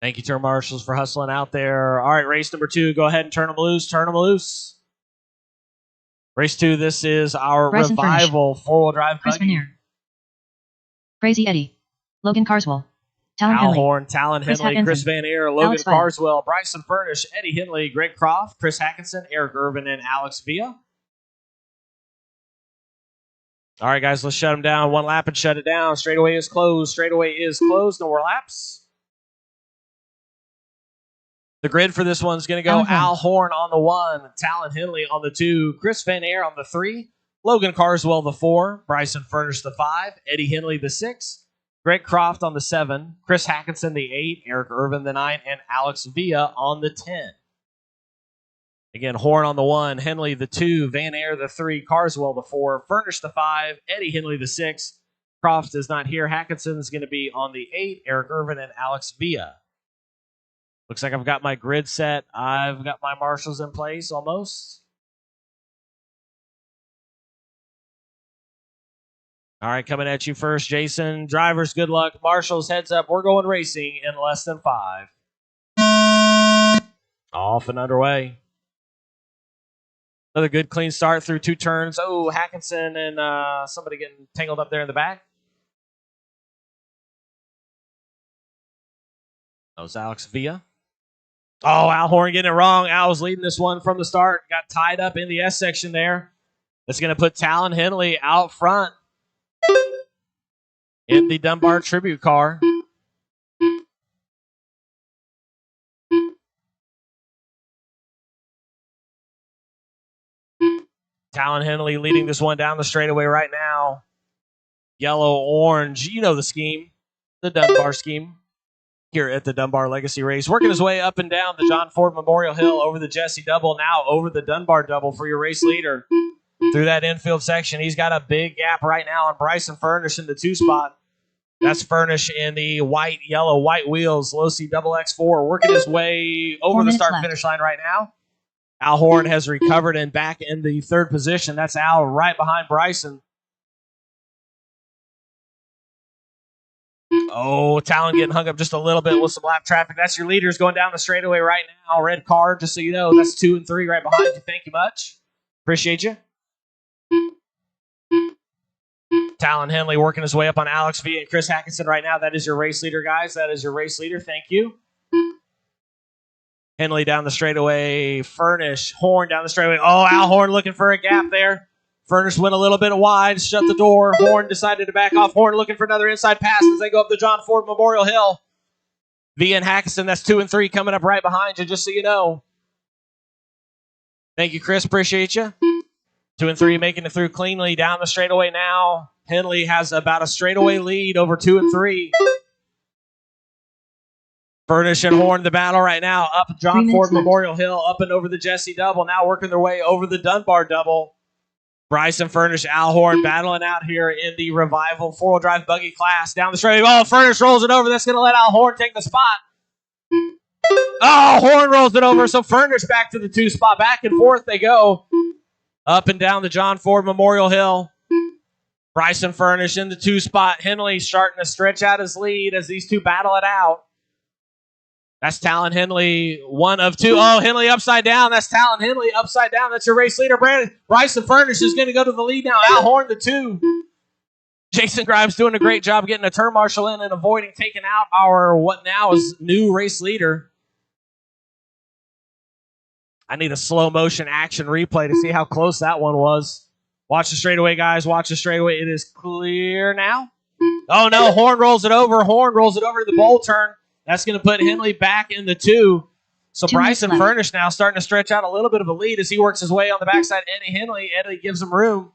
Thank you, turn marshals, for hustling out there. All right, race number 2. Go ahead and turn them loose. Turn them loose. Race 2, this is our Bryson Revival four-wheel drive Chris buggy. Vanier, Crazy Eddie, Logan Carswell, Talon Al Henley, Horn, Talon Chris Henley, Chris Hackinson, Vanier, Logan Alex Villa. Carswell, Bryson Furnish, Eddie Henley, Greg Croft, Chris Hackinson, Eric Irvin, and Alex Villa. All right, guys, let's shut them down. One lap and shut it down. Straightaway is closed. Straightaway is closed. No more laps. The grid for this one's going to go Al Horn on the 1, Talon Henley on the 2, Chris Vanier on the 3, Logan Carswell the 4, Bryson Furnish the 5, Eddie Henley the 6, Greg Croft on the 7, Chris Hackinson the 8, Eric Irvin the 9, and Alex Villa on the 10. Again, Horn on the 1, Henley the 2, Vanier the 3, Carswell the 4, Furnish the 5, Eddie Henley the 6, Croft is not here, Hackinson is going to be on the 8, Eric Irvin and Alex Villa. Looks like I've got my grid set. I've got my marshals in place almost. All right, coming at you first, Jason. Drivers, good luck. Marshals, heads up. We're going racing in less than 5. Off and underway. Another good, clean start through 2 turns. Oh, Hackinson and somebody getting tangled up there in the back. That was Alex Villa. Oh, Al Horn getting it wrong. Al was leading this one from the start. Got tied up in the S section there. That's going to put Talon Henley out front in the Dunbar Tribute car. Talon Henley leading this one down the straightaway right now. Yellow, orange. You know the scheme. The Dunbar scheme. Here at the Dunbar Legacy Race, working his way up and down the John Ford Memorial Hill over the Jesse Double, now over the Dunbar Double for your race leader. Through that infield section, he's got a big gap right now on Bryson Furnish in the 2 spot. That's Furnish in the white, yellow, white wheels, low C double X4, working his way over the start-finish line right now. Al Horn has recovered and back in the 3rd position. That's Al right behind Bryson. Oh, Talon getting hung up just a little bit with some lap traffic. That's your leaders going down the straightaway right now. Red card, just so you know. That's 2 and 3 right behind you. Thank you much. Appreciate you. Talon Henley working his way up on Alex V and Chris Hackinson right now. That is your race leader, guys. That is your race leader. Thank you. Henley down the straightaway. Furnish. Horn down the straightaway. Oh, Al Horn looking for a gap there. Furnish went a little bit wide, shut the door. Horn decided to back off. Horn looking for another inside pass as they go up the John Ford Memorial Hill. V and Hackinson, that's 2 and 3 coming up right behind you, just so you know. Thank you, Chris. Appreciate you. 2 and 3 making it through cleanly down the straightaway now. Henley has about a straightaway lead over 2 and 3. Furnish and Horn the battle right now. Up John Ford Memorial Hill, up and over the Jesse Double. Now working their way over the Dunbar Double. Bryson Furnish, Al Horn battling out here in the Revival 4-wheel drive buggy class. Down the straightaway. Oh, Furnish rolls it over. That's going to let Al Horn take the spot. Oh, Horn rolls it over. So Furnish back to the 2 spot. Back and forth they go. Up and down the John Ford Memorial Hill. Bryson Furnish in the 2 spot. Henley starting to stretch out his lead as these 2 battle it out. That's Talon Henley, 1 of 2. Oh, Henley upside down. That's Talon Henley upside down. That's your race leader, Brandon. Bryson Furnish is going to go to the lead now. Al Horn, the 2. Jason Grimes doing a great job getting a turn marshal in and avoiding taking out our what now is new race leader. I need a slow motion action replay to see how close that one was. Watch the straightaway, guys. Watch the straightaway. It is clear now. Oh, no. Horn rolls it over. Horn rolls it over to the bowl turn. That's going to put Henley back in the 2. So Bryson Furnish now starting to stretch out a little bit of a lead as he works his way on the backside. Eddie Henley. Eddie gives him room.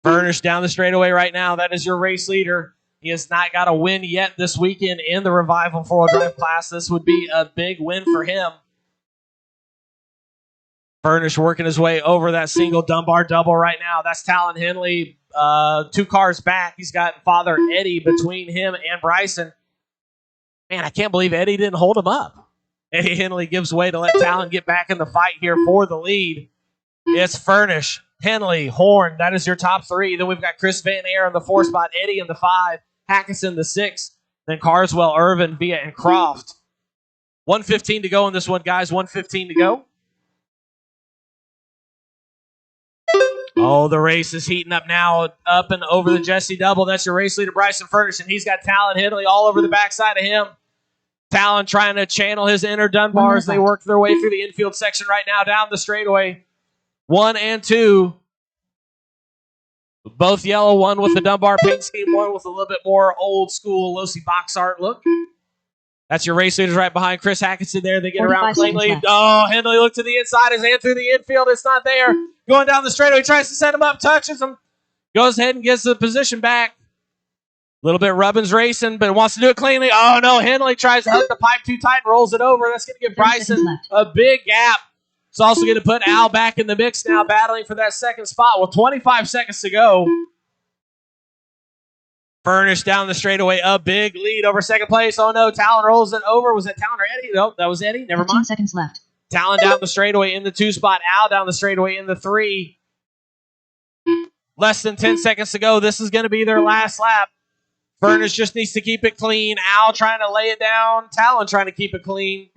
Furnish down the straightaway right now. That is your race leader. He has not got a win yet this weekend in the Revival 4-wheel drive class. This would be a big win for him. Furnish working his way over that single Dunbar double right now. That's Talon Henley 2 cars back. He's got Father Eddie between him and Bryson. Man, I can't believe Eddie didn't hold him up. Eddie Henley gives way to let Talon get back in the fight here for the lead. It's Furnish, Henley, Horn. That is your top 3. Then we've got Chris Vanier in the 4 spot, Eddie in the 5, Hackinson the 6, then Carswell, Irvin, Villa, and Croft. 1:15 to go in this one, guys. 1:15 to go. Oh, the race is heating up now, up and over the Jesse Double. That's your race leader, Bryson Furnish, and he's got Talon Hindley all over the backside of him. Talon trying to channel his inner Dunbar as they work their way through the infield section right now down the straightaway. 1 and 2. Both yellow, one with the Dunbar paint scheme, one with a little bit more old school Losi box art look. That's your race leaders right behind Chris Hackinson there. They get around cleanly. Oh, Hindley looked to the inside. His hand through the infield. It's not there. Going down the straightaway. Tries to set him up. Touches him. Goes ahead and gets the position back. A little bit Rubbins racing, but wants to do it cleanly. Oh, no. Hindley tries to hook the pipe too tight and rolls it over. That's going to give Bryson a big gap. It's also going to put Al back in the mix now, battling for that second spot with 25 seconds to go. Furnish down the straightaway, a big lead over second place. Oh no, Talon rolls it over. Was it Talon or Eddie? No, that was Eddie. Never mind. 15 seconds left. Talon down the straightaway in the 2 spot. Al down the straightaway in the 3. Less than 10 seconds to go. This is going to be their last lap. Furnish just needs to keep it clean. Al trying to lay it down. Talon trying to keep it clean.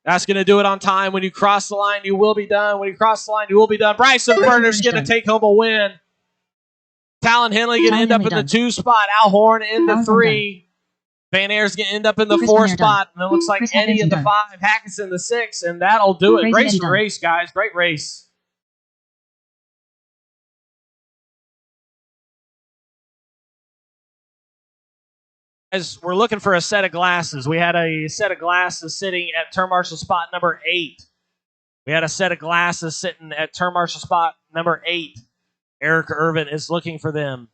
That's going to do it on time. When you cross the line, you will be done. When you cross the line, you will be done. Bryson Furnish going to take home a win. Talon Hindley going to end up in the 2 spot. Al Horn in the 3. Van Air's going to end up in the 4 spot. And it looks like Eddie in the 5. Hackinson in the 6. And that'll do it. Great race, guys. Great race. As we're looking for a set of glasses, we had a set of glasses sitting at turn marshal spot number 8. We had a set of glasses sitting at turn marshal spot number 8. Eric Irvin is looking for them.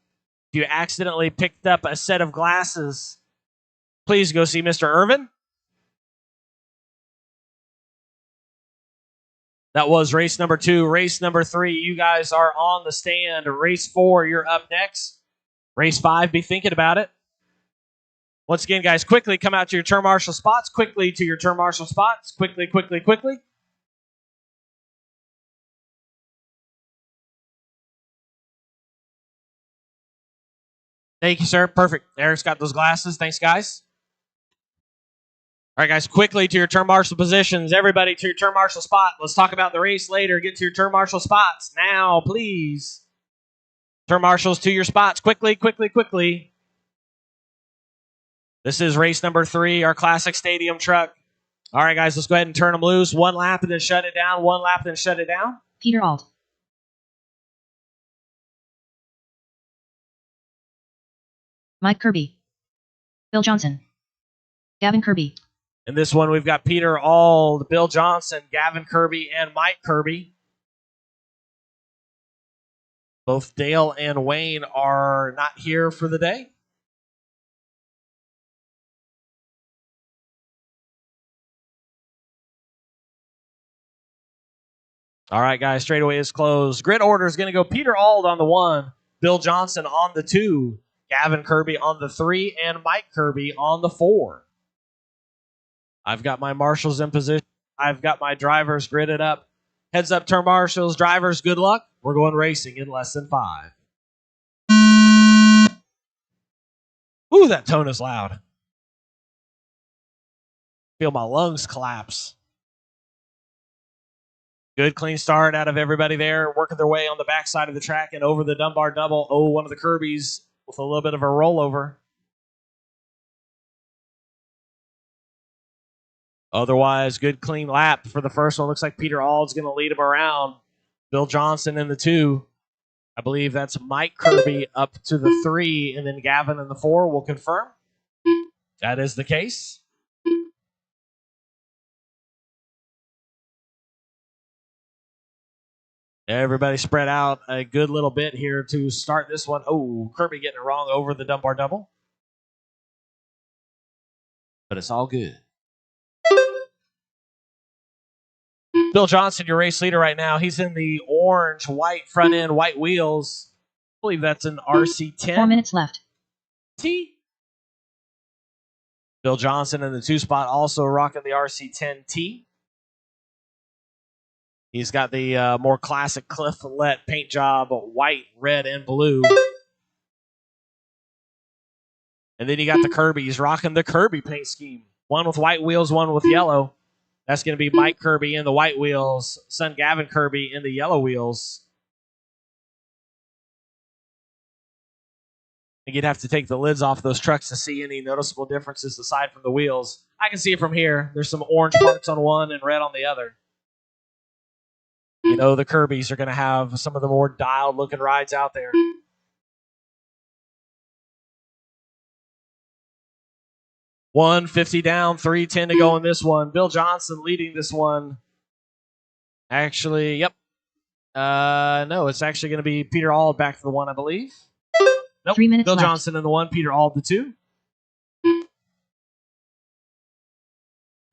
If you accidentally picked up a set of glasses, please go see Mr. Irvin. That was race number 2. Race number 3, you guys are on the stand. Race 4, you're up next. Race 5, be thinking about it. Once again, guys, quickly come out to your turn marshal spots. Quickly to your turn marshal spots. Quickly, quickly, quickly. Thank you, sir. Perfect. Eric's got those glasses. Thanks, guys. All right, guys, quickly to your turn marshal positions. Everybody to your turn marshal spot. Let's talk about the race later. Get to your turn marshal spots now, please. Turn marshals to your spots. Quickly, quickly, quickly. This is race number 3, our classic stadium truck. All right, guys, let's go ahead and turn them loose. 1 lap and then shut it down. 1 lap and then shut it down. Peter Alt. Mike Kirby. Bill Johnson. Gavin Kirby. In this one, we've got Peter Auld, Bill Johnson, Gavin Kirby, and Mike Kirby. Both Dale and Wayne are not here for the day. All right, guys, straightaway is closed. Grid order is going to go Peter Auld on the 1, Bill Johnson on the 2, Gavin Kirby on the 3, and Mike Kirby on the 4. I've got my marshals in position. I've got my drivers gridded up. Heads up, turn marshals. Drivers, good luck. We're going racing in less than 5. Ooh, that tone is loud. Feel my lungs collapse. Good clean start out of everybody there, working their way on the backside of the track and over the Dunbar double. Oh, one of the Kirbys with a little bit of a rollover. Otherwise, good clean lap for the first one. Looks like Peter Auld's going to lead him around. Bill Johnson in the 2. I believe that's Mike Kirby up to the 3, and then Gavin in the 4 will confirm. That is the case. Everybody spread out a good little bit here to start this one. Oh, Kirby getting it wrong over the Dunbar double. But it's all good. Bill Johnson, your race leader right now. He's in the orange, white front end, white wheels. I believe that's an RC10. 4 minutes left. T. Bill Johnson in the 2 spot, also rocking the RC10T. He's got the more classic Cliff Follett paint job, white, red, and blue. And then you got the Kirby's rocking the Kirby paint scheme. One with white wheels, one with yellow. That's going to be Mike Kirby in the white wheels, son Gavin Kirby in the yellow wheels. I think you'd have to take the lids off those trucks to see any noticeable differences aside from the wheels. I can see it from here. There's some orange parts on one and red on the other. You know the Kirby's are going to have some of the more dialed-looking rides out there. $150 down, $310 to go in this one. Bill Johnson leading this one. Actually, yep. No, it's actually going to be Peter Auld back to the one, I believe. Nope. 3 minutes Bill left. Johnson in the one, Peter Auld the two.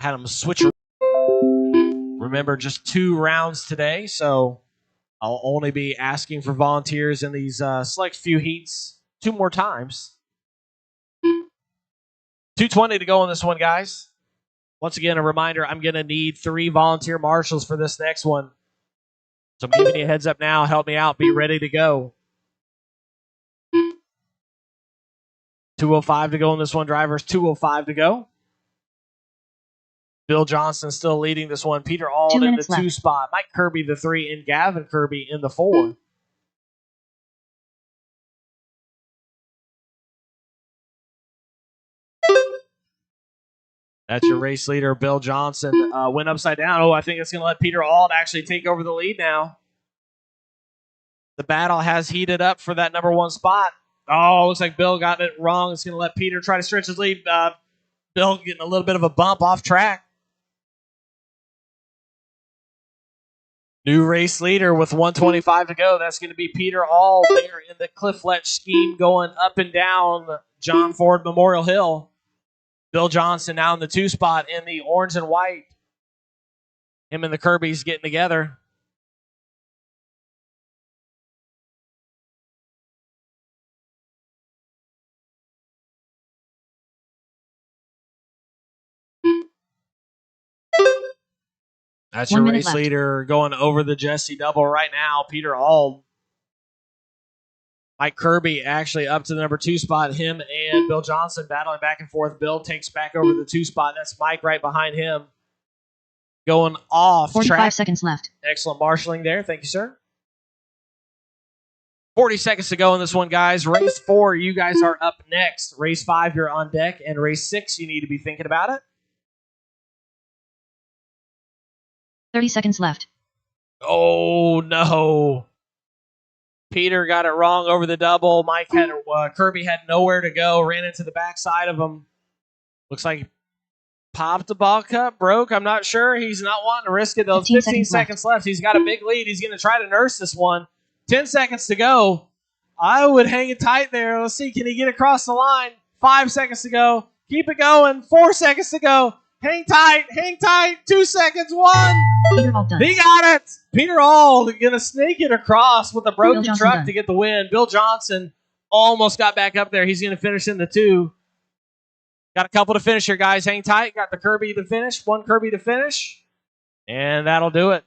Had him switch. Remember, just 2 rounds today, so I'll only be asking for volunteers in these select few heats 2 more times. 2:20 to go on this one, guys. Once again, a reminder, I'm going to need 3 volunteer marshals for this next one. So I'm giving you a heads up now. Help me out. Be ready to go. 2:05 to go on this one, drivers. 2:05 to go. Bill Johnson still leading this one. Peter Auld in the 2 spot. Mike Kirby the 3 and Gavin Kirby in the 4. That's your race leader, Bill Johnson. Went upside down. Oh, I think it's going to let Peter Auld actually take over the lead now. The battle has heated up for that number 1 spot. Oh, looks like Bill got it wrong. It's going to let Peter try to stretch his lead. Bill getting a little bit of a bump off track. New race leader with 1:25 to go. That's going to be Peter Auld there in the Cliff Letch scheme going up and down John Ford Memorial Hill. Bill Johnson now in the 2 spot in the orange and white. Him and the Kirby's getting together. That's your race leader going over the Jesse double right now, Peter Auld. Mike Kirby actually up to the number 2 spot. Him and Bill Johnson battling back and forth. Bill takes back over the 2 spot. That's Mike right behind him. Going off 45 track. seconds left. Excellent marshaling there. Thank you, sir. 40 seconds to go in this one, guys. Race 4, you guys are up next. Race 5, you're on deck. And race 6, you need to be thinking about it. 30 seconds left. Oh, no. Peter got it wrong over the double. Kirby had nowhere to go. Ran into the backside of him. Looks like he popped the ball cup, broke. I'm not sure. He's not wanting to risk it, though. 15 seconds left. He's got a big lead. He's going to try to nurse this one. 10 seconds to go. I would hang it tight there. Let's see. Can he get across the line? 5 seconds to go. Keep it going. 4 seconds to go. Hang tight. Hang tight. 2 seconds. 1. He got it. Peter Auld going to sneak it across with a broken truck to get the win. Bill Johnson almost got back up there. He's going to finish in the 2. Got a couple to finish here, guys. Hang tight. Got the Kirby to finish. 1 Kirby to finish. And that'll do it.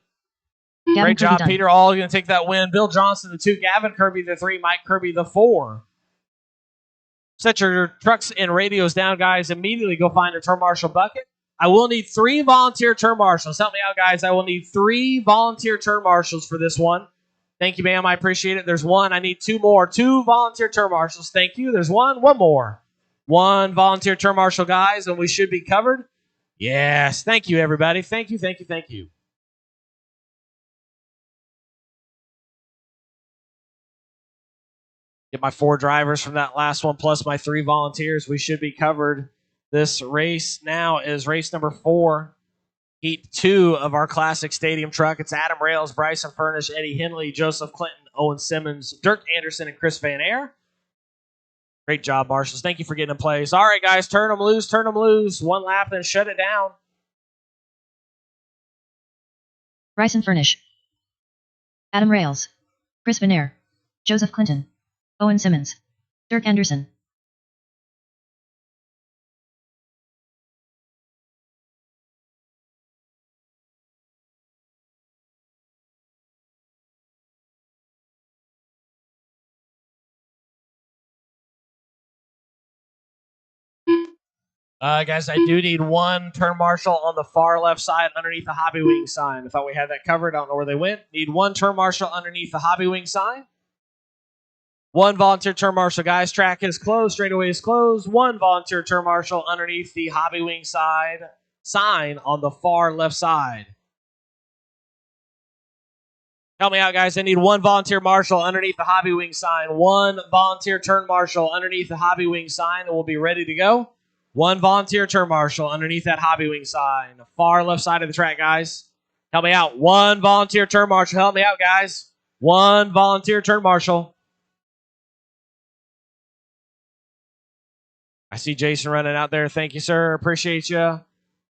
Great job, Peter Auld. Going to take that win. Bill Johnson, the 2. Gavin Kirby, the 3. Mike Kirby, the 4. Set your trucks and radios down, guys. Immediately go find a turn marshal bucket. I will need 3 volunteer turn marshals. Help me out, guys. I will need 3 volunteer turn marshals for this one. Thank you, ma'am. I appreciate it. There's 1. I need 2 more. 2 volunteer turn marshals. Thank you. There's 1. 1 more. 1 volunteer turn marshal, guys, and we should be covered. Yes. Thank you, everybody. Thank you, thank you, thank you. Get my 4 drivers from that last one plus my 3 volunteers. We should be covered. This race now is race number 4. Heat 2 of our classic stadium truck. It's Adam Rails, Bryson Furnish, Eddie Henley, Joseph Clinton, Owen Simmons, Dirk Anderson, and Chris Van Air. Great job, marshals. Thank you for getting in place. All right, guys, turn them loose, turn them loose. 1 lap, then shut it down. Bryson Furnish, Adam Rails, Chris Van Air, Joseph Clinton, Owen Simmons, Dirk Anderson. Guys, I do need one turn marshal on the far left side underneath the Hobby Wing sign. I thought we had that covered. I don't know where they went. Need one turn marshal underneath the Hobby Wing sign. One volunteer turn marshal, guys. Track is closed. Straightaway is closed. One volunteer turn marshal underneath the Hobby Wing side sign on the far left side. Help me out, guys. I need one volunteer marshal underneath the Hobby Wing sign. One volunteer turn marshal underneath the Hobby Wing sign, and we'll be ready to go. One volunteer turn marshal underneath that Hobby Wing sign. Far left side of the track, guys. Help me out. One volunteer turn marshal. Help me out, guys. One volunteer turn marshal. I see Jason running out there. Thank you, sir. Appreciate you.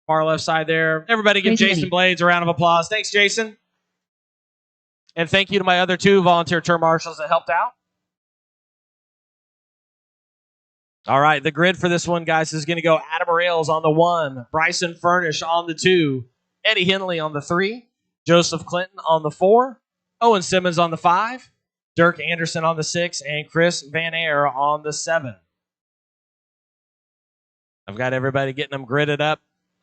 Far left side there. Everybody give Jason Blades a round of applause. Thanks, Jason. And thank you to my other two volunteer turn marshals that helped out. All right, the grid for this one, guys, is going to go Adam Rails on the 1, Bryson Furnish on the 2, Eddie Henley on the 3, Joseph Clinton on the 4, Owen Simmons on the 5, Dirk Anderson on the 6, and Chris Van Air on the 7. I've got everybody getting them gridded up.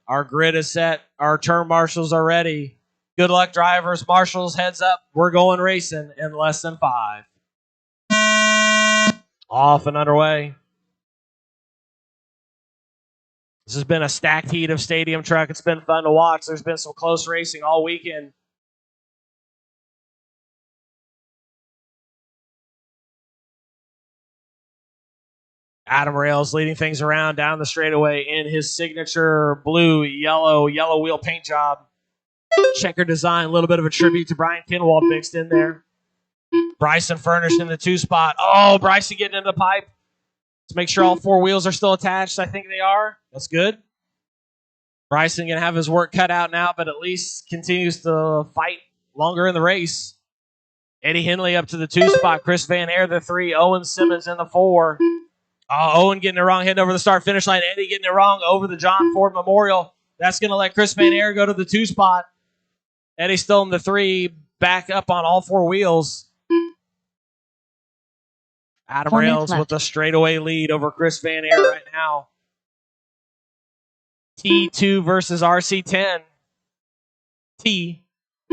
Our grid is set. Our turn marshals are ready. Good luck, drivers. Marshals, heads up. We're going racing in less than 5. Off and underway. This has been a stacked heat of Stadium Truck. It's been fun to watch. There's been some close racing all weekend. Adam Rails leading things around down the straightaway in his signature blue, yellow wheel paint job. Checker design, a little bit of a tribute to Brian Kinwald mixed in there. Bryson Furnish in the 2 spot. Oh, Bryson getting into the pipe. Let's make sure all 4 wheels are still attached. I think they are. That's good. Bryson going to have his work cut out now, but at least continues to fight longer in the race. Eddie Henley up to the 2 spot. Chris Van Air the 3. Owen Simmons in the 4. Oh, Owen getting it wrong, heading over the start-finish line. Eddie getting it wrong over the John Ford Memorial. That's going to let Chris Van Air go to the 2 spot. Eddie still in the 3, back up on all 4 wheels. Adam Rails with a straightaway lead over Chris Van Air right now. T2 versus RC10. T.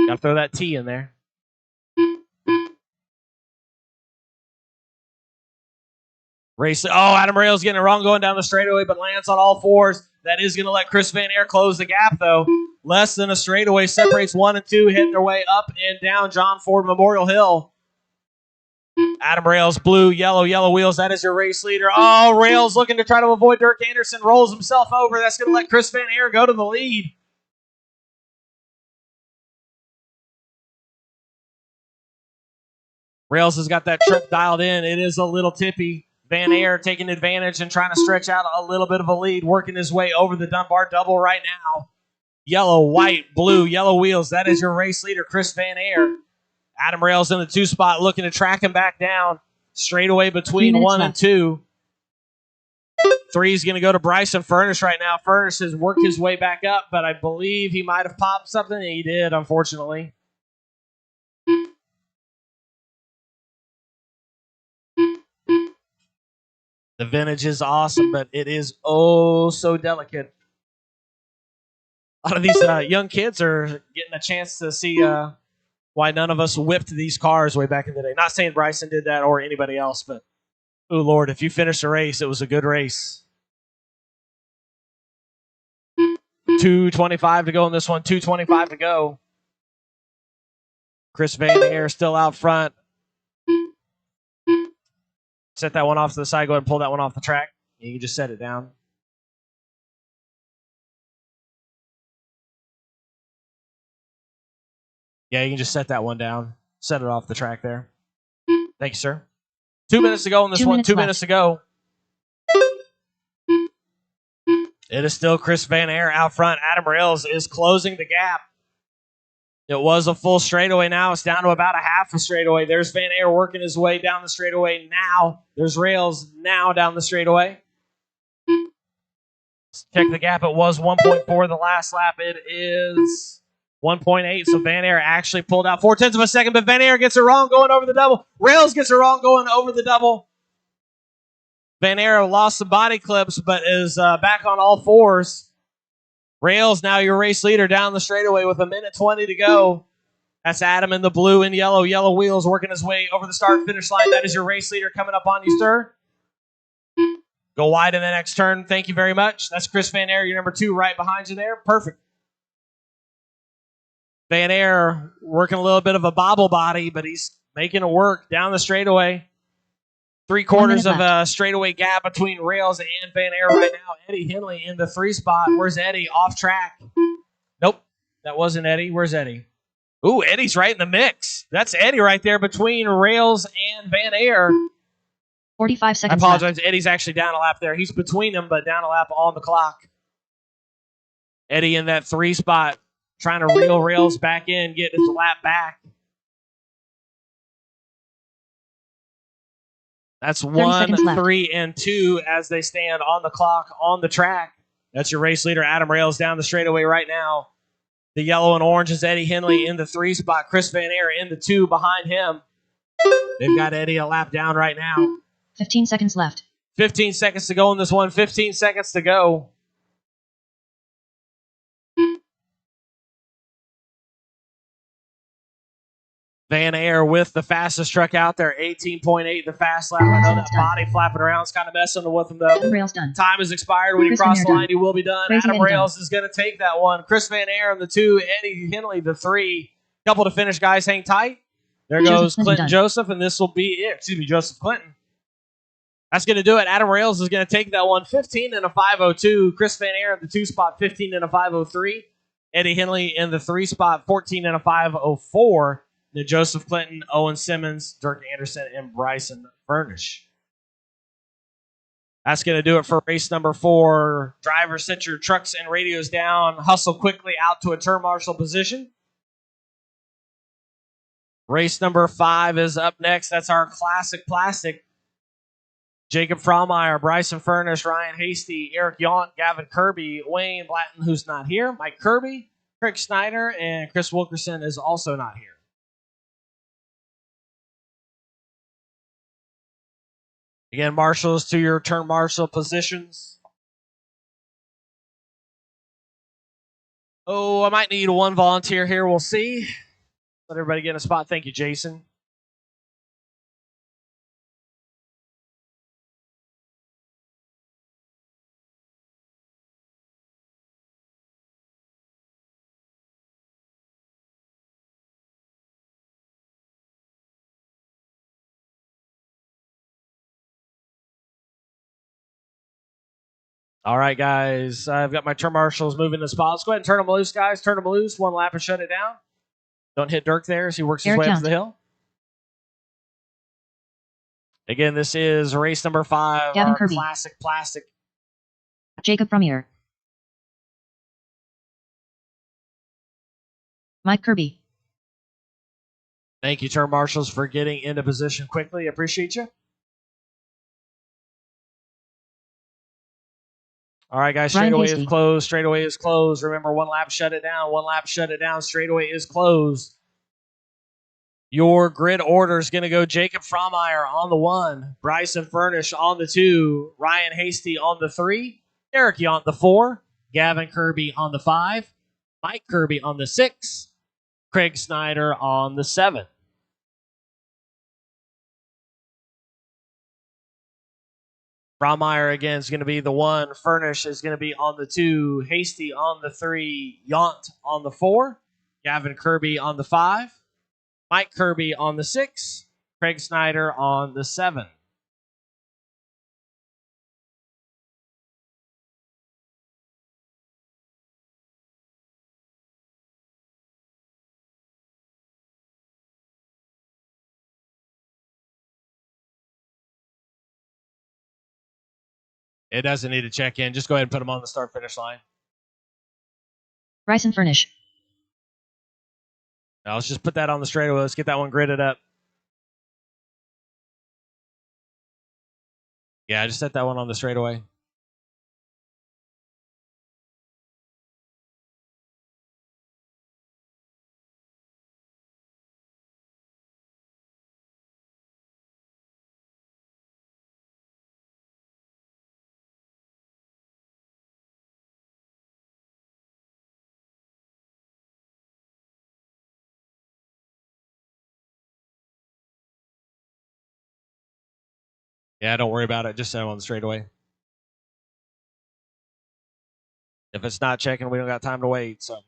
Got to throw that T in there. Race. Oh, Adam Rails getting it wrong going down the straightaway, but lands on all 4s. That is going to let Chris Van Air close the gap, though. Less than a straightaway separates 1 and 2, hitting their way up and down John Ford Memorial Hill. Adam Rails, blue, yellow wheels. That is your race leader. Oh, Rails looking to try to avoid Dirk Anderson. Rolls himself over. That's going to let Chris Van Air go to the lead. Rails has got that trip dialed in. It is a little tippy. Van Air taking advantage and trying to stretch out a little bit of a lead, working his way over the Dunbar double right now. Yellow, white, blue, yellow wheels. That is your race leader, Chris Van Air. Adam Rails in the 2 spot, looking to track him back down. Straightaway between 1 and 2. 3 is going to go to Bryson Furnish right now. Furnish has worked his way back up, but I believe he might have popped something. He did, unfortunately. The vintage is awesome, but it is oh so delicate. A lot of these young kids are getting a chance to see why none of us whipped these cars way back in the day. Not saying Bryson did that or anybody else, but oh Lord, if you finished a race, it was a good race. 2:25 to go in this one. 2:25 to go. Chris Van Air still out front. Set that one off to the side. Go ahead and pull that one off the track. You can just set it down. Yeah, you can just set that one down. Set it off the track there. Thank you, sir. 2 minutes to go in this one. 2 minutes to go. It is still Chris Van Air out front. Adam Rails is closing the gap. It was a full straightaway. Now it's down to about a half a straightaway. There's Van Air working his way down the straightaway now. There's Rails now down the straightaway. Let's check the gap. It was 1.4 the last lap. It is 1.8. So Van Air actually pulled out 0.4 of a second, but Van Air gets it wrong going over the double. Rails gets it wrong going over the double. Van Air lost some body clips, but is back on all fours. Rails now your race leader down the straightaway with 1:20 to go. That's Adam in the blue and yellow. Yellow wheels working his way over the start-finish line. That is your race leader coming up on you, sir. Go wide in the next turn. Thank you very much. That's Chris Van Air, your number 2, right behind you there. Perfect. Van Air working a little bit of a bobble body, but he's making it work down the straightaway. 3/4 of a straightaway gap between Rails and Van Air right now. Eddie Henley in the 3 spot. Where's Eddie? Off track. Nope, that wasn't Eddie. Where's Eddie? Ooh, Eddie's right in the mix. That's Eddie right there between Rails and Van Air. 45 seconds I apologize. left. Eddie's actually down a lap there. He's between them, but down a lap on the clock. Eddie in that 3 spot, trying to reel Rails back in, get his lap back. That's 1, 3, and 2 as they stand on the clock on the track. That's your race leader, Adam Rails, down the straightaway right now. The yellow and orange is Eddie Henley in the 3 spot. Chris Van Air in the 2 behind him. They've got Eddie a lap down right now. 15 seconds left. 15 seconds to go in this one. 15 seconds to go. Van Air with the fastest truck out there, 18.8, the fast lap. I know that body flapping around is kind of messing with him, though. Rails done. Time has expired. When you cross the line, you will be done. Adam Rails is going to take that one. Chris Van Air in the 2, Eddie Henley the 3. Couple to finish, guys. Hang tight. There goes Clinton Joseph, and this will be it. Excuse me, Joseph Clinton. That's going to do it. Adam Rails is going to take that one. 15 and a 5:02. Chris Van Air in the 2 spot, 15 and a 5:03. Eddie Henley in the 3 spot, 14 and a 5:04. Then Joseph Clinton, Owen Simmons, Dirk Anderson, and Bryson Furnish. That's going to do it for race number 4. Drivers, set your trucks and radios down. Hustle quickly out to a turn marshal position. Race number 5 is up next. That's our classic plastic. Jacob Frommeyer, Bryson Furnish, Ryan Hasty, Eric Yount, Gavin Kirby, Wayne Blatton, who's not here, Mike Kirby, Craig Snyder, and Chris Wilkerson is also not here. Again, marshals to your turn marshal positions. Oh, I might need 1 volunteer here. We'll see. Let everybody get in a spot. Thank you, Jason. All right, guys. I've got my turn marshals moving the spot. Let's go ahead and turn them loose, guys. Turn them loose. 1 lap and shut it down. Don't hit Dirk there as he works his way up to the hill. Again, this is race number 5. Gavin our Kirby. Classic plastic. Jacob Frommeyer. Mike Kirby. Thank you, turn marshals, for getting into position quickly. Appreciate you. All right, guys, straightaway is closed. Straightaway is closed. Remember, 1 lap, shut it down. 1 lap, shut it down. Straightaway is closed. Your grid order is going to go Jacob Frommeyer on the 1, Bryson Furnish on the 2, Ryan Hasty on the 3, Eric Yount the 4, Gavin Kirby on the 5, Mike Kirby on the 6, Craig Snyder on the 7. Frommeyer again is going to be the 1. Furnish is going to be on the 2. Hasty on the 3. Yount on the 4. Gavin Kirby on the 5. Mike Kirby on the 6. Craig Snyder on the 7. It doesn't need to check in. Just go ahead and put them on the start-finish line. Bryson Furnish. Now let's just put that on the straightaway. Let's get that one gridded up. Yeah, just set that one on the straightaway. Yeah, don't worry about it. Just set him on the straightaway. If it's not checking, we don't got time to wait. So, all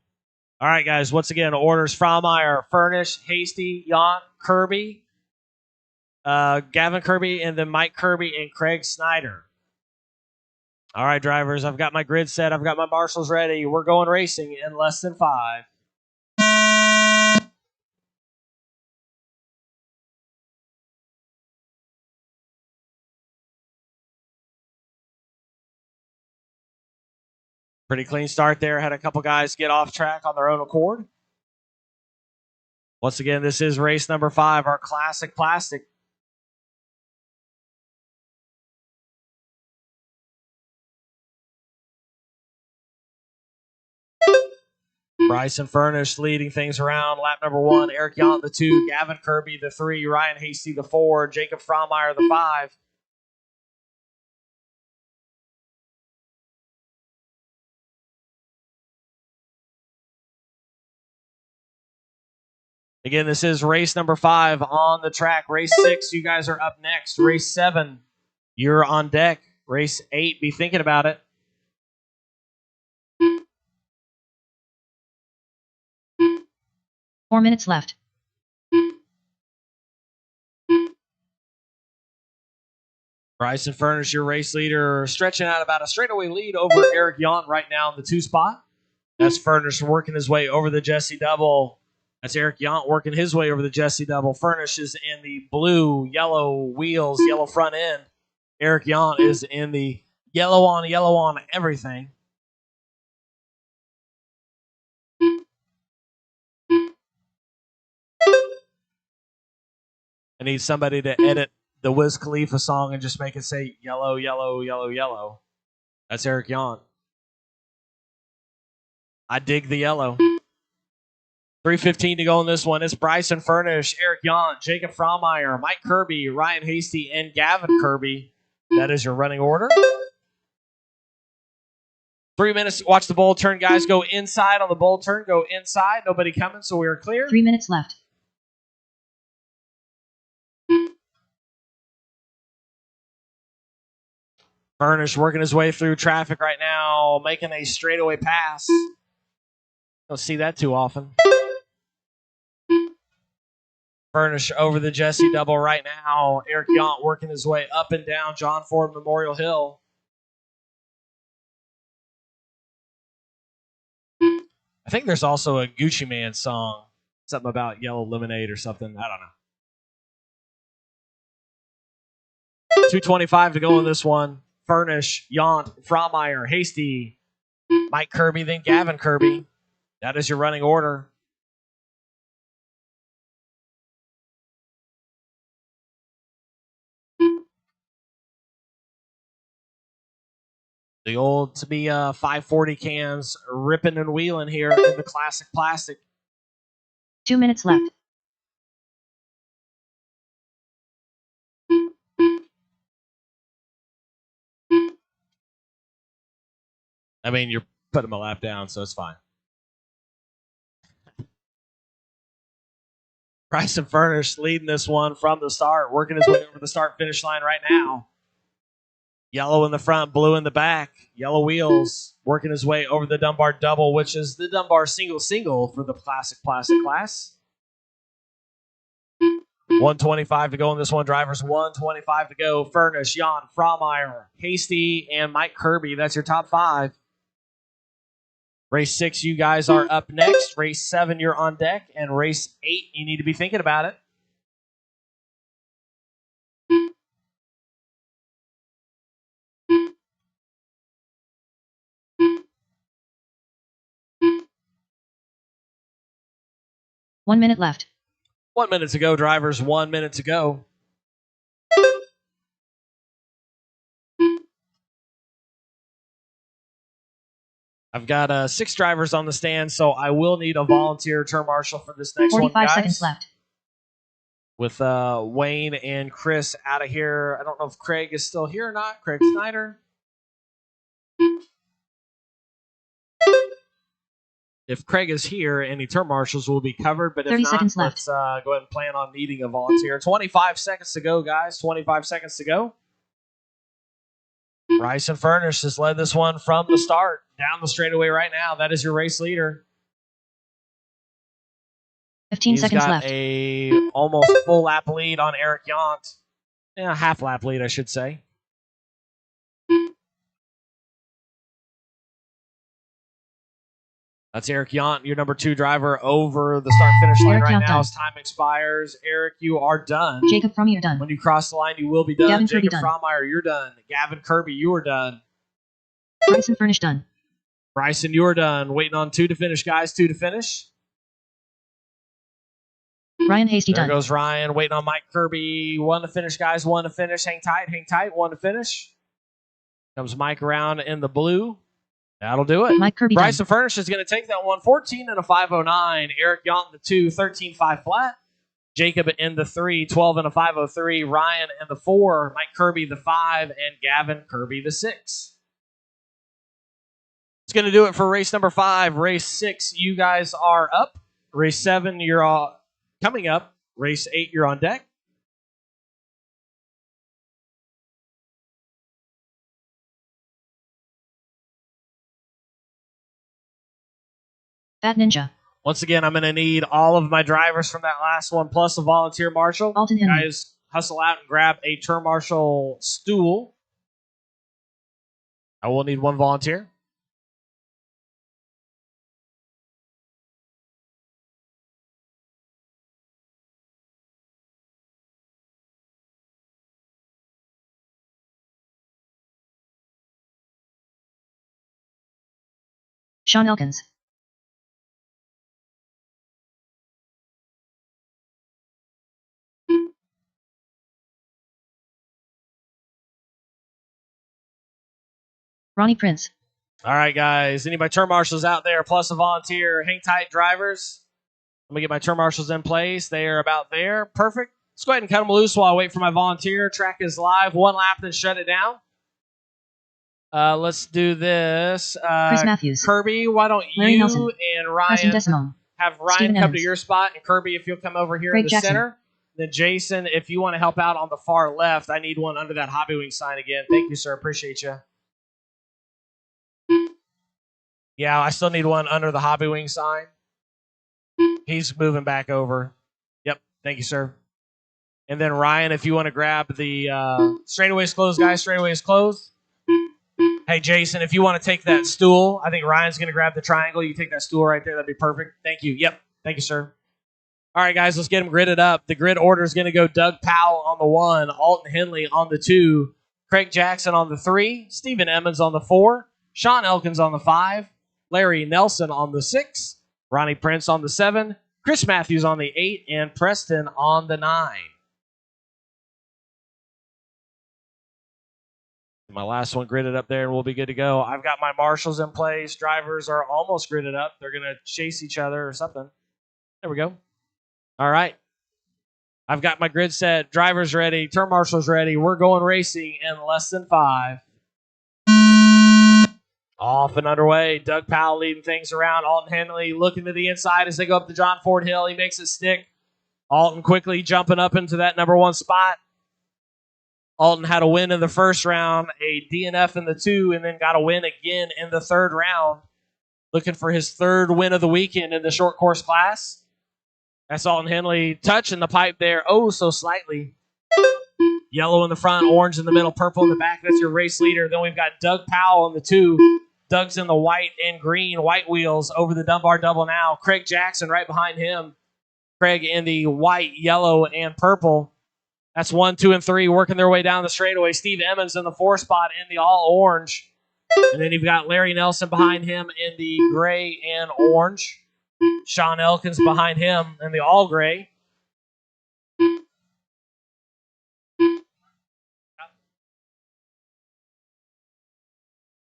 right, guys. Once again, orders: Frommeyer, Furnish, Hasty, Yount, Kirby, Gavin Kirby, and then Mike Kirby and Craig Snyder. All right, drivers. I've got my grid set. I've got my marshals ready. We're going racing in less than 5. Pretty clean start there. Had a couple guys get off track on their own accord. Once again, this is race number 5, our classic plastic. Bryson Furnish leading things around. Lap number 1, Eric Yount the 2, Gavin Kirby the 3, Ryan Hasty the 4, Jacob Frommeyer the 5. Again, this is race number 5 on the track. Race 6, you guys are up next. Race 7, you're on deck. Race 8, be thinking about it. Four minutes left. Bryson Furnish, your race leader, stretching out about a straightaway lead over Eric Yount right now in the 2 spot. That's Furnish working his way over the Jesse Double. That's Eric Yount working his way over the Jesse Double. Furnish is in the blue, yellow wheels, yellow front end. Eric Yount is in the yellow on everything. I need somebody to edit the Wiz Khalifa song and just make it say yellow, yellow, yellow, yellow. That's Eric Yount. I dig the yellow. 3:15 to go in this one. It's Bryson Furnish, Eric Yount, Jacob Frommeyer, Mike Kirby, Ryan Hasty, and Gavin Kirby. That is your running order. 3 minutes. Watch the bowl turn, guys. Go inside on the bowl turn. Go inside. Nobody coming, so we are clear. 3 minutes left. Furnish working his way through traffic right now, making a straightaway pass. Don't see that too often. Furnish over the Jesse Double right now. Eric Yount working his way up and down John Ford Memorial Hill. I think there's also a Gucci Man song. Something about yellow lemonade or something. I don't know. 2:25 to go in this one. Furnish, Yount, Frommeyer, Hasty, Mike Kirby, then Gavin Kirby. That is your running order. The old to be 540 cans ripping and wheeling here in the classic plastic. 2 minutes left. I mean, you're putting my lap down, so it's fine. Bryson Furnish leading this one from the start, working his way over the start-finish line right now. Yellow in the front, blue in the back. Yellow wheels, working his way over the Dunbar Double, which is the Dunbar single for the classic plastic class. 1:25 to go in this one, drivers. 1:25 to go. Furnish, Yount, Frommeyer, Hasty, and Mike Kirby. That's your top 5. Race 6, you guys are up next. Race 7, you're on deck. And race 8, you need to be thinking about it. One minute left. 1 minute to go, drivers. 1 minute to go. I've got 6 drivers on the stand, so I will need a volunteer turn marshal for this next one, guys. 45 seconds left. With Wayne and Chris out of here. I don't know if Craig is still here or not. Craig Snyder. If Craig is here, any turn marshals will be covered. But if 30 not, seconds left. let's go ahead and plan on needing a volunteer. 25 seconds to go, guys. 25 seconds to go. Bryson Furnish has led this one from the start. Down the straightaway right now. That is your race leader. 15 seconds left. He's got a almost full lap lead on Eric Yount. Yeah, half lap lead, I should say. That's Eric Yount, your number 2 driver, over the start-finish line Eric right Yount now done. as time expires. Eric, you are done. Jacob Frommeyer done. When you cross the line, you will be done. Gavin Jacob Kirby done. Frommeyer, you're done. Gavin Kirby, you are done. Bryson Furnish done. Bryson, you are done. Waiting on 2 to finish, guys. 2 to finish. Ryan Hasty There done. goes Ryan. Waiting on Mike Kirby. 1 to finish, guys. 1 to finish. Hang tight. 1 to finish. Comes Mike around in the blue. That'll do it. Mike Kirby Bryson done. Furnish is going to take that one. 14 and a 509. Eric Yount in the 2, 13.5 flat. Jacob in the 3, 12 and a 503. Ryan in the 4. Mike Kirby the 5. And Gavin Kirby the 6. It's going to do it for race number 5. Race 6, you guys are up. Race 7, you're all coming up. Race 8, you're on deck. Bat Ninja. Once again, I'm going to need all of my drivers from that last one, plus a volunteer marshal. Alton Henry. Guys, hustle out and grab a turn marshal stool. I will need 1 volunteer. Sean Elkins. Ronnie Prince. All right, guys. Any of my turn marshals out there, plus a volunteer. Hang tight, drivers. Let me get my turn marshals in place. They are about there. Perfect. Let's go ahead and cut them loose while I wait for my volunteer. Track is live. 1 lap, then shut it down. Let's do this. Chris Matthews. Kirby, why don't Larry you Nelson. and Preston Ryan Desimone. have Ryan Steven come Evans. to your spot, and Kirby, if you'll come over here Craig in the Jackson. center. Then Jason, if you want to help out on the far left, I need one under that Hobby Wing sign again. Thank you, sir. Appreciate you. Yeah, I still need one under the Hobby Wing sign. He's moving back over. Yep. Thank you, sir. And then Ryan, if you want to grab the straightaways closed, guys. Straightaways closed. Hey, Jason, if you want to take that stool, I think Ryan's going to grab the triangle. You take that stool right there. That'd be perfect. Thank you. Yep. Thank you, sir. All right, guys, let's get them gridded up. The grid order is going to go Doug Powell on the 1, Alton Henley on the 2, Craig Jackson on the 3, Steven Emmons on the 4, Sean Elkins on the 5, Larry Nelson on the 6, Ronnie Prince on the 7, Chris Matthews on the 8, and Preston on the 9. My last one gridded up there, and we'll be good to go. I've got my marshals in place. Drivers are almost gridded up. They're going to chase each other or something. There we go. All right. I've got my grid set. Drivers ready. Turn marshals ready. We're going racing in less than 5. Off and underway. Doug Powell leading things around. Alton Henley looking to the inside as they go up the John Ford Hill. He makes it stick. Alton quickly jumping up into that number 1 spot. Alton had a win in the first round, a DNF in the 2, and then got a win again in the 3rd round. Looking for his 3rd win of the weekend in the short course class. That's Alton Henley touching the pipe there, oh, so slightly. Yellow in the front, orange in the middle, purple in the back. That's your race leader. Then we've got Doug Powell in the 2. Doug's in the white and green, white wheels over the Dunbar double now. Craig Jackson right behind him. Craig in the white, yellow, and purple. That's 1, 2, and 3 working their way down the straightaway. Steve Emmons in the 4 spot in the all orange. And then you've got Larry Nelson behind him in the gray and orange. Sean Elkins behind him in the all gray.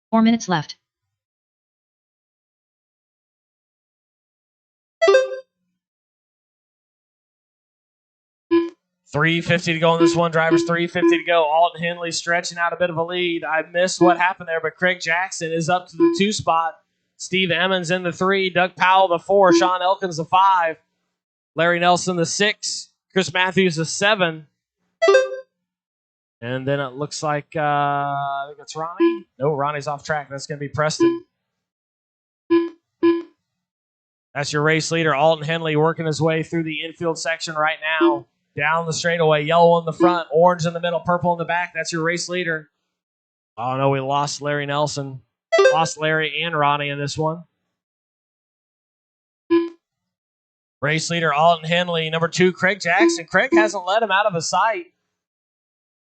Four minutes left. $3.50 to go on this one, drivers. $3.50 to go. Alton Henley stretching out a bit of a lead. I missed what happened there, but Craig Jackson is up to the 2 spot. Steve Emmons in the 3. Doug Powell the 4. Sean Elkins the 5. Larry Nelson the 6. Chris Matthews the 7. And then it looks like I think it's Ronnie. No, Ronnie's off track. That's going to be Preston. That's your race leader, Alton Henley, working his way through the infield section right now. Down the straightaway, yellow in the front, orange in the middle, purple in the back. That's your race leader. Oh, no, we lost Larry Nelson. Lost Larry and Ronnie in this one. Race leader, Alton Henley. Number 2, Craig Jackson. Craig hasn't let him out of his sight.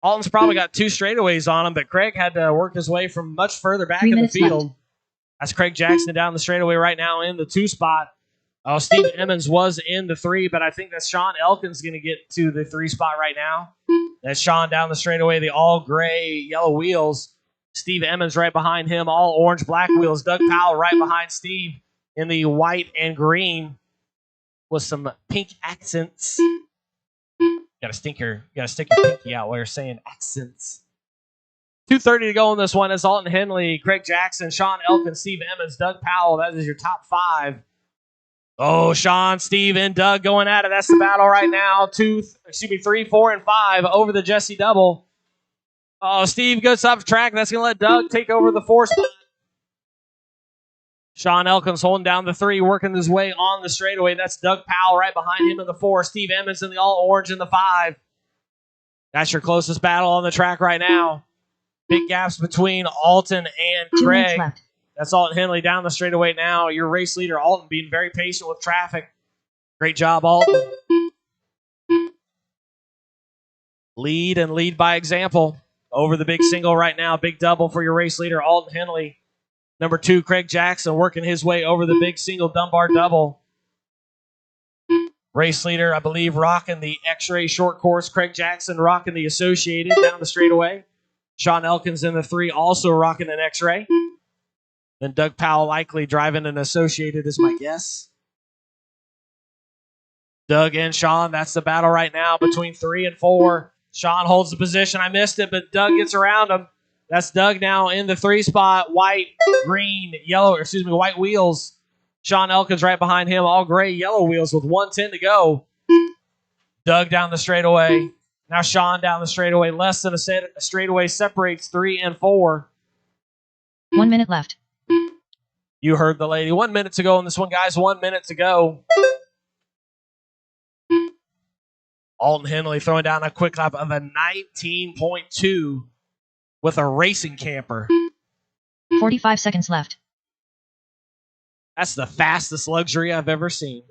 Alton's probably got 2 straightaways on him, but Craig had to work his way from much further back in the field. Left. That's Craig Jackson down the straightaway right now in the 2 spot. Oh, Steve Emmons was in the 3, but I think that Sean Elkin's going to get to the 3 spot right now. That's Sean down the straightaway, the all gray, yellow wheels. Steve Emmons right behind him, all orange, black wheels. Doug Powell right behind Steve in the white and green with some pink accents. Gotta stick your pinky out while you're saying accents. 2:30 to go in this one. It's Alton Henley, Craig Jackson, Sean Elkin, Steve Emmons, Doug Powell. That is your top 5. Oh, Sean, Steve, and Doug going at it. That's the battle right now. 3, 4, and 5 over the Jesse double. Oh, Steve gets off track. That's going to let Doug take over the 4 spot. Sean Elkins holding down the 3, working his way on the straightaway. That's Doug Powell right behind him in the 4. Steve Emmons in the all-orange in the 5. That's your closest battle on the track right now. Big gaps between Alton and Craig. That's Alton Henley down the straightaway now. Your race leader, Alton, being very patient with traffic. Great job, Alton. Lead and lead by example. Over the big single right now. Big double for your race leader, Alton Henley. Number 2, Craig Jackson, working his way over the big single Dunbar double. Race leader, I believe, rocking the X-Ray short course. Craig Jackson rocking the Associated down the straightaway. Sean Elkins in the 3, also rocking an X-Ray. Then Doug Powell likely driving an Associated is my guess. Doug and Sean, that's the battle right now between 3 and 4. Sean holds the position. I missed it, but Doug gets around him. That's Doug now in the 3 spot. White, green, yellow, white wheels. Sean Elkins right behind him. All gray, yellow wheels with 1:10 to go. Doug down the straightaway. Now Sean down the straightaway. Less than a straightaway separates 3 and 4. 1 minute left. You heard the lady. 1 minute to go in this one, guys. 1 minute to go. Alton Henley throwing down a quick lap of a 19.2 with a racing camper. 45 seconds left. That's the fastest luxury I've ever seen.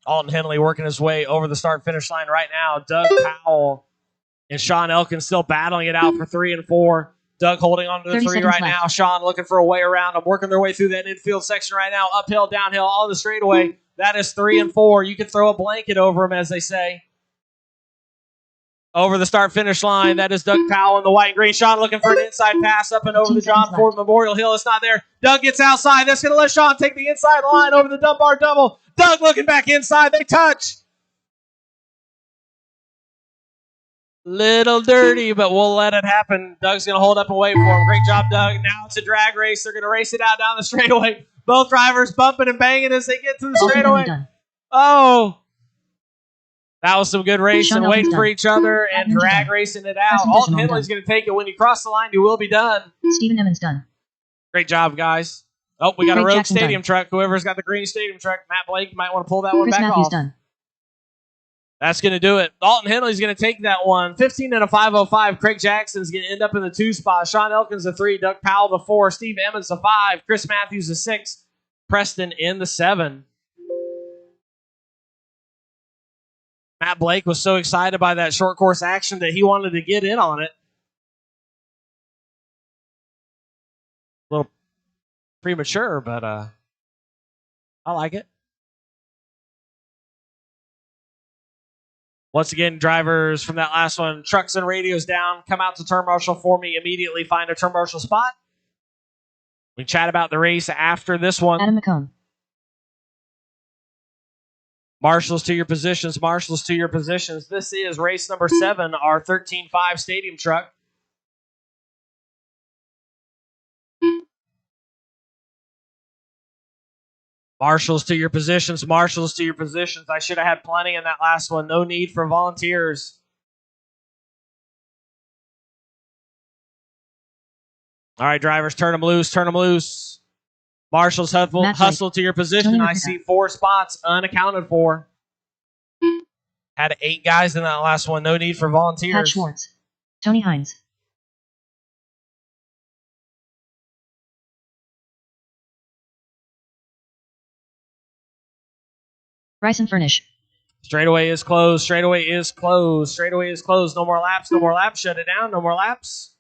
Alton Henley working his way over the start-finish line right now. Doug Powell and Sean Elkin still battling it out for 3 and 4. Doug holding on to the 3 right now. Sean looking for a way around them, working their way through that infield section right now. Uphill, downhill, on the straightaway. That is 3 and 4. You can throw a blanket over them, as they say. Over the start-finish line, that is Doug Powell in the white and green. Sean looking for an inside pass up and over the John Ford Memorial Hill. It's not there. Doug gets outside. That's going to let Sean take the inside line over the Dunbar double. Doug looking back inside. They touch. Little dirty, but we'll let it happen. Doug's going to hold up and wait for him. Great job, Doug. Now it's a drag race. They're going to race it out down the straightaway. Both drivers bumping and banging as they get to the straightaway. Oh, that was some good racing, waiting for each other and drag racing it out. Alton Henley's going to take it. When you cross the line, you will be done. Stephen Emmons done. Great job, guys. Oh, we got a rogue stadium truck. Whoever's got the green stadium truck, Matt Blake, you might want to pull that one back off. Done. That's going to do it. Alton Henley's going to take that one. 15 and a 5:05. Craig Jackson's going to end up in the 2 spot. Sean Elkins the 3. Doug Powell the 4. Steve Emmons the 5. Chris Matthews the 6. Preston in the 7. Matt Blake was so excited by that short course action that he wanted to get in on it. A little premature, but I like it. Once again, drivers from that last one, trucks and radios down. Come out to turn marshal for me immediately. Find a turn marshal spot. We chat about the race after this one. Adam McComb. Marshals to your positions. Marshals to your positions. This is race number 7, our 13.5 stadium truck. Marshals to your positions. Marshals to your positions. I should have had plenty in that last one. No need for volunteers. All right, drivers, turn them loose, turn them loose. Marshals hustle to your position. I see 4 spots unaccounted for. Had 8 guys in that last one. No need for volunteers. Pat Schwartz. Tony Hines. Bryson Furnish. Straightaway is closed. Straightaway is closed. Straightaway is closed. No more laps. No more laps. Shut it down. No more laps.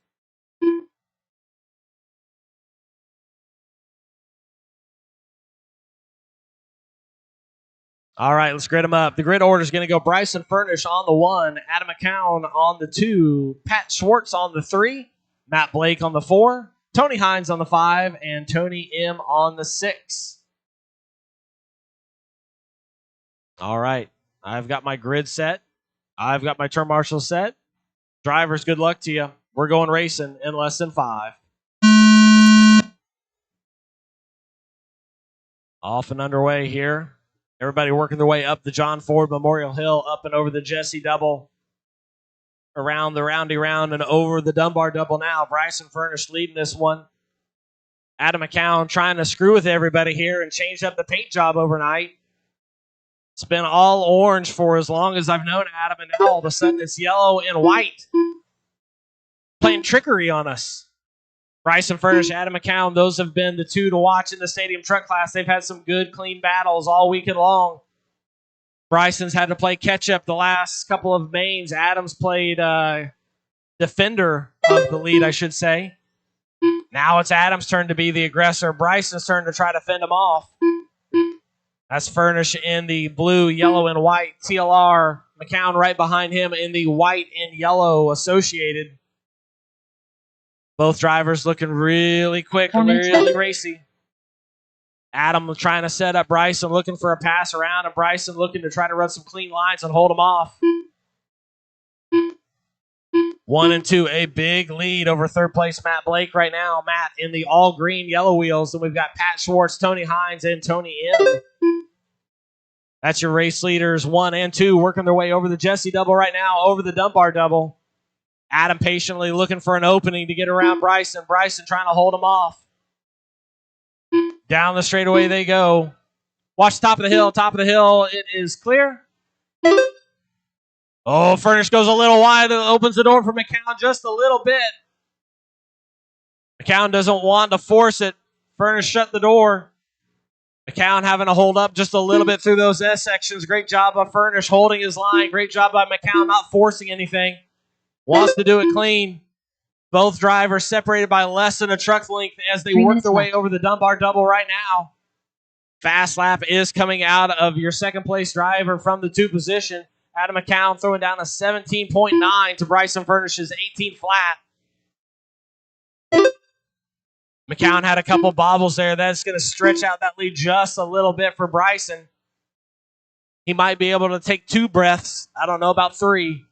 All right, let's grid them up. The grid order is going to go Bryson Furnish on the 1, Adam McCown on the 2, Pat Schwartz on the 3, Matt Blake on the 4, Tony Hines on the 5, and Tony M on the 6. All right, I've got my grid set. I've got my turn marshal set. Drivers, good luck to you. We're going racing in less than 5. Off and underway here. Everybody working their way up the John Ford Memorial Hill, up and over the Jesse Double, around the Roundy Round and over the Dunbar Double now. Bryson Furnish leading this one. Adam McCown trying to screw with everybody here and change up the paint job overnight. It's been all orange for as long as I've known Adam, and now all of a sudden it's yellow and white. Playing trickery on us. Bryson Furnish, Adam McCown, those have been the 2 to watch in the Stadium Truck Class. They've had some good, clean battles all weekend long. Bryson's had to play catch-up the last couple of mains. Adam's played defender of the lead, I should say. Now it's Adam's turn to be the aggressor. Bryson's turn to try to fend him off. That's Furnish in the blue, yellow, and white. TLR, McCown right behind him in the white and yellow associated. Both drivers looking really quick and really racy. Adam trying to set up Bryson, looking for a pass around, and Bryson looking to try to run some clean lines and hold him off. 1 and 2, a big lead over third place Matt Blake right now. Matt in the all green yellow wheels, and we've got Pat Schwartz, Tony Hines, and Tony M. That's your race leaders 1 and 2 working their way over the Jesse Double right now, over the Dunbar Double. Adam patiently looking for an opening to get around Bryson. Bryson trying to hold him off. Down the straightaway they go. Watch top of the hill. Top of the hill. It is clear. Oh, Furnish goes a little wide. It opens the door for McCown just a little bit. McCown doesn't want to force it. Furnish shut the door. McCown having to hold up just a little bit through those S sections. Great job by Furnish holding his line. Great job by McCown not forcing anything. Wants to do it clean. Both drivers separated by less than a truck length as they work their way over the Dunbar Double right now. Fast lap is coming out of your second place driver from the 2 position. Adam McCown throwing down a 17.9 to Bryson Furnish's 18 flat. McCown had a couple bobbles there. That's going to stretch out that lead just a little bit for Bryson. He might be able to take 2 breaths. I don't know about 3.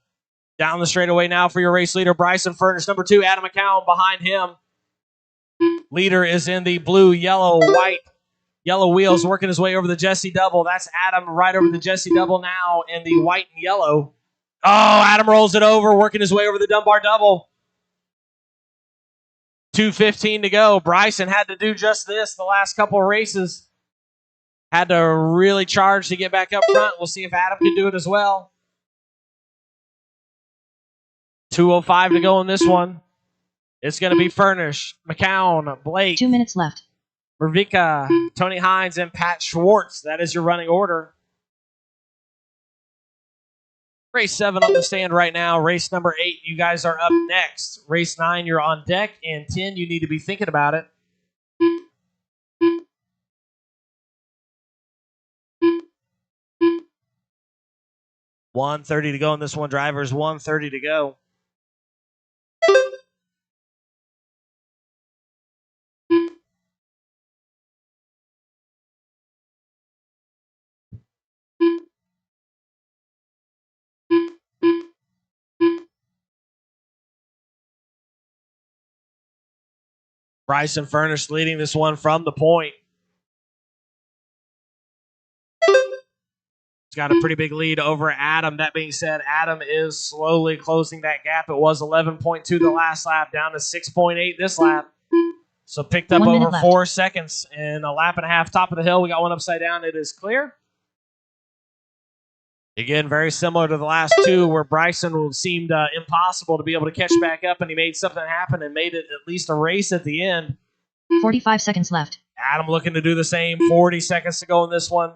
Down the straightaway now for your race leader, Bryson Furnish. Number 2, Adam McCown behind him. Leader is in the blue, yellow, white, yellow wheels, working his way over the Jesse Double. That's Adam right over the Jesse Double now in the white and yellow. Oh, Adam rolls it over, working his way over the Dunbar Double. 2:15 to go. Bryson had to do just this the last couple of races. Had to really charge to get back up front. We'll see if Adam can do it as well. 2:05 to go in this one. It's going to be Furnish, McCown, Blake. 2 minutes left. Mervika, Tony Hines, and Pat Schwartz. That is your running order. Race 7 on the stand right now. Race number 8, you guys are up next. Race 9, you're on deck. And 10, you need to be thinking about it. $1:30 to go in this one, drivers. $1:30 to go. Bryson Furnish leading this one from the point. He's got a pretty big lead over Adam. That being said, Adam is slowly closing that gap. It was 11.2 the last lap, down to 6.8 this lap. So picked up 1 minute over left. 4 seconds in a lap and a half. Top of the hill, we got one upside down. It is clear. Again, very similar to the last two where Bryson seemed impossible to be able to catch back up, and he made something happen and made it at least a race at the end. 45 seconds left. Adam looking to do the same. 40 seconds to go in this one.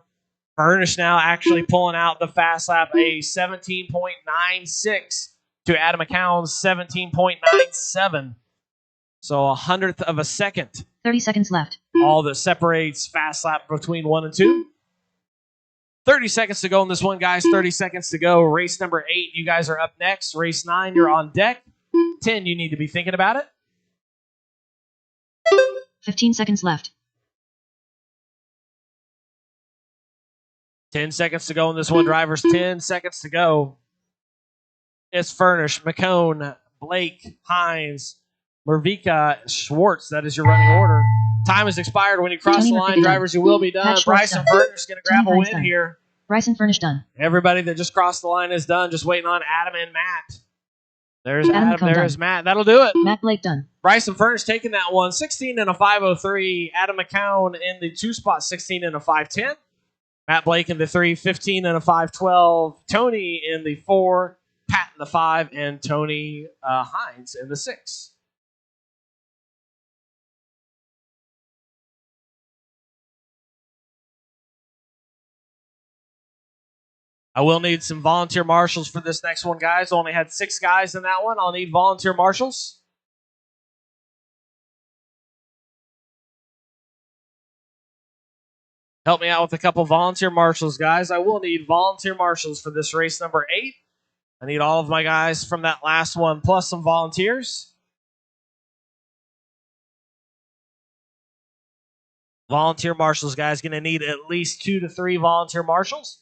Furnish now actually pulling out the fast lap, a 17.96 to Adam McCown's 17.97. So 100th of a second. 30 seconds left. All that separates fast lap between 1 and 2. 30 seconds to go in this one, guys. 30 seconds to go. Race number 8, you guys are up next. Race 9, you're on deck. 10, you need to be thinking about it. 15 seconds left. 10 seconds to go in this one, drivers. 10 seconds to go. It's Furnish, McCone, Blake, Hines, Mervika, Schwartz. That is your running order. Time has expired. When you cross the line, drivers, you will be done. Bryson Furnish is going to grab a win here. Bryson Furnish done. Everybody that just crossed the line is done. Just waiting on Adam and Matt. There's Adam. There's Matt. That'll do it. Matt Blake done. Bryson Furnish taking that one. 16 and a 5:03. Adam McCown in the 2 spot. 16 and a 5:10. Matt Blake in the 3. 15 and a 5:12. Tony in the 4. Pat in the 5. And Tony Hines in the 6. I will need some volunteer marshals for this next one, guys. Only had 6 guys in that one. I'll need volunteer marshals. Help me out with a couple volunteer marshals, guys. I will need volunteer marshals for this race number 8. I need all of my guys from that last one, plus some volunteers. Volunteer marshals, guys. Going to need at least 2 to 3 volunteer marshals.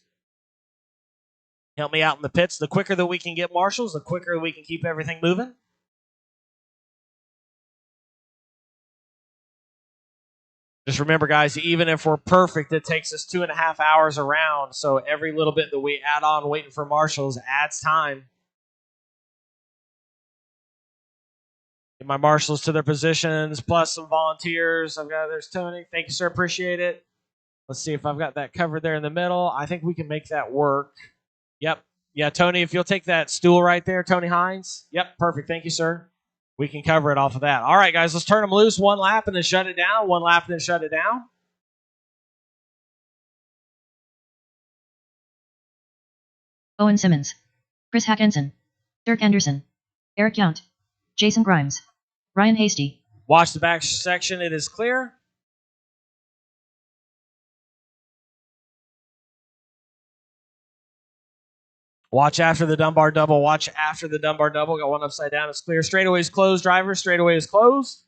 Help me out in the pits. The quicker that we can get marshals, the quicker we can keep everything moving. Just remember, guys, even if we're perfect, it takes us 2.5 hours around. So every little bit that we add on waiting for marshals adds time. Get my marshals to their positions, plus some volunteers. There's Tony. Thank you, sir. Appreciate it. Let's see if I've got that covered there in the middle. I think we can make that work. Yep. Yeah, Tony, if you'll take that stool right there, Tony Hines. Yep, perfect. Thank you, sir. We can cover it off of that. All right, guys, let's turn them loose. 1 lap and then shut it down. 1 lap and then shut it down. Owen Simmons. Chris Hackinson. Dirk Anderson. Eric Yount. Jason Grimes. Ryan Hasty. Watch the back section. It is clear. Watch after the Dunbar double. Watch after the Dunbar double. Got one upside down. It's clear. Straightaway is closed, drivers. Straightaway is closed.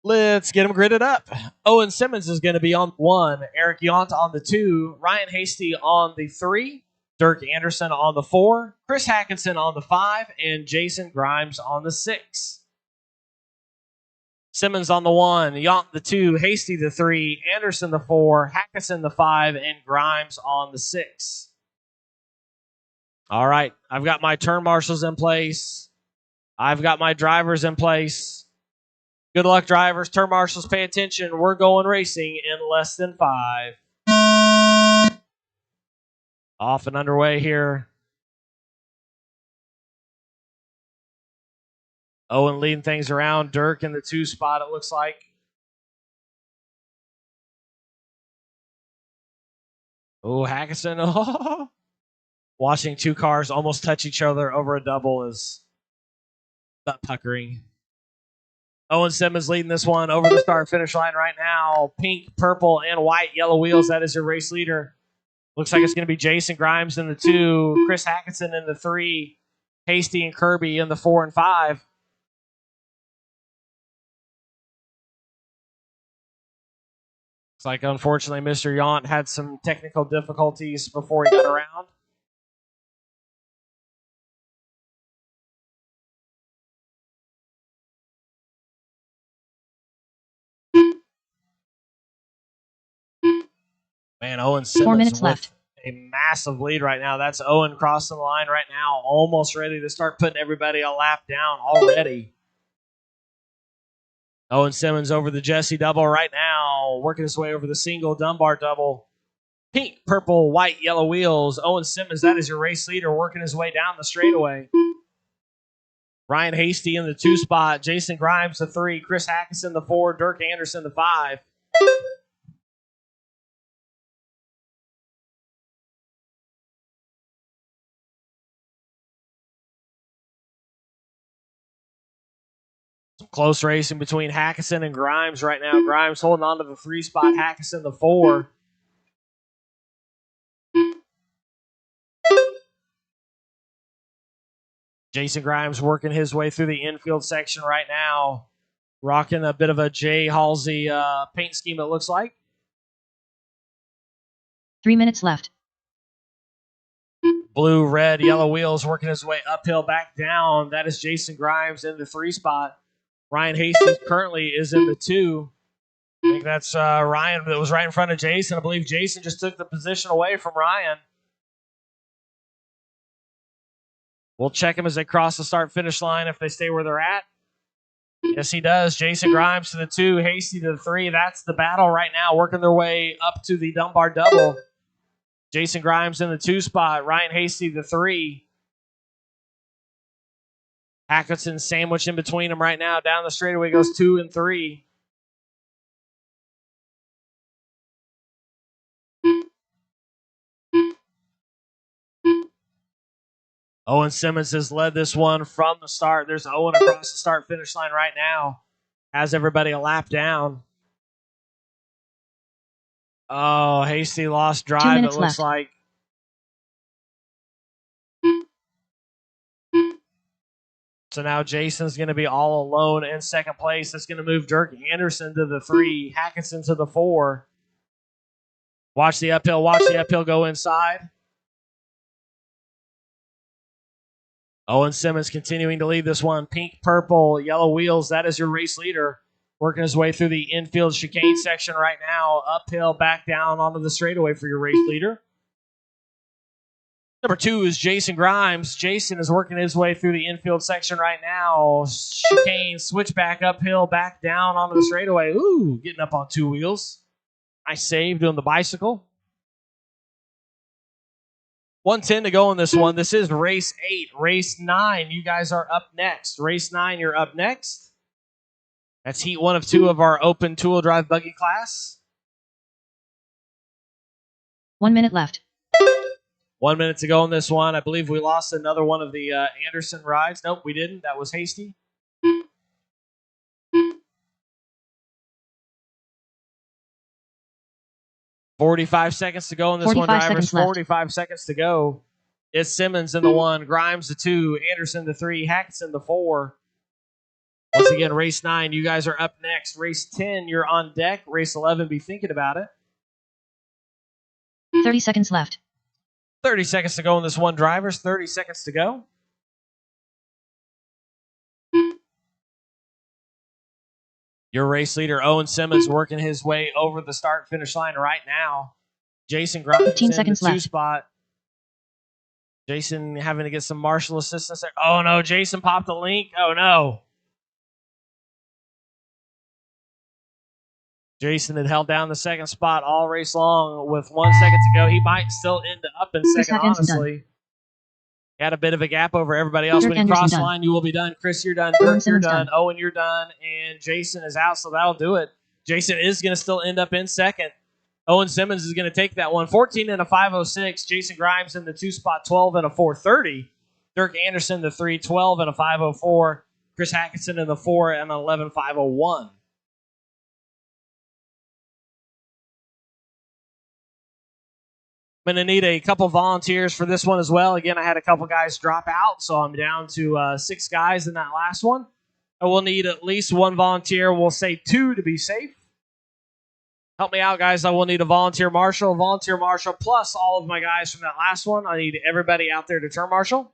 Let's get them gridded up. Owen Simmons is going to be on 1. Eric Yount on the 2. Ryan Hasty on the 3. Dirk Anderson on the 4. Chris Hackinson on the 5. And Jason Grimes on the 6. Simmons on the 1. Yount the 2. Hasty the 3. Anderson the 4. Hackinson the 5. And Grimes on the 6. All right, I've got my turn marshals in place. I've got my drivers in place. Good luck, drivers. Turn marshals, pay attention. We're going racing in less than 5. Off and underway here. Owen leading things around. Dirk in the 2 spot, it looks like. Oh, Hackinson. Oh. Watching 2 cars almost touch each other over a double is butt puckering. Owen Simmons leading this one over the start-finish line right now. Pink, purple, and white, yellow wheels. That is your race leader. Looks like it's going to be Jason Grimes in the 2, Chris Hackinson in the 3, Hasty and Kirby in the 4 and 5. Looks like, unfortunately, Mr. Yount had some technical difficulties before he got around. Man, Owen Simmons 4 minutes with left. a massive lead right now. That's Owen crossing the line right now, almost ready to start putting everybody a lap down already. Owen Simmons over the Jesse double right now, working his way over the single Dunbar double. Pink, purple, white, yellow wheels. Owen Simmons, that is your race leader, working his way down the straightaway. Ryan Hasty in the 2 spot. Jason Grimes the 3. Chris Hackison the 4. Dirk Anderson the 5. Some close racing between Hackison and Grimes right now. Grimes holding on to the 3 spot. Hackison the 4. Jason Grimes working his way through the infield section right now. Rocking a bit of a Jay Halsey paint scheme, it looks like. 3 minutes left. Blue, red, yellow wheels working his way uphill, back down. That is Jason Grimes in the 3 spot. Ryan Hastings currently is in the 2. I think that's Ryan that was right in front of Jason. I believe Jason just took the position away from Ryan. We'll check them as they cross the start-finish line if they stay where they're at. Yes, he does. Jason Grimes to the 2, Hasty to the 3. That's the battle right now, working their way up to the Dunbar double. Jason Grimes in the 2 spot. Ryan Hasty the 3. Hackison sandwiched in between them right now. Down the straightaway goes 2 and 3. Owen Simmons has led this one from the start. There's Owen across the start-finish line right now. Has everybody a lap down. Oh, Hasty lost drive, it looks like. So now Jason's going to be all alone in second place. That's going to move Dirk Anderson to the 3, Hackison to the 4. Watch the uphill go inside. Owen Simmons continuing to lead this one. Pink, purple, yellow wheels. That is your race leader. Working his way through the infield chicane section right now. Uphill, back down onto the straightaway for your race leader. Number 2 is Jason Grimes. Jason is working his way through the infield section right now. Chicane, switch back uphill, back down onto the straightaway. Ooh, getting up on 2 wheels. Nice save doing the bicycle. 1:10 to go in this one. This is race 8. Race 9, you guys are up next. Race 9, you're up next. That's heat 1 of 2 of our open two-wheel drive buggy class. 1 minute left. 1 minute to go in this one. I believe we lost another one of the Anderson rides. Nope, we didn't. That was Hasty. $45 seconds to go in this one, drivers. 45 seconds to go. It's Simmons in the 1, Grimes the 2, Anderson the 3, Hackison the 4. Once again, race 9, you guys are up next. Race 10, you're on deck. Race 11, be thinking about it. 30 seconds left. 30 seconds to go in this one, drivers. 30 seconds to go. Your race leader, Owen Simmons, working his way over the start-finish line right now. Jason Grimes 15 in seconds the 2 left. spot. Jason having to get some marshal assistance there. Oh, no. Jason popped the link. Oh, no. Jason had held down the second spot all race long with 1 second to go. He might still end up in second, honestly. Had a bit of a gap over everybody else. Dirk When you Anderson cross the done. line, you will be done. Chris, you're done. Owen Dirk, you're Simmons done. done. Owen, you're done. And Jason is out, so that'll do it. Jason is going to still end up in second. Owen Simmons is going to take that one. 14 and a 5:06. Jason Grimes in the 2 spot, 12 and a 4:30. Dirk Anderson, the 3, 12 and a 5:04. Chris Hackison in the 4 and 11.501. I'm going to need a couple volunteers for this one as well. Again, I had a couple guys drop out, so I'm down to 6 guys in that last one. I will need at least 1 volunteer. We'll say 2 to be safe. Help me out, guys. I will need a volunteer marshal, plus all of my guys from that last one. I need everybody out there to turn marshal.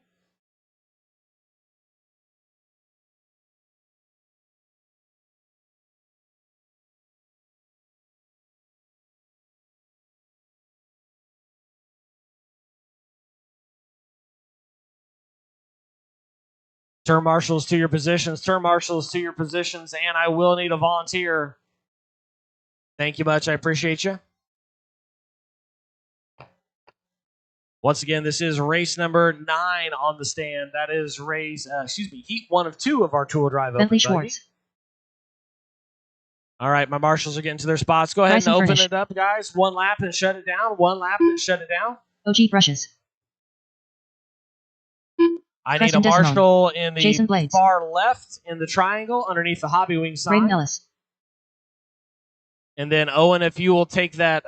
Turn marshals to your positions. Turn marshals to your positions. And I will need a volunteer. Thank you much. I appreciate you. Once again, this is race number 9 on the stand. That is heat 1 of 2 of our tool drive. Bentley Schwartz. All right, my marshals are getting to their spots. Go ahead and open it up, guys. 1 lap and shut it down. 1 lap and shut it down. OG brushes. I need a marshal in the far left in the triangle underneath the Hobby Wing sign. Braden Ellis. And then Owen, if you will take that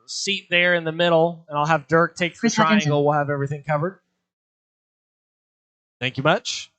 seat there in the middle, and I'll have Dirk take the triangle. We'll have everything covered. Thank you much.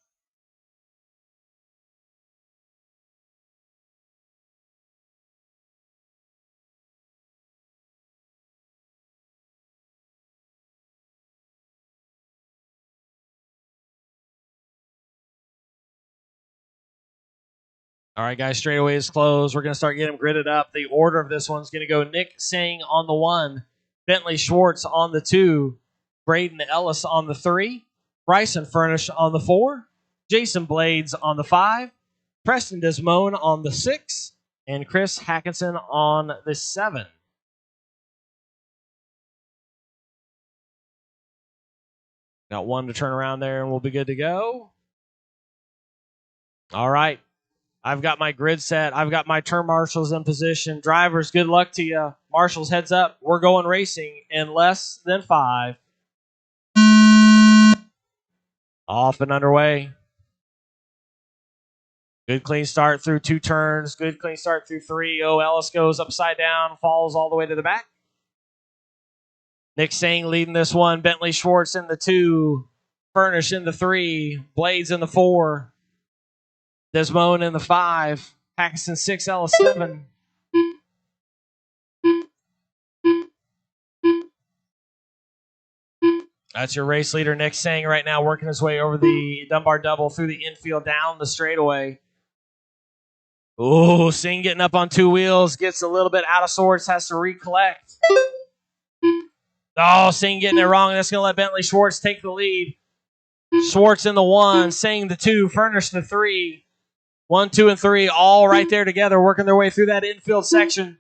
All right, guys, straightaway is closed. We're going to start getting them gridded up. The order of this one's going to go Nick Singh on the 1, Bentley Schwartz on the 2, Braden Ellis on the 3, Bryson Furnish on the 4, Jason Blades on the 5, Preston Desmone on the 6, and Chris Hackinson on the 7. Got 1 to turn around there, and we'll be good to go. All right. I've got my grid set. I've got my turn marshals in position. Drivers, good luck to you. Marshals, heads up. We're going racing in less than 5. Off and underway. Good clean start through 2 turns. Good clean start through 3. Oh, Ellis goes upside down, falls all the way to the back. Nick Singh leading this one. Bentley Schwartz in the 2. Furnish in the 3. Blades in the 4. Desmone in the 5. Hackinson 6, Ellis 7. That's your race leader, Nick Singh, right now working his way over the Dunbar double through the infield down the straightaway. Ooh, Singh getting up on 2 wheels, gets a little bit out of sorts, has to recollect. Oh, Singh getting it wrong. That's going to let Bentley Schwartz take the lead. Schwartz in the 1, Singh the 2, Furnish the 3. 1, 2, and 3, all right there together, working their way through that infield section.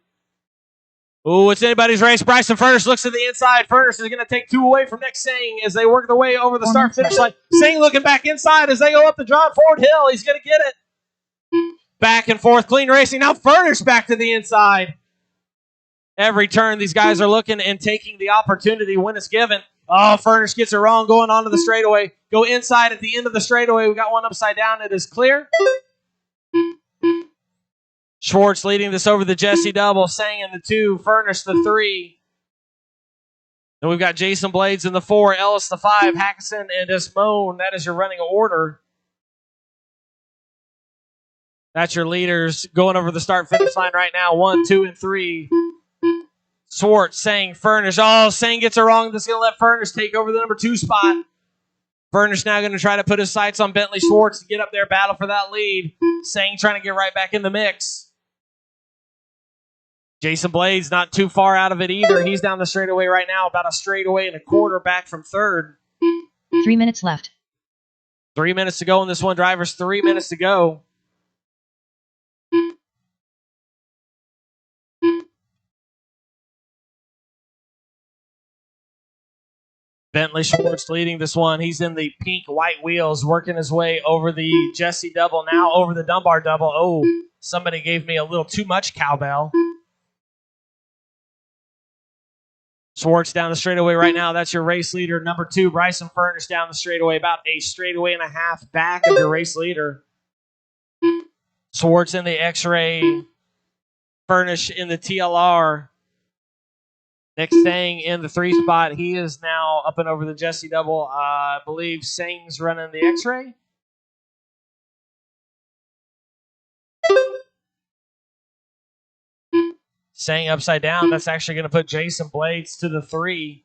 Ooh, it's anybody's race. Bryson Furnish looks to the inside. Furnish is going to take 2 away from Nick Singh as they work their way over the start-finish line. Singh looking back inside as they go up the John Ford Hill. He's going to get it. Back and forth, clean racing. Now Furnish back to the inside. Every turn, these guys are looking and taking the opportunity when it's given. Oh, Furnish gets it wrong, going onto the straightaway. Go inside at the end of the straightaway. We got 1 upside down. It is clear. Schwartz leading this over the Jesse double. Singh in the 2, Furnish the 3. Then we've got Jason Blades in the 4, Ellis the 5, Hackinson and Desmone. That is your running order. That's your leaders going over the start-finish line right now. 1, 2, and 3. Schwartz, Singh, Furnish. Oh, Singh gets it wrong. This is going to let Furnish take over the number 2 spot. Furnish now going to try to put his sights on Bentley Schwartz to get up there, battle for that lead. Singh trying to get right back in the mix. Jason Blades not too far out of it either. He's down the straightaway right now, about a straightaway and a quarter back from 3rd. 3 minutes left. 3 minutes to go in this one. Drivers, 3 minutes to go. Bentley Schwartz leading this one. He's in the pink white wheels, working his way over the Jesse double, now over the Dunbar double. Oh, somebody gave me a little too much cowbell. Schwartz down the straightaway right now. That's your race leader. Number 2, Bryson Furnish down the straightaway, about a straightaway and a half back of your race leader. Schwartz in the X-Ray. Furnish in the TLR. Nick Singh in the 3 spot. He is now up and over the Jesse double. I believe Singh's running the X-Ray. Singh upside down. That's actually going to put Jason Blades to the 3.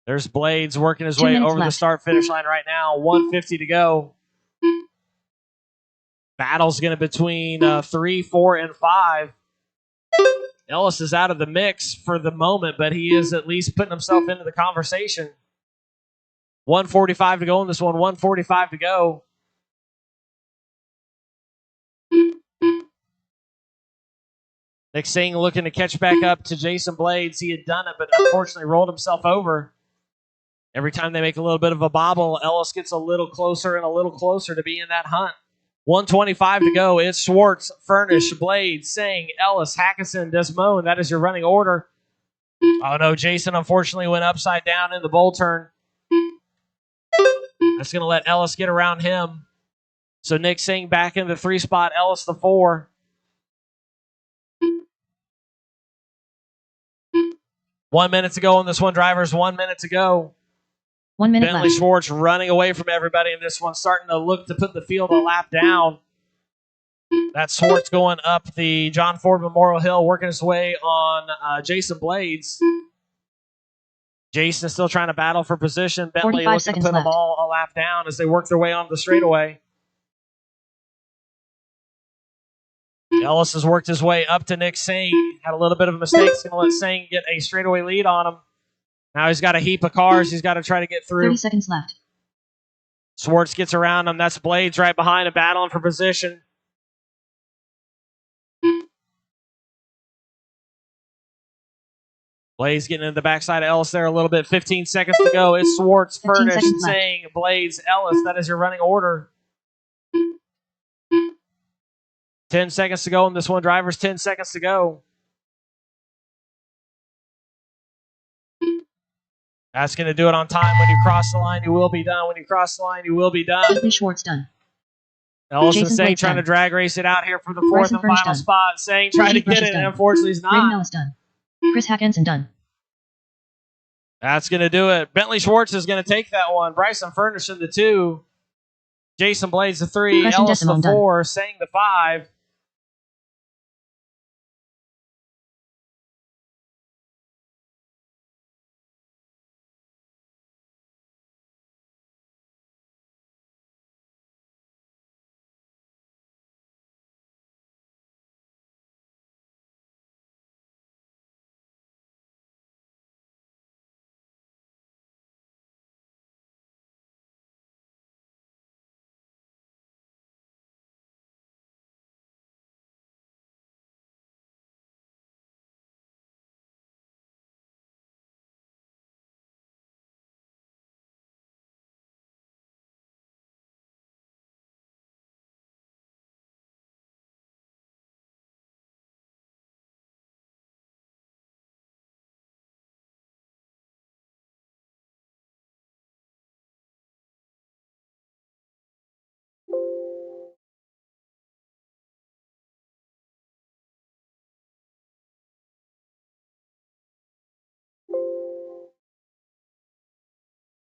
There's Blades working his way over the start-finish line right now. 1:50 to go. Battle's going to between 3, 4, and 5. Ellis is out of the mix for the moment, but he is at least putting himself into the conversation. 1:45 to go in this one. 1:45 to go. Nick Singh looking to catch back up to Jason Blades. He had done it, but unfortunately rolled himself over. Every time they make a little bit of a bobble, Ellis gets a little closer and a little closer to be in that hunt. 1:25 to go. It's Schwartz, Furnish, Blades, Singh, Ellis, Hackison, Desmond. That is your running order. Oh no, Jason unfortunately went upside down in the bull turn. That's going to let Ellis get around him. So Nick Singh back in the 3 spot, Ellis the 4. 1 minute to go on this one, drivers. 1 minute to go. 1 minute Bentley left. Schwartz running away from everybody in this one, starting to look to put the field a lap down. That's Schwartz going up the John Ford Memorial Hill, working his way on Jason Blades. Jason is still trying to battle for position. Bentley looking to put them all a lap down as they work their way on the straightaway. Ellis has worked his way up to Nick Singh. Had a little bit of a mistake. He's going to let Singh get a straightaway lead on him. Now he's got a heap of cars he's got to try to get through. 30 seconds left. Schwartz gets around him. That's Blades right behind him, battling for position. Blades getting into the backside of Ellis there a little bit. 15 seconds to go. It's Schwartz, Furnish, Singh, Blades, Ellis. That is your running order. 10 seconds to go in this one, drivers. 10 seconds to go. That's going to do it on time. When you cross the line, you will be done. When you cross the line, you will be done. Bentley Schwartz done. Ellis and Singh trying to drag race it out here for the 4th and final spot. Singh trying to get it, and unfortunately he's not. Braden Ellis done. Chris Hackinson done. That's going to do it. Bentley Schwartz is going to take that one. Bryson Furnish in the 2. Jason Blades the 3. Ellis the 4. Singh the 5.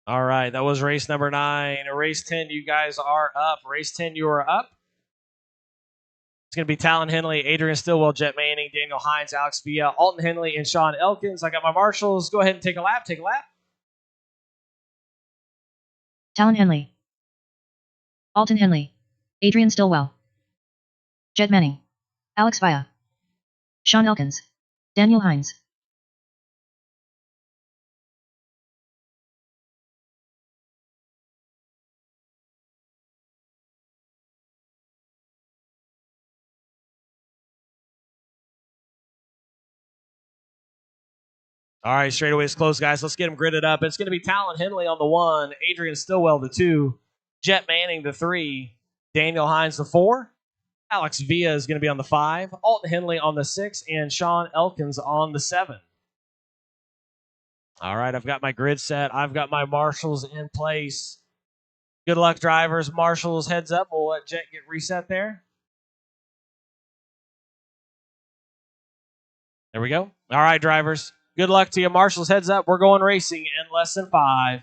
All right, that was race number 9. Race 10, you guys are up. Race 10, you are up. It's going to be Talon Henley, Adrian Stillwell, Jet Manning, Daniel Hines, Alex Villa, Alton Henley, and Sean Elkins. I got my marshals. Go ahead and take a lap. Take a lap. Talon Henley. Alton Henley. Adrian Stillwell. Jet Manning. Alex Villa. Sean Elkins. Daniel Hines. All right, straightaway is closed, guys. Let's get them gridded up. It's going to be Talon Henley on the 1, Adrian Stillwell the 2, Jet Manning the 3, Daniel Hines the 4, Alex Villa is going to be on the 5, Alton Henley on the 6, and Sean Elkins on the 7. All right, I've got my grid set. I've got my marshals in place. Good luck, drivers. Marshals, heads up. We'll let Jet get reset there. There we go. All right, drivers. Good luck to you. Marshals, heads up. We're going racing in less than 5.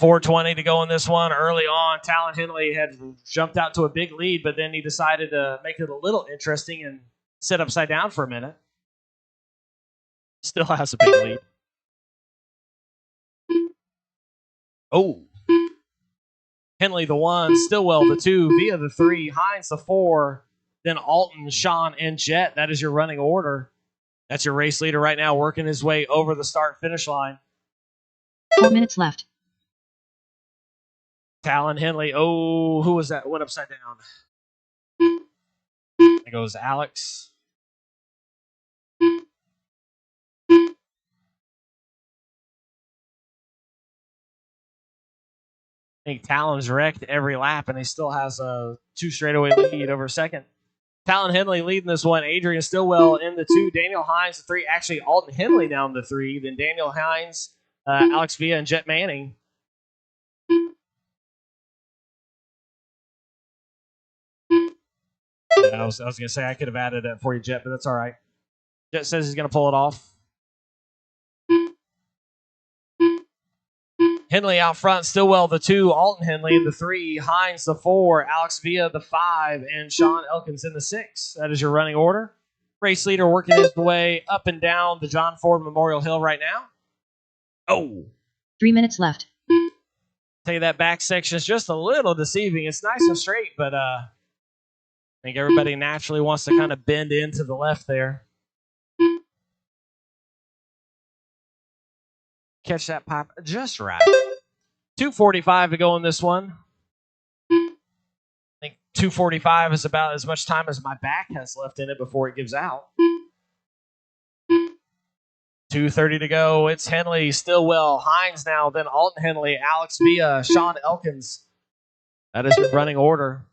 4:20 to go in this one. Early on, Talon Henley had jumped out to a big lead, but then he decided to make it a little interesting and sit upside down for a minute. Still has a big lead. Oh. Henley the 1, Stillwell the 2, Via the 3, Hines the 4, then Alton, Sean, and Jet. That is your running order. That's your race leader right now, working his way over the start-finish line. 4 minutes left. Talon Henley. Oh, who was that? Went upside down. There goes Alex. I think Talon's wrecked every lap, and he still has a 2 straightaway lead over second. Talon Henley leading this one. Adrian Stillwell in the 2. Daniel Hines the 3. Actually, Alton Henley now in the 3. Then Daniel Hines, Alex Villa, and Jet Manning. Yeah, I was going to say I could have added that for you, Jet, but that's all right. Jet says he's going to pull it off. Henley out front, Stillwell the 2, Alton Henley the 3, Hines the 4, Alex Villa the 5, and Sean Elkins in the 6. That is your running order. Race leader working his way up and down the John Ford Memorial Hill right now. Oh. 3 minutes left. Tell you that back section is just a little deceiving. It's nice and straight, but I think everybody naturally wants to kind of bend into the left there. Catch that pop just right. 2:45 to go in this one. I think 2:45 is about as much time as my back has left in it before it gives out. 2:30 to go. It's Henley, Stillwell, Hines now, then Alton Henley, Alex Villa, Sean Elkins. That is your running order.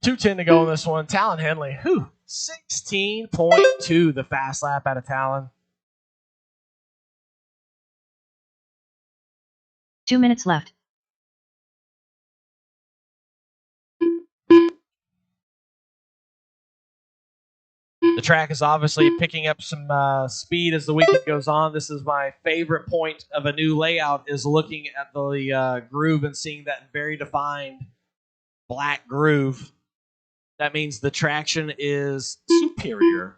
$2:10 to go in this one. Talon Henley, 16.2 the fast lap out of Talon. 2 minutes left. The track is obviously picking up some speed as the weekend goes on. This is my favorite point of a new layout, is looking at the groove and seeing that very defined black groove. That means the traction is superior.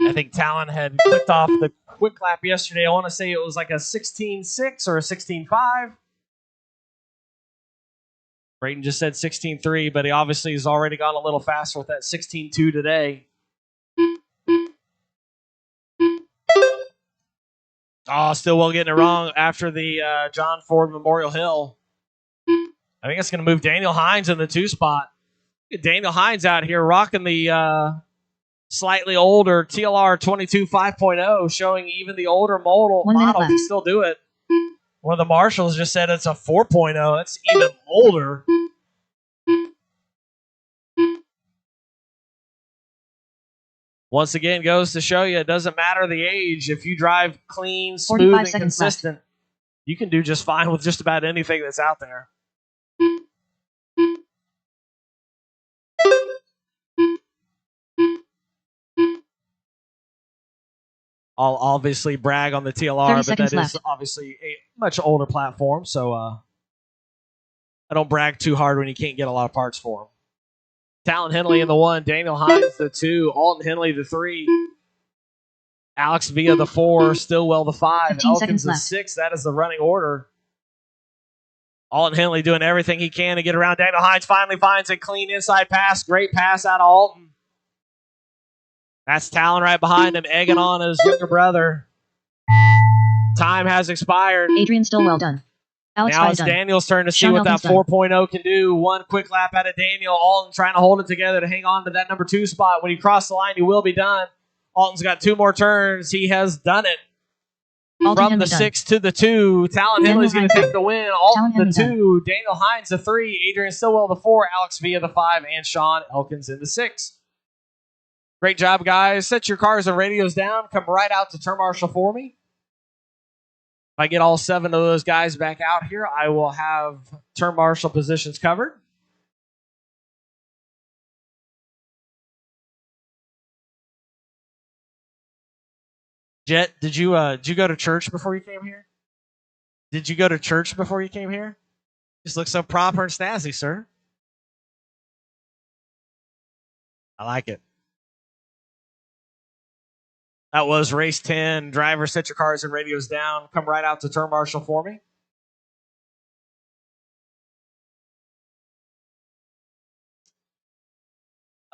I think Talon had clicked off the quick lap yesterday. I want to say it was like a 16.6 or a 16.5. Brayton just said 16.3, but he obviously has already gone a little faster with that 16.2 today. Oh, Stillwell getting it wrong after the John Ford Memorial Hill. I think it's going to move Daniel Hines in the 2 spot. Daniel Hines out here rocking the slightly older TLR 22 5.0, showing even the older model can still do it. One of the marshals just said it's a 4.0. That's even older. Once again, goes to show you it doesn't matter the age. If you drive clean, smooth, and consistent, you can do just fine with just about anything that's out there. I'll obviously brag on the TLR, but that is obviously a much older platform, so I don't brag too hard when you can't get a lot of parts for them. Talon Henley in the 1, Daniel Hines the 2, Alton Henley the 3, Alex Villa the 4, Stillwell the 5, Elkins the 6. That is the running order. Alton Henley doing everything he can to get around. Daniel Hines finally finds a clean inside pass. Great pass out of Alton. That's Talon right behind him, egging on his younger brother. Time has expired. Adrian Stillwell done. Alex now it's Daniel's turn to see what that 4.0 can do. One quick lap out of Daniel. Alton trying to hold it together to hang on to that number 2 spot. When he crosses the line, he will be done. Alton's got 2 more turns. He has done it. From the 6 to the 2. Talon Henley's going to take the win. Alton the 2. Daniel Hines the 3. Adrian Stillwell the 4. Alex Villa the 5. And Sean Elkins in the 6. Great job, guys. Set your cars and radios down. Come right out to Turn Marshal for me. If I get all 7 of those guys back out here, I will have turn marshal positions covered. Jet, did you go to church before you came here? Did you go to church before you came here? You just look so proper and snazzy, sir. I like it. That was race 10. Drivers, set your cars and radios down. Come right out to turn marshal for me.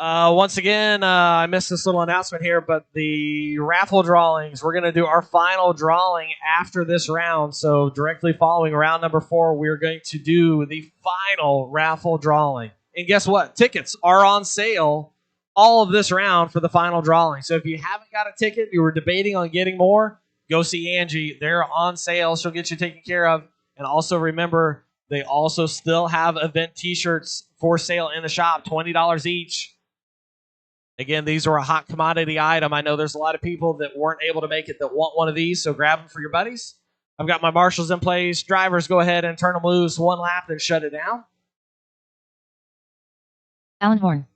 Once again, I missed this little announcement here, but the raffle drawings, we're going to do our final drawing after this round. So directly following round number 4, we're going to do the final raffle drawing. And guess what? Tickets are on sale all of this round for the final drawing. So if you haven't got a ticket, you were debating on getting more, go see Angie. They're on sale. She'll get you taken care of. And also remember, they also still have event t-shirts for sale in the shop, $20 each. Again, these are a hot commodity item. I know there's a lot of people that weren't able to make it that want one of these, so grab them for your buddies. I've got my marshals in place. Drivers, go ahead and turn them loose 1 lap, then shut it down. Alan Horn.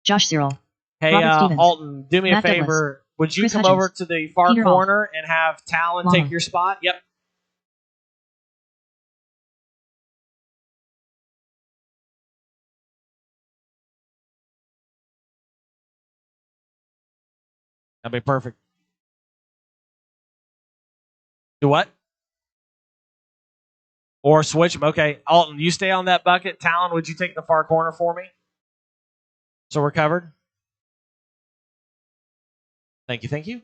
Josh Cyril. Hey, Alton, do me Matt a favor. Douglas. Would you Chris come Hutchins. over to the far Peter corner and have Talon Long. take your spot? Yep. That'd be perfect. Do what? Or switch them. Okay. Alton, you stay on that bucket. Talon, would you take the far corner for me? So we're covered. Thank you. Thank you.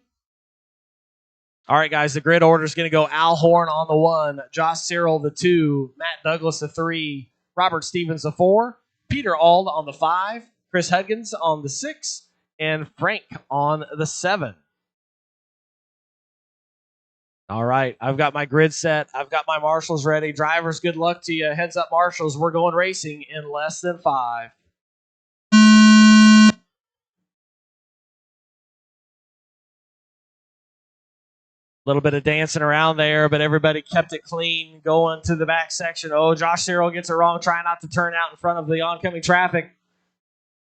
All right, guys. The grid order is going to go Al Horn on the 1, Josh Cyril the 2, Matt Douglas the 3, Robert Stevens the 4, Peter Ald on the 5, Chris Huggins on the 6, and Frank on the 7. All right, I've got my grid set. I've got my marshals ready. Drivers, good luck to you. Heads up, marshals. We're going racing in less than 5. Little bit of dancing around there, but everybody kept it clean going to the back section. Oh, Josh Cyril gets it wrong, trying not to turn out in front of the oncoming traffic.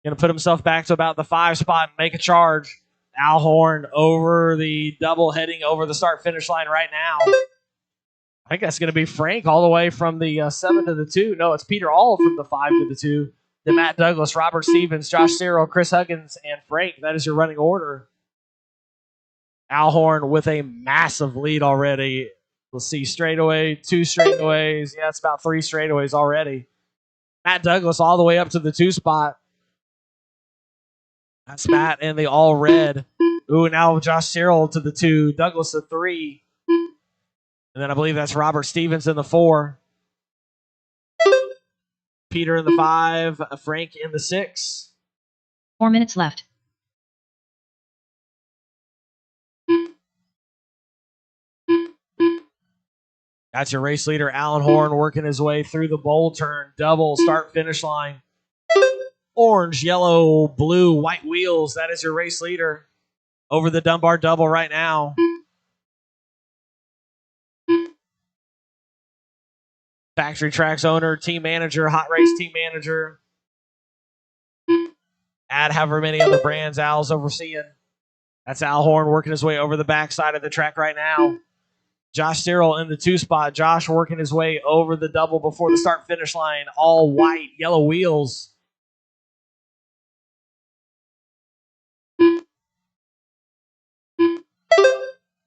Going to put himself back to about the 5 spot and make a charge. Al Horn over the double, heading over the start-finish line right now. I think that's going to be Frank all the way from the 7 to the 2. No, it's Peter All from the 5 to the 2. Then Matt Douglas, Robert Stevens, Josh Cyril, Chris Huggins, and Frank. That is your running order. Al Horn with a massive lead already. We'll see straightaway, 2 straightaways. Yeah, it's about 3 straightaways already. Matt Douglas all the way up to the 2 spot. That's Matt in the all red. Ooh, now Josh Cyril to the 2, Douglas the 3. And then I believe that's Robert Stevens in the 4. Peter in the 5, Frank in the 6. 4 minutes left. That's your race leader, Alan Horn, working his way through the bowl turn, double, start, finish line. Orange, yellow, blue, white wheels. That is your race leader over the Dunbar double right now. Factory Tracks owner, team manager, hot race team manager. Add however many other brands Al's overseeing. That's Al Horn working his way over the backside of the track right now. Josh Cyril in the 2 spot. Josh working his way over the double before the start finish line. All white, yellow wheels.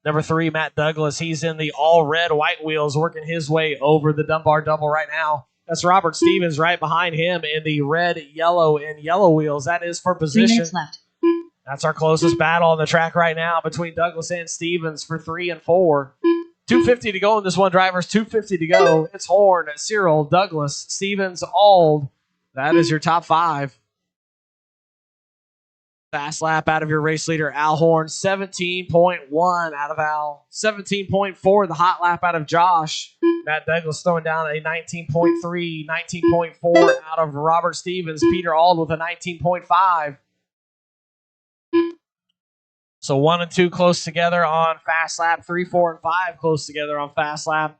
Number 3, Matt Douglas. He's in the all red, white wheels, working his way over the Dunbar double right now. That's Robert Stevens right behind him in the red, yellow, and yellow wheels. That is for 3 position. minutes left. That's our closest battle on the track right now between Douglas and Stevens for 3 and 4. 250 to go in this one, drivers. 250 to go. It's Horn, Cyril, Douglas, Stevens, Ald. That is your top 5. Fast lap out of your race leader, Al Horn. 17.1 out of Al. 17.4, the hot lap out of Josh. Matt Douglas throwing down a 19.3, 19.4 out of Robert Stevens. Peter Ald with a 19.5. So 1 and 2 close together on fast lap. 3, 4, and 5 close together on fast lap.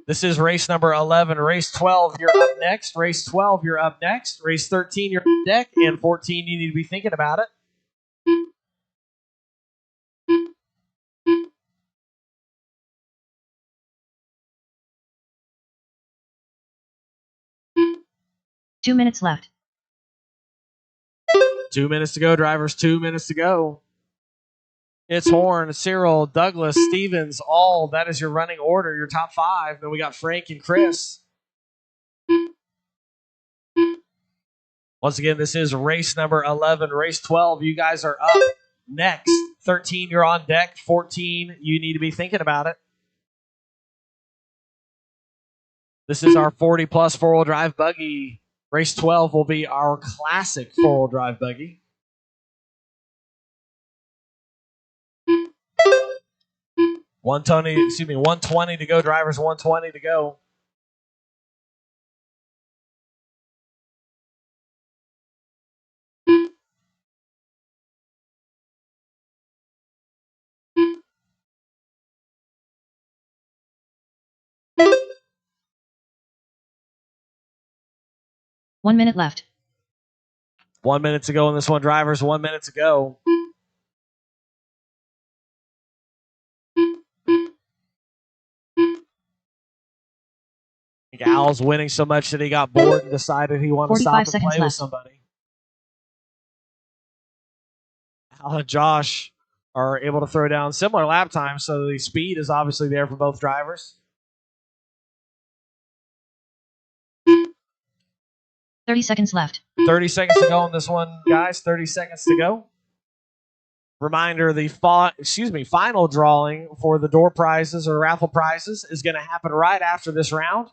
This is race number 11. Race 12, you're up next. Race 12, you're up next. Race 13, you're on deck. And 14, you need to be thinking about it. Two minutes left. 2 minutes to go, drivers. 2 minutes to go. It's Horn, Cyril, Douglas, Stevens, all. That is your running order, your top 5. Then we got Frank and Chris. Once again, this is race number 11. Race 12, you guys are up next. 13, you're on deck. 14, you need to be thinking about it. This is our 40-plus four-wheel drive buggy. Race 12 will be our classic four-wheel drive buggy. $120 to go, drivers. $120 to go. One minute left. 1 minute to go in this one, drivers. 1 minute to go. I think Al's winning so much that he got bored and decided he wanted to stop and play with somebody. Al and Josh are able to throw down similar lap times, so the speed is obviously there for both drivers. 30 seconds left. 30 seconds to go on this one, guys. 30 seconds to go. Reminder, the final drawing for the door prizes or raffle prizes is going to happen right after this round.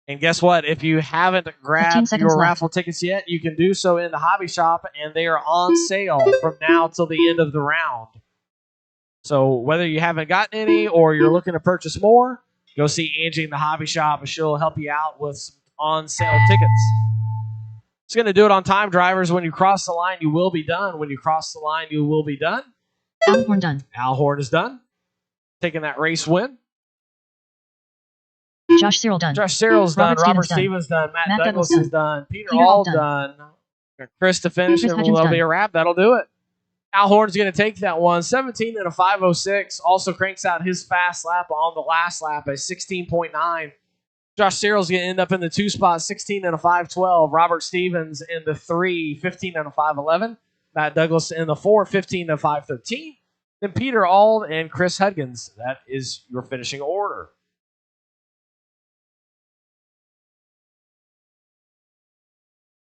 And guess what? If you haven't grabbed your raffle tickets yet, you can do so in the hobby shop, and they are on sale from now till the end of the round. So whether you haven't gotten any or you're looking to purchase more, go see Angie in the hobby shop, and she'll help you out with some on-sale tickets. It's going to do it on time, drivers. When you cross the line, you will be done. When you cross the line, you will be done. Al Horn done. Al Horn is done. Taking that race win. Josh Cyril done. Josh Cyril's done. Robert Stevens done. Matt Douglas is done. Peter all done. Chris to finish, and that'll be a wrap. That'll do it. Al Horn's going to take that one. 17 and a 5:06. Also cranks out his fast lap on the last lap at 16.9. Josh Cyril's going to end up in the 2 spot, 16 and a 5:12. Robert Stevens in the 3, 15 and a 5:11. Matt Douglas in the 4, 15 and a 5:13. Then Peter Ald and Chris Hudgens. That is your finishing order.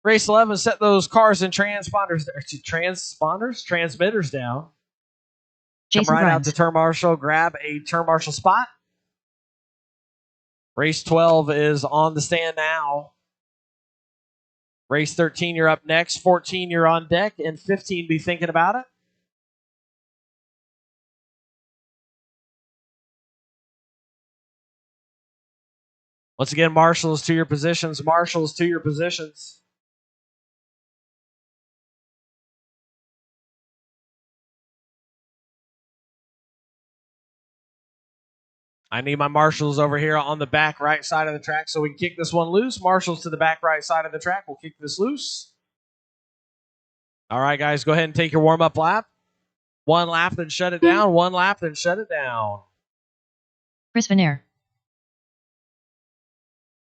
Race 11, set those cars and transmitters down. Jason Come right out to turn marshal, grab a turn marshal spot. Race 12 is on the stand now. Race 13, you're up next. 14, you're on deck. And 15, be thinking about it. Once again, marshals to your positions. Marshals to your positions. I need my marshals over here on the back right side of the track so we can kick this one loose. Marshals to the back right side of the track. We'll kick this loose. All right, guys, go ahead and take your warm-up lap. 1 lap, then shut it down. 1 lap, then shut it down. Chris Veneer.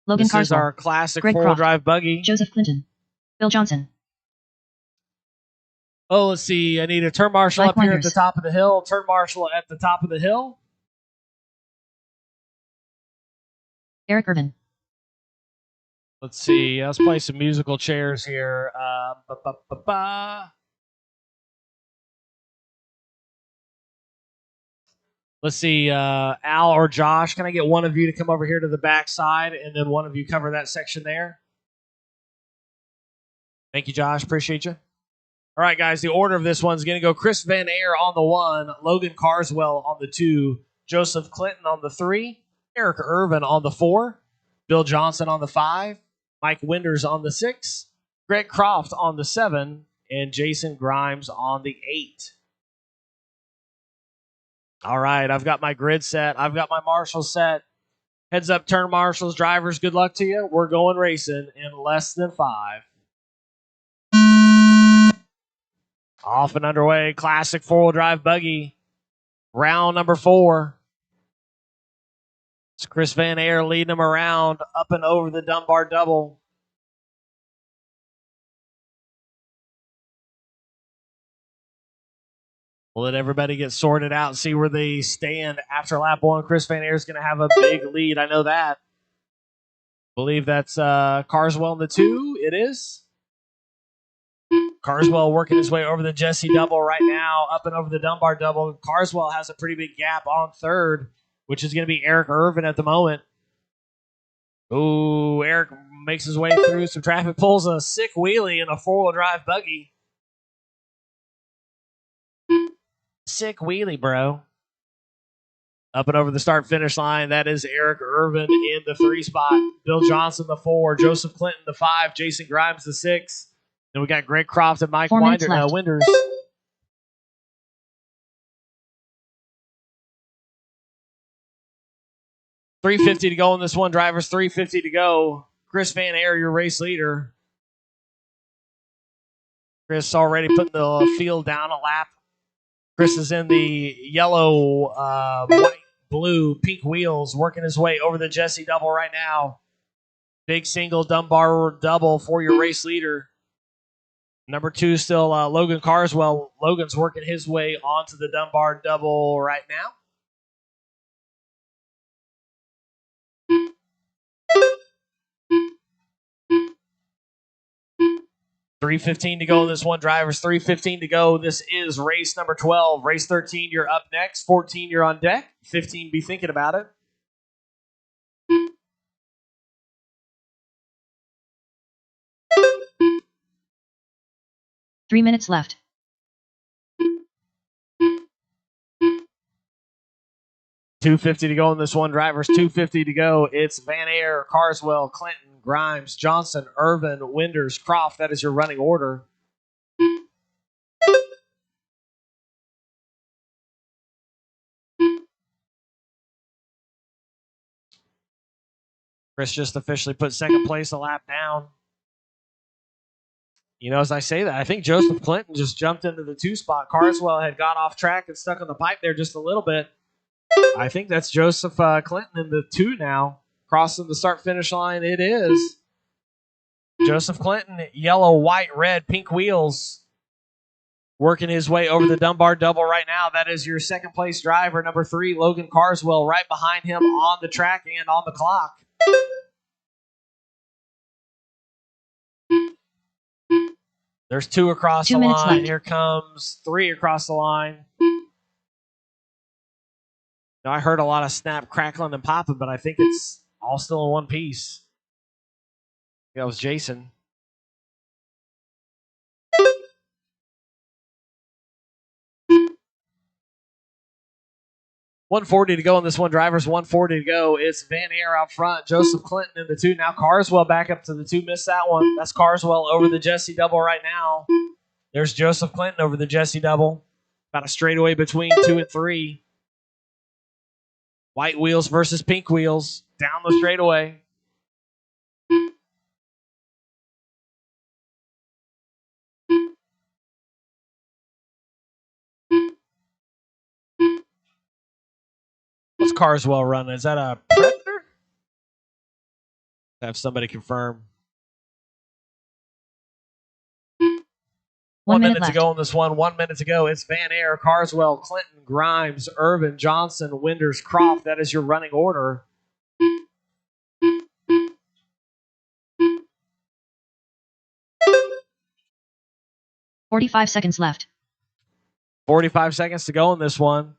Logan Carswell. This is our classic four-wheel drive buggy. Joseph Clinton. Bill Johnson. Oh, let's see. I need a turn marshal up here at the top of the hill. Turn marshal at the top of the hill. Eric Irvin. Let's see. Let's play some musical chairs here. Let's see. Al or Josh, can I get one of you to come over here to the back side and then one of you cover that section there? Thank you, Josh. Appreciate you. All right, guys. The order of this one's going to go Chris Van Air on the 1, Logan Carswell on the 2, Joseph Clinton on the 3, Eric Irvin on the 4, Bill Johnson on the 5, Mike Winders on the 6, Greg Croft on the 7, and Jason Grimes on the 8. All right, I've got my grid set. I've got my marshal set. Heads up, turn marshals, drivers, good luck to you. We're going racing in less than 5. Off and underway, classic four-wheel drive buggy. Round number 4. It's Chris Van Air leading them around up and over the Dunbar double. We'll let everybody get sorted out and see where they stand after lap 1. Chris Van Air is going to have a big lead. I know that. Believe that's Carswell in the 2. It is. Carswell working his way over the Jesse double right now, up and over the Dunbar double. Carswell has a pretty big gap on 3rd, which is going to be Eric Irvin at the moment. Ooh, Eric makes his way through some traffic, pulls a sick wheelie in a four-wheel drive buggy. Sick wheelie, bro. Up and over the start-finish line, that is Eric Irvin in the 3 spot. Bill Johnson, the 4. Joseph Clinton, the 5. Jason Grimes, the 6. Then we got Greg Croft and Mike Winders. 350 to go in this one, drivers. 350 to go. Chris Van Air, your race leader. Chris already putting the field down a lap. Chris is in the yellow, white, blue, pink wheels, working his way over the Jesse double right now. Big single Dunbar double for your race leader. Number 2 still Logan Carswell. Logan's working his way onto the Dunbar double right now. $3:15 to go in this one, drivers. $3:15 to go. This is race number 12. Race 13, you're up next. 14, you're on deck. 15, be thinking about it. Three minutes left. $250 to go in this one, drivers. $250 to go. It's Van Air, Carswell, Clinton, Grimes, Johnson, Irvin, Winders, Croft. That is your running order. Chris just officially put second place a lap down. You know, as I say that, I think Joseph Clinton just jumped into the 2 spot. Carswell had got off track and stuck on the pipe there just a little bit. I think that's Joseph Clinton in the 2 now. Crossing the start-finish line, it is. Joseph Clinton, yellow, white, red, pink wheels. Working his way over the Dunbar double right now. That is your second-place driver, number 3, Logan Carswell, right behind him on the track and on the clock. There's 2 across the line. Left. Here comes 3 across the line. Now, I heard a lot of snap, crackling, and popping, but I think it's all still in one piece. That was Jason. $140 to go in this one, drivers. $140 to go. It's Van Air out front. Joseph Clinton in the 2. Now Carswell back up to the 2. Missed that one. That's Carswell over the Jesse double right now. There's Joseph Clinton over the Jesse double. About a straightaway between 2 and 3. White wheels versus pink wheels. Down the straightaway. What's Carswell running? Is that a Predator? Have somebody confirm. 1 minute to go on this one. 1 minute to go. It's Van Air, Carswell, Clinton, Grimes, Irvin, Johnson, Winders, Croft. That is your running order. 45 seconds left. 45 seconds to go in this one.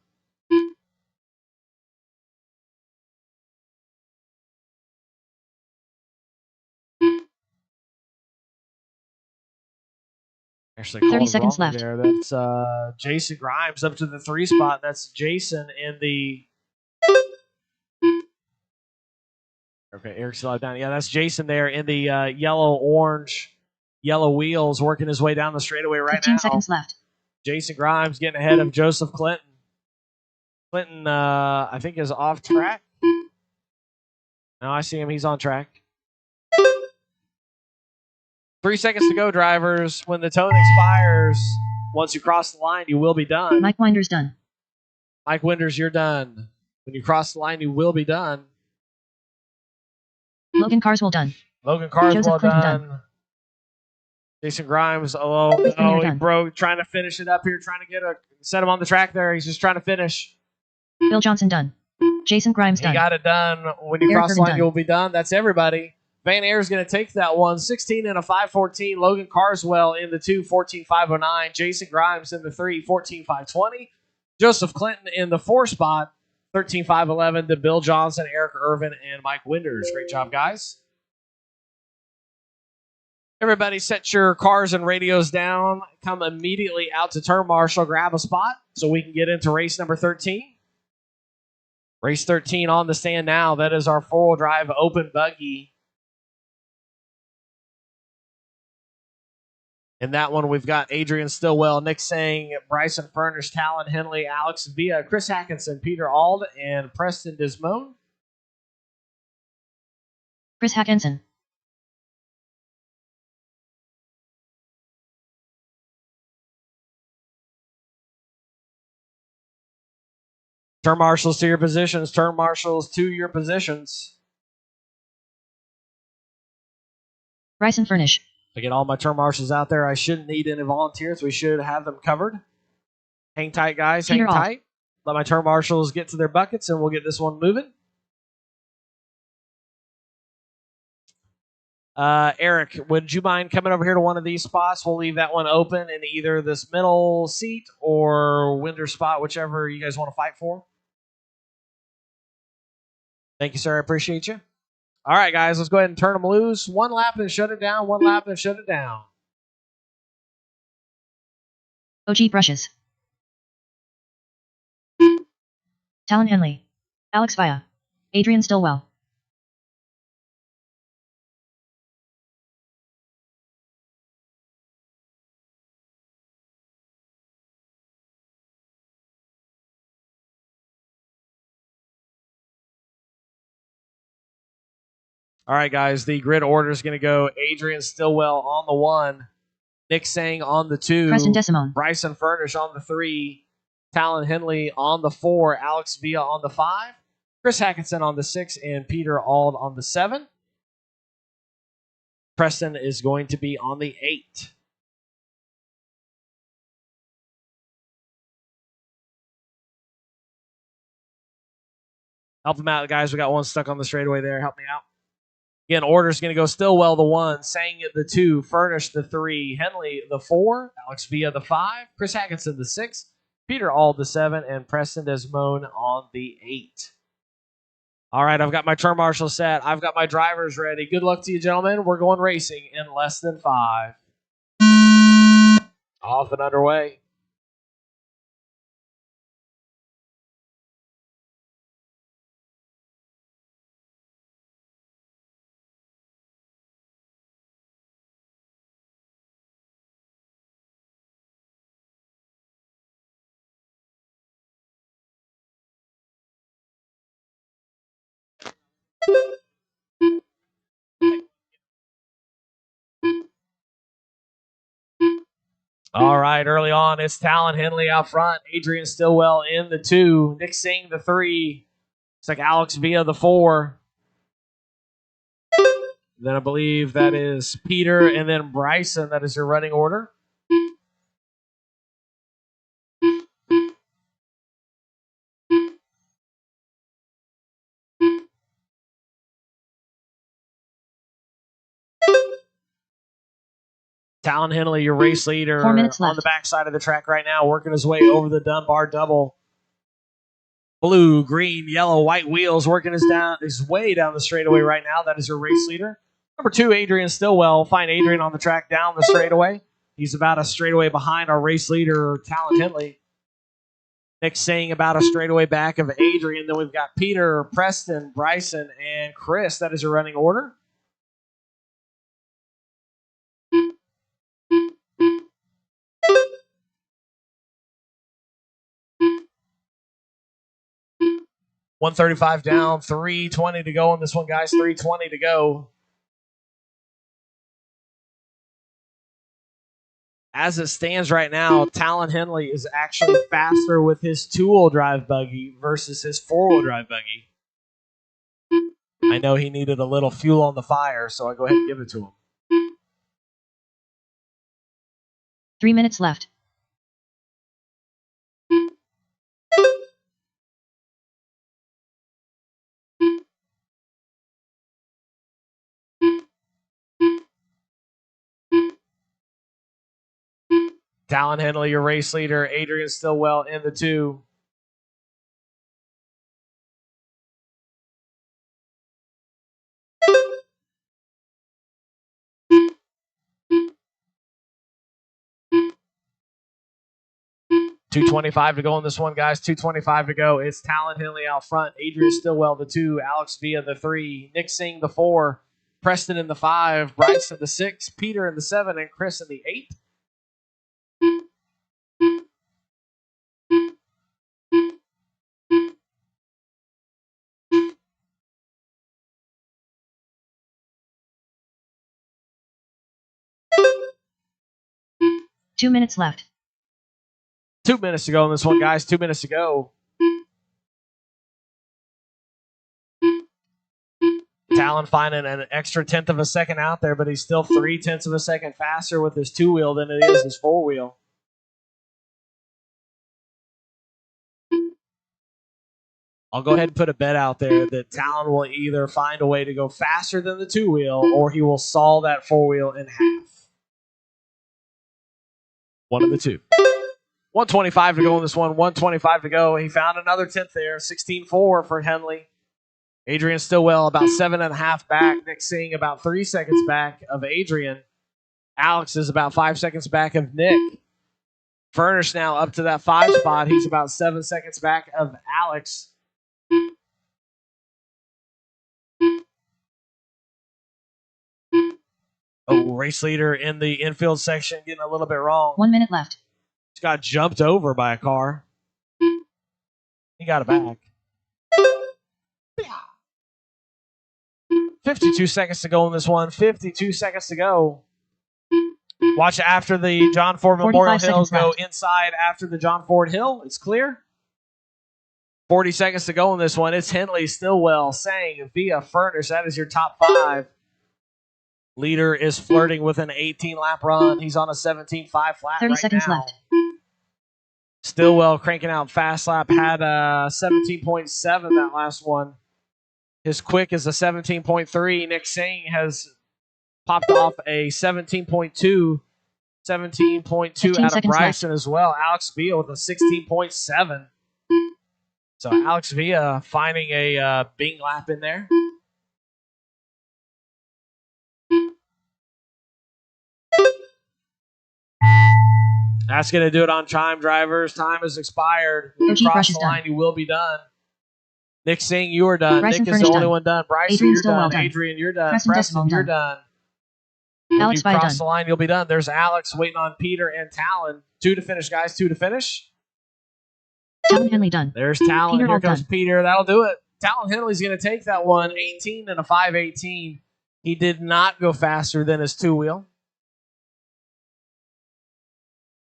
Actually, 30 seconds left. There. That's Jason Grimes up to the 3 spot. That's Jason in the. Okay, Eric's still down. Yeah, that's Jason there in the yellow, orange, yellow wheels, working his way down the straightaway right 15 now. 15 seconds left. Jason Grimes getting ahead of Joseph Clinton. Clinton, I think, is off track. Now I see him. He's on track. 3 seconds to go, drivers. When the tone expires, once you cross the line, you will be done. Mike Winder's done. Mike Winders, you're done. When you cross the line, you will be done. Logan Carswell done. Logan Carswell Joseph Clinton done. Jason Grimes, oh, he broke, trying to finish it up here, trying to set him on the track there. He's just trying to finish. Bill Johnson done. Jason Grimes done. He got it done. When you cross the line, you'll be done. That's everybody. Van Air's going to take that one. 16 and a 5:14. Logan Carswell in the 2, 14.509. Jason Grimes in the 3, 14.520. Joseph Clinton in the 4 spot, 13.511 to Bill Johnson, Eric Irvin, and Mike Winders. Great job, guys. Everybody set your cars and radios down. Come immediately out to turn marshal. Grab a spot so we can get into race number 13. Race 13 on the stand now. That is our 4-wheel drive open buggy. In that one, we've got Adrian Stillwell, Nick Sang, Bryson Furnish, Talon Henley, Alex Villa, Chris Hackinson, Peter Ald, and Preston Dismone. Chris Hackinson. Turn marshals to your positions. Turn marshals to your positions. Bryson Furnish. To get all my turn marshals out there, I shouldn't need any volunteers. We should have them covered. Hang tight, guys. Hang tight. Let my turn marshals get to their buckets, and we'll get this one moving. Eric, would you mind coming over here to one of these spots? We'll leave that one open in either this middle seat or window spot, whichever you guys want to fight for. Thank you, sir. I appreciate you. All right, guys, let's go ahead and turn them loose. 1 lap and shut it down. 1 lap and shut it down. OG brushes. Talon Henley. Alex Villa. Adrian Stillwell. All right, guys, the grid order is going to go Adrian Stillwell on the 1, Nick Sang on the 2, Preston Desimone. Bryson Furnish on the 3, Talon Henley on the 4, Alex Villa on the 5, Chris Hackinson on the 6, and Peter Ald on the 7. Preston is going to be on the 8. Help him out, guys. We got one stuck on the straightaway there. Help me out. Again, order's going to go Stillwell the 1, Sang the 2, Furnish the 3, Henley the 4, Alex Villa the 5, Chris Hackinson the 6, Peter Ald the 7, and Preston Desmone on the 8. All right, I've got my turn marshal set. I've got my drivers ready. Good luck to you, gentlemen. We're going racing in less than 5. Off and underway. All right, early on, it's Talon Henley out front. Adrian Stillwell in the 2. Nick Sang the 3. It's like Alex Villa the 4. Then I believe that is Peter and then Bryson. That is your running order. Talon Henley, your race leader, 4 minutes left on the backside of the track right now, working his way over the Dunbar double. Blue, green, yellow, white wheels, working his way down the straightaway right now. That is your race leader. Number 2, Adrian Stillwell. Find Adrian on the track down the straightaway. He's about a straightaway behind our race leader, Talon Henley. Nick Sang about a straightaway back of Adrian. Then we've got Peter, Preston, Bryson, and Chris. That is your running order. 135 down, 3:20 to go on this one, guys. 3:20 to go. As it stands right now, Talon Henley is actually faster with his two-wheel drive buggy versus his four-wheel drive buggy. I know he needed a little fuel on the fire, so I go ahead and give it to him. 3 minutes left. Talon Henley, your race leader. Adrian Stillwell in the 2. .225 to go on this one, guys. 2:25 to go. It's Talon Henley out front. Adrian Stillwell the 2. Alex Villa the 3. Nick Singh the 4. Preston in the 5. Bryce in the 6. Peter in the 7. And Chris in the 8. Two minutes left. 2 minutes to go on this one, guys. 2 minutes to go. Talon finding an extra 1/10 of a second out there, but he's still 3/10 of a second faster with his two-wheel than it is his four-wheel. I'll go ahead and put a bet out there that Talon will either find a way to go faster than the two-wheel or he will saw that four-wheel in half. One of the two. 1:25 to go on this one. 1:25 to go. He found another 10th there. 16.4 for Henley. Adrian Stillwell about 7.5 back. Nick Singh about 3 seconds back of Adrian. Alex is about 5 seconds back of Nick. Furnish now up to that 5 spot. He's about 7 seconds back of Alex. Oh, race leader in the infield section getting a little bit wrong. 1 minute left. He's got jumped over by a car. He got it back. 52 seconds to go in this one. 52 seconds to go. Watch after the John Ford Memorial Hill go inside after the John Ford Hill. It's clear. 40 seconds to go in this one. It's Henley, Stillwell, Sang, Via, Furnish. That is your top 5. Leader is flirting with an 18-lap run. He's on a 17.5 flat 30 right seconds now. left. Stillwell cranking out fast lap. Had a 17.7 that last one. His quick is a 17.3. Nick Singh has popped off a 17.2. 17.2 out of Bryson as well. Alex Villa with a 16.7. So Alex Villa finding a Bing lap in there. That's going to do it on time, drivers. Time has expired. When you cross the line, you will be done. Nick Singh, you are done. Nick is the only one done. Bryson, you're done. Adrian, you're done. Preston, you're done. Alex, when you cross the line, you'll be done. There's Alex waiting on Peter and Talon. 2 to finish, guys. 2 to finish. Talon Henley done. There's Talon. Peter, here comes done. Peter. That'll do it. Talon Henley's going to take that one. 18 and a 5:18. He did not go faster than his two-wheel.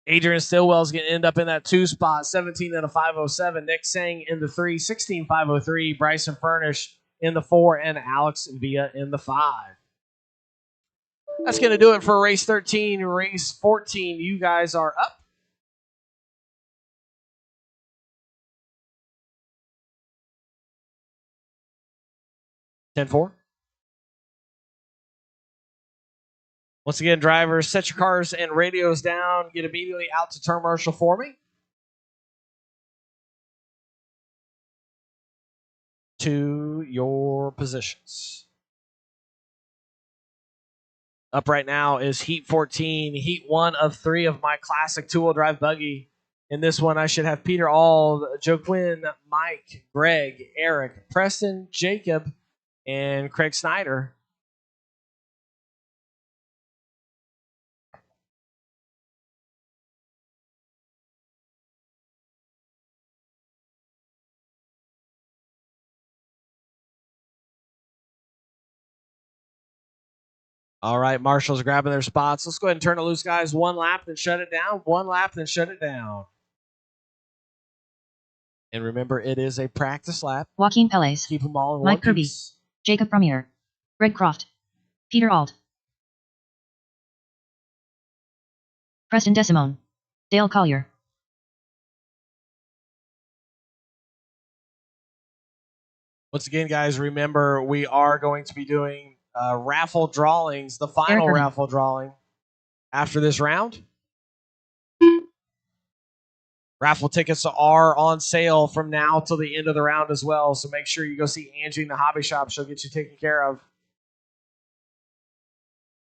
Adrian Stillwell's going to end up in that 2 spot. 17 and a 5:07. Nick Singh in the 3. 16.503. Bryson Furnish in the 4. And Alex Villa in the 5. That's going to do it for race 13. Race 14, you guys are up. (10-4). Once again, drivers, set your cars and radios down. Get immediately out to turn marshal for me. To your positions. Up right now is Heat 14, Heat 1 of 3 of my classic two-wheel drive buggy. In this one, I should have Peter Auld, Joe Quinn, Mike, Greg, Eric, Preston, Jacob, and Craig Snyder. All right, Marshall's grabbing their spots. Let's go ahead and turn it loose, guys. One lap, then shut it down. One lap, then shut it down. And remember, it is a practice lap. Joaquin Pelez. Keep them all in Mike one Kirby. piece. Jacob Premier. Greg Croft. Peter Alt. Preston Desimone. Dale Collier. Once again, guys, remember we are going to be doing raffle drawings, the final raffle drawing after this round. Raffle tickets are on sale from now till the end of the round as well, so make sure you go see Angie in the hobby shop. She'll get you taken care of.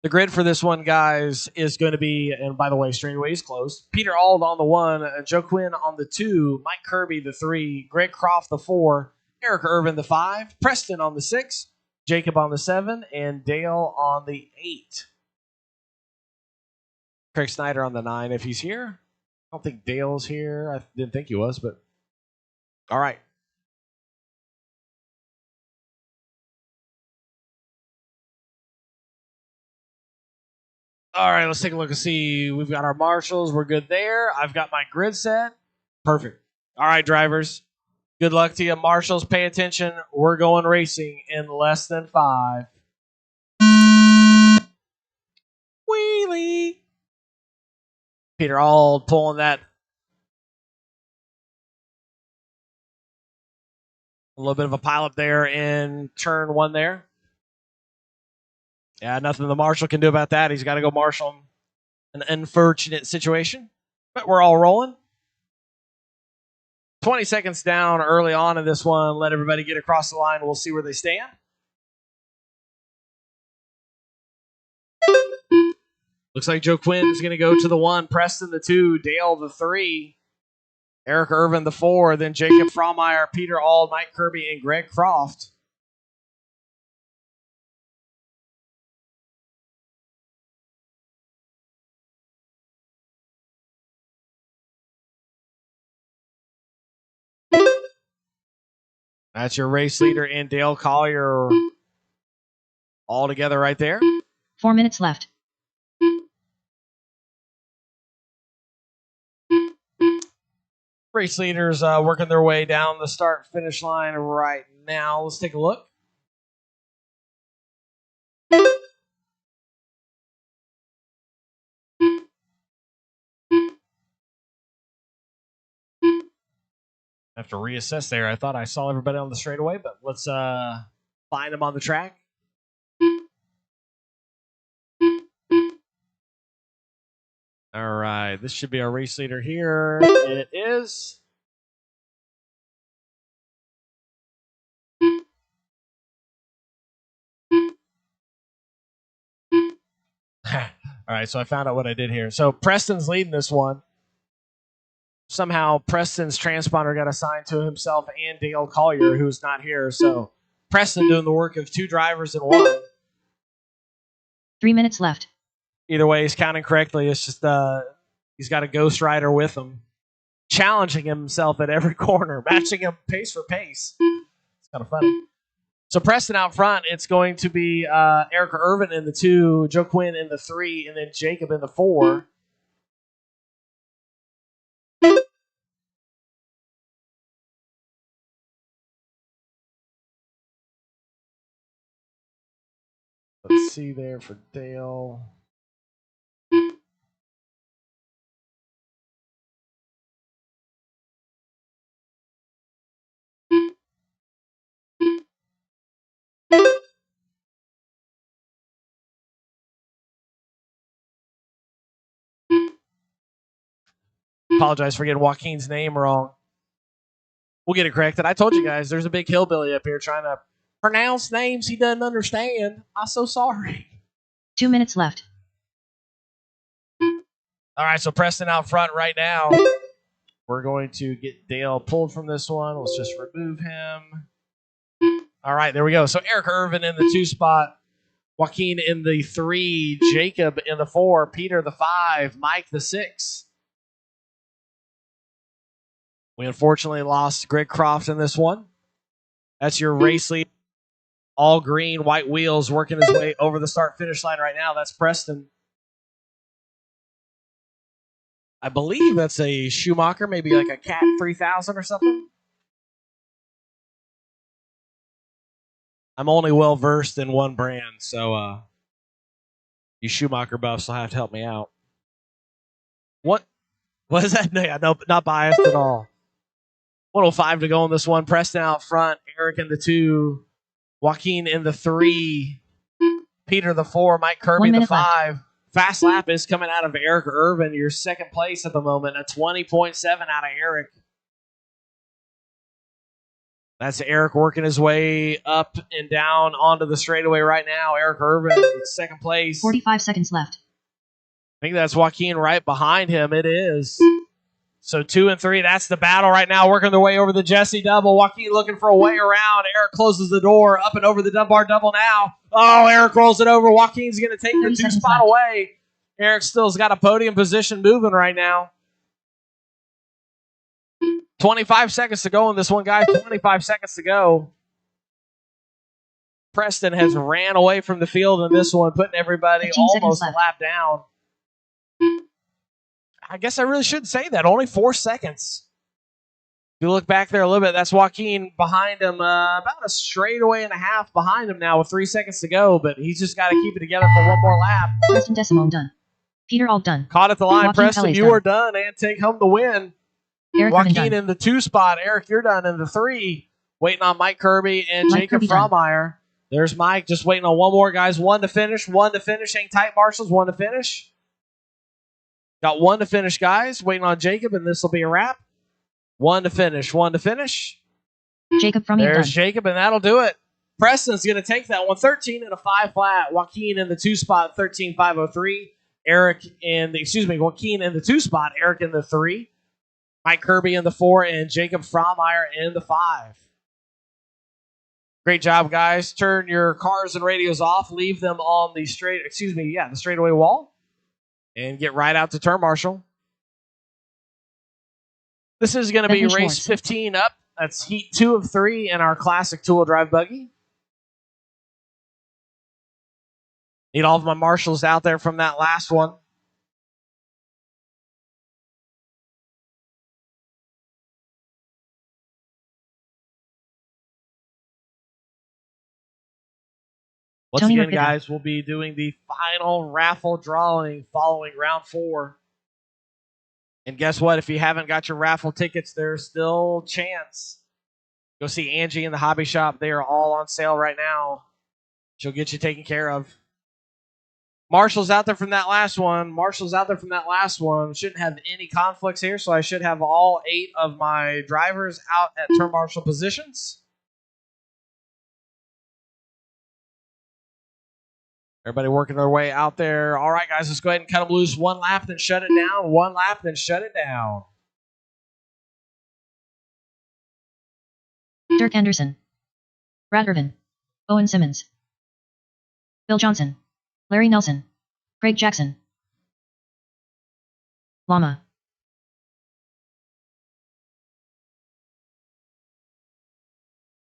The grid for this one, guys, is going to be, and by the way, straightaway is closed. Peter Ald on the 1, Joe Quinn on the 2, Mike Kirby the 3, Greg Croft the 4, Eric Irvin the 5, Preston on the 6, Jacob on the 7, and Dale on the 8. Craig Snyder on the 9 if he's here. I don't think Dale's here. I didn't think he was, but all right. All right, let's take a look and see. We've got our marshals. We're good there. I've got my grid set. Perfect. All right, drivers. Good luck to you. Marshals, pay attention. We're going racing in less than 5. Wheelie. Peter Ald pulling that. A little bit of a pileup there in turn 1 there. Yeah, nothing the marshal can do about that. He's got to go marshal him. An unfortunate situation, but we're all rolling. 20 seconds down early on in this one. Let everybody get across the line. We'll see where they stand. Looks like Joe Quinn is going to go to the 1, Preston the 2, Dale the 3, Eric Irvin the 4, then Jacob Frommeyer, Peter Ald, Mike Kirby, and Greg Croft. That's your race leader and Dale Collier all together right there. 4 minutes left. Race leaders working their way down the start-finish line right now. Let's take a look. I have to reassess there. I thought I saw everybody on the straightaway, but let's find them on the track. All right, this should be our race leader here. It is. All right, so I found out what I did here. So Preston's leading this one. Somehow Preston's transponder got assigned to himself and Dale Collier, who's not here. So Preston doing the work of 2 drivers in 1. 3 minutes left. Either way, he's counting correctly. It's just he's got a Ghost Rider with him, challenging himself at every corner, matching him pace for pace. It's kind of funny. So Preston out front, it's going to be Eric Irvin in the 2, Joe Quinn in the 3, and then Jacob in the 4. Let's see there for Dale. Apologize for getting Joaquin's name wrong. We'll get it corrected. I told you guys, there's a big hillbilly up here trying to pronounce names he doesn't understand. I'm so sorry. 2 minutes left. All right, so Preston out front right now. We're going to get Dale pulled from this one. Let's just remove him. All right, there we go. So Eric Irvin in the 2 spot. Joaquin in the 3. Jacob in the 4. Peter the 5. Mike the 6. We unfortunately lost Greg Croft in this one. That's your race lead. all green, white wheels, working his way over the start-finish line right now. That's Preston. I believe that's a Schumacher, maybe like a Cat 3000 or something. I'm only well-versed in one brand, so you Schumacher buffs will have to help me out. What is that? No, not biased at all. 105 to go in this one. Preston out front. Eric in the 2. Joaquin in the 3. Peter the 4. Mike Kirby the 5. Left. Fast lap is coming out of Eric Irvin. Your second place at the moment. A 20.7 out of Eric. That's Eric working his way up and down onto the straightaway right now. Eric Irvin, second place. 45 seconds left. I think that's Joaquin right behind him. It is. So 2 and 3, that's the battle right now, working their way over the Jesse double. Joaquin looking for a way around. Eric closes the door, up and over the Dunbar double now. Oh, Eric rolls it over. Joaquin's going to take the 2 spot away. Eric still's got a podium position moving right now. 25 seconds to go in this one, guys. 25 seconds to go. Preston has ran away from the field in this one, putting everybody almost a lap down. I guess I really shouldn't say that. Only 4 seconds. If you look back there a little bit, that's Joaquin behind him, about a straightaway and a half behind him now with 3 seconds to go, but he's just got to keep it together for one more lap. Preston Decimo done. Peter all done. Caught at the line, Joaquin Preston. Kelly's You done. are done and take home the win. Eric Joaquin in the 2 spot. Eric, you're done in the 3. Waiting on Mike Kirby and Jacob Frommeyer. There's Mike just waiting on one more, guys. 1 to finish. 1 to finish. Hang tight, marshals. 1 to finish. Got 1 to finish, guys. Waiting on Jacob, and this will be a wrap. 1 to finish. 1 to finish. Jacob from There's Jacob, and that'll do it. Preston's going to take that one. 13 and a 5 flat. Joaquin in the 2 spot. 13.503. Joaquin in the 2 spot. Eric in the 3. Mike Kirby in the 4 and Jacob Frommeyer in the 5. Great job, guys. Turn your cars and radios off. Leave them on the the straightaway wall. And get right out to turn marshal. This is going to be race 15 up. That's heat 2 of 3 in our classic two-wheel drive buggy. Need all of my marshals out there from that last one. Once again, guys, we'll be doing the final raffle drawing following round 4. And guess what? If you haven't got your raffle tickets, there's still a chance. Go see Angie in the hobby shop. They are all on sale right now. She'll get you taken care of. Marshall's out there from that last one. Shouldn't have any conflicts here, so I should have all 8 of my drivers out at turn marshal positions. Everybody working their way out there. All right, guys, let's go ahead and cut them loose. 1 lap, then shut it down. 1 lap, then shut it down. Dirk Anderson. Brad Irvin. Owen Simmons. Bill Johnson. Larry Nelson. Craig Jackson. Llama.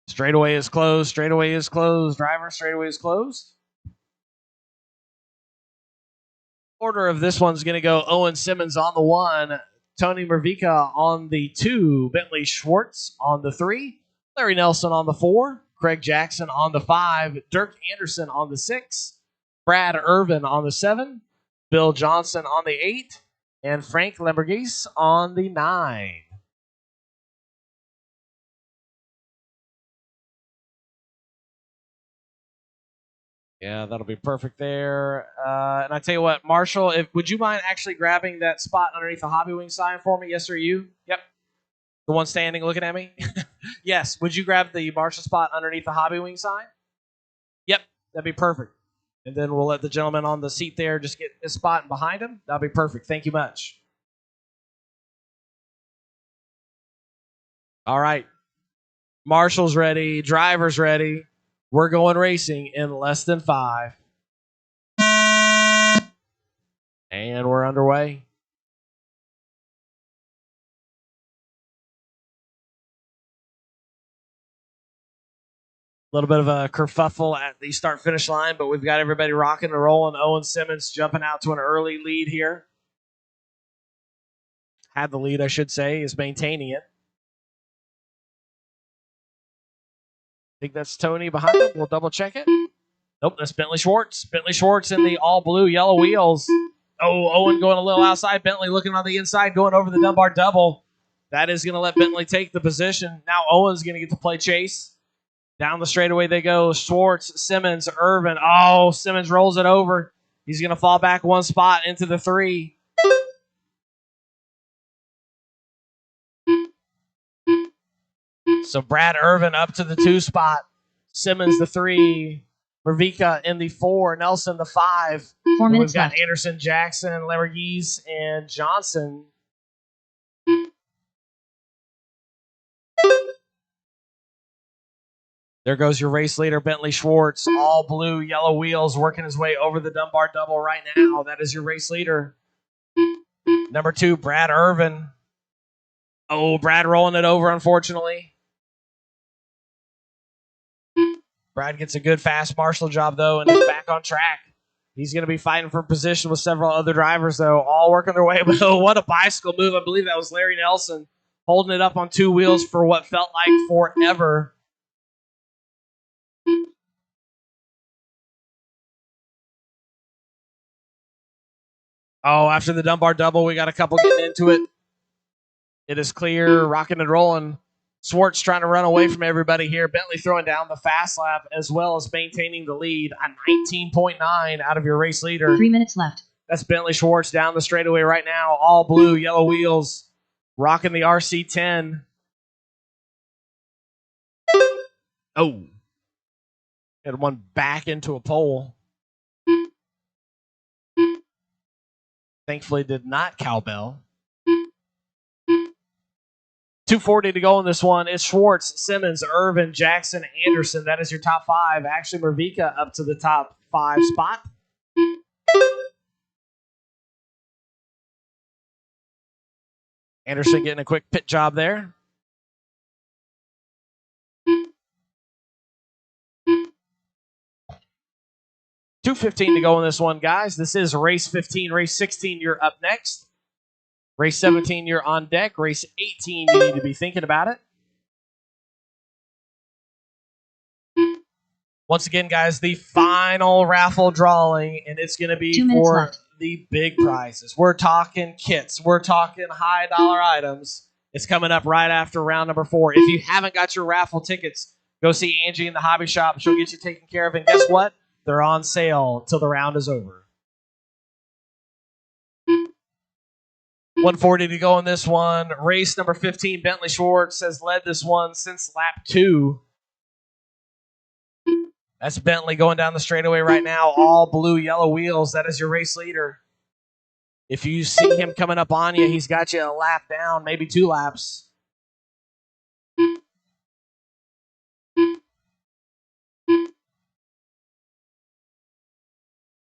Straightaway is closed. Driver, straightaway is closed. Order of this one's going to go Owen Simmons on the 1, Tony Mervika on the 2, Bentley Schwartz on the 3, Larry Nelson on the 4, Craig Jackson on the 5, Dirk Anderson on the 6, Brad Irvin on the 7, Bill Johnson on the 8, and Frank Lambergis on the 9. Yeah, that'll be perfect there. And I tell you what, Marshall, would you mind actually grabbing that spot underneath the Hobby Wing sign for me? Yes, sir, you? Yep. The one standing looking at me? Yes. Would you grab the Marshall spot underneath the Hobby Wing sign? Yep, that'd be perfect. And then we'll let the gentleman on the seat there just get his spot behind him. That'll be perfect. Thank you much. All right. Marshall's ready. Driver's ready. We're going racing in less than 5. And we're underway. little bit of a kerfuffle at the start-finish line, but we've got everybody rocking and rolling. Owen Simmons jumping out to an early lead here. Had the lead, I should say, is maintaining it. I think that's Tony behind him. We'll double-check it. Nope, that's Bentley Schwartz. Bentley Schwartz in the all-blue, yellow wheels. Oh, Owen going a little outside. Bentley looking on the inside, going over the Dunbar double. That is going to let Bentley take the position. Now Owen's going to get to play chase. Down the straightaway they go. Schwartz, Simmons, Irvin. Oh, Simmons rolls it over. He's going to fall back one spot into the 3. So Brad Irvin up to the 2 spot. Simmons the 3. Mervika in the 4. Nelson the 5. 4 minutes We've got left. Anderson, Jackson, Leverguise, and Johnson. There goes your race leader, Bentley Schwartz. All blue, yellow wheels, working his way over the Dunbar double right now. That is your race leader. Number 2, Brad Irvin. Oh, Brad rolling it over, unfortunately. Brad gets a good fast marshal job, though, and is back on track. He's going to be fighting for position with several other drivers, though, all working their way. Oh, what a bicycle move. I believe that was Larry Nelson holding it up on 2 wheels for what felt like forever. Oh, after the Dunbar double, we got a couple getting into it. It is clear, rocking and rolling. Schwartz trying to run away from everybody here. Bentley throwing down the fast lap as well as maintaining the lead. A 19.9 out of your race leader. 3 minutes left. That's Bentley Schwartz down the straightaway right now. All blue, yellow wheels. Rocking the RC10. Oh. Had one back into a pole. Thankfully did not cowbell. 2:40 to go in this one. It's Schwartz, Simmons, Irvin, Jackson, Anderson. That is your top 5. Actually, Mervika up to the top 5 spot. Anderson getting a quick pit job there. $2:15 to go in this one, guys. This is race 15. Race 16, you're up next. Race 17, you're on deck. Race 18, you need to be thinking about it. Once again, guys, the final raffle drawing, and it's going to be 2 minutes for left. the big prizes. We're talking kits. We're talking high-dollar items. It's coming up right after round number 4. If you haven't got your raffle tickets, go see Angie in the hobby shop. She'll get you taken care of, and guess what? They're on sale till the round is over. 1:40 to go in this one. Race number 15, Bentley Schwartz has led this one since lap 2. That's Bentley going down the straightaway right now. All blue, yellow wheels. That is your race leader. If you see him coming up on you, he's got you a lap down, maybe 2 laps.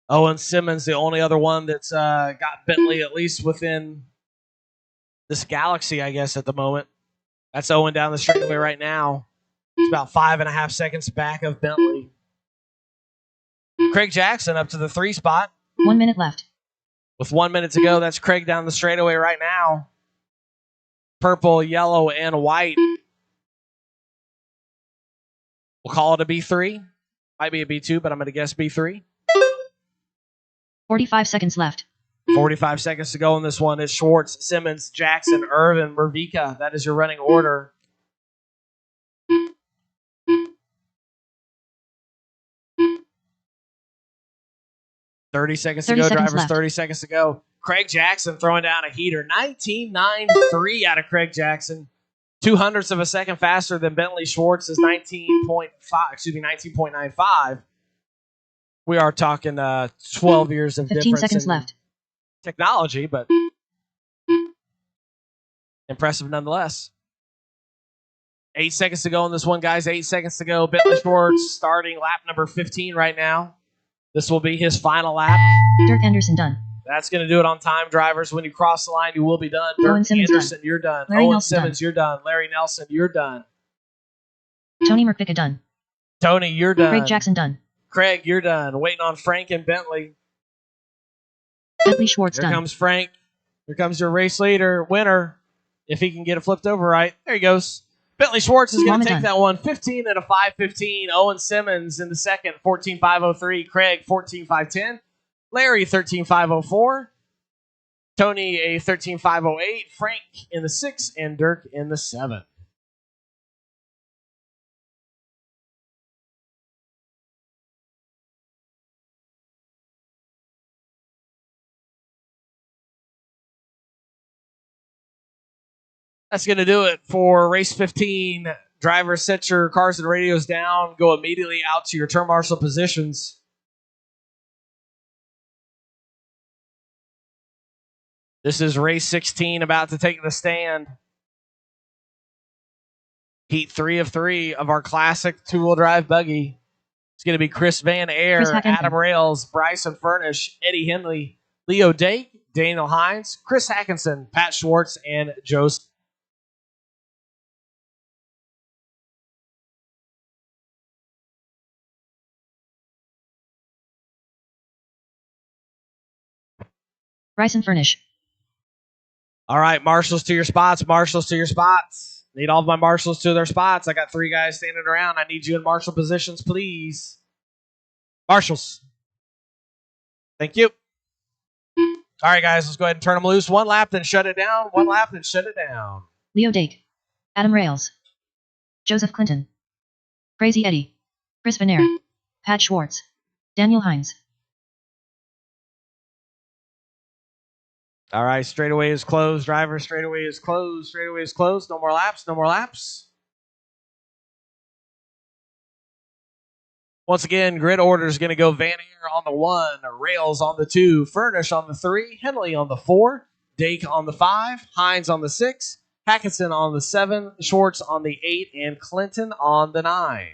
Owen Simmons, the only other one that's got Bentley at least within this galaxy, I guess, at the moment. That's Owen down the straightaway right now. It's about 5.5 seconds back of Bentley. Craig Jackson up to the 3 spot. 1 minute left. With 1 minute to go, that's Craig down the straightaway right now. Purple, yellow, and white. We'll call it a B3. Might be a B2, but I'm going to guess B3. 45 seconds left. 45 seconds to go in this one. It's Schwartz, Simmons, Jackson, Irvin, Mervika. That is your running order. $30 seconds to go, drivers. Left. 30 seconds to go. Craig Jackson throwing down a heater. 19.93 out of Craig Jackson. 0.02 of a second faster than Bentley Schwartz's 19.95. We are talking 12 years of 15 difference seconds in left. technology, but impressive nonetheless. 8 seconds to go in this one, guys. 8 seconds to go. Bentley Schwartz starting lap number 15 right now. This will be his final lap. Dirk Anderson done. That's going to do it on time, drivers. When you cross the line, you will be done. Dirk Owen Simmons Anderson, done. you're done. Larry Owen Nelson Simmons, done. you're done. Larry Nelson, you're done. Tony Mervika done. Tony, you're done. Craig Jackson done. Craig, you're done. Waiting on Frank and Bentley. Bentley Schwartz Here done. comes Frank. Here comes your race leader, winner. If he can get it flipped over right. There he goes. Bentley Schwartz is going to take that one. 15 and a 5:15. Owen Simmons in the second. 14.503. Craig, 14.510. Larry, 13.504. Tony, a 13.508. Frank in the 6. And Dirk in the 7. That's going to do it for race 15. Drivers, set your cars and radios down. Go immediately out to your turn marshal positions. This is race 16 about to take the stand. Heat 3 of 3 of our classic two-wheel drive buggy. It's going to be Chris Van Air, Adam Rails, Bryson Furnish, Eddie Henley, Leo Dake, Daniel Hines, Chris Hackinson, Pat Schwartz, and Joe. Bryson Furnish. All right, marshals to your spots. Marshals to your spots. Need all of my marshals to their spots. I got 3 guys standing around. I need you in marshal positions, please. Marshals. Thank you. All right, guys, let's go ahead and turn them loose. 1 lap, then shut it down. 1 lap, then shut it down. Leo Dake. Adam Rails. Joseph Clinton. Crazy Eddie. Chris Van Air. Pat Schwartz. Daniel Hines. All right, straightaway is closed. Driver, straightaway is closed. Straightaway is closed. No more laps. No more laps. Once again, grid order is going to go Van Air on the 1, Rails on the 2, Furnish on the 3, Henley on the 4, Dake on the 5, Hines on the 6, Hackinson on the 7, Schwartz on the 8, and Clinton on the 9.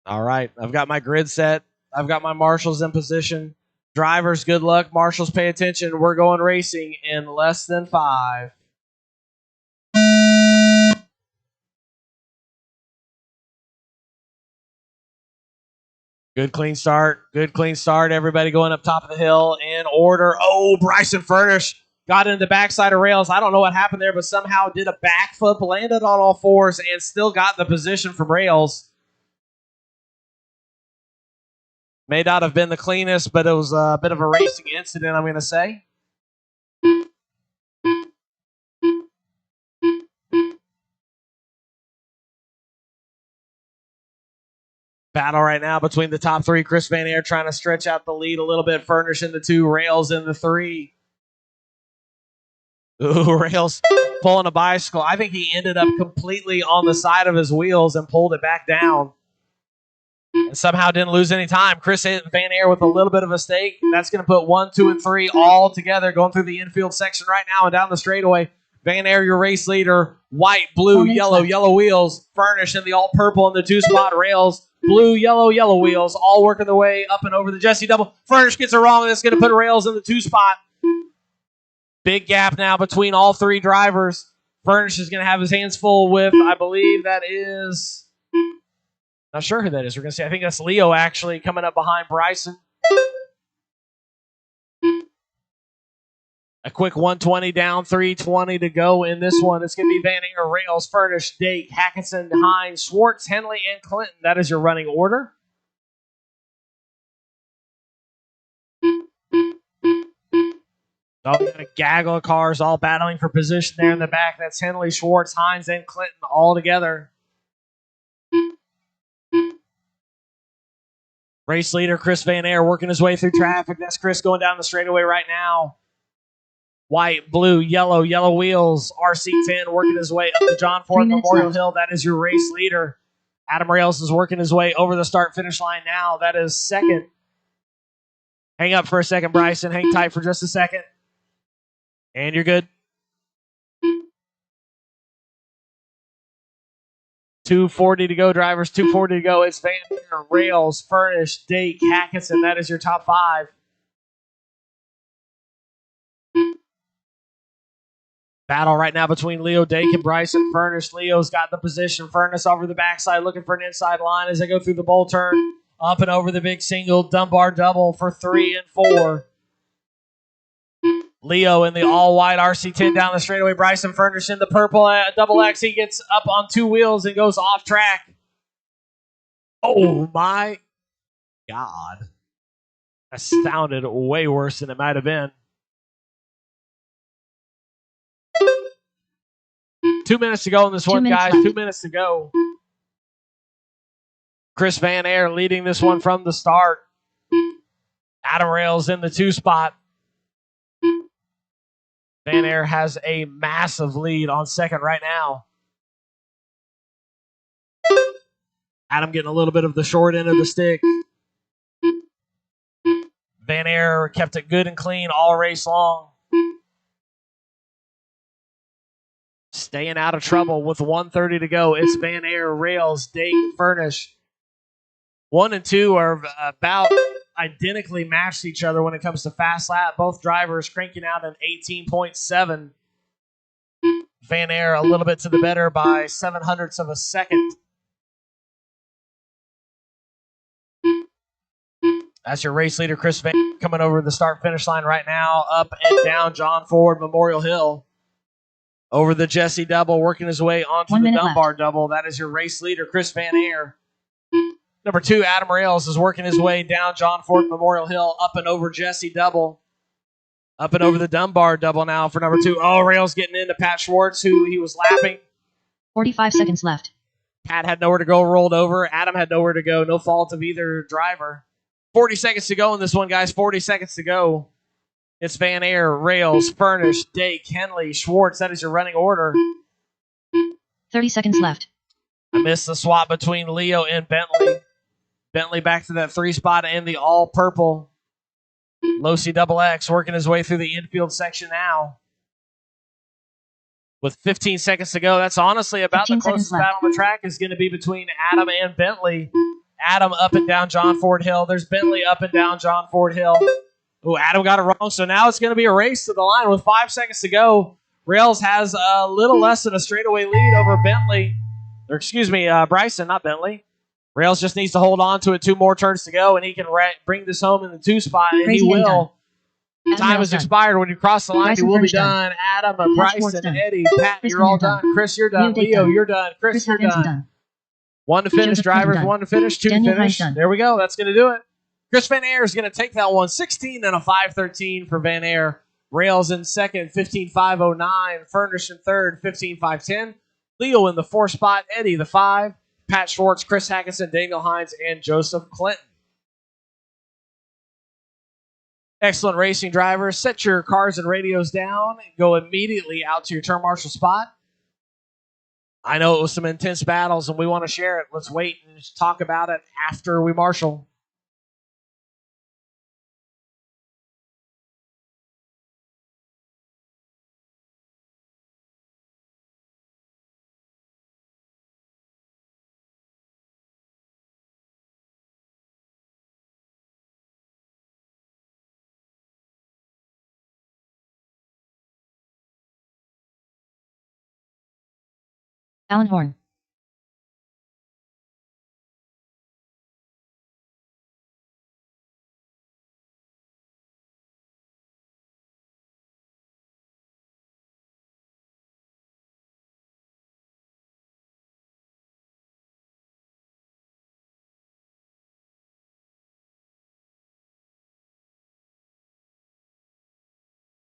All right, I've got my grid set. I've got my marshals in position. Drivers, good luck. Marshals, pay attention. We're going racing in less than 5. Good clean start. Good clean start. Everybody going up top of the hill in order. Oh, Bryson Furnish got in the backside of Rails. I don't know what happened there, but somehow did a backflip, landed on all 4s, and still got the position from Rails. May not have been the cleanest, but it was a bit of a racing incident, I'm going to say. Battle right now between the top 3. Chris Van Air trying to stretch out the lead a little bit. Furnish in the 2, Rails in the 3. Ooh, Rails pulling a bicycle. I think he ended up completely on the side of his wheels and pulled it back down. And somehow didn't lose any time. Chris Van Air with a little bit of a stake. That's going to put 1, 2, and 3 all together going through the infield section right now and down the straightaway. Van Air, your race leader. White, blue, yellow, yellow wheels. Furnish in the all purple in the 2-spot. Rails, blue, yellow, yellow wheels. All working their way up and over the Jesse double. Furnish gets it wrong, and that's going to put Rails in the 2-spot. Big gap now between all 3 drivers. Furnish is going to have his hands full with, I believe that is... Not sure who that is. We're going to see. I think that's Leo actually coming up behind Bryson. A quick 120 down, 320 to go in this one. It's going to be Van Air, Rails, Furnish, Dake, Hackinson, Hines, Schwartz, Henley, and Clinton. That is your running order. Oh, we got a gaggle of cars all battling for position there in the back. That's Henley, Schwartz, Hines, and Clinton all together. Race leader Chris Van Air working his way through traffic. That's Chris going down the straightaway right now. White, blue, yellow, yellow wheels. RC10 working his way up the John Ford Memorial Hill. That is your race leader. Adam Rails is working his way over the start-finish line now. That is second. Hang up for a second, Bryson. Hang tight for just a second. And you're good. 240 to go, drivers. 240 to go. It's Van Air, Rails, Furnish, Dake, Hackinson. That is your top 5. Battle right now between Leo Dake and Bryson Furnish. Leo's got the position. Furnish over the backside looking for an inside line as they go through the bowl turn. Up and over the big single. Dunbar double for 3 and 4. Leo in the all-white RC10 down the straightaway. Bryson Furnish in the purple double X. He gets up on 2 wheels and goes off track. Oh, my God. That sounded way worse than it might have been. 2 minutes to go in this one, guys. 2 minutes to go. Chris Van Air leading this one from the start. Adam Rails in the 2 spot. Van Air has a massive lead on second right now. Adam getting a little bit of the short end of the stick. Van Air kept it good and clean all race long. Staying out of trouble with 1:30 to go. It's Van Air, Rails, Dake, Furnish. 1 and 2 are about identically matched each other when it comes to fast lap. Both drivers cranking out an 18.7. Van Air a little bit to the better by 0.07 of a second. That's your race leader, Chris Van, coming over the start-finish line right now. Up and down John Ford Memorial Hill. Over the Jesse double, working his way onto the Dunbar double. That is your race leader, Chris Van Air. Number 2, Adam Rails is working his way down John Ford Memorial Hill, up and over Jesse double. Up and over the Dunbar double now for number 2. Oh, Rails getting into Pat Schwartz, who he was lapping. 45 seconds left. Pat had nowhere to go, rolled over. Adam had nowhere to go. No fault of either driver. 40 seconds to go in this one, guys. 40 seconds to go. It's Van Air, Rails, Furnish, Dake, Henley, Schwartz. That is your running order. 30 seconds left. I missed the swap between Leo and Bentley. Bentley back to that 3 spot in the all-purple. Losi double X working his way through the infield section now. With 15 seconds to go, that's honestly about the closest battle on the track is going to be between Adam and Bentley. Adam up and down John Ford Hill. There's Bentley up and down John Ford Hill. Oh, Adam got it wrong, so now it's going to be a race to the line with 5 seconds to go. Rails has a little less than a straightaway lead over Bentley. Or excuse me, Bryson, not Bentley. Rails just needs to hold on to it. 2 more turns to go, and he can bring this home in the 2 spot, and he will. Time has expired. When you cross the line, he will be done. Adam, Bryson, Eddie, Pat, you're all done. Chris, you're done. Leo, you're done. Chris, you're done. 1 to finish, drivers. 1 to finish, 2 to finish. There we go. That's going to do it. Chris Van Air is going to take that one. 16 and a 5:13 for Van Air. Rails in second, 15.509. Furnish in third, 15.510. Leo in the 4 spot. Eddie the 5. Pat Schwartz, Chris Hackinson, Daniel Hines, and Joseph Clinton. Excellent racing, drivers. Set your cars and radios down. Go immediately out to your turn marshal spot. I know it was some intense battles, and we want to share it. Let's wait and just talk about it after we marshal. Alan Horn.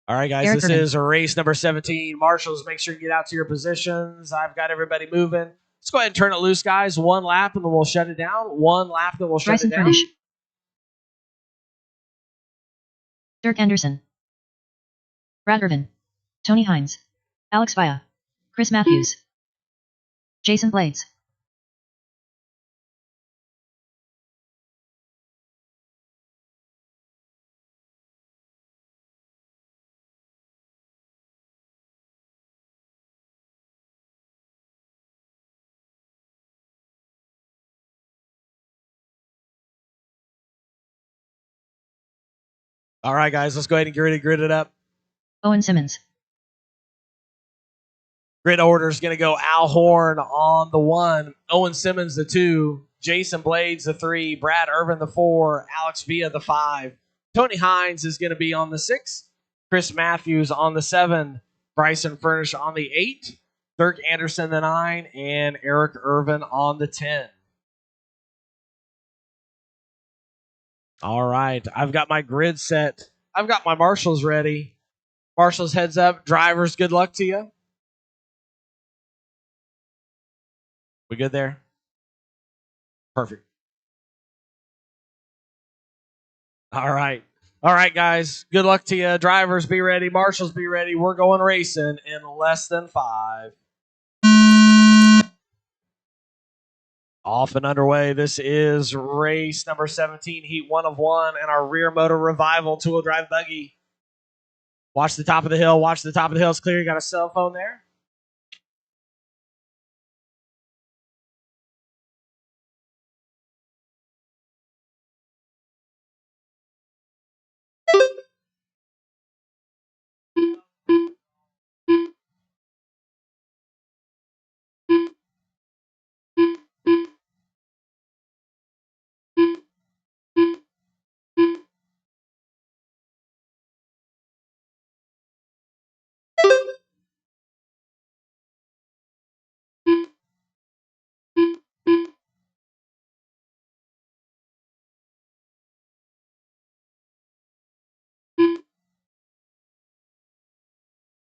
All right, guys, this is race number 17. Marshals, make sure you get out to your positions. I've got everybody moving. Let's go ahead and turn it loose, guys. 1 lap, and then we'll shut it down. 1 lap, then we'll shut it down. Furnish. Dirk Anderson. Brad Irvin. Tony Hines. Alex Villa. Chris Matthews. Jason Blades. All right, guys, let's go ahead and get ready to grid it up. Owen Simmons. Grid order is going to go Al Horn on the 1, Owen Simmons the 2, Jason Blades the 3, Brad Irvin the 4, Alex Villa the 5. Tony Hines is going to be on the 6, Chris Matthews on the 7, Bryson Furnish on the 8, Dirk Anderson the 9, and Eric Irvin on the 10. All right, I've got my grid set. I've got my marshals ready. Marshals, heads up. Drivers, good luck to you. We good there? Perfect. All right. All right, guys. Good luck to you. Drivers, be ready. Marshals, be ready. We're going racing in less than 5. Off and underway. This is race number 17, heat 1 of 1, and our rear motor revival 2-wheel drive buggy. Watch the top of the hill. Watch the top of the hill. It's clear. You got a cell phone there?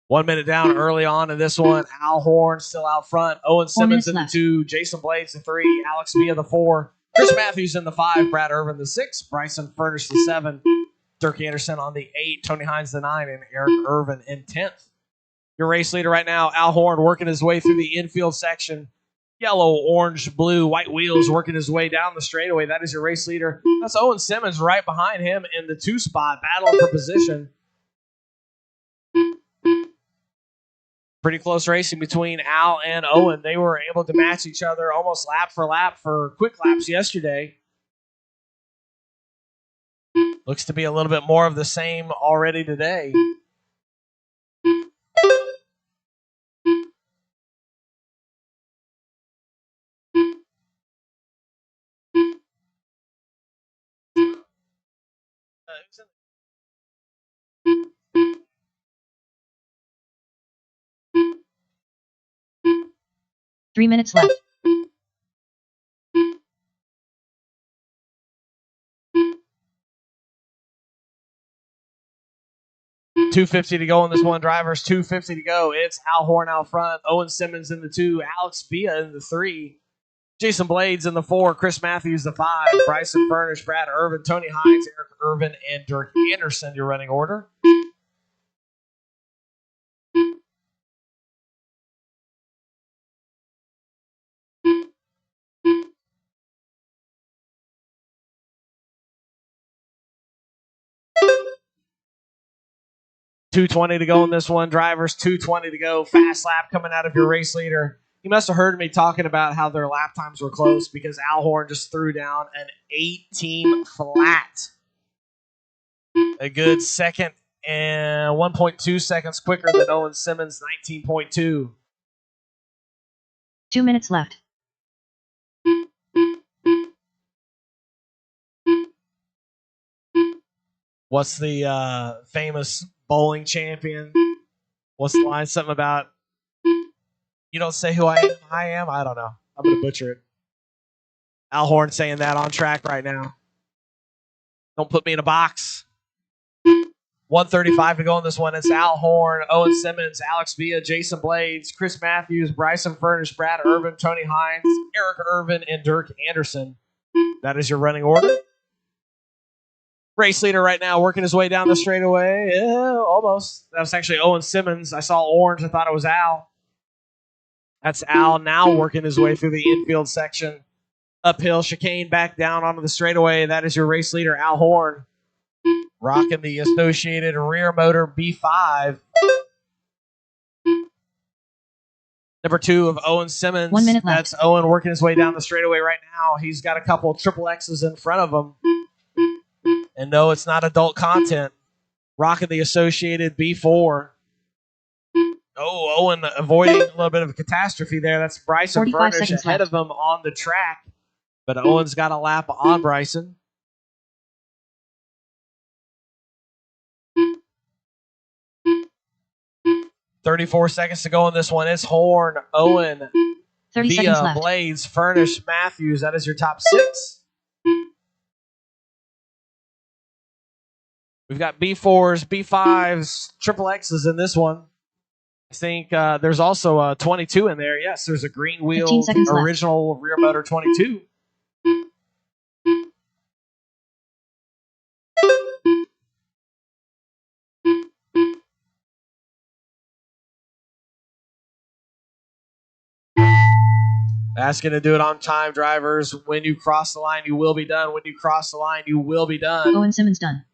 One minute down early on in this one. Al Horn still out front. Owen Simmons in the 2. Jason Blades the 3. Alex Villa the 4. Chris Matthews in the 5. Brad Irvin the 6. Bryson Furnish the 7. Dirk Anderson on the 8. Tony Hines the 9. And Eric Irvin in 10th. Your race leader right now, Al Horn, working his way through the infield section. Yellow, orange, blue, white wheels working his way down the straightaway. That is your race leader. That's Owen Simmons right behind him in the 2 spot, battling for position. Pretty close racing between Al and Owen. They were able to match each other almost lap for lap for quick laps yesterday. Looks to be a little bit more of the same already today. Three minutes left. $250 to go on this one. Drivers, $250 to go. It's Al Horn out front. Owen Simmons in the 2. Alex Villa in the 3. Jason Blades in the 4. Chris Matthews the 5. Bryson Furnish, Brad Irvin, Tony Hines, Eric Irvin, and Dirk Anderson, your running order. $220 to go in this one. Drivers, $220 to go. Fast lap coming out of your race leader. You must have heard me talking about how their lap times were close because Al Horn just threw down an 18 flat. A good second and 1.2 seconds quicker than Owen Simmons, 19.2. 2 minutes left. What's the famous bowling champion? What's the line? Something about, you don't say who I am? I don't know. I'm going to butcher it. Al Horn saying that on track right now. Don't put me in a box. 135 to go in this one. It's Al Horn, Owen Simmons, Alex Villa, Jason Blades, Chris Matthews, Bryson Furnish, Brad Irvin, Tony Hines, Eric Irvin, and Dirk Anderson. That is your running order. Race leader right now working his way down the straightaway. Yeah, almost. That was actually Owen Simmons. I saw orange. I thought it was Al. That's Al now working his way through the infield section. Uphill chicane back down onto the straightaway. That is your race leader, Al Horn. Rocking the associated rear motor B5. Number 2 of Owen Simmons. 1 minute left. That's Owen working his way down the straightaway right now. He's got a couple triple X's in front of him. And no, it's not adult content. Rocking the associated B4. Oh, Owen avoiding a little bit of a catastrophe there. That's Bryson 45 Furnish seconds ahead left. of him on the track. But Owen's got a lap on Bryson. "34 seconds to go in this one. It's Horn, Owen, 30 seconds Via, left. Blades, Furnish, Matthews. That is your top 6. We've got B4s, B5s, triple X's in this one. I think there's also a 22 in there. Yes, there's a green wheel original rear motor 22. That's going to do it on time, drivers. When you cross the line, you will be done. When you cross the line, you will be done. Owen Simmons done.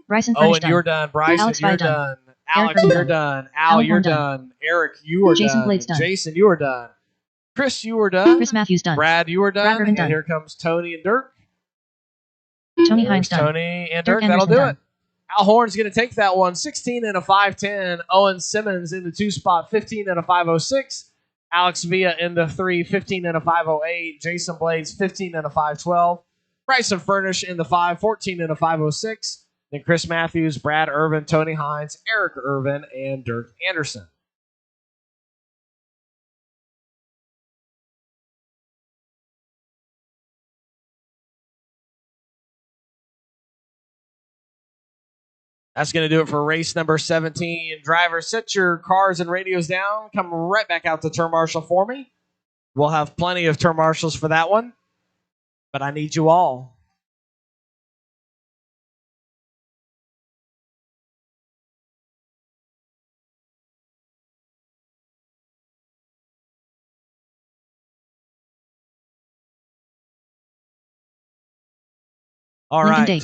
Bryson Furnish Owen, you're done. Bryson, Alex you're done. Alex, Eric you're done. Al, you're done. Eric, you are Jason done. Blades done. Jason, you are done. Chris, you are done. Chris Matthews done. Brad, you are done. And done. here comes Tony and Dirk. Tony Hines done. Tony and Dirk, that'll do it. Al Horn's going to take that one. 16 and a 5:10. Owen Simmons in the 2 spot, 15 and a 5:06. Alex Villa in the 3, 15 and a 5:08. Jason Blades, 15 and a 5:12. Bryson Furnish in the 5, 14 and a 5:06. Then Chris Matthews, Brad Irvin, Tony Hines, Eric Irvin, and Dirk Anderson. That's going to do it for race number 17. Drivers, set your cars and radios down. Come right back out to turn marshal for me. We'll have plenty of turn marshals for that one, but I need you all. All right.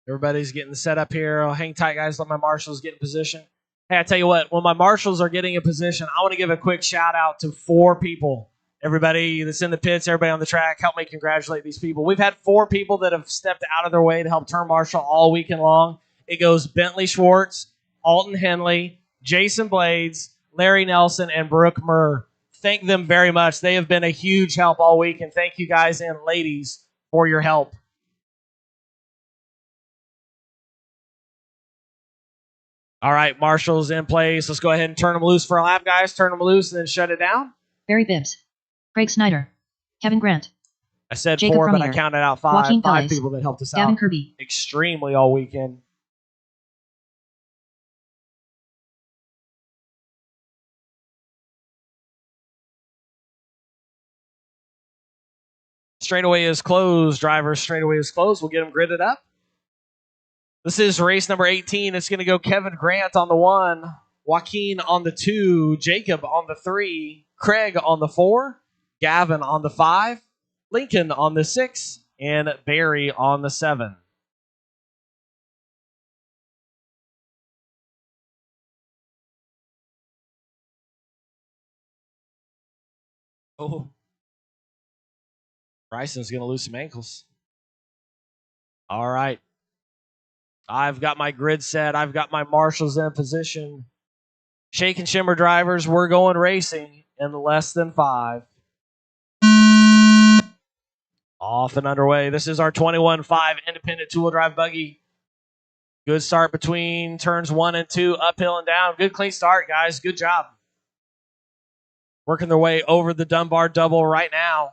Everybody's getting set up here. I'll hang tight, guys. Let my marshals get in position. Hey, I tell you what, when my marshals are getting in position, I want to give a quick shout out to 4 people. Everybody that's in the pits, everybody on the track, help me congratulate these people. We've had 4 people that have stepped out of their way to help turn marshal all weekend long. It goes Bentley Schwartz, Alton Henley, Jason Blades, Larry Nelson, and Brooke Murr. Thank them very much. They have been a huge help all week, and thank you guys and ladies for your help. All right, marshals in place. Let's go ahead and turn them loose for a lap, guys. Turn them loose and then shut it down. Barry Bibbs, Craig Snyder, Kevin Grant. I said Jacob 4, but I counted out 5. Joaquin 5 Pais, people that helped us Gavin out Kirby. Extremely all weekend. Straightaway is closed, drivers. Straightaway is closed. We'll get them gridded up. This is race number 18. It's going to go Kevin Grant on the 1, Joaquin on the 2, Jacob on the 3, Craig on the 4, Gavin on the 5, Lincoln on the 6, and Barry on the 7. Oh. Bryson's going to lose some ankles. All right. I've got my grid set. I've got my marshals in position. Shake and shimmer, drivers. We're going racing in less than 5. Off and underway. This is our 21.5 independent two-wheel drive buggy. Good start between turns 1 and 2, uphill and down. Good clean start, guys. Good job. Working their way over the Dunbar double right now.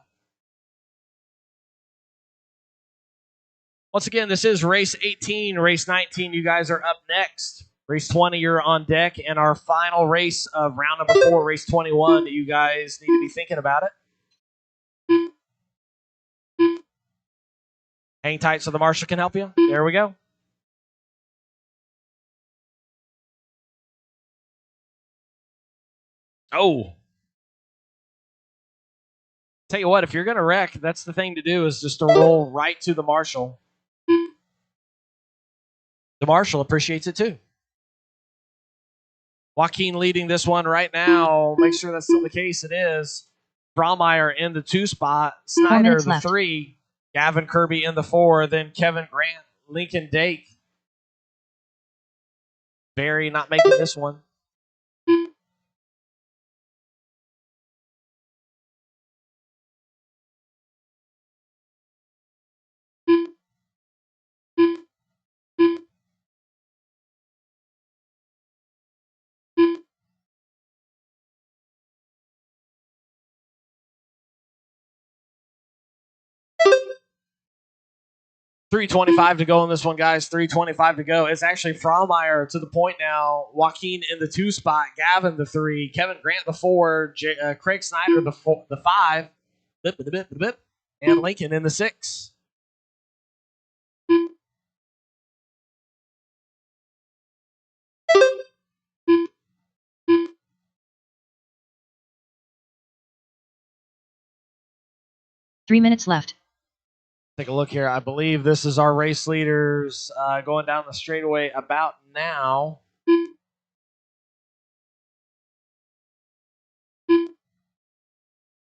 Once again, this is race 18. Race 19, you guys are up next. Race 20, you're on deck. And our final race of round number 4, race 21, you guys need to be thinking about it. Hang tight so the marshal can help you. There we go. Oh. Tell you what, if you're going to wreck, that's the thing to do, is just to roll right to the marshal. The marshal appreciates it too. Joaquin leading this one right now. Make sure that's still the case. It is. Braumeyer in the 2 spot. Snyder the 3. Gavin Kirby in the 4. Then Kevin Grant, Lincoln Dake. Barry not making this one. 3:25 to go in this one, guys. 3:25 to go. It's actually Frommeyer to the point now. Joaquin in the 2 spot. Gavin the 3. Kevin Grant the 4. Craig Snyder the 5. And Lincoln in the 6. Three minutes left. Take a look here. I believe this is our race leaders going down the straightaway about now.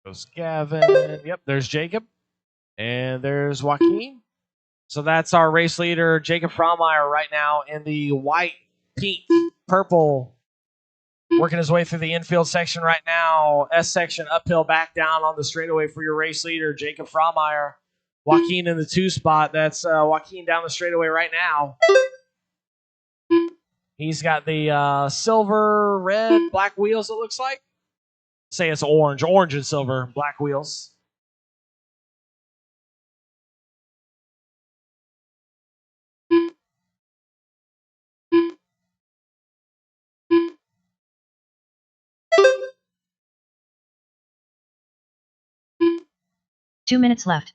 Goes Gavin. Yep, there's Jacob. And there's Joaquin. So that's our race leader, Jacob Frommeyer, right now in the white, pink, purple. Working his way through the infield section right now. S section uphill back down on the straightaway for your race leader, Jacob Frommeyer. Joaquin in the 2 spot. That's Joaquin down the straightaway right now. He's got the silver, red, black wheels, it looks like. Say it's orange. Orange and silver, black wheels. Two minutes left.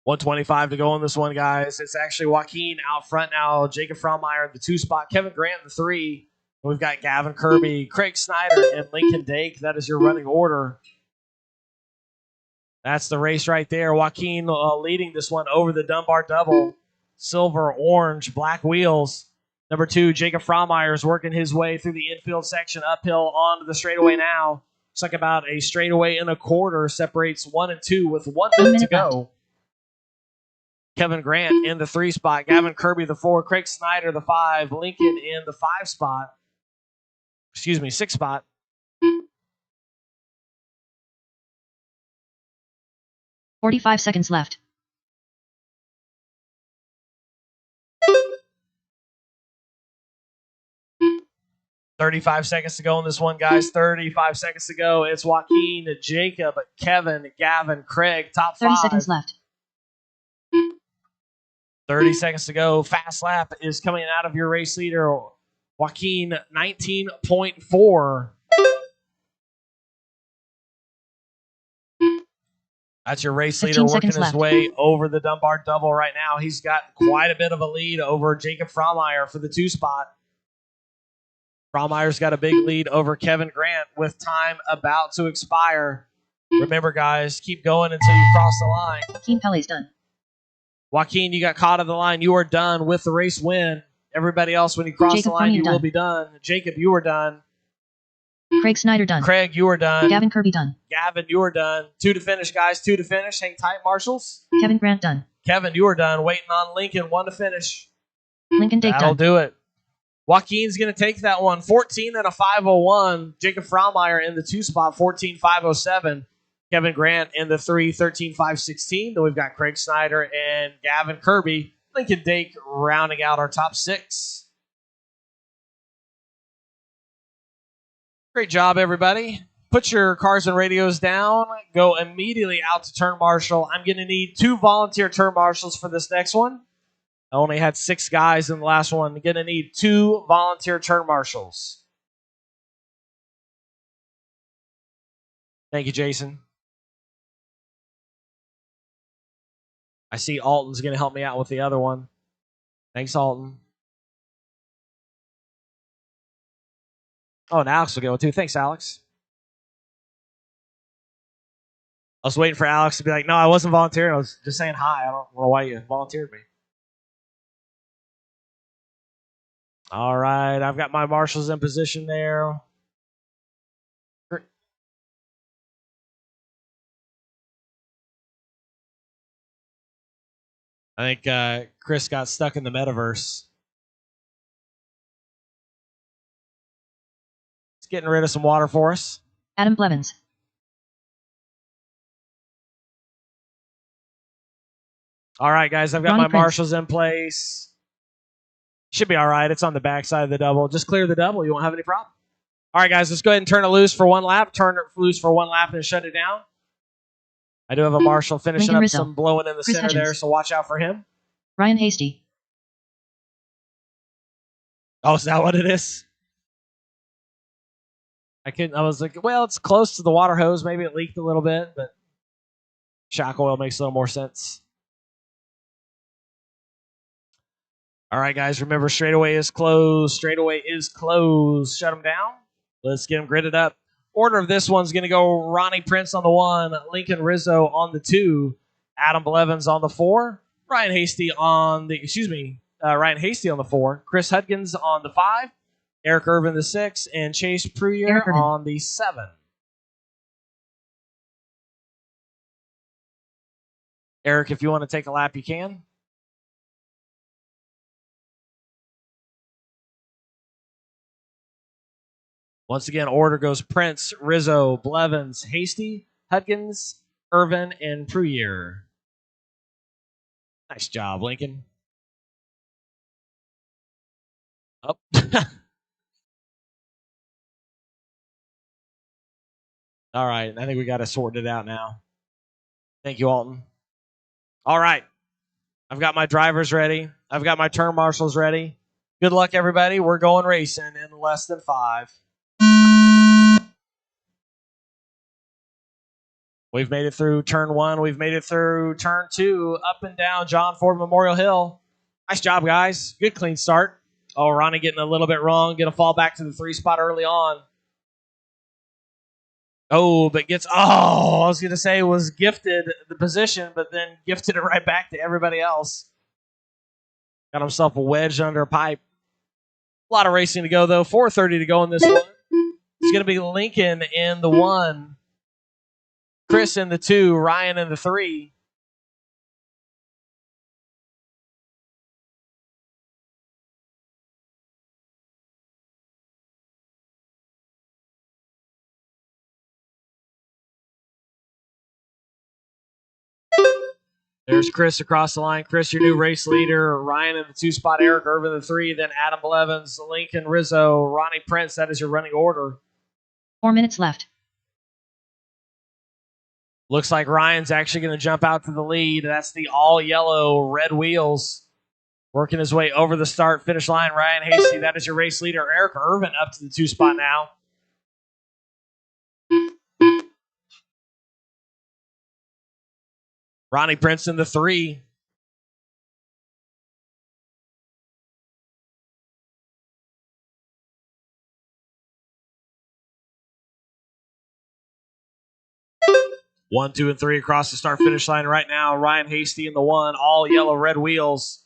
$125 to go on this one, guys. It's actually Joaquin out front now. Jacob Frommeyer in the 2 spot. Kevin Grant in the 3. We've got Gavin Kirby, Craig Snyder, and Lincoln Dake. That is your running order. That's the race right there. Joaquin leading this one over the Dunbar double. Silver, orange, black wheels. Number 2, Jacob Frommeyer is working his way through the infield section uphill onto the straightaway now. Looks like about a straightaway and a quarter separates 1 and 2 with 1 minute to go. Kevin Grant in the 3 spot. Gavin Kirby the 4. Craig Snyder the 5. Lincoln in the 5 spot. 6 spot. $45 seconds left. $35 seconds to go in this one, guys. 35 seconds to go. It's Joaquin, Jacob, Kevin, Gavin, Craig, top 5. 30 seconds left. 30 seconds to go. Fast lap is coming out of your race leader, Joaquin, 19.4. That's your race leader working his way over the Dunbar double right now. He's got quite a bit of a lead over Jacob Frommeyer for the 2 spot. Frommeyer's got a big lead over Kevin Grant with time about to expire. Remember, guys, keep going until you cross the line. Joaquin Pelle's done. Joaquin, you got caught on the line. You are done with the race win. Everybody else, when you cross the line, you will be done. Jacob, you are done. Craig Snyder done. Craig, you are done. Gavin Kirby done. Gavin, you are done. 2 to finish, guys. 2 to finish. Hang tight, marshals. Kevin Grant done. Kevin, you are done. Waiting on Lincoln. 1 to finish. Lincoln Dake That'll done. do it. Joaquin's going to take that one. 14 and a 5:01. Jacob Frommeyer in the 2 spot. 14.507. Kevin Grant in the 3. 13.516. Then we've got Craig Snyder and Gavin Kirby. Lincoln Dake rounding out our top 6. Great job, everybody. Put your cars and radios down. Go immediately out to turn marshal. I'm going to need 2 volunteer turn marshals for this next one. I only had 6 guys in the last one. I'm going to need 2 volunteer turn marshals. Thank you, Jason. I see Alton's going to help me out with the other one. Thanks, Alton. Oh, and Alex will go too. Thanks, Alex. I was waiting for Alex to be like, no, I wasn't volunteering. I was just saying hi. I don't know why you volunteered me. All right. I've got my marshals in position there. I think Chris got stuck in the metaverse. It's getting rid of some water for us. Adam Blevins. All right, guys, I've got Ronnie my Prince. marshals in place. Should be all right. It's on the backside of the double. Just clear the double. You won't have any problem. All right, guys, let's go ahead and turn it loose for one lap. Turn it loose for one lap and shut it down. I do have a marshal finishing Lincoln up Rizzo. some blowing in the Chris center Hutchins. there, so watch out for him. Ryan Hasty. Oh, is that what it is? I was like, well, it's close to the water hose. Maybe it leaked a little bit, but shock oil makes a little more sense. All right, guys, remember straightaway is closed. Straightaway is closed. Shut them down. Let's get them gridded up. Order of this one's going to go Ronnie Prince on the 1, Lincoln Rizzo on the 2, Adam Blevins on the 4, Ryan Hasty on the 4, Chris Hudgens on the 5, Eric Irvin the 6, and Chase Pruyer on the 7. Eric, if you want to take a lap, you can. Once again, order goes Prince, Rizzo, Blevins, Hasty, Hudgens, Irvin, and Pruyer. Nice job, Lincoln. Oh. All right, I think we got to sort it out now. Thank you, Alton. All right, I've got my drivers ready. I've got my turn marshals ready. Good luck, everybody. We're going racing in less than 5. We've made it through turn 1. We've made it through turn 2, up and down John Ford Memorial Hill. Nice job, guys. Good clean start. Oh, Ronnie getting a little bit wrong. Going to fall back to the 3 spot early on. Oh, but I was going to say was gifted the position, but then gifted it right back to everybody else. Got himself a wedge under a pipe. A lot of racing to go, though. 4:30 to go in this one. It's going to be Lincoln in the 1. Chris in the 2, Ryan in the 3. There's Chris across the line. Chris, your new race leader. Ryan in the 2 spot. Eric Irvin in the 3. Then Adam Blevins, Lincoln Rizzo, Ronnie Prince. That is your running order. 4 minutes left. Looks like Ryan's actually going to jump out to the lead. That's the all yellow red wheels. Working his way over the start finish line. Ryan Hasty, that is your race leader. Eric Irvin up to the 2 spot now. Ronnie Prince in the 3. One, 2, and 3 across the start finish line right now. Ryan Hasty in the 1, all yellow red wheels.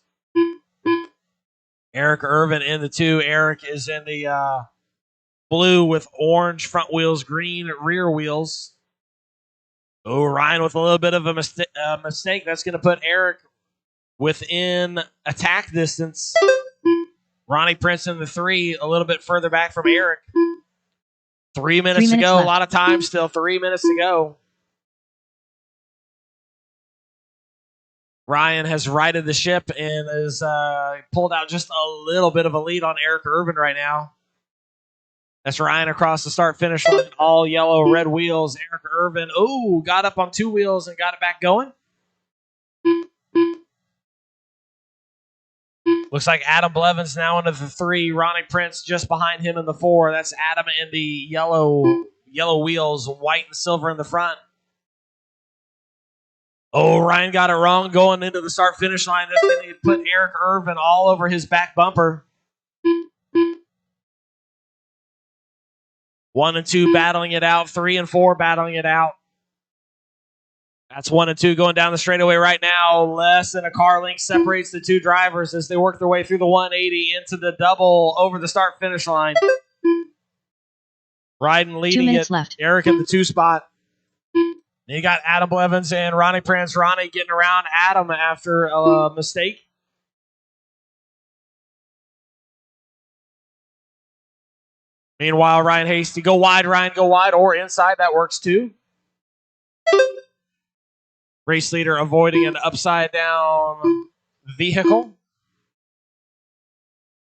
Eric Irvin in the 2. Eric is in the blue with orange front wheels, green rear wheels. Oh, Ryan with a little bit of a mistake. That's going to put Eric within attack distance. Ronnie Prince in the 3, a little bit further back from Eric. 3 minutes to go. Left. A lot of time still. 3 minutes to go. Ryan has righted the ship and has pulled out just a little bit of a lead on Eric Irvin right now. That's Ryan across the start-finish line. All yellow, red wheels. Eric Irvin, got up on 2 wheels and got it back going. Looks like Adam Blevins now into the 3. Ronnie Prince just behind him in the 4. That's Adam in the yellow wheels, white and silver in the front. Oh, Ryan got it wrong going into the start-finish line. That's going to put Eric Irvin all over his back bumper. 1 and 2 battling it out. 3 and 4 battling it out. That's 1 and 2 going down the straightaway right now. Less than a car length separates the 2 drivers as they work their way through the 180 into the double over the start-finish line. Riding leading 2 minutes it. left. Eric in the 2 spot. You got Adam Blevins and Ronnie Prince. Ronnie getting around Adam after a mistake. Meanwhile, Ryan Hasty, go wide, Ryan, go wide, or inside. That works too. Race leader avoiding an upside down vehicle.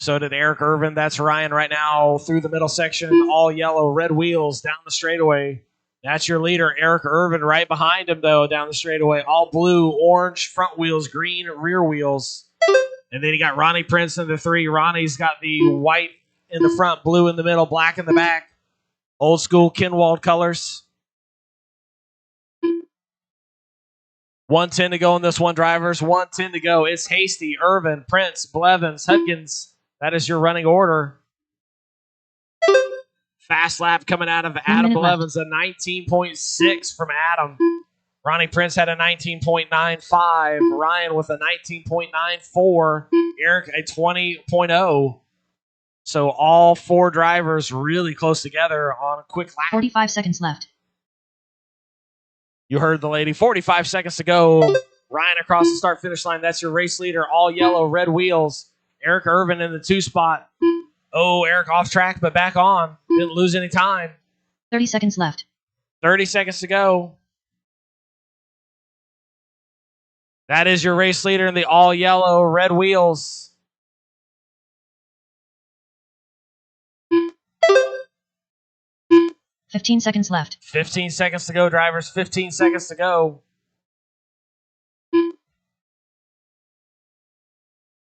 So did Eric Irvin. That's Ryan right now through the middle section. All yellow, red wheels down the straightaway. That's your leader, Eric Irvin, right behind him, though, down the straightaway. All blue, orange, front wheels, green, rear wheels. And then you got Ronnie Prince in the 3. Ronnie's got the white in the front, blue in the middle, black in the back. Old school Kinwald colors. 1:10 to go in this one, drivers. 1:10 to go. It's Hasty, Irvin, Prince, Blevins, Hudkins. That is your running order. Fast lap coming out of Adam Blevins, a 19.6 from Adam. Ronnie Prince had a 19.95. Ryan with a 19.94. Eric a 20.0. So all 4 drivers really close together on a quick lap. 45 seconds left. You heard the lady. 45 seconds to go. Ryan across the start-finish line. That's your race leader. All yellow, red wheels. Eric Irvin in the 2 spot. Oh, Eric off track, but back on. Didn't lose any time. 30 seconds left. 30 seconds to go. That is your race leader in the all yellow, red wheels. $15 seconds left. 15 seconds to go, drivers. 15 seconds to go.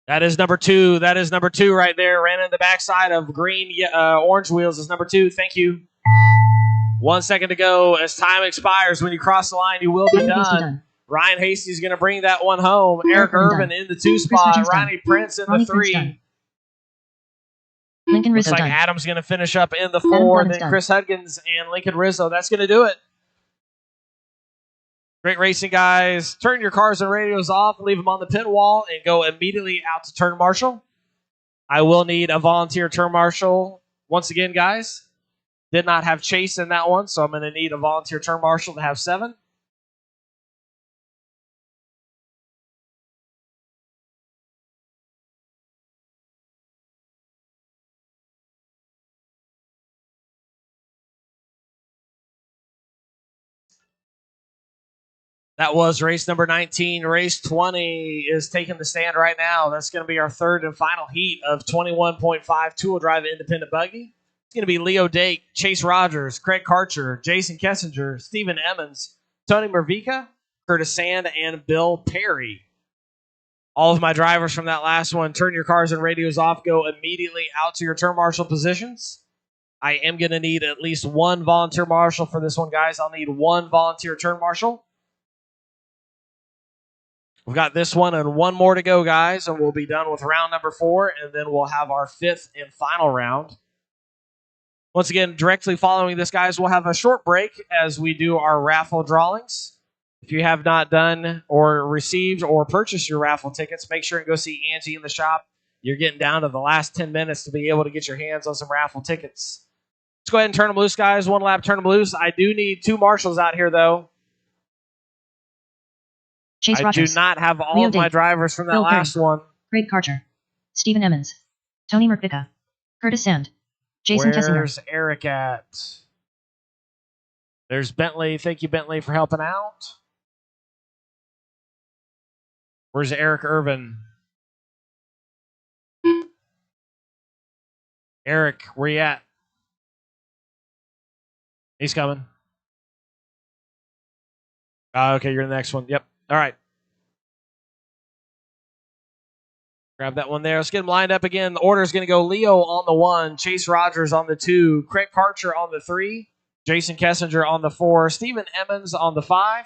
That is number 2. That is number 2 right there. Ran in the backside of green, orange wheels is number 2. Thank you. 1 second to go. As time expires, when you cross the line, you will be done. Ryan Hasty's going to bring that one home. Eric Irvin in the 2 spot. Ronnie Prince in the 3. Lincoln Rizzo Looks like done. Adam's going to finish up in the 4. Then Chris Hudkins and Lincoln Rizzo. That's going to do it. Great racing, guys. Turn your cars and radios off, leave them on the pit wall, and go immediately out to turn marshal. I will need a volunteer turn marshal. Once again, guys, did not have Chase in that one, so I'm going to need a volunteer turn marshal to have 7. That was race number 19. Race 20 is taking the stand right now. That's going to be our 3rd and final heat of 21.5 two-wheel drive independent buggy. It's going to be Leo Dake, Chase Rogers, Craig Karcher, Jason Kessinger, Stephen Emmons, Tony Mervica, Curtis Sand, and Bill Perry. All of my drivers from that last one, turn your cars and radios off. Go immediately out to your turn marshal positions. I am going to need at least 1 volunteer marshal for this one, guys. I'll need 1 volunteer turn marshal. We've got this one and 1 more to go, guys, and we'll be done with round number 4, and then we'll have our 5th and final round. Once again, directly following this, guys, we'll have a short break as we do our raffle drawings. If you have not done or received or purchased your raffle tickets, make sure and go see Angie in the shop. You're getting down to the last 10 minutes to be able to get your hands on some raffle tickets. Let's go ahead and turn them loose, guys. 1 lap, turn them loose. I do need 2 marshals out here, though. Chase I Rogers, do not have all Leo of my Dake, drivers from that Bill last Perry, one. Craig Karcher, Stephen Emmons, Tony Mervica, Curtis Sand, Jason Kessinger. Where's Eric at? There's Bentley. Thank you, Bentley, for helping out. Where's Eric Irvin? Eric, where you at? He's coming. Okay, you're the next one. Yep. All right. Grab that one there. Let's get them lined up again. The order is going to go Leo on the 1, Chase Rogers on the 2, Craig Karcher on the 3, Jason Kessinger on the 4, Stephen Emmons on the 5,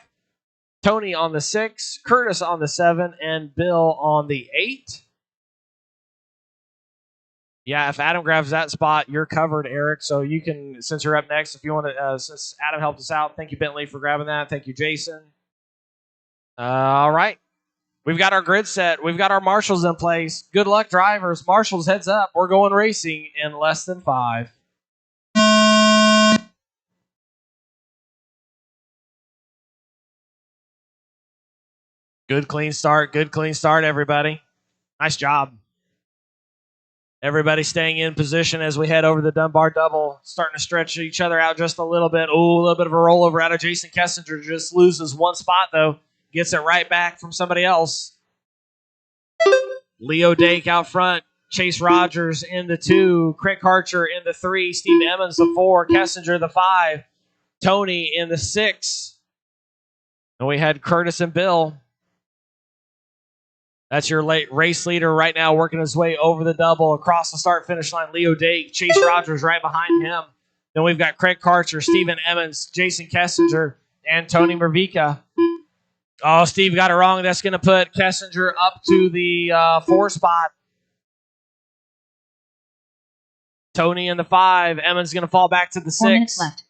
Tony on the 6, Curtis on the 7, and Bill on the 8. Yeah, if Adam grabs that spot, you're covered, Eric. So you can, since you're up next, if you want to, since Adam helped us out, thank you, Bentley, for grabbing that. Thank you, Jason. All right. We've got our grid set. We've got our marshals in place. Good luck, drivers. Marshals, heads up. We're going racing in less than 5. Good clean start, everybody. Nice job. Everybody staying in position as we head over the Dunbar double, starting to stretch each other out just a little bit. Ooh, a little bit of a rollover out of Jason Kessinger. Just loses one spot, though. Gets it right back from somebody else. Leo Dake out front. Chase Rogers in the 2. Craig Karcher in the 3. Steve Emmons the 4. Kessinger the 5. Tony in the 6. And we had Curtis and Bill. That's your late race leader right now, working his way over the double across the start-finish line. Leo Dake, Chase Rogers right behind him. Then we've got Craig Karcher, Stephen Emmons, Jason Kessinger, and Tony Mervika. Oh, Steve got it wrong. That's going to put Kessinger up to the 4 spot. Tony in the 5. Emmons going to fall back to the 6. 4 minutes left.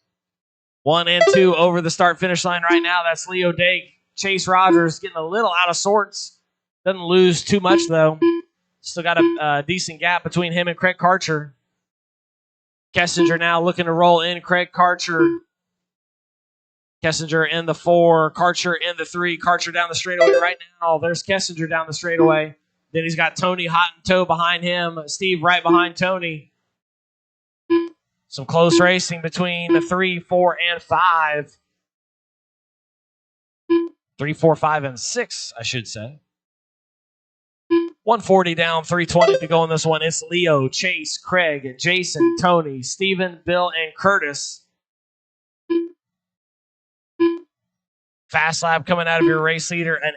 1 and 2 over the start-finish line right now. That's Leo Dake. Chase Rogers getting a little out of sorts. Doesn't lose too much, though. Still got a decent gap between him and Craig Karcher. Kessinger now looking to roll in Craig Karcher. Kessinger in the 4. Karcher in the 3. Karcher down the straightaway right now. There's Kessinger down the straightaway. Then he's got Tony hot and toe behind him. Steve right behind Tony. Some close racing between the 3, 4, and 5. 3, 4, 5, and 6, I should say. 140 down, 320 to go in this one. It's Leo, Chase, Craig, Jason, Tony, Steven, Bill, and Curtis. Fast lap coming out of your race leader, an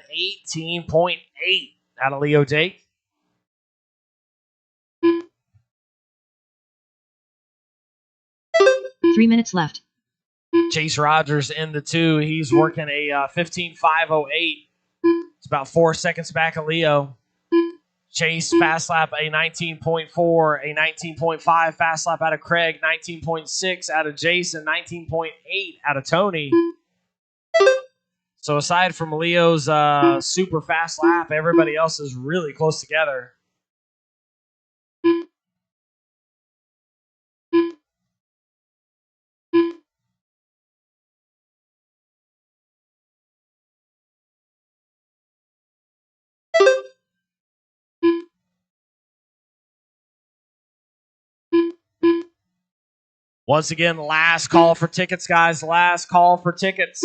18.8 out of Leo Dake. Three minutes left. Chase Rogers in the 2. He's working a 15.508. It's about 4 seconds back of Leo. Chase fast lap a 19.4, a 19.5 fast lap out of Craig, 19.6 out of Jason, 19.8 out of Tony. So aside from Leo's super fast lap, everybody else is really close together. Once again, last call for tickets, guys. Last call for tickets.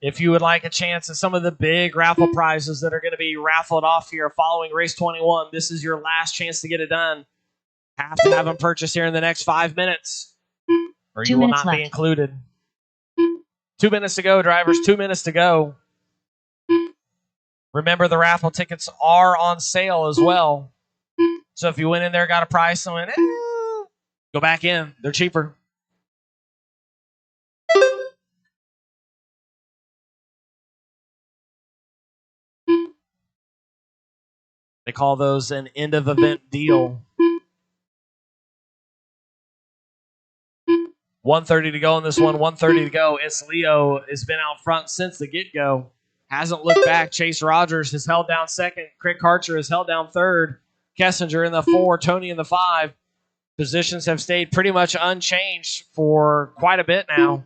If you would like a chance at some of the big raffle prizes that are going to be raffled off here following race 21, this is your last chance to get it done. Have to have them purchased here in the next 5 minutes, or you will not be included. 2 minutes to go, drivers. 2 minutes to go. Remember, the raffle tickets are on sale as well. So if you went in there, got a price, and went, go back in. They're cheaper. They call those an end-of-event deal. 1:30 to go in this one. 1:30 to go. It's Leo has been out front since the get-go. Hasn't looked back. Chase Rogers has held down second. Craig Karcher has held down third. Kessinger in the 4. Tony in the 5. Positions have stayed pretty much unchanged for quite a bit now.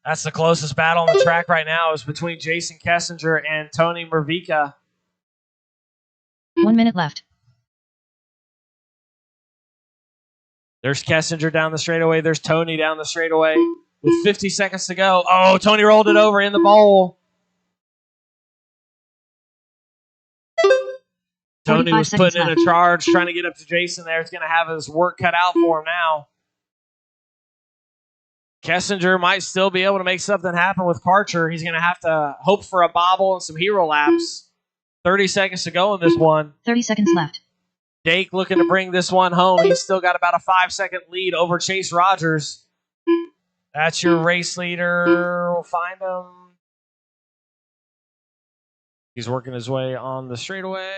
That's the closest battle on the track right now is between Jason Kessinger and Tony Mervika. 1 minute left. There's Kessinger down the straightaway. There's Tony down the straightaway with 50 seconds to go. Oh, Tony rolled it over in the bowl. Tony was putting in a charge, trying to get up to Jason there. It's going to have his work cut out for him now. Kessinger might still be able to make something happen with Karcher. He's going to have to hope for a bobble and some hero laps. 30 seconds to go in this one. 30 seconds left. Dake looking to bring this one home. He's still got about a 5-second lead over Chase Rogers. That's your race leader. We'll find him. He's working his way on the straightaway.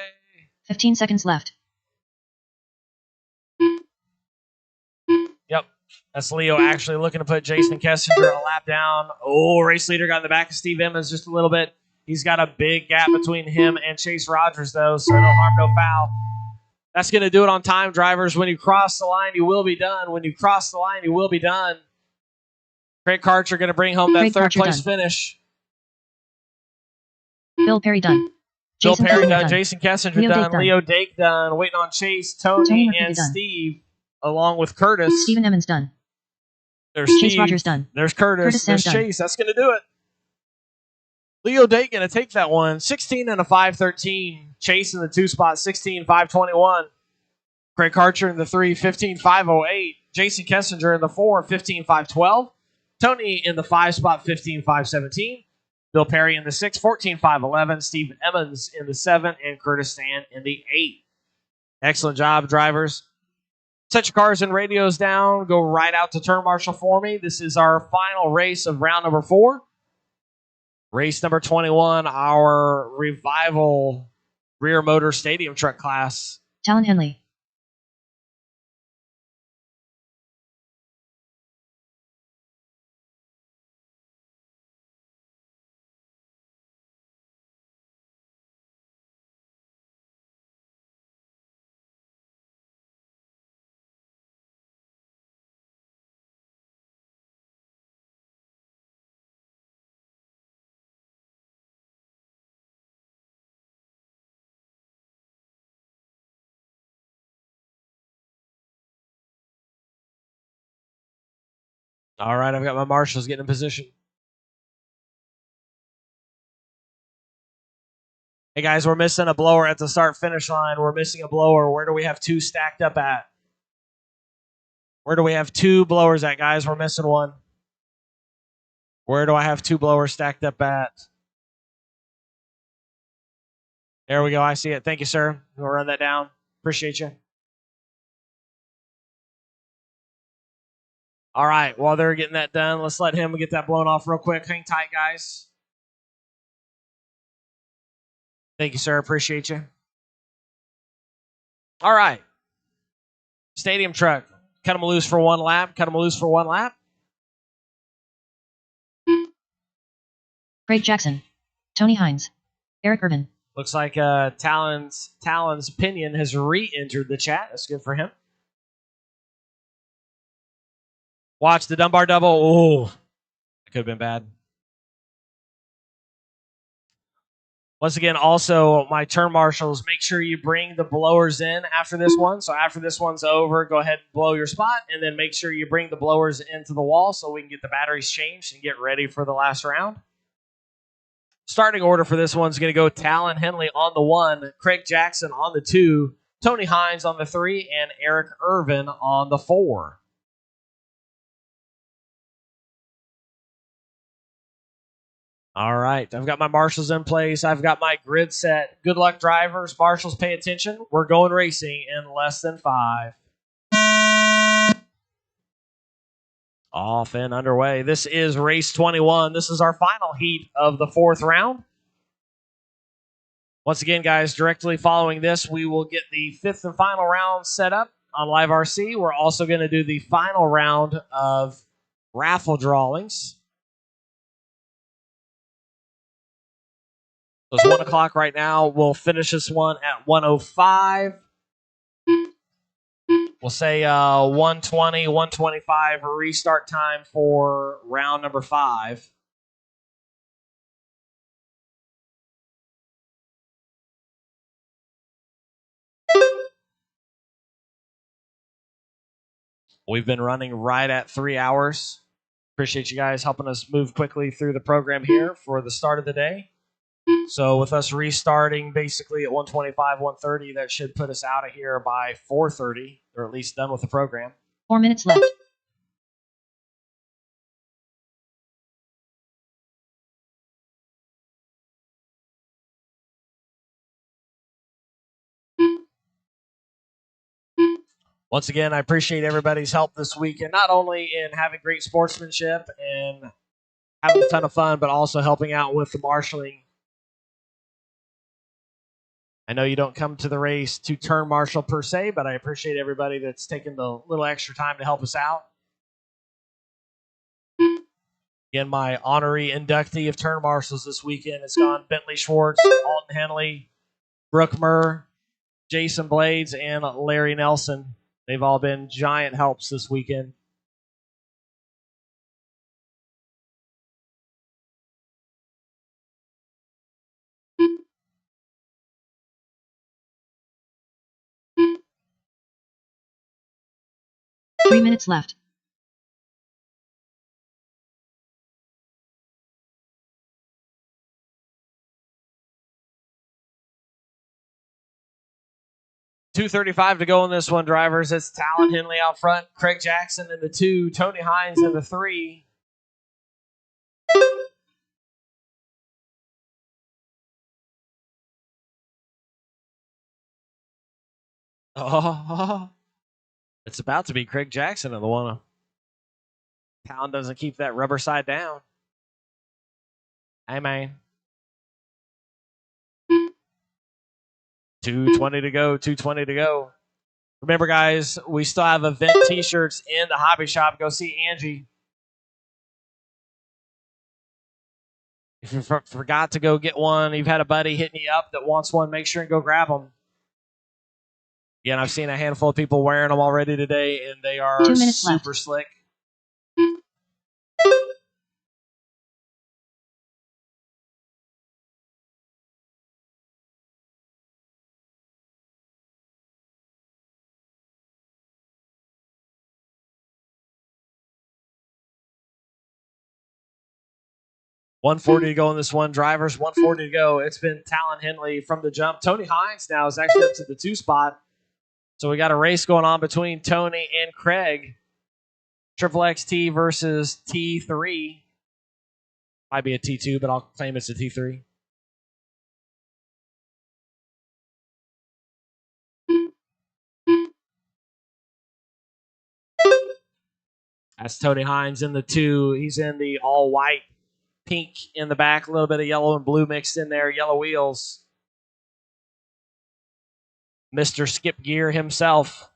15 seconds left. Yep. That's Leo actually looking to put Jason Kessinger a lap down. Oh, race leader got in the back of Steve Emmons just a little bit. He's got a big gap between him and Chase Rogers, though, so no harm, no foul. That's going to do it on time, drivers. When you cross the line, you will be done. When you cross the line, you will be done. Craig Karcher going to bring home that Craig third Karcher place done. finish. Bill Perry done. Bill Jason Perry Kessinger done. Jason Kessinger Leo done. Dake done. Leo Dake done. Waiting on Chase, Tony Tony Murphy and done. Steve, along with Curtis. Stephen Emmons done. There's Chase Steve. Rogers done. There's Curtis. There's Sands Chase. That's going to do it. Leo Dake going to take that one. 16 and a 5:13. Chase in the 2 spot. 16-5-21. Craig Karcher in the 3. 15-5-08. Jason Kessinger in the 4. 15-5-12. Tony in the 5 spot. 15-5-17. Bill Perry in the 6. 14-5-11. Steve Emmons in the 7. And Curtis Sand in the 8. Excellent job, drivers. Set your cars and radios down. Go right out to turn marshal for me. This is our final race of round number 4. Race number 21, our Revival rear motor stadium truck class. Talon Henley. All right, I've got my marshals getting in position. Hey, guys, we're missing a blower at the start-finish line. We're missing a blower. Where do we have 2 stacked up at? Where do we have 2 blowers at, guys? We're missing one. Where do I have 2 blowers stacked up at? There we go. I see it. Thank you, sir. We'll run that down. Appreciate you. All right. While they're getting that done, let's let him get that blown off real quick. Hang tight, guys. Thank you, sir. Appreciate you. All right. Stadium truck. Cut them loose for 1 lap. Cut them loose for 1 lap. Craig Jackson. Tony Hines. Eric Irvin. Looks like Talon's Pinion has re-entered the chat. That's good for him. Watch the Dunbar double. Oh, that could have been bad. Once again, also, my turn marshals, make sure you bring the blowers in after this one. So after this one's over, go ahead and blow your spot, and then make sure you bring the blowers into the wall so we can get the batteries changed and get ready for the last round. Starting order for this one's going to go Talon Henley on the 1, Craig Jackson on the 2, Tony Hines on the 3, and Eric Irvin on the 4. All right, I've got my marshals in place. I've got my grid set. Good luck, drivers. Marshals, pay attention. We're going racing in less than 5. Off and underway. This is race 21. This is our final heat of the 4th round. Once again, guys, directly following this, we will get the 5th and final round set up on Live RC. We're also going to do the final round of raffle drawings. So it's 1 o'clock right now. We'll finish this one at 1:05. We'll say 1:20, 1:25 restart time for round number 5. We've been running right at 3 hours. Appreciate you guys helping us move quickly through the program here for the start of the day. So with us restarting basically at 1:25, 1:30, that should put us out of here by 4:30, or at least done with the program. 4 minutes left. Once again, I appreciate everybody's help this week, and not only in having great sportsmanship and having a ton of fun, but also helping out with the marshaling. I know you don't come to the race to turn marshal per se, but I appreciate everybody that's taking the little extra time to help us out. Again, my honorary inductee of turn marshals this weekend has gone Bentley Schwartz, Alton Henley, Brooke Murr, Jason Blades, and Larry Nelson. They've all been giant helps this weekend. 3 minutes left. .235 to go in this one, drivers. It's Talon Henley out front, Craig Jackson in the 2, Tony Hines in the 3. Oh, it's about to be Craig Jackson in the 1. Talon doesn't keep that rubber side down. Hey, man. 2:20 to go, 2:20 to go. Remember, guys, we still have event t-shirts in the hobby shop. Go see Angie. If you forgot to go get one, you've had a buddy hitting you up that wants one, make sure and go grab them. Again, I've seen a handful of people wearing them already today, and they are 2 minutes super left. slick. $140 to go in this one. Drivers, $140 to go. It's been Talon Henley from the jump. Tony Hines now is actually up to the 2 spot. So we got a race going on between Tony and Craig. Triple XT versus T3. Might be a T2, but I'll claim it's a T3. That's Tony Hines in the 2. He's in the all white, pink in the back, a little bit of yellow and blue mixed in there, yellow wheels. Mr. Skip Gear himself.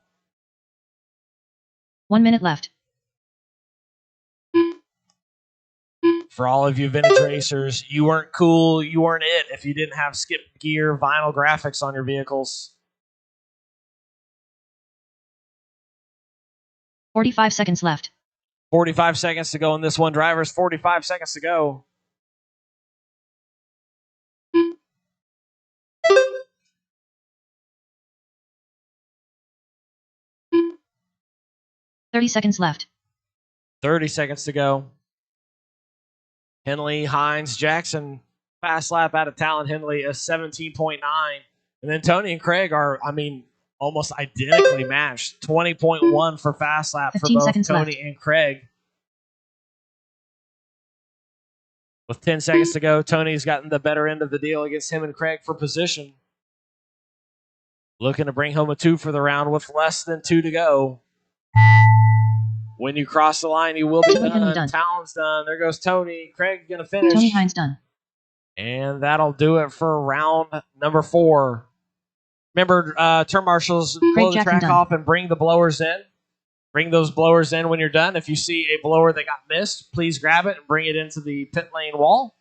1 minute left. For all of you vintage racers, you weren't cool, you weren't it if you didn't have Skip Gear vinyl graphics on your vehicles. 45 seconds left. 45 seconds to go in this one, drivers. 45 seconds to go. $30 seconds left. 30 seconds to go. Henley, Hines, Jackson, fast lap out of Talon Henley, a 17.9. And then Tony and Craig are, almost identically matched. 20.1 for fast lap for both Tony left. and Craig. With 10 seconds to go, Tony's gotten the better end of the deal against him and Craig for position. Looking to bring home a 2 for the round with less than 2 to go. When you cross the line, you will be done. Talon's done. There goes Tony. Craig's going to finish. Tony Hines done. And that'll do it for round number 4. Remember, turn marshals, blow the track off and bring the blowers in. Bring those blowers in when you're done. If you see a blower that got missed, please grab it and bring it into the pit lane wall.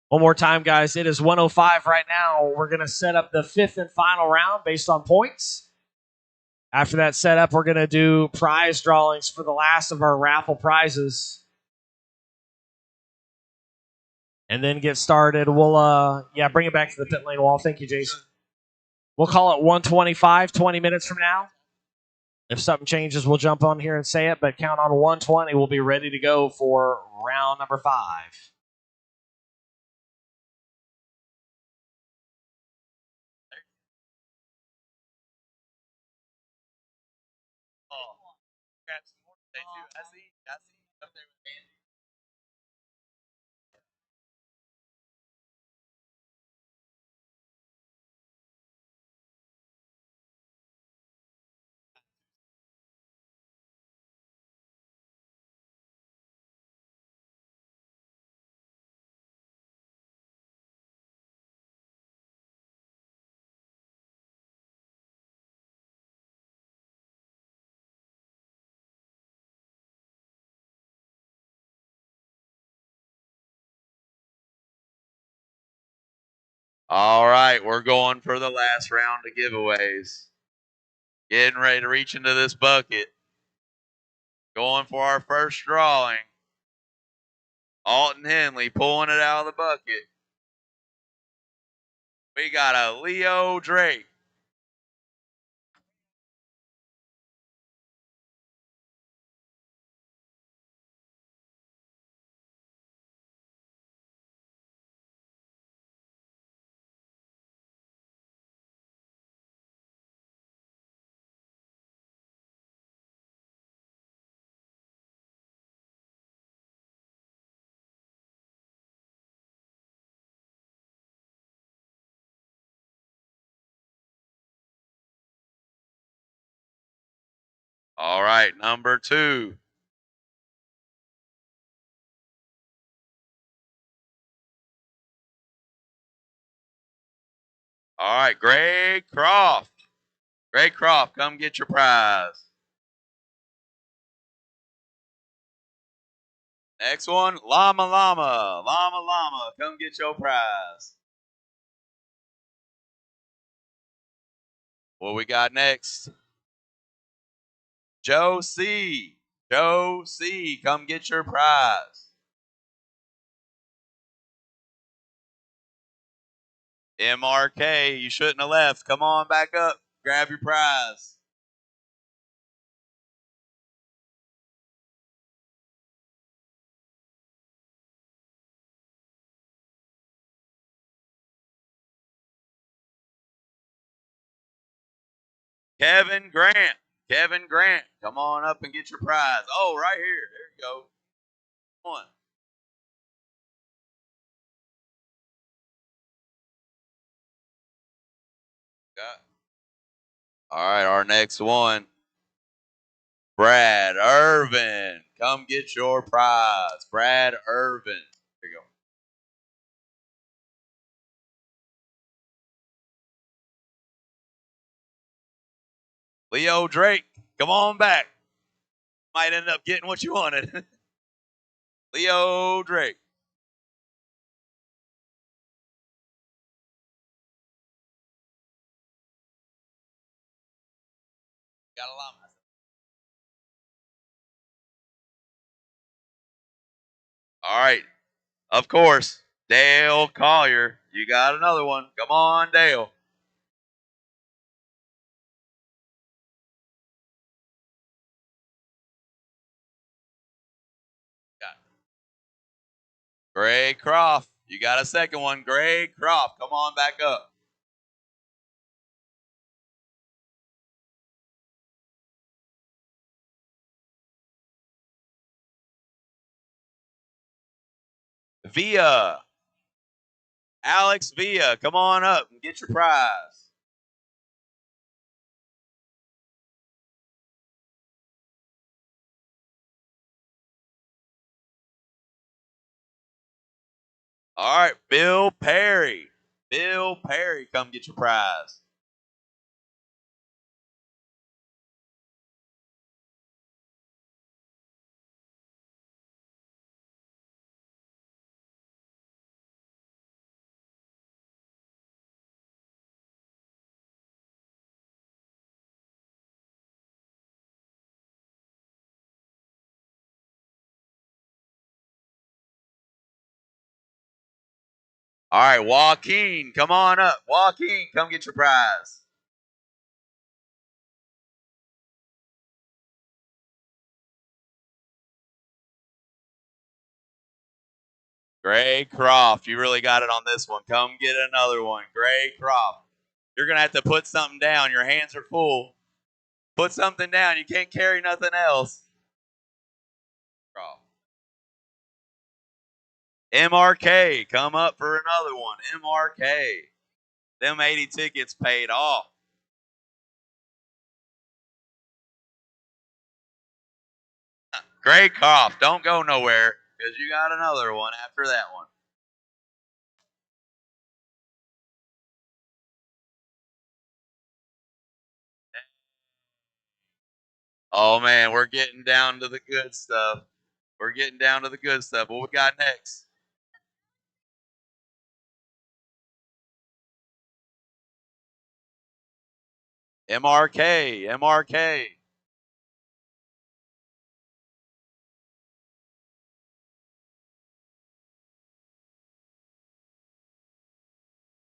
One more time, guys. It is 1:05 right now. We're going to set up the 5th and final round based on points. After that setup, we're going to do prize drawings for the last of our raffle prizes. And then get started. We'll, bring it back to the pit lane wall. Thank you, Jason. We'll call it 1:25, 20 minutes from now. If something changes, we'll jump on here and say it, but count on 1:20. We'll be ready to go for round number 5. All right, we're going for the last round of giveaways. Getting ready to reach into this bucket. Going for our first drawing. Alton Henley pulling it out of the bucket. We got a Leo Drake. All right, number 2. All right, Greg Croft. Greg Croft, come get your prize. Next one, Llama Llama. Llama Llama, come get your prize. What we got next? Joe C. Joe C, come get your prize. MRK, you shouldn't have left. Come on back up. Grab your prize. Kevin Grant. Kevin Grant, come on up and get your prize. Oh, right here. There you go. One. Got. All right, our next one. Brad Irvin, come get your prize. Brad Irvin. There you go. Leo Drake, come on back. Might end up getting what you wanted. Leo Drake. Got a lot. All right. Of course, Dale Collier. You got another one. Come on, Dale. Got it. Greg Croft. You got a second one. Greg Croft. Come on back up. Villa. Alex Villa. Come on up and get your prize. All right, Bill Perry. Bill Perry, come get your prize. All right, Joaquin, come on up. Joaquin, come get your prize. Greg Croft, you really got it on this one. Come get another one. Greg Croft. You're going to have to put something down. Your hands are full. Put something down. You can't carry nothing else. Croft. MRK, come up for another one. MRK. Them 80 tickets paid off. Greg Croft, don't go nowhere because you got another one after that one. Oh, man, we're getting down to the good stuff. We're getting down to the good stuff. What we got next? MRK, MRK.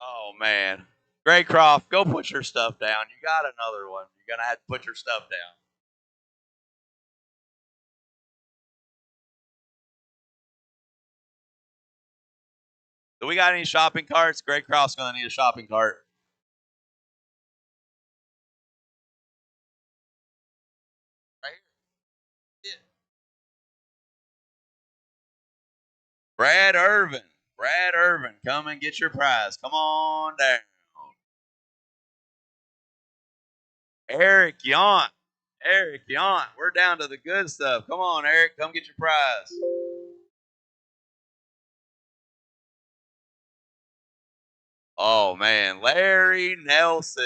Oh, man. Graycroft, go put your stuff down. You got another one. You're going to have to put your stuff down. Do we got any shopping carts? Graycroft's going to need a shopping cart. Right here. Yeah. Brad Irvin. Brad Irvin, come and get your prize. Come on down. Eric Yount. Eric Yount. We're down to the good stuff. Come on, Eric. Come get your prize. Oh, man. Larry Nelson.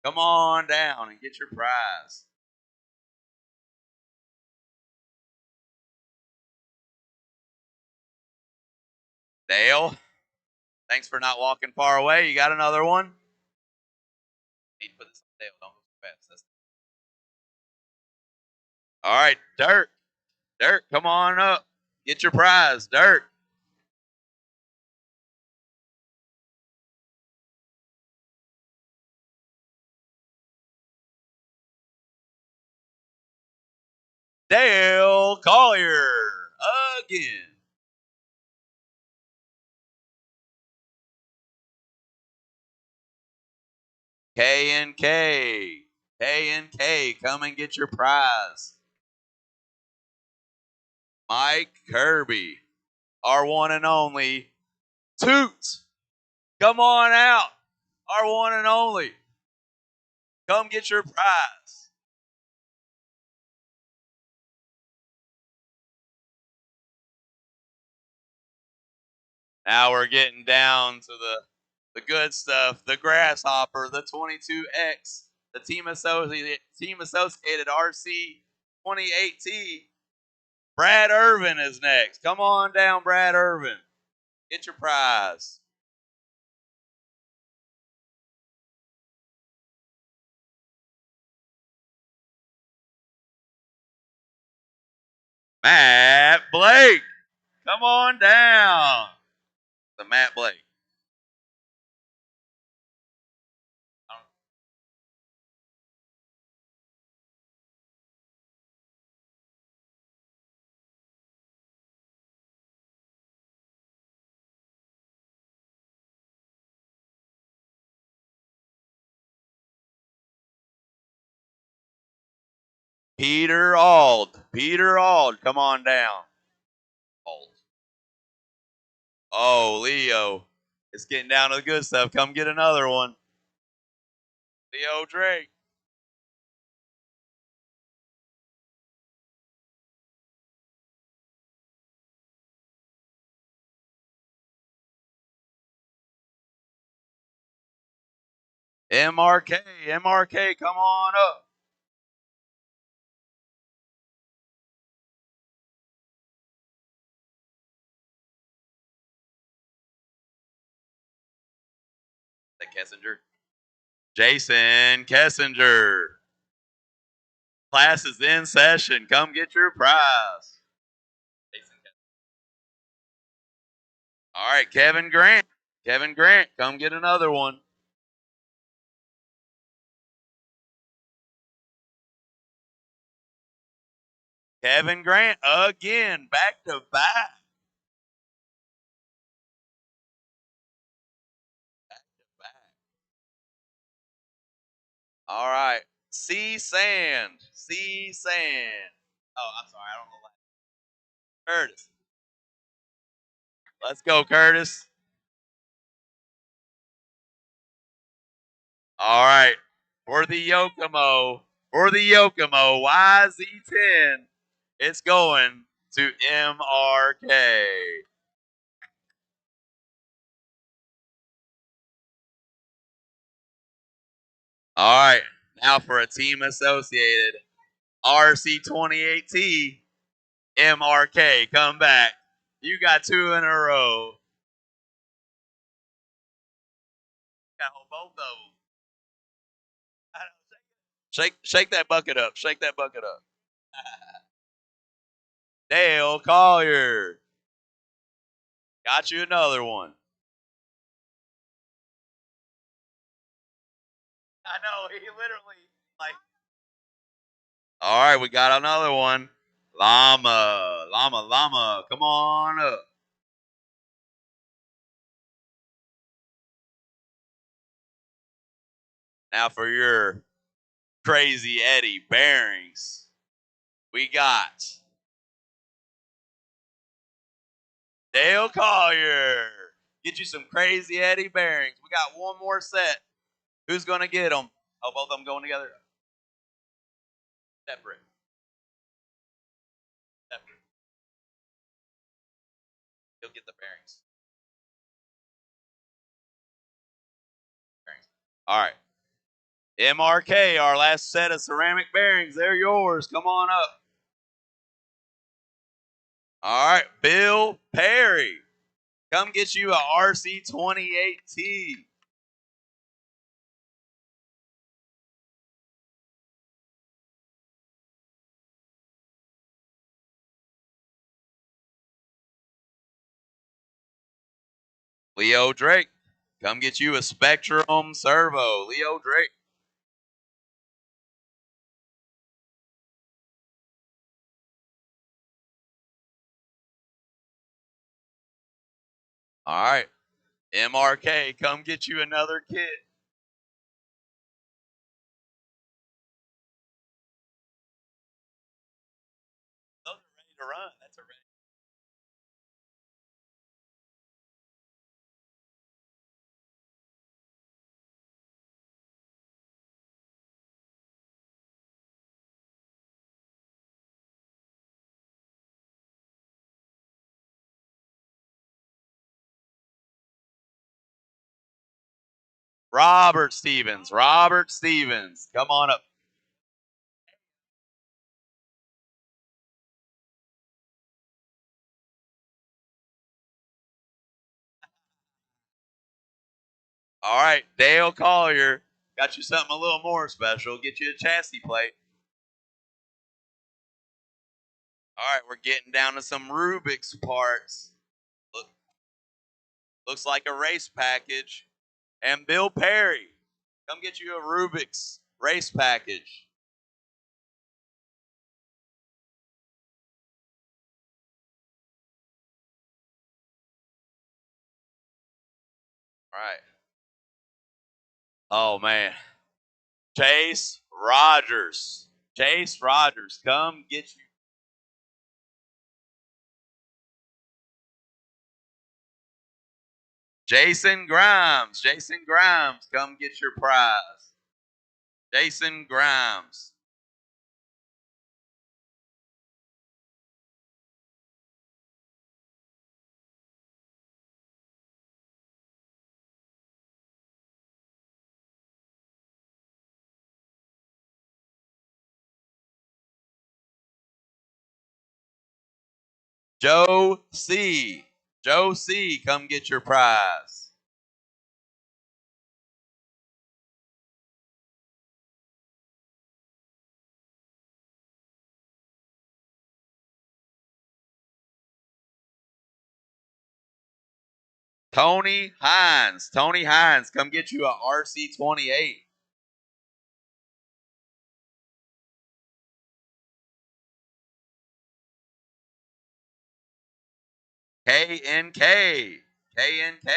Come on down and get your prize. Dale, thanks for not walking far away. You got another one? Need to put this on Dale. Don't go too fast. All right, Dirk. Dirk, come on up. Get your prize, Dirk. Dale Collier again. K&K. K&K, come and get your prize. Mike Kirby, our one and only. Toot, come on out. Our one and only. Come get your prize. Now we're getting down to the good stuff. The Grasshopper, the 22X, the Team Associated RC 28T. Brad Irvin is next. Come on down, Brad Irvin. Get your prize. Matt Blake. Come on down. The Matt Blake. Peter Auld. Peter Auld, come on down. Auld. Oh, Leo. It's getting down to the good stuff. Come get another one. Leo Drake. MRK. MRK, come on up. That Kessinger. Jason Kessinger. Class is in session. Come get your prize. All right, Kevin Grant. Kevin Grant, come get another one. Kevin Grant again, back to back. Back to back. All right, C Sand. C Sand. Oh, I'm sorry, I don't know. Curtis. Let's go, Curtis. All right, for the Yokomo YZ10, it's going to MRK. All right, now for a team associated RC28T, MRK, come back. You got two in a row. Got both of them. Shake that bucket up. Shake that bucket up. Dale Collier. Got you another one. I know, he literally, like. All right, we got another one. Llama, llama, llama. Come on up. Now for your Crazy Eddie bearings, we got Dale Collier. Get you some Crazy Eddie bearings. We got one more set. Who's going to get them? Oh, both of them going together? Separate. Separate. He'll get the bearings. All right. MRK, our last set of ceramic bearings. They're yours. Come on up. All right. Bill Perry. Come get you a RC28T. Leo Drake. Come get you a Spectrum Servo. Leo Drake. All right. MRK, come get you another kit. Those are ready to run. That's a ready. Robert Stevens. Robert Stevens. Come on up. All right. Dale Collier. Got you something a little more special. Get you a chassis plate. All right. We're getting down to some Rubik's parts. Looks like a race package. And Bill Perry. Come get you a Rubik's race package. All right. Oh, man. Chase Rogers. Chase Rogers, come get you. Jason Grimes. Jason Grimes, come get your prize. Jason Grimes. Joe C. Joe C., come get your prize. Tony Hines. Tony Hines, come get you a RC28. KNK. KNK.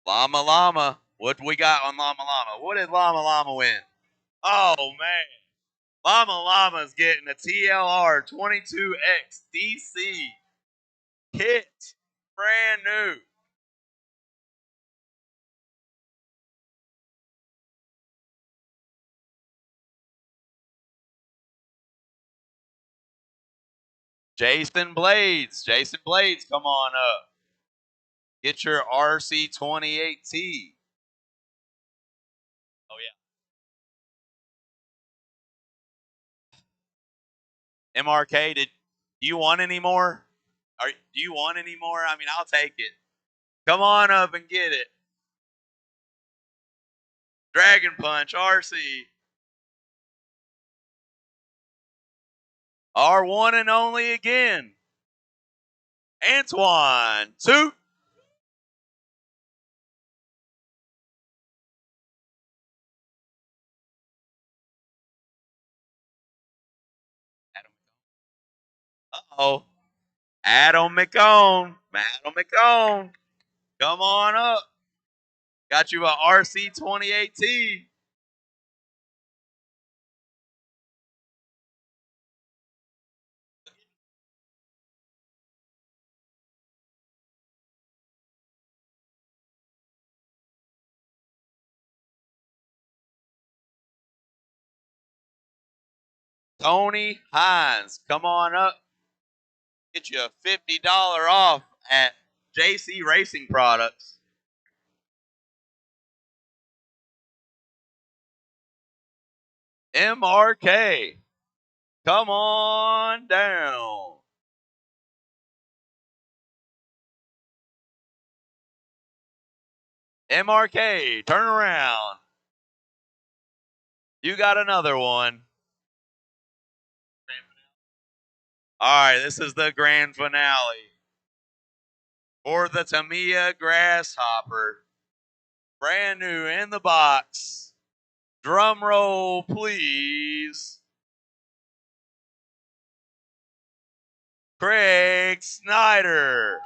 Llama Llama. What we got on Llama Llama? What did Llama Llama win? Oh, man. Llama Llama's getting a TLR 22X DC kit. Brand new. Jason Blades. Jason Blades, come on up. Get your RC28T. Oh, yeah. MRK, do you want any more? Do you want any more? I mean, I'll take it. Come on up and get it. Dragon Punch RC. Our one and only again, Antoine Toot. Uh-oh. Adam McCone. Adam McCone. Come on up. Got you a RC 2018. Tony Hines. Come on up. Get you a $50 off at JC Racing Products. MRK. Come on down. MRK, turn around. You got another one. All right, this is the grand finale for the Tamiya Grasshopper. Brand new in the box. Drum roll, please. Craig Snyder.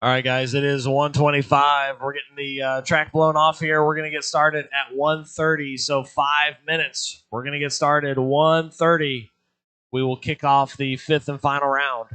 All right, guys, it is 1:25. We're getting the track blown off here. We're going to get started at 1:30, so 5 minutes. We're going to get started 1:30. We will kick off the fifth and final round.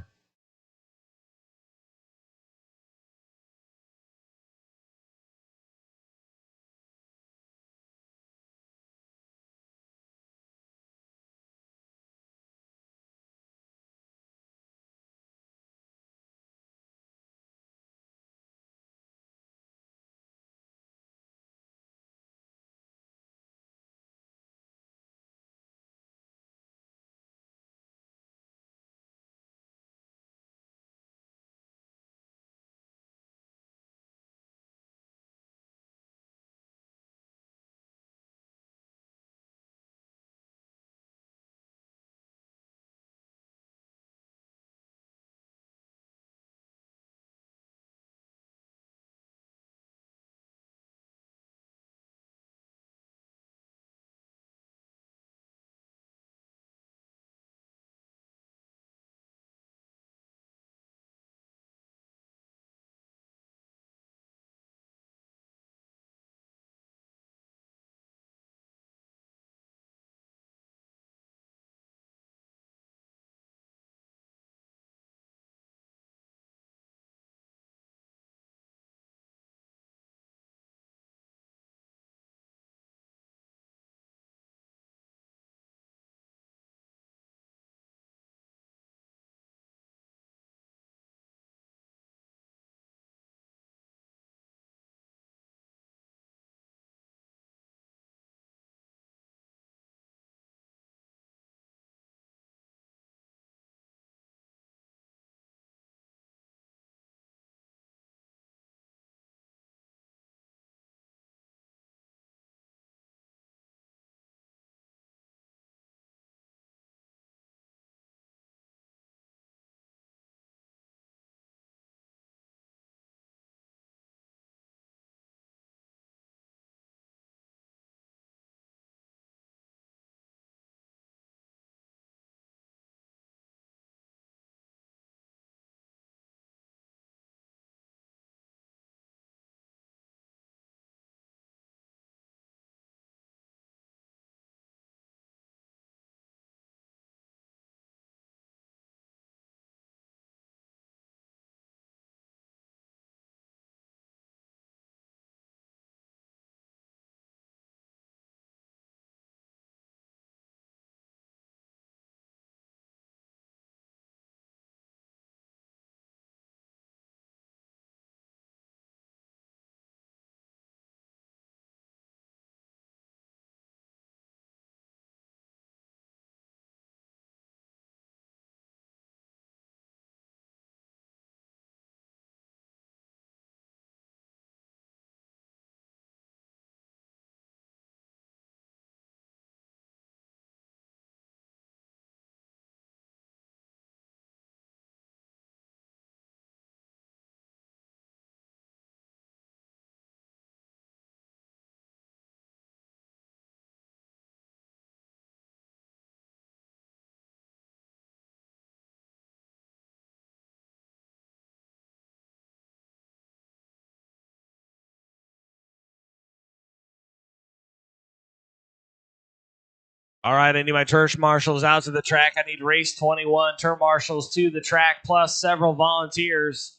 All right, I need my turf marshals out to the track. I need race 21 turf marshals to the track, plus several volunteers.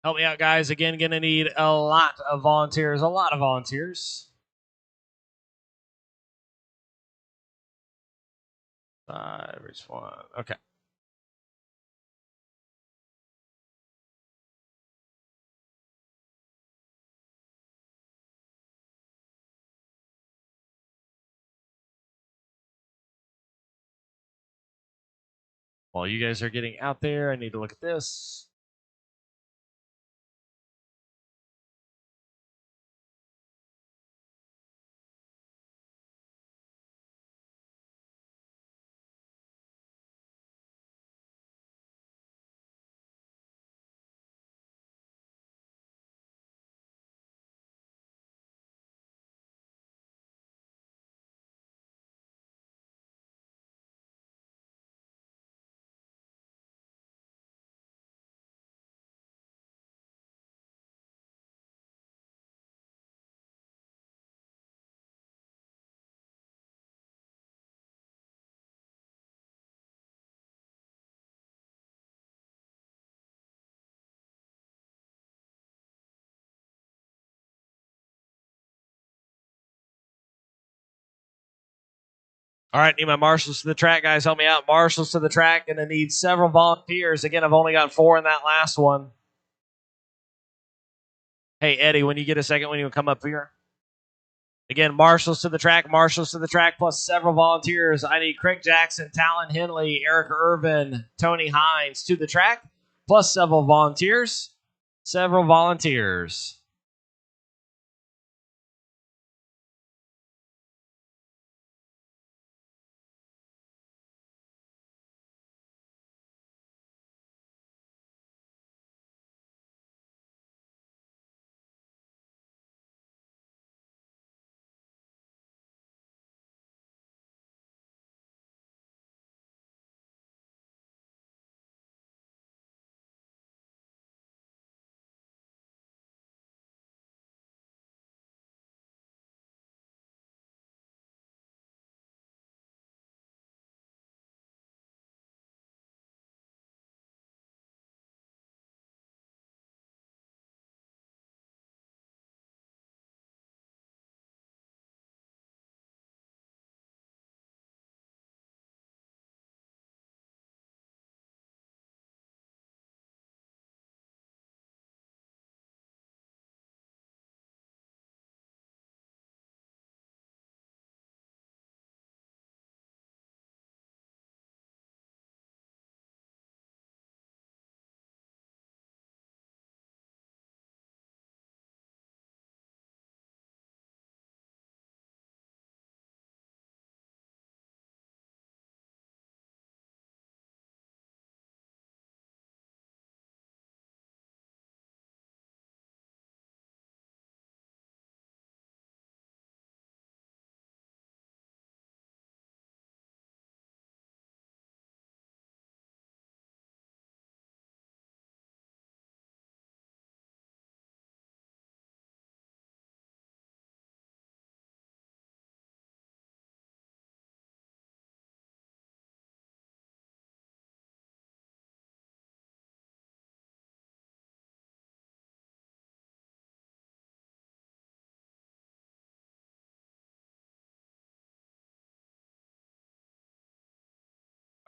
Help me out, guys. Again, going to need a lot of volunteers. A lot of volunteers. Race 1. Okay. While you guys are getting out there, I need to look at this. All right, need my marshals to the track, guys. Help me out. Marshals to the track. Going to need several volunteers. Again, I've only got 4 in that last one. Hey, Eddie, when you get a second, when you come up here. Again, marshals to the track, plus several volunteers. I need Craig Jackson, Talon Henley, Eric Irvin, Tony Hines to the track, plus several volunteers. Several volunteers.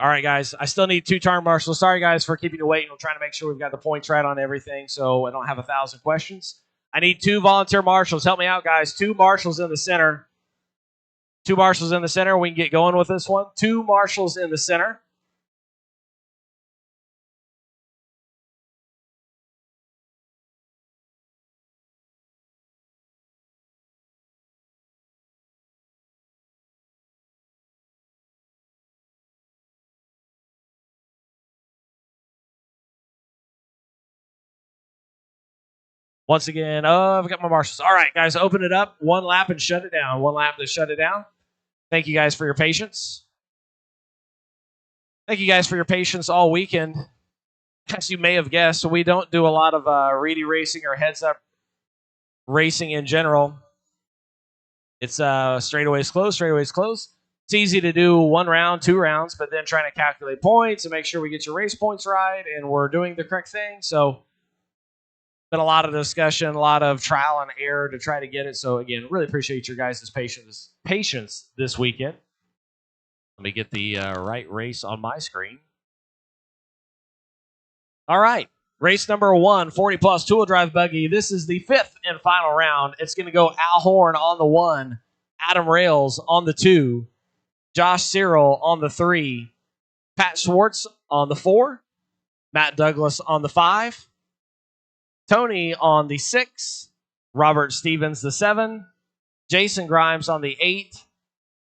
All right, guys. I still need 2 turn marshals. Sorry, guys, for keeping you waiting. I'm trying to make sure we've got the points right on everything so I don't have 1,000 questions. I need 2 volunteer marshals. Help me out, guys. 2 marshals in the center. 2 marshals in the center. We can get going with this one. 2 marshals in the center. Once again, I've got my marshals. All right, guys, open it up. 1 lap and shut it down. 1 lap to shut it down. Thank you guys for your patience. Thank you guys for your patience all weekend. As you may have guessed, we don't do a lot of Reedy racing or heads-up racing in general. It's straightaways close. It's easy to do 1 round, 2 rounds, but then trying to calculate points and make sure we get your race points right and we're doing the correct thing. So, been a lot of discussion, a lot of trial and error to try to get it. So, again, really appreciate your guys' patience this weekend. Let me get the right race on my screen. All right. Race number 1, 40-plus two-wheel drive buggy. This is the 5th and final round. It's going to go Al Horn on the 1, Adam Rails on the 2, Josh Cyril on the 3, Pat Schwartz on the 4, Matt Douglas on the 5, Tony on the 6, Robert Stevens the 7, Jason Grimes on the 8,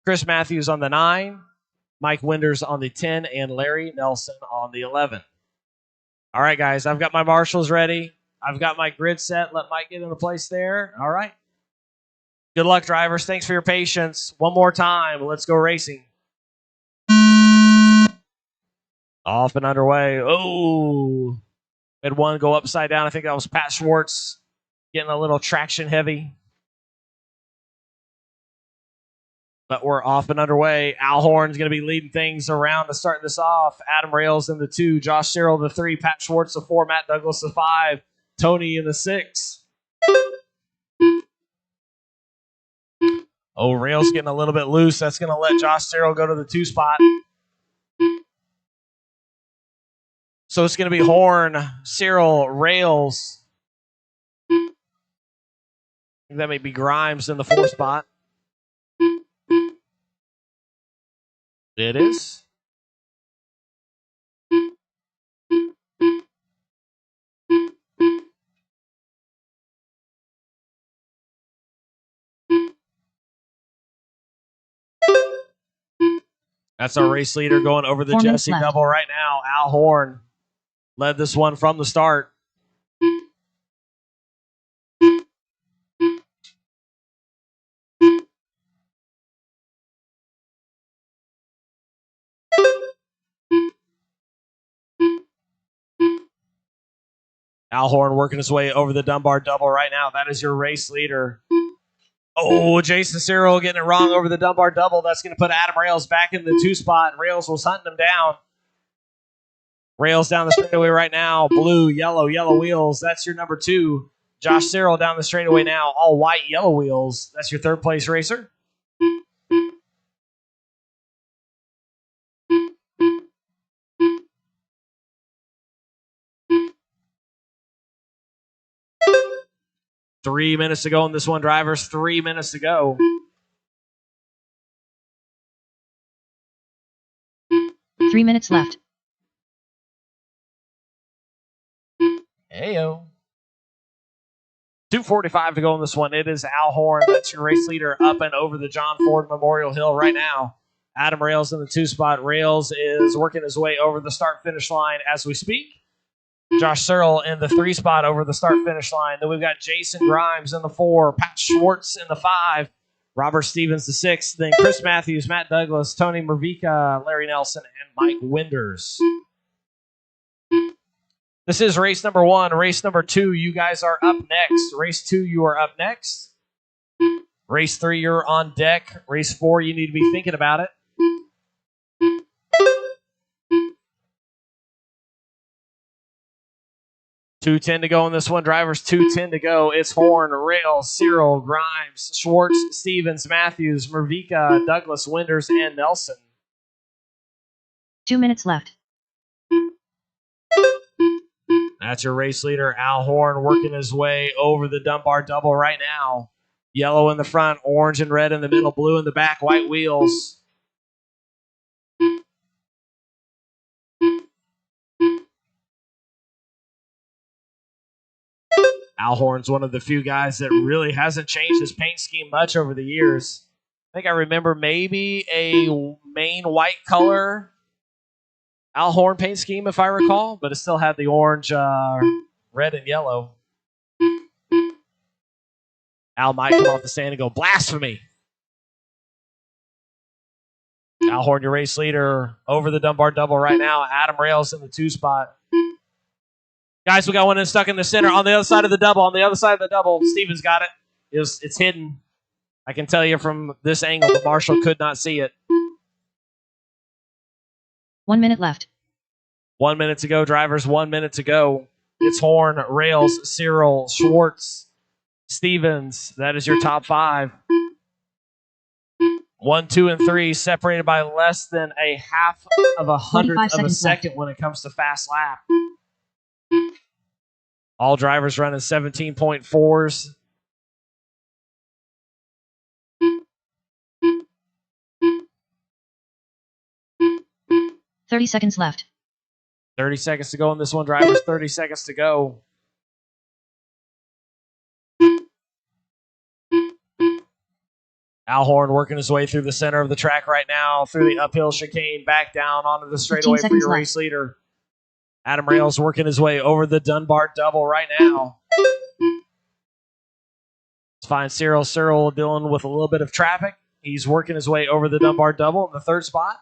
Chris Matthews on the 9, Mike Winders on the 10, and Larry Nelson on the 11. All right, guys, I've got my marshals ready. I've got my grid set. Let Mike get into place there. All right. Good luck, drivers. Thanks for your patience. One more time. Let's go racing. Off and underway. Oh, had one go upside down. I think that was Pat Schwartz getting a little traction heavy. But we're off and underway. Al Horn's going to be leading things around to start this off. Adam Rails in the 2, Josh Cyril the 3, Pat Schwartz the 4, Matt Douglas the 5, Tony in the 6. Oh, Rails getting a little bit loose. That's going to let Josh Cyril go to the 2 spot. So it's going to be Horn, Cyril, Rails. I think that may be Grimes in the 4 spot. It is. That's our race leader going over the Jesse double right now. Al Horn led this one from the start. Al Horn working his way over the Dunbar double right now. That is your race leader. Oh, Jason Cyril getting it wrong over the Dunbar double. That's going to put Adam Rails back in the 2 spot. Rails was hunting him down. Rails down the straightaway right now. Blue, yellow wheels. That's your number 2. Josh Cyril down the straightaway now. All white, yellow wheels. That's your 3rd place racer. Three minutes to go in this one, drivers. 3 minutes to go. Three minutes left. Heyo. 2:45 to go in this one. It is Al Horn. That's your race leader up and over the John Ford Memorial Hill right now. Adam Rails in the 2 spot. Rails is working his way over the start-finish line as we speak. Josh Cyril in the 3 spot over the start-finish line. Then we've got Jason Grimes in the 4, Pat Schwartz in the 5, Robert Stevens the 6, then Chris Matthews, Matt Douglas, Tony Mervica, Larry Nelson, and Mike Winders. This is race number 1. Race number 2, you guys are up next. Race 2, you are up next. Race 3, you're on deck. Race 4, you need to be thinking about it. $2.10 to go in this one, drivers. $2.10 to go. It's Horn, Rails, Cyril, Grimes, Schwartz, Stevens, Matthews, Mervica, Douglas, Winders, and Nelson. 2 minutes left. That's your race leader, Al Horn, working his way over the Dunbar double right now. Yellow in the front, orange and red in the middle, blue in the back, white wheels. Al Horn's one of the few guys that really hasn't changed his paint scheme much over the years. I think I remember maybe a main white color Al Horn paint scheme, if I recall, but it still had the orange, red, and yellow. Al might come off the stand and go, blasphemy. Al Horn, your race leader, over the Dunbar double right now. Adam Rails in the 2 spot. Guys, we got one stuck in the center on the other side of the double. On the other side of the double, Stevens got it. It's hidden. I can tell you from this angle, the marshal could not see it. 1 minute left. 1 minute to go, drivers. 1 minute to go. It's Horn, Rails, Cyril, Schwartz, Stevens. That is your top 5. 1, 2, and 3 separated by less than a half of a hundredth of a second left when it comes to fast lap. All drivers running 17.4s. $30 seconds left. 30 seconds to go on this one, drivers. 30 seconds to go. Al Horn working his way through the center of the track right now, through the uphill chicane, back down onto the straightaway for your race leader. Adam Rails working his way over the Dunbar double right now. Let's find Cyril. Cyril dealing with a little bit of traffic. He's working his way over the Dunbar double in the 3rd spot.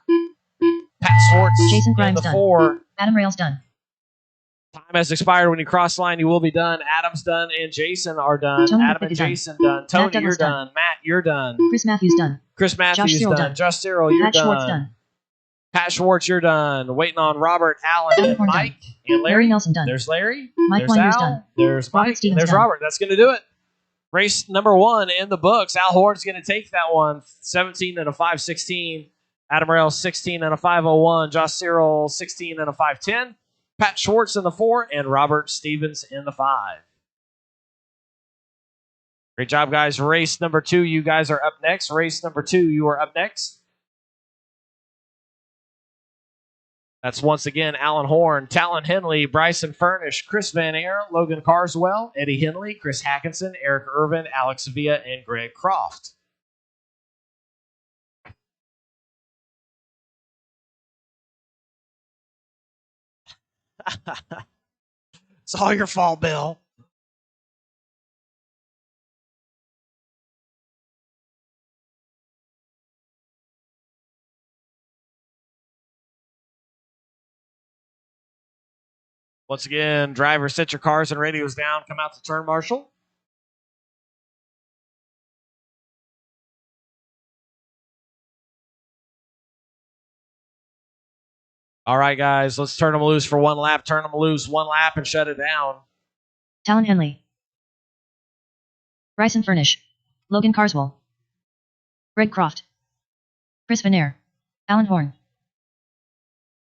Pat Schwartz Jason Grimes in the done. 4. Adam Rails done. Time has expired. When you cross the line, you will be done. Adam's done and Jason are done. Tony Adam and Jason done. Tony, you're done. Matt, you're done. Chris Matthews done. Chris Matthews done. Josh Cyril, you're Pat done. Schwartz done. Pat Schwartz, you're done. Waiting on Robert, Allen, and Mike, and Larry. Larry Nelson done. There's Larry. Mike there's Winders Al. done. There's Robert Mike. Stevens There's done. Robert. That's going to do it. Race number 1 in the books. Al Horn's going to take that one. 17 and a 5:16. Adam Rails 16 and a 5:01. Josh Cyril 16 and a 5:10. Pat Schwartz in the 4 and Robert Stevens in the 5. Great job, guys. Race number 2, you guys are up next. Race number 2, you are up next. That's once again Alan Horn, Talon Henley, Bryson Furnish, Chris Van Air, Logan Carswell, Eddie Henley, Chris Hackinson, Eric Irvin, Alex Villa, and Greg Croft. It's all your fault, Bill. Once again, drivers, set your cars and radios down. Come out to turn, Marshall. All right, guys, let's turn them loose for 1 lap. Turn them loose 1 lap and shut it down. Talon Henley. Bryson Furnish. Logan Carswell. Greg Croft. Chris Van Air. Alan Horn.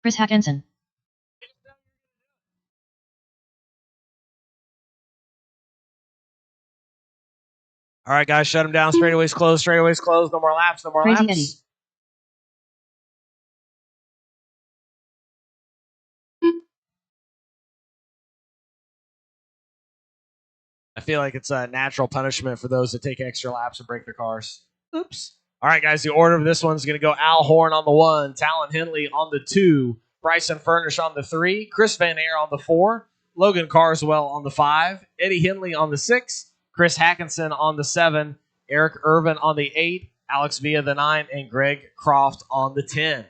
Chris Hackinson. All right, guys, shut them down. Straightaways closed. Straightaways closed. No more laps. No more Crazy laps. Eddie. I feel like it's a natural punishment for those that take extra laps and break their cars. Oops. All right, guys, the order of this one's going to go Al Horn on the 1, Talon Henley on the 2, Bryson Furnish on the 3, Chris Van Air on the 4, Logan Carswell on the 5, Eddie Henley on the 6, Chris Hackinson on the 7, Eric Irvin on the 8, Alex Villa the 9, and Greg Croft on the 10.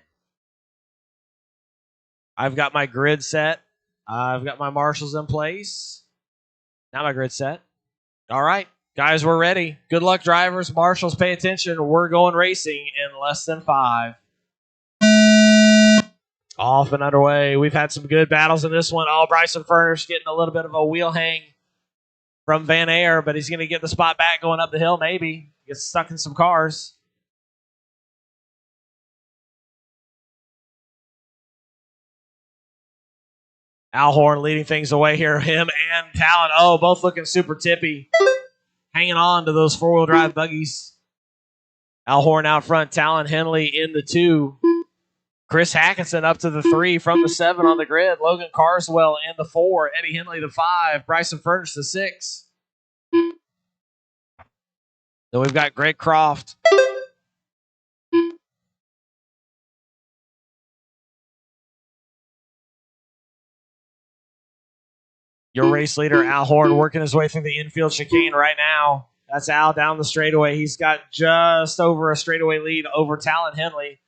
I've got my grid set. I've got my marshals in place. Now my grid set. All right, guys, we're ready. Good luck, drivers. Marshals, pay attention. We're going racing in less than 5. Off and underway. We've had some good battles in this one. Oh, Bryson Furnish getting a little bit of a wheel hang from Van Air, but he's going to get the spot back going up the hill, maybe. Gets stuck in some cars. Al Horn leading things away here. Him and Talon. Oh, both looking super tippy. Hanging on to those 4-wheel drive buggies. Al Horn out front. Talon Henley in the 2. Chris Hackinson up to the 3 from the 7 on the grid. Logan Carswell in the 4. Eddie Henley the 5. Bryson Furnish the 6. Then we've got Greg Croft. Your race leader, Al Horn, working his way through the infield chicane right now. That's Al down the straightaway. He's got just over a straightaway lead over Talon Henley.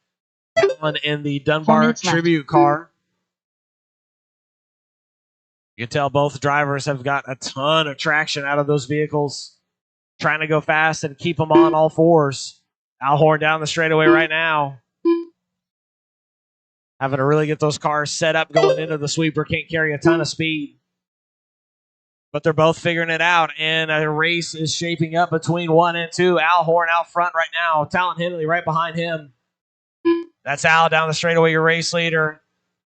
Talon in the Dunbar Tribute car. You can tell both drivers have got a ton of traction out of those vehicles. trying to go fast and keep them on all fours. Alhorn down the straightaway right now. Having to really get those cars set up going into the sweeper. Can't carry a ton of speed. But they're both figuring it out, and a race is shaping up between 1 and 2. Alhorn out front right now. Talon Henley right behind him. That's Al down the straightaway, your race leader.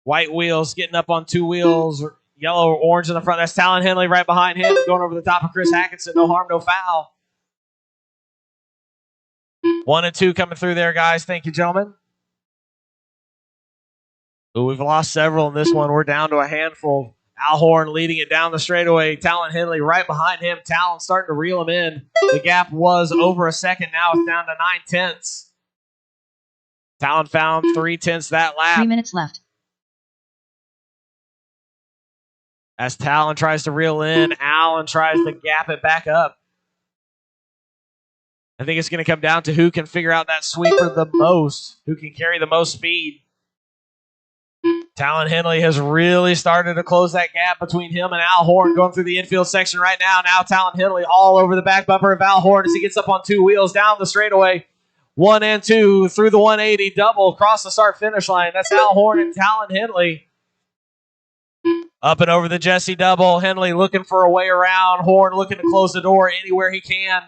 White wheels getting up on 2 wheels. Yellow or orange in the front. That's Talon Henley right behind him, going over the top of Chris Hackinson. No harm, no foul. 1 and 2 coming through there, guys. Thank you, gentlemen. Ooh, we've lost several in this one. We're down to a handful. Alhorn leading it down the straightaway. Talon Henley right behind him. Talon starting to reel him in. The gap was over a second. Now it's down to 9/10. Talon found 3/10 that lap. 3 minutes left. As Talon tries to reel in, Allen tries to gap it back up. I think it's going to come down to who can figure out that sweeper the most, who can carry the most speed. Talon Henley has really started to close that gap between him and Alhorn going through the infield section right now. Now Talon Henley all over the back bumper of Alhorn as he gets up on 2 wheels down the straightaway. 1 and 2 through the 180 double across the start-finish line. That's Alhorn and Talon Henley. Up and over the Jesse double. Henley looking for a way around. Horn looking to close the door anywhere he can.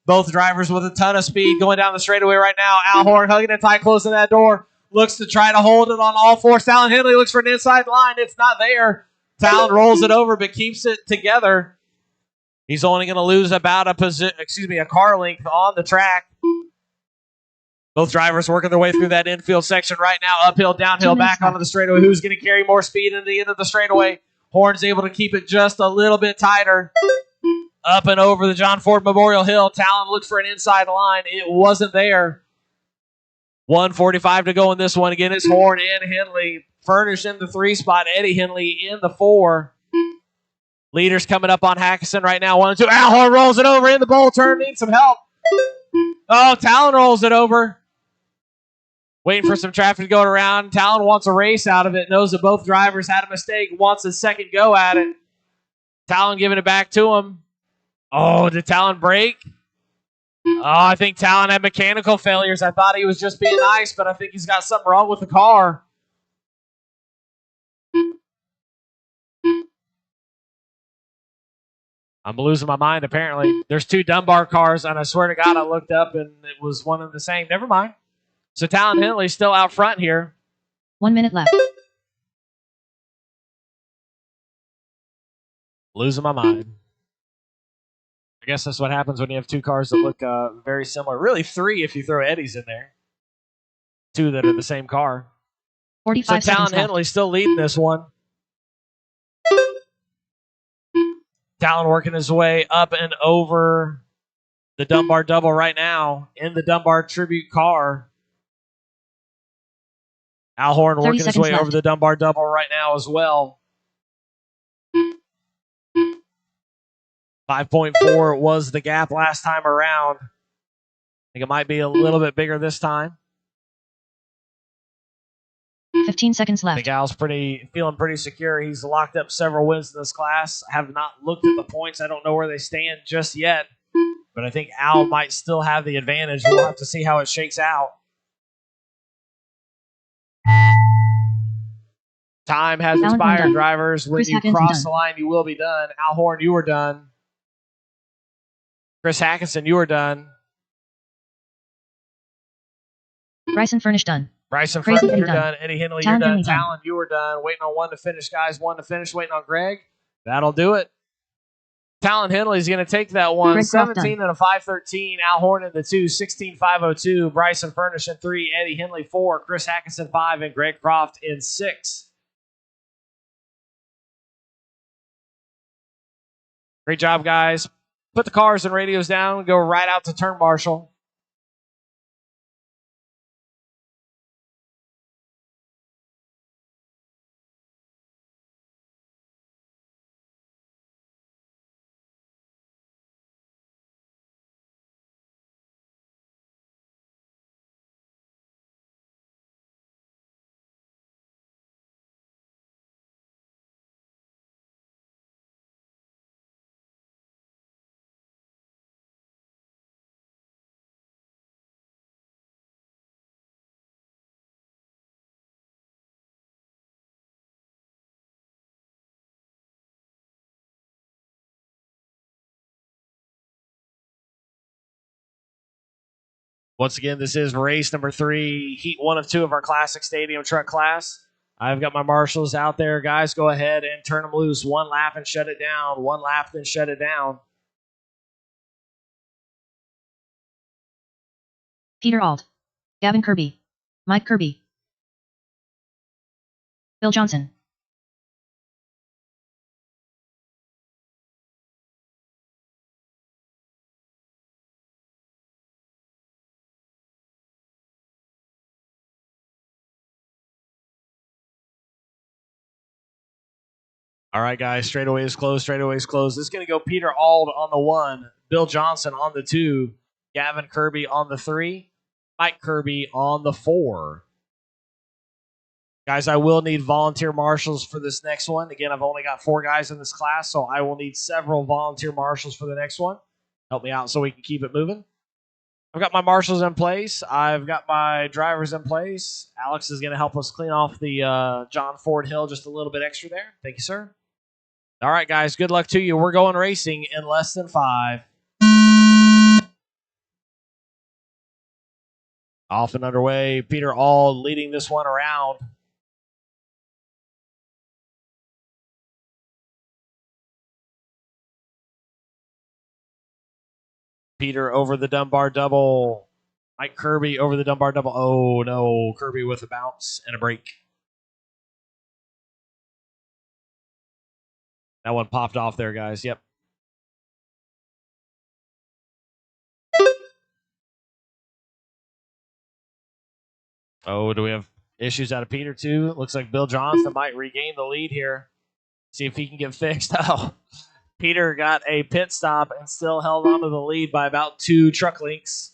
Both drivers with a ton of speed going down the straightaway right now. Alhorn hugging it tight, closing that door. Looks to try to hold it on all fours. Talon Henley looks for an inside line. It's not there. Talon rolls it over but keeps it together. He's only going to lose about a car length on the track. Both drivers working their way through that infield section right now. Uphill, downhill, back onto the straightaway. Who's going to carry more speed into the end of the straightaway? Horn's able to keep it just a little bit tighter. Up and over the John Ford Memorial Hill. Talon looked for an inside line. It wasn't there. 1:45 to go in this one. Again, it's Horn and Henley. Furnish in the 3 spot. Eddie Henley in the 4. Leaders coming up on Hackinson right now. 1 and 2. Alhorn rolls it over in the bowl turn. Needs some help. Oh, Talon rolls it over. Waiting for some traffic going around. Talon wants a race out of it. Knows that both drivers had a mistake. Wants a second go at it. Talon giving it back to him. Oh, did Talon break? Oh, I think Talon had mechanical failures. I thought he was just being nice, but I think he's got something wrong with the car. I'm losing my mind, apparently. There's 2 Dunbar cars, and I swear to God, I looked up, and it was one and the same. Never mind. So Talon Henley's still out front here. 1 minute left. Losing my mind. I guess that's what happens when you have 2 cars that look very similar. Really 3 if you throw Eddie's in there. 2 that are the same car. 45 so Talon seconds left. Henley's still leading this one. Talon working his way up and over the Dunbar double right now in the Dunbar tribute car. Alhorn working his way over the Dunbar double right now as well. 5.4 was the gap last time around. I think it might be a little bit bigger this time. 15 seconds I left. think Al's feeling pretty secure. He's locked up several wins in this class. I have not looked at the points. I don't know where they stand just yet. But I think Al might still have the advantage. We'll have to see how it shakes out. Time has expired, drivers. When you cross the line, you will be done. Alhorn, you were done. Chris Hackinson, you were done. Bryson Furnish done. Bryson Furnish, you're done. Eddie Henley, you're done. Talon, you were done. Waiting on 1 to finish, guys. 1 to finish. Waiting on Greg. That'll do it. Talon Henley's going to take that one. 17 and a 5:13. Alhorn in the 2. 16.502. Bryson Furnish in 3. Eddie Henley 4. Chris Hackinson 5. And Greg Croft in 6. Great job, guys. Put the cars and radios down. Go right out to turn marshal. Once again, this is race number 3, heat 1 of 2 of our Classic Stadium Truck class. I've got my marshals out there. Guys, go ahead and turn them loose. 1 lap and shut it down. 1 lap, then shut it down. Peter Auld, Gavin Kirby, Mike Kirby, Bill Johnson. All right, guys, straightaway is closed. Straightaway is closed. This is going to go Peter Auld on the 1, Bill Johnson on the 2, Gavin Kirby on the 3, Mike Kirby on the 4. Guys, I will need volunteer marshals for this next one. Again, I've only got 4 guys in this class, so I will need several volunteer marshals for the next one. Help me out so we can keep it moving. I've got my marshals in place. I've got my drivers in place. Alex is going to help us clean off the John Ford Hill just a little bit extra there. Thank you, sir. All right, guys, good luck to you. We're going racing in less than 5. Off and underway. Peter Auld leading this one around. Peter over the Dunbar double. Mike Kirby over the Dunbar double. Oh, no. Kirby with a bounce and a break. That one popped off there, guys. Yep. Oh, do we have issues out of Peter, too? Looks like Bill Johnson might regain the lead here. See if he can get fixed. Oh, Peter got a pit stop and still held on to the lead by about 2 truck lengths.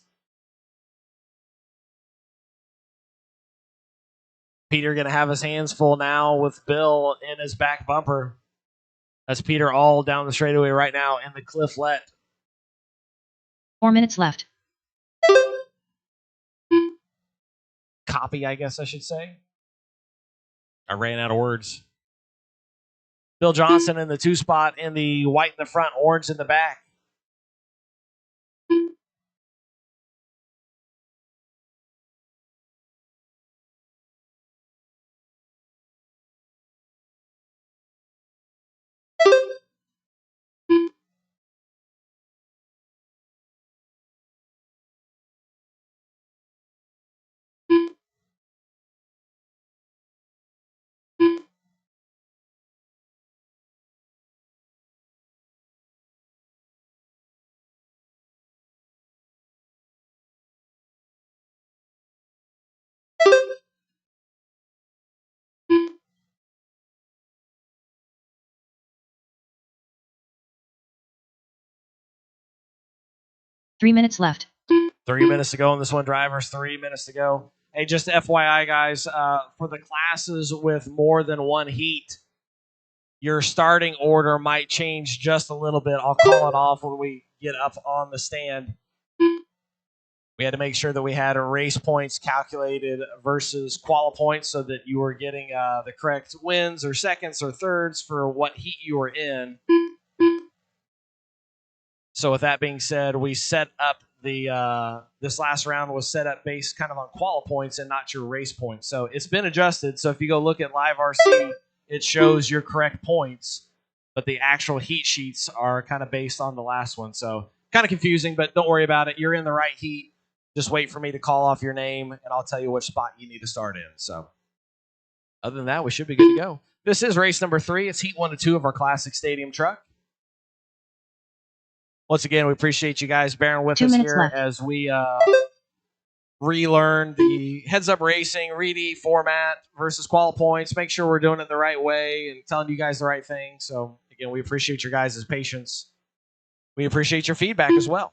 Peter going to have his hands full now with Bill in his back bumper. That's Peter Auld down the straightaway right now in the Clifflet. 4 minutes left. Copy, I guess I should say. I ran out of words. Bill Johnson in the 2 spot in the white in the front, orange in the back. Three minutes left. 3 minutes to go on this one, drivers. 3 minutes to go. Hey, just FYI, guys, for the classes with more than 1 heat, your starting order might change just a little bit. I'll call it off when we get up on the stand. We had to make sure that we had race points calculated versus quali points so that you were getting the correct wins or seconds or thirds for what heat you were in. So with that being said, we set up the this last round was set up based kind of on quali points and not your race points. So it's been adjusted. So if you go look at Live RC, it shows your correct points, but the actual heat sheets are kind of based on the last one. So kind of confusing, but don't worry about it. You're in the right heat. Just wait for me to call off your name, and I'll tell you which spot you need to start in. So other than that, we should be good to go. This is race number 3. It's heat 1 of 2 of our Classic Stadium Truck. Once again, we appreciate you guys bearing with us here left. as we relearn the heads-up racing, reedy format versus quali points. Make sure we're doing it the right way and telling you guys the right thing. So, again, we appreciate your guys' patience. We appreciate your feedback as well.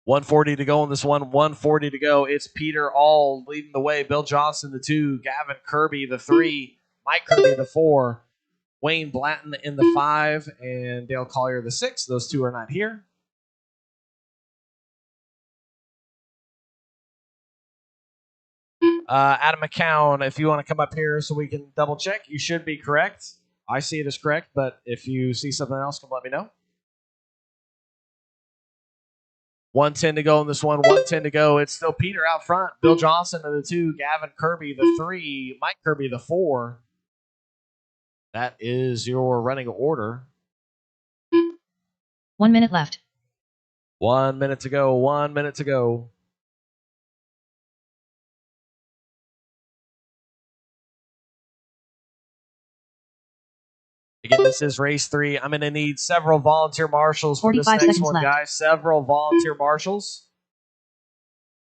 140 to go on this one. 140 to go. It's Peter Auld leading the way. Bill Johnson, the 2. Gavin Kirby, the 3. Mike Kirby, the 4. Wayne Blanton in the 5 and Dale Collier the 6. Those 2 are not here. Adam McCown, if you want to come up here so we can double check, you should be correct. I see it as correct, but if you see something else, come let me know. 1:10 to go in this one. 1:10 to go. It's still Peter out front. Bill Johnson to the 2. Gavin Kirby the 3. Mike Kirby the 4. That is your running order. 1 minute left. 1 minute to go. 1 minute to go. Again, this is race 3. I'm going to need several volunteer marshals for this 45 next seconds one, left. guys. Several volunteer marshals.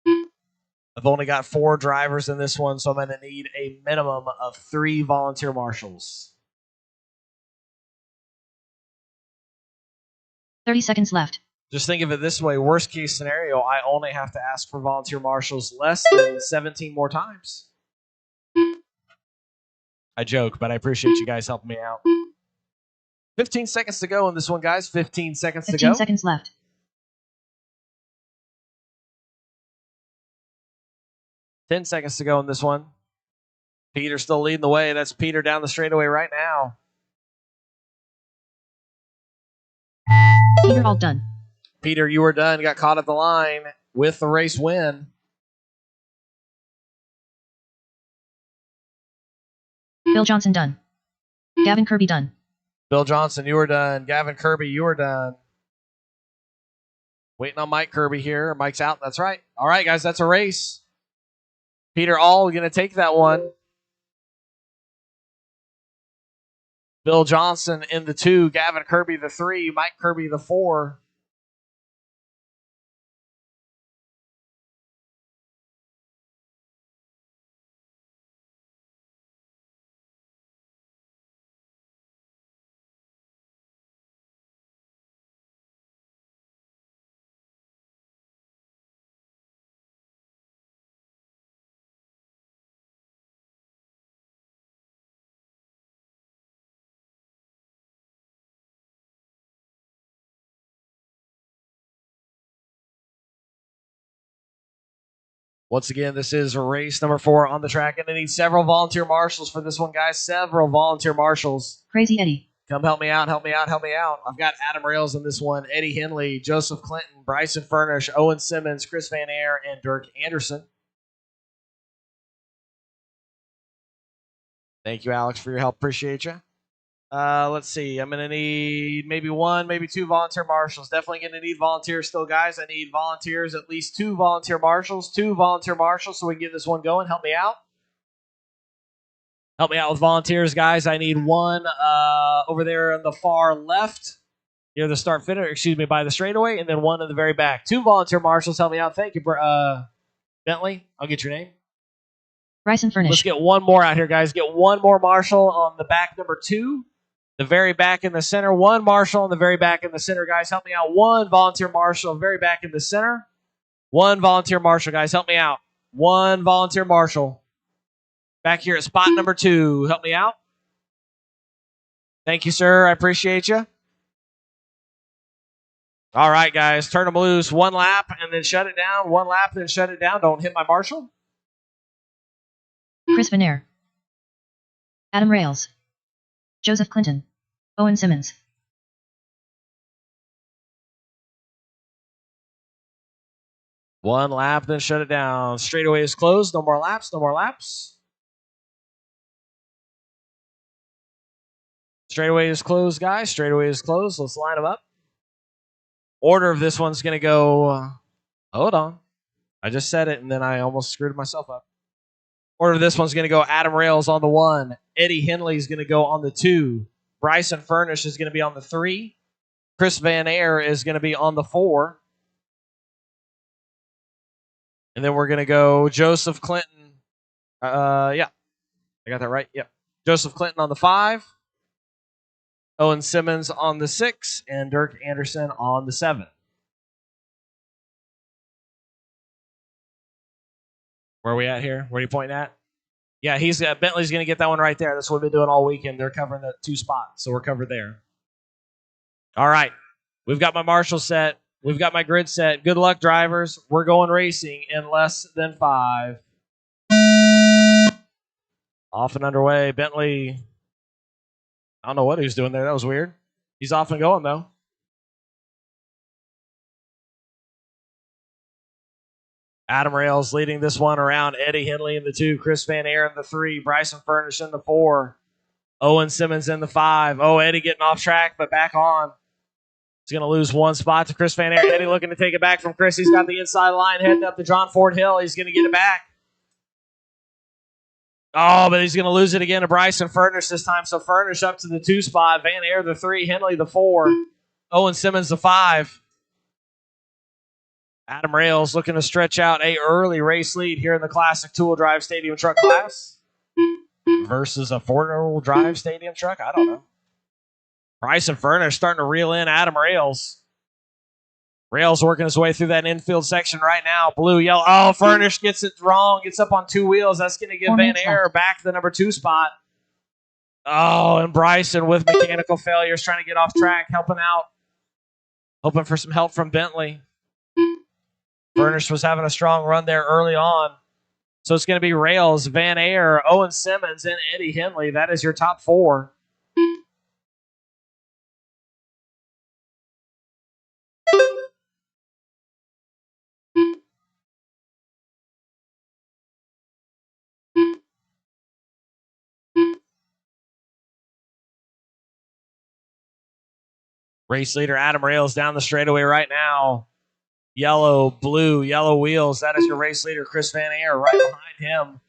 I've only got 4 drivers in this one, so I'm going to need a minimum of 3 volunteer marshals. 30 seconds left. Just think of it this way. Worst case scenario, I only have to ask for volunteer marshals less than 17 more times. I joke, but I appreciate you guys helping me out. 15 seconds to go in this one, guys. 15 seconds to go. 15 seconds left. 10 seconds to go in this one. Peter still leading the way. That's Peter down the straightaway right now. Peter all done. Peter, you were done. Got caught at the line with the race win. Bill Johnson done. Gavin Kirby done. Bill Johnson, you were done. Gavin Kirby, you were done. Waiting on Mike Kirby here. Mike's out. That's right. All right, guys, that's a race. Peter All going to take that one. Bill Johnson in the 2. Gavin Kirby the 3. Mike Kirby the 4. Once again, this is race number 4 on the track, and I need several volunteer marshals for this one, guys. Several volunteer marshals. Crazy Eddie. Come help me out, help me out, help me out. I've got Adam Rails in this one, Eddie Henley, Joseph Clinton, Bryson Furnish, Owen Simmons, Chris Van Air, and Dirk Anderson. Thank you, Alex, for your help. Appreciate you. Let's see. I'm going to need maybe 1, maybe 2 volunteer marshals. Definitely going to need volunteers still, guys. I need volunteers, at least 2 volunteer marshals. 2 volunteer marshals so we can get this one going. Help me out. Help me out with volunteers, guys. I need 1 over there on the far left near the start finish, excuse me, by the straightaway, and then 1 in the very back. 2 volunteer marshals. Help me out. Thank you, Bentley. I'll get your name. Bryson Furnish. Let's get 1 more out here, guys. Get 1 more marshal on the back number 2. The very back in the center. 1 marshal in the very back in the center, guys. Help me out. 1 volunteer marshal very back in the center. 1 volunteer marshal, guys. Help me out. 1 volunteer marshal. Back here at spot number 2. Help me out. Thank you, sir. I appreciate you. All right, guys. Turn them loose. 1 lap and then shut it down. 1 lap and then shut it down. Don't hit my marshal. Chris Van Air. Adam Rails. Joseph Clinton. Owen Simmons. One lap, then shut it down. Straightaway is closed. No more laps. No more laps. Straightaway is closed, guys. Straightaway is closed. Let's line them up. Order of this one's going to go... hold on. I just said it, and then I almost screwed myself up. Order of this one's going to go Adam Rails on the 1. Eddie Henley is going to go on the 2. Bryson Furnish is going to be on the 3. Chris Van Air is going to be on the 4. And then we're going to go Joseph Clinton. Yeah. I got that right. Yep. Joseph Clinton on the 5. Owen Simmons on the 6. And Dirk Anderson on the 7. Where are we at here? Where are you pointing at? Yeah, Bentley's going to get that one right there. That's what we've been doing all weekend. They're covering the 2 spots, so we're covered there. All right. We've got my marshal set. We've got my grid set. Good luck, drivers. We're going racing in less than 5. Off and underway. Bentley, I don't know what he was doing there. That was weird. He's off and going, though. Adam Rails leading this one around. Eddie Henley in the 2. Chris Van Air in the 3. Bryson Furnish in the 4. Owen Simmons in the 5. Oh, Eddie getting off track, but back on. He's going to lose one spot to Chris Van Air. Eddie looking to take it back from Chris. He's got the inside line heading up the John Ford Hill. He's going to get it back. Oh, but he's going to lose it again to Bryson Furnish this time. So Furnish up to the 2 spot. Van Air the 3. Henley the 4. Owen Simmons the 5. Adam Rails looking to stretch out a early race lead here in the Classic Two-Wheel Drive Stadium Truck class versus a four-wheel drive stadium truck. I don't know. Bryson Furnish starting to reel in Adam Rails. Rails working his way through that infield section right now. Blue, yellow. Oh, Furnish gets it wrong. Gets up on 2 wheels. That's going to give Van Air back to the number 2 spot. Oh, and Bryson with mechanical failures trying to get off track, helping out. Hoping for some help from Bentley. Furnish was having a strong run there early on. So it's going to be Rails, Van Air, Owen Simmons, and Eddie Henley. That is your top 4. Race leader Adam Rails down the straightaway right now. Yellow, blue, yellow wheels. That is your race leader, Chris Van Air, right behind him.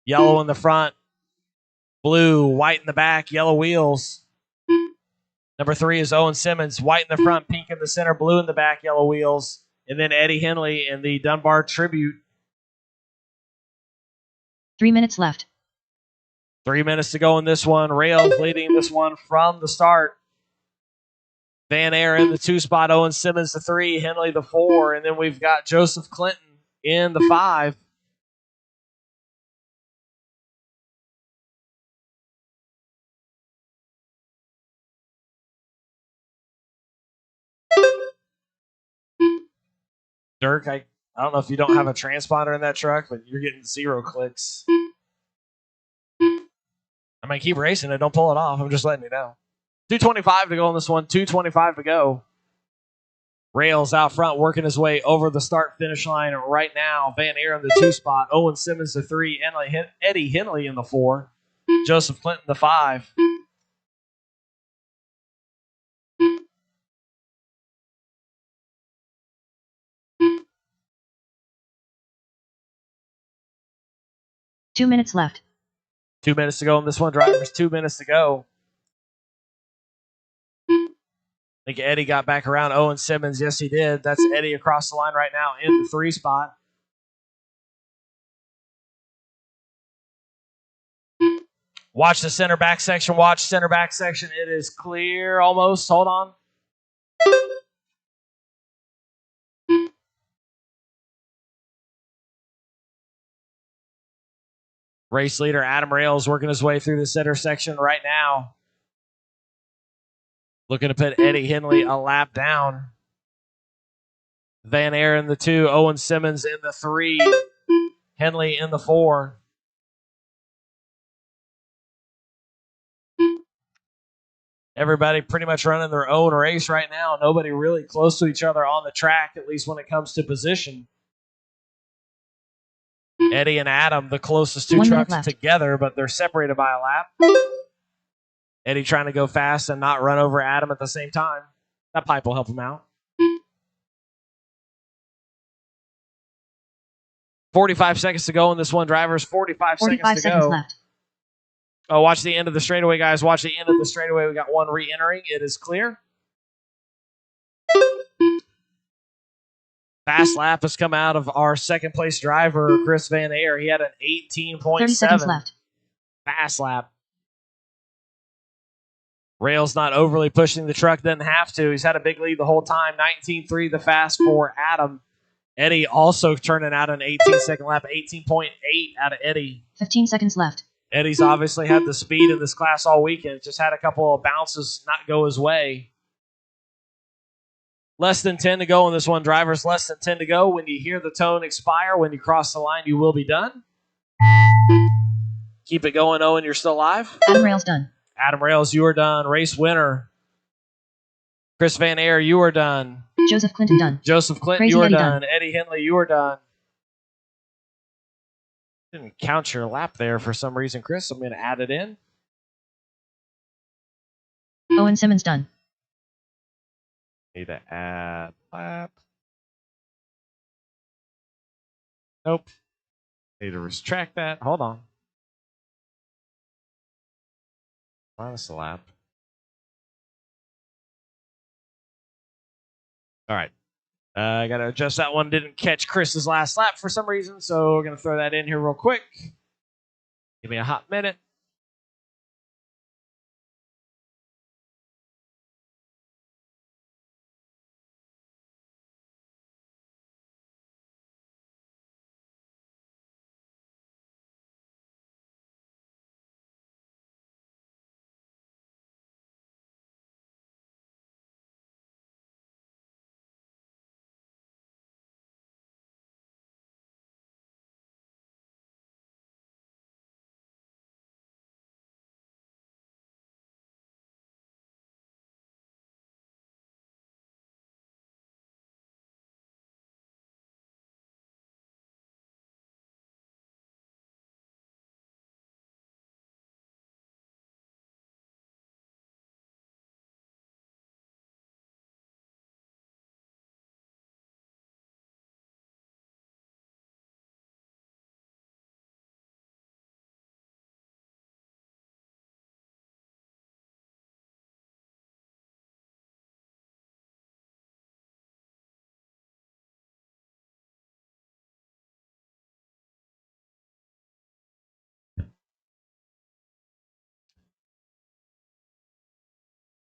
Yellow in the front. Blue, white in the back, yellow wheels. Number 3 is Owen Simmons. White in the front, pink in the center, blue in the back, yellow wheels. And then Eddie Henley in the Dunbar Tribute. 3 minutes left. 3 minutes to go in this one. Rails leading this one from the start. Van Air in the 2 spot, Owen Simmons the 3, Henley the 4, and then we've got Joseph Clinton in the 5. Dirk, I don't know if you don't have a transponder in that truck, but you're getting 0 clicks. I mean, keep racing it. Don't pull it off. I'm just letting you know. 2:25 to go on this one. 2:25 to go. Rails out front working his way over the start-finish line right now. Van Air in the 2 spot. Owen Simmons the 3. Eddie Henley in the 4. Joseph Clinton the 5. Two minutes left. 2 minutes to go on this one. Drivers, 2 minutes to go. I think Eddie got back around Owen Simmons. Yes, he did. That's Eddie across the line right now in the 3 spot. Watch the center back section. Watch center back section. It is clear almost. Hold on. Race leader Adam Rails working his way through the center section right now. Looking to put Eddie Henley a lap down. Van Air in the 2. Owen Simmons in the 3. Henley in the 4. Everybody pretty much running their own race right now. Nobody really close to each other on the track, at least when it comes to position. Eddie and Adam, the closest 2 trucks together, but they're separated by a lap. Eddie trying to go fast and not run over Adam at the same time. That pipe will help him out. 45 seconds to go in this one, drivers. 45 seconds to go. Left. Oh, watch the end of the straightaway, guys. Watch the end of the straightaway. We got one re-entering. It is clear. Fast lap has come out of our second place driver, Chris Van Air. He had an 18.7 30 seconds left. Fast lap. Rails not overly pushing the truck. Doesn't have to. He's had a big lead the whole time. 19.3 the fast for Adam. Eddie also turning out an 18-second lap. 18.8 out of Eddie. 15 seconds left. Eddie's obviously had the speed in this class all weekend. Just had a couple of bounces not go his way. Less than 10 to go in this one, drivers. Less than 10 to go. When you hear the tone expire, when you cross the line, you will be done. Keep it going, Owen. You're still live. Adam Rails done. Adam Rails, you are done. Race winner. Chris Van Air, you are done. Joseph Clinton done. Joseph Clinton, Crazy you are Eddie done. done. Eddie Henley, you are done. Didn't count your lap there for some reason, Chris. I'm going to add it in. Owen Simmons done. Need to add lap. Nope. Need to retract that. Hold on. Minus the lap. All right. I got to adjust that one. Didn't catch Chris's last lap for some reason, so we're going to throw that in here real quick. Give me a hot minute.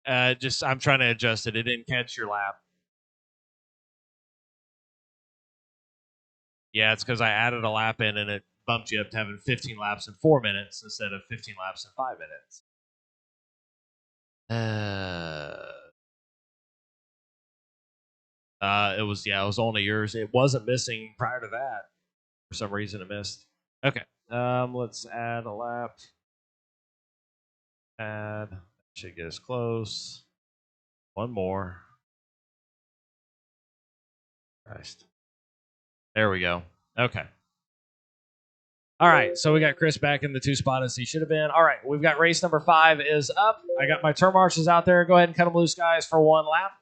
I'm trying to adjust it. It didn't catch your lap. Yeah, it's because I added a lap in and it bumped you up to having 15 laps in 4 minutes instead of 15 laps in 5 minutes. It was only yours. It wasn't missing prior to that. For some reason it missed. Okay. Let's add a lap. Add. Should get us close. One more. Christ. There we go. Okay. All right, so we got Chris back in the 2 spot as he should have been. All right, we've got race number 5 is up. I got my turn marshals out there. Go ahead and cut them loose, guys, for 1 lap.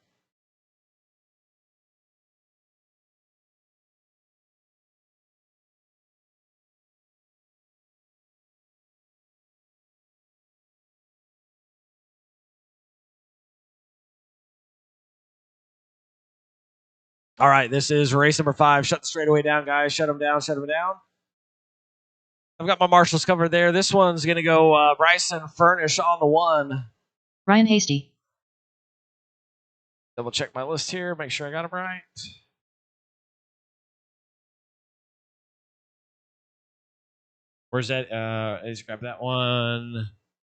All right, this is race number 5. Shut the straightaway down, guys. Shut them down, shut them down. I've got my marshals covered there. This one's going to go Bryson Furnish on the 1. Ryan Hasty. Double check my list here, make sure I got them right. Where's that? Let's grab that one.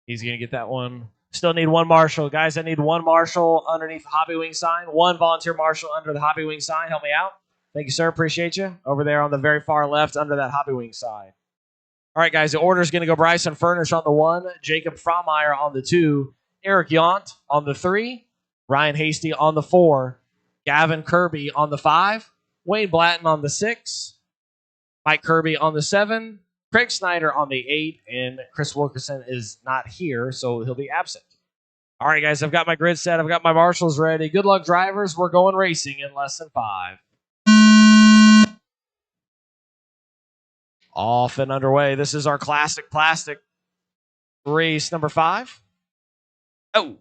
He's going to get that one. Still need 1 marshal. Guys, I need 1 marshal underneath the Hobby Wing sign. 1 volunteer marshal under the Hobby Wing sign. Help me out. Thank you, sir. Appreciate you. Over there on the very far left under that Hobby Wing sign. All right, guys. The order is going to go Bryson Furnish on the 1, Jacob Frommeyer on the 2, Eric Yount on the 3, Ryan Hasty on the 4, Gavin Kirby on the 5, Wayne Blatton on the 6, Mike Kirby on the 7, Craig Snyder on the 8, and Chris Wilkerson is not here, so he'll be absent. All right, guys, I've got my grid set. I've got my marshals ready. Good luck, drivers. We're going racing in less than 5. Off and underway. This is our classic plastic race number 5. Oh.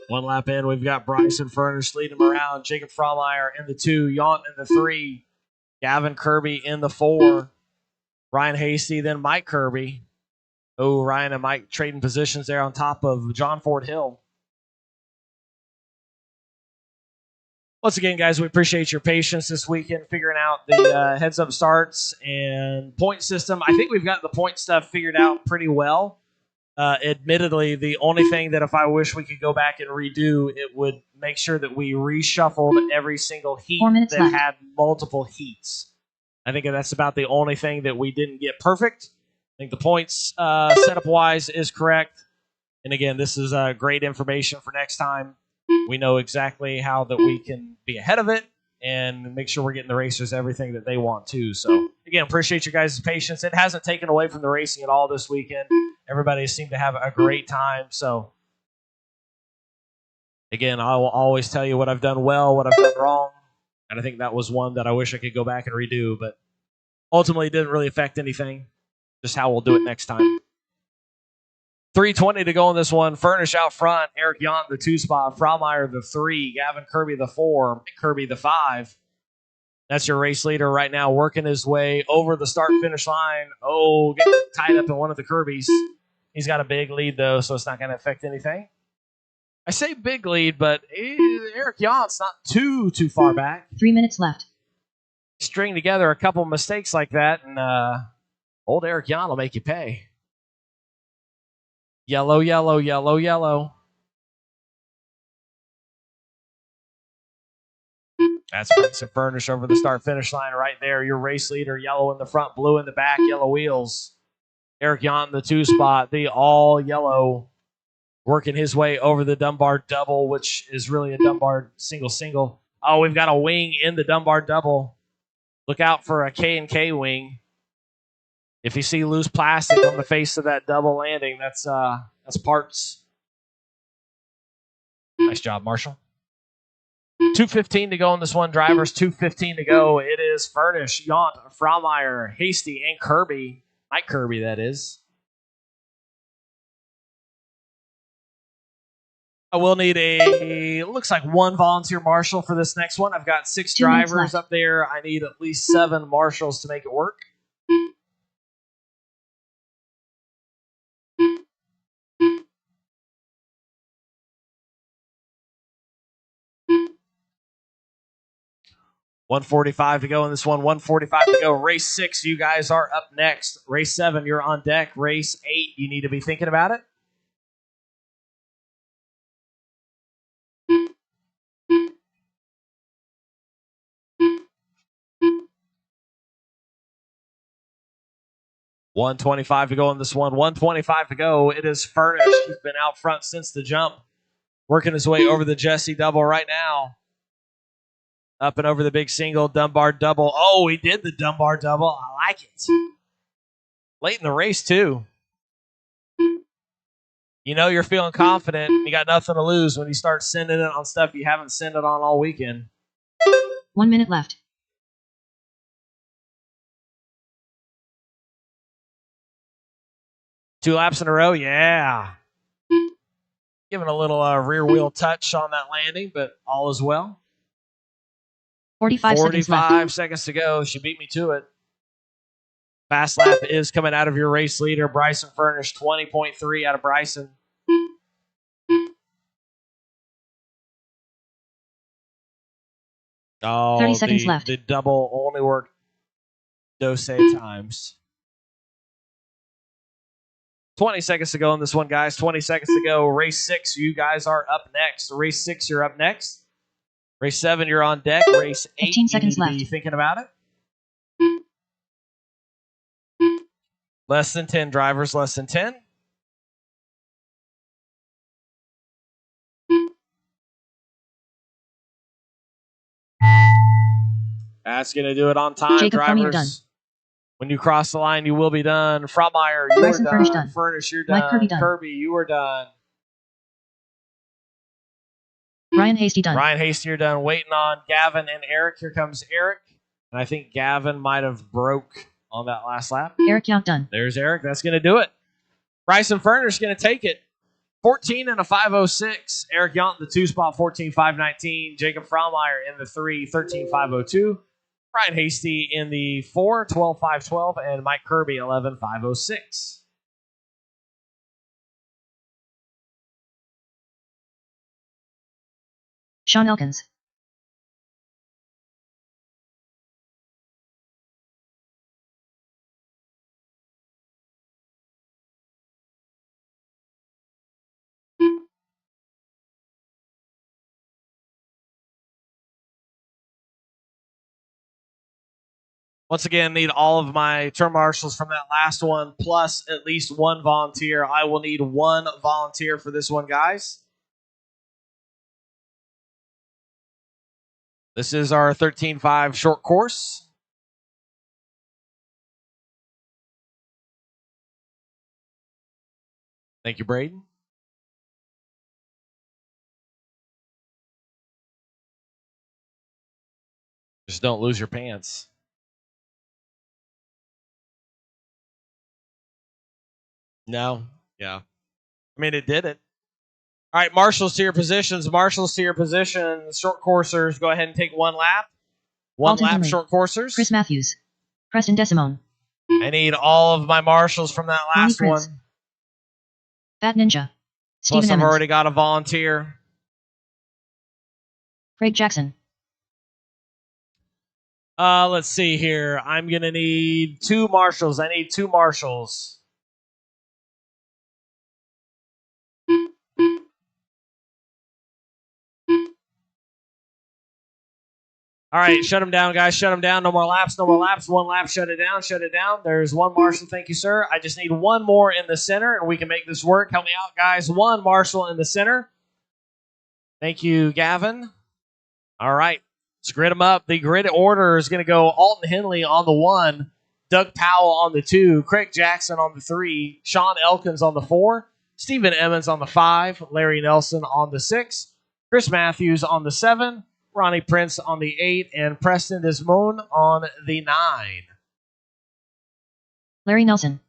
One lap in, we've got Bryson Furnish leading him around. Jacob Frommeyer in the 2, Yount in the 3, Gavin Kirby in the 4, Ryan Hasty, then Mike Kirby. Oh, Ryan and Mike trading positions there on top of John Ford Hill. Once again, guys, we appreciate your patience this weekend figuring out the heads-up starts and point system. I think we've got the point stuff figured out pretty well. Admittedly, the only thing that if I wish we could go back and redo, it would make sure that we reshuffled every single heat that had multiple heats. I think that's about the only thing that we didn't get perfect. I think the points setup-wise is correct. And again, this is great information for next time. We know exactly how that we can be ahead of it and make sure we're getting the racers everything that they want to. So, again, appreciate your guys' patience. It hasn't taken away from the racing at all this weekend. Everybody seemed to have a great time. So, again, I will always tell you what I've done well, what I've done wrong. And I think that was one that I wish I could go back and redo, but ultimately it didn't really affect anything. Just how we'll do it next time. 3:20 to go in this one. Furnish out front. Eric Yount, the 2 spot. Fraumeyer, the 3. Gavin Kirby, the 4. Mike Kirby, the 5. That's your race leader right now, working his way over the start-finish line. Oh, getting tied up in one of the Kirbys. He's got a big lead, though, so it's not going to affect anything. I say big lead, but Eric Yount's not too far back. 3 minutes left. String together a couple mistakes like that, and old Eric Yount will make you pay. Yellow, yellow, yellow, yellow. That's Bryson Furnish over the start-finish line right there. Your race leader, yellow in the front, blue in the back, yellow wheels. Eric Yount in the 2 spot, the all yellow, working his way over the Dunbar double, which is really a Dunbar single. Oh, we've got a wing in the Dunbar double. Look out for a K&K wing. If you see loose plastic on the face of that double landing, that's parts. Nice job, Marshall. 2:15 to go in this one. Drivers, 2:15 to go. It is Furnish, Yount, Fraumeyer, Hasty, and Kirby. Mike Kirby, that is. I will need looks like 1 volunteer marshal for this next one. I've got 6 drivers up there. I need at least 7 marshals to make it work. $145 to go in this one. $145 to go. Race 6, you guys are up next. Race 7, you're on deck. Race 8, you need to be thinking about it. $125 to go in this one. $125 to go. It is Furnish. He's been out front since the jump. Working his way over the Jesse double right now. Up and over the big single, Dunbar double. Oh, he did the Dunbar double. I like it. Late in the race, too. You know you're feeling confident. You got nothing to lose when you start sending it on stuff you haven't sent it on all weekend. 1 minute left. 2 laps in a row, yeah. Giving a little rear wheel touch on that landing, but all is well. 45 seconds to go. She beat me to it. Fast lap is coming out of your race leader, Bryson Furnish. 20.3 out of Bryson. Oh, 30 seconds left. The double only worked dose times. 20 seconds to go in this one, guys. 20 seconds to go. Race 6, you guys are up next. Race 6, you're up next. Race 7, you're on deck. Race 8, 15 seconds you need left. to be thinking about it. Less than 10 drivers, less than 10. That's going to do it on time, Jacob, drivers. done. When you cross the line, you will be done. Fraumeyer, you Bryson are done. Furnish, you're Mike done. Kirby done. Kirby, you are done. Ryan Hasty done. Ryan Hasty, you're done. Waiting on Gavin and Eric. Here comes Eric. And I think Gavin might have broke on that last lap. Eric Yount done. There's Eric. That's going to do it. Bryson Furnish going to take it. 14 and a 506. Eric Yount in the 2 spot, 14.519. Jacob Fraumeyer in the 3, 13.502. Ryan Hasty in the 4, 12.512. And Mike Kirby, 11.506. Sean Elkins. Once again, need all of my turn marshals from that last one, plus at least one volunteer. I will need one volunteer for this one, guys. This is our 13.5 short course. Thank you, Braden. Just don't lose your pants. No. Yeah. I mean, it did it. All right, marshals to your positions. Marshals to your positions. Short coursers, go ahead and take one lap. One Alton lap, Henley. short coursers. Chris Matthews. Preston Desimone. I need all of my marshals from that last Bonnie one. Prince. Bat Ninja. Stephen Plus, I've Emmons. already got a volunteer. Craig Jackson. Let's see here. I'm going to need two marshals. I need two marshals. All right, shut them down, guys. Shut them down. No more laps. No more laps. One lap. Shut it down. Shut it down. There's one marshal. Thank you, sir. I just need one more in the center, and we can make this work. Help me out, guys. One marshal in the center. Thank you, Gavin. All right, let's grid them up. The grid order is going to go Alton Henley on the 1, Doug Powell on the 2, Craig Jackson on the 3, Sean Elkins on the 4, Stephen Emmons on the 5, Larry Nelson on the 6, Chris Matthews on the 7, Ronnie Prince on the 8, and Preston Desmond on the 9. Larry Nelson.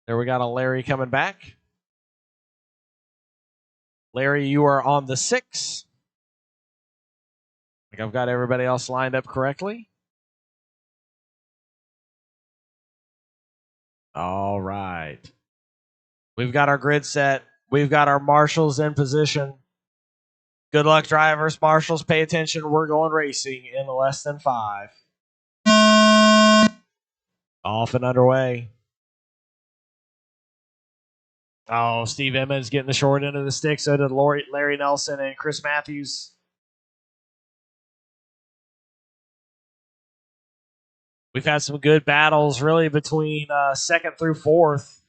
There we got a Larry coming back. Larry, you are on the 6. I think I've got everybody else lined up correctly. All right. We've got our grid set. We've got our marshals in position. Good luck, drivers. Marshals, pay attention. We're going racing in less than 5. Off and underway. Oh, Steve Emmons getting the short end of the stick. So did Larry Nelson and Chris Matthews. We've had some good battles, really, between second through fourth.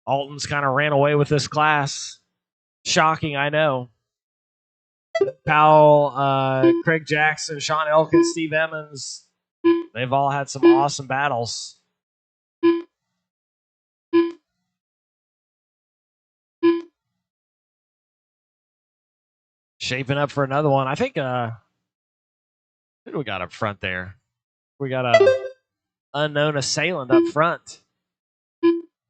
Alton's kind of ran away with this class. Shocking, I know. Powell, Craig Jackson, Sean Elkins, Steve Emmons. They've all had some awesome battles. Shaping up for another one. I think who do we got up front there? We got a unknown assailant up front.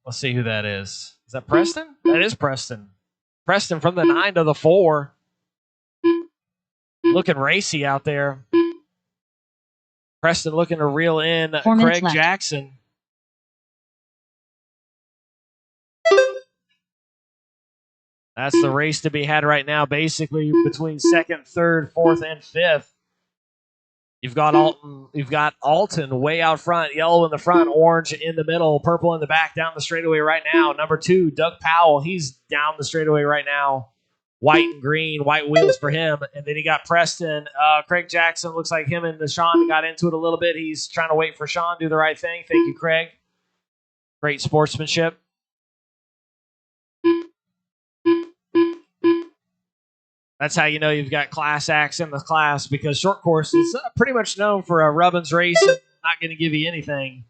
Let's see who that is. Is that Preston? That is Preston. Preston from the 9 to the 4. Looking racy out there. Preston looking to reel in Craig Jackson. That's the race to be had right now, basically between second, third, fourth, and fifth. You've got Alton way out front, yellow in the front, orange in the middle, purple in the back, down the straightaway right now. Number 2, Doug Powell, he's down the straightaway right now. White and green, white wheels for him. And then you got Preston. Craig Jackson, looks like him and Sean got into it a little bit. He's trying to wait for Sean to do the right thing. Thank you, Craig. Great sportsmanship. That's how you know you've got class acts in the class, because short course is pretty much known for a rubbins race and not going to give you anything.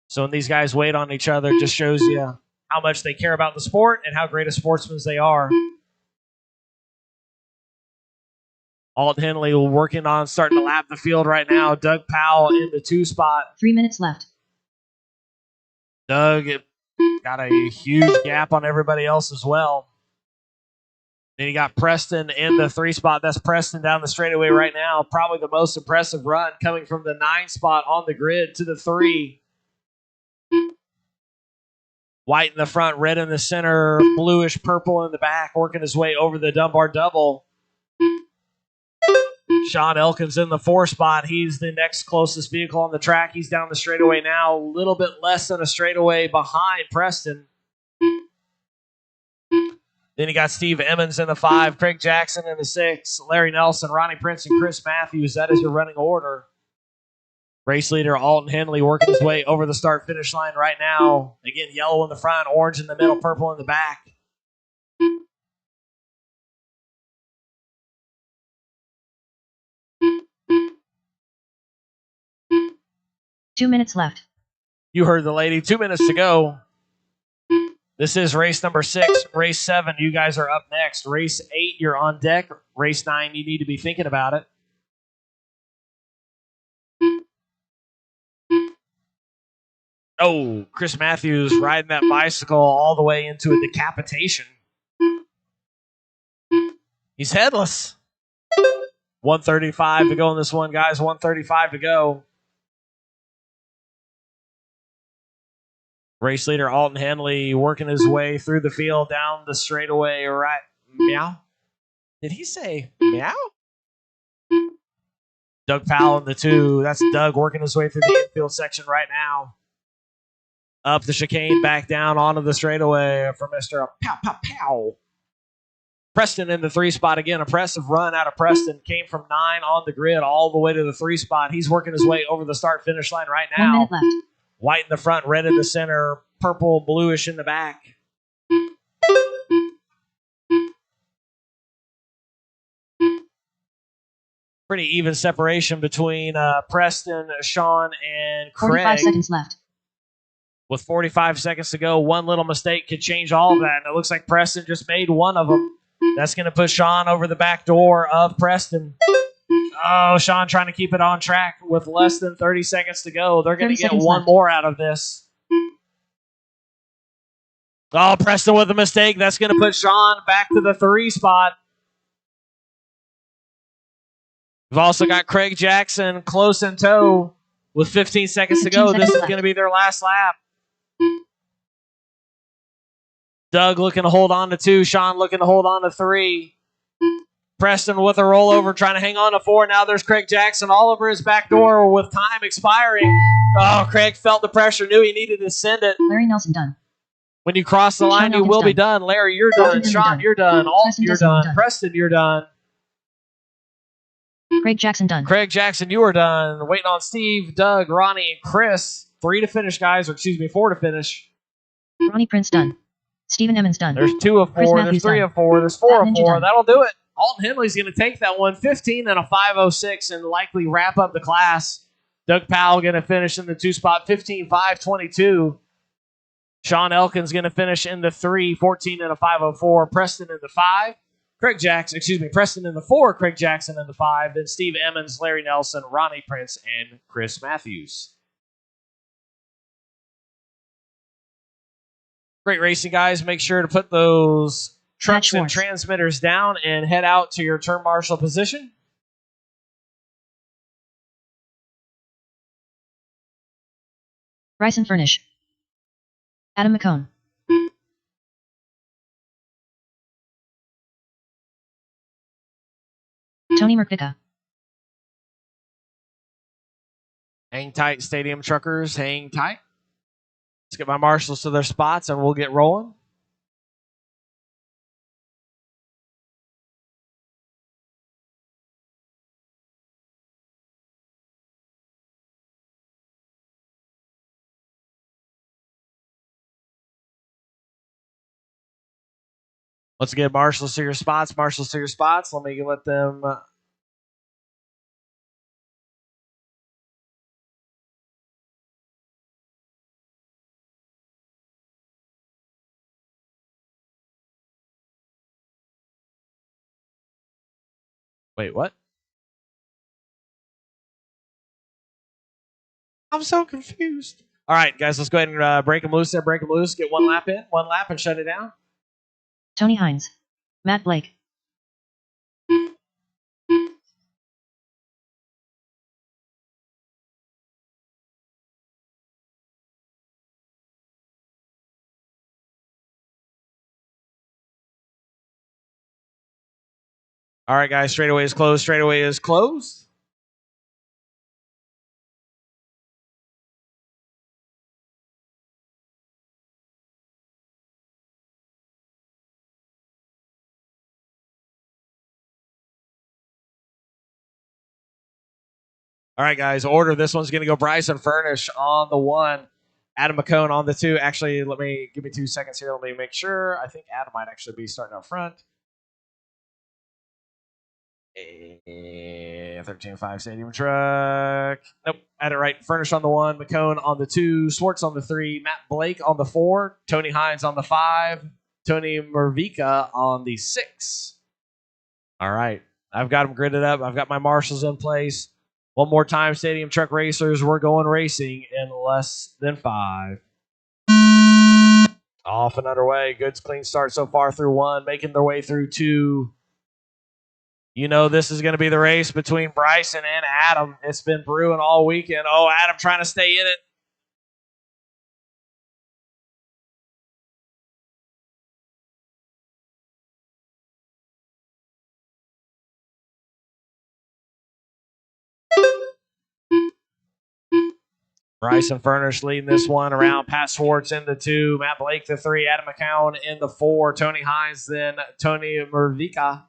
So when these guys wait on each other, it just shows you how much they care about the sport and how great of sportsmen they are. Alton Henley working on starting to lap the field right now. Doug Powell in the 2 spot. 3 minutes left. Doug got a huge gap on everybody else as well. Then you got Preston in the 3 spot. That's Preston down the straightaway right now. Probably the most impressive run coming from the 9 spot on the grid to the 3. White in the front, red in the center, bluish purple in the back, working his way over the Dunbar double. Sean Elkins in the 4 spot. He's the next closest vehicle on the track. He's down the straightaway now, a little bit less than a straightaway behind Preston. Then you got Steve Emmons in the 5, Craig Jackson in the 6, Larry Nelson, Ronnie Prince, and Chris Matthews. That is your running order. Race leader Alton Henley working his way over the start-finish line right now. Again, yellow in the front, orange in the middle, purple in the back. Two minutes left. You heard the lady. 2 minutes to go. This is race number 6. Race 7, you guys are up next. Race 8, you're on deck. Race 9, you need to be thinking about it. Oh, Chris Matthews riding that bicycle all the way into a decapitation. He's headless. 135 to go in this one, guys. 135 to go. Race leader Alton Henley working his way through the field down the straightaway right. Meow? Did he say meow? Doug Powell in the 2. That's Doug working his way through the infield section right now. Up the chicane, back down onto the straightaway for Mr. Pow, pow, pow. Preston in the 3 spot again. Impressive run out of Preston. Came from 9 on the grid all the way to the 3 spot. He's working his way over the start-finish line right now. 1 minute left. White in the front, red in the center, purple, bluish in the back. Pretty even separation between Preston, Sean, and Craig. 45 seconds left. With 45 seconds to go, one little mistake could change all of that. And it looks like Preston just made one of them. That's going to push Sean over the back door of Preston. Oh, Sean trying to keep it on track with less than 30 seconds to go. They're going to get one left. more out of this. Oh, Preston with a mistake. That's going to put Sean back to the 3 spot. We've also got Craig Jackson close in tow with 15 seconds to go. This is going to be their last lap. Doug looking to hold on to 2. Sean looking to hold on to 3. Preston with a rollover trying to hang on to 4. Now there's Craig Jackson all over his back door with time expiring. Oh, Craig felt the pressure, knew he needed to send it. Larry Nelson done. When you cross the line, you will be done. Larry, you're done. Sean, you're done. Alton, you're done. Preston, you're done. Craig Jackson done. Craig Jackson, you are done. Waiting on Steve, Doug, Ronnie, and Chris. 3 to finish, guys. Or excuse me, 4 to finish. Ronnie Prince done. Stephen Emmons done. There's 2 of 4. There's 3 of 4. There's 4 of 4. That'll do it. Alton Henley's going to take that one. 15 and a 5:06 and likely wrap up the class. Doug Powell going to finish in the 2 spot. 15.522. Sean Elkin's going to finish in the 3. 14 and a 5:04. Preston in the 5. Preston in the 4, Craig Jackson in the 5, then Steve Emmons, Larry Nelson, Ronnie Prince, and Chris Matthews. Great racing, guys. Make sure to put those trucks and transmitters down and head out to your turn marshal position. Bryson Furnish. Adam McCone. Tony Merkica. Hang tight, stadium truckers. Hang tight. Let's get my marshals to their spots and we'll get rolling. Let's get marshals to your spots. Marshals to your spots. Let me let them... Wait, what? I'm so confused. All right, guys, let's go ahead and break them loose there. Break them loose. Get one lap in. One lap and shut it down. Tony Hines. Matt Blake. All right, guys, straightaway is closed. Straightaway is closed. All right, guys, order. This one's going to go Bryson Furnish on the 1. Adam McCone on the 2. Actually, give me 2 seconds here. Let me make sure. I think Adam might actually be starting up front. 13-5 Stadium Truck. Nope, had it right. Furnish on the 1, McCone on the 2, Swartz on the 3, Matt Blake on the 4, Tony Hines on the 5, Tony Mervika on the 6. All right, I've got them gridded up. I've got my marshals in place. One more time, Stadium Truck Racers. We're going racing in less than 5. Off and underway. Good clean start so far through 1, making their way through 2. You know this is going to be the race between Bryson and Adam. It's been brewing all weekend. Oh, Adam trying to stay in it. Bryson Furnish leading this one around. Pat Swartz in the 2. Matt Blake the 3. Adam McCown in the 4. Tony Hines, then Tony Mervika.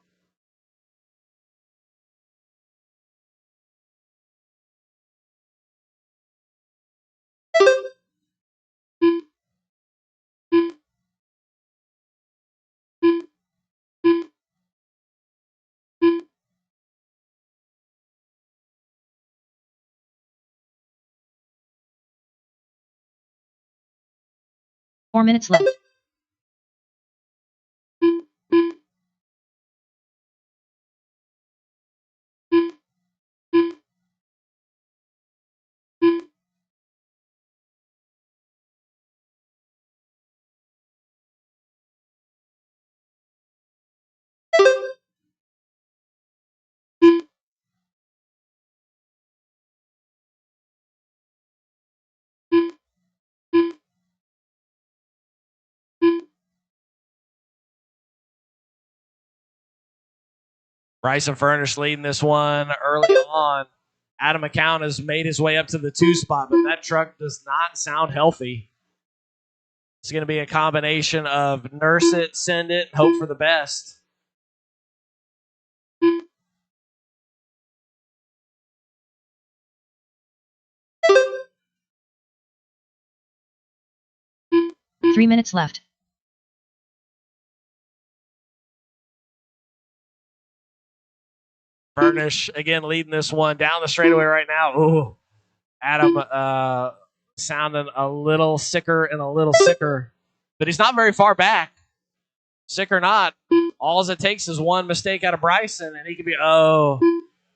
Four minutes left. Bryson Furnish leading this one early on. Adam McCown has made his way up to the 2 spot, but that truck does not sound healthy. It's going to be a combination of nurse it, send it, hope for the best. Three minutes left. Furnish again leading this one down the straightaway right now. Ooh, Adam sounding a little sicker and a little sicker, but he's not very far back. Sick or not, all it takes is one mistake out of Bryson, and he could be,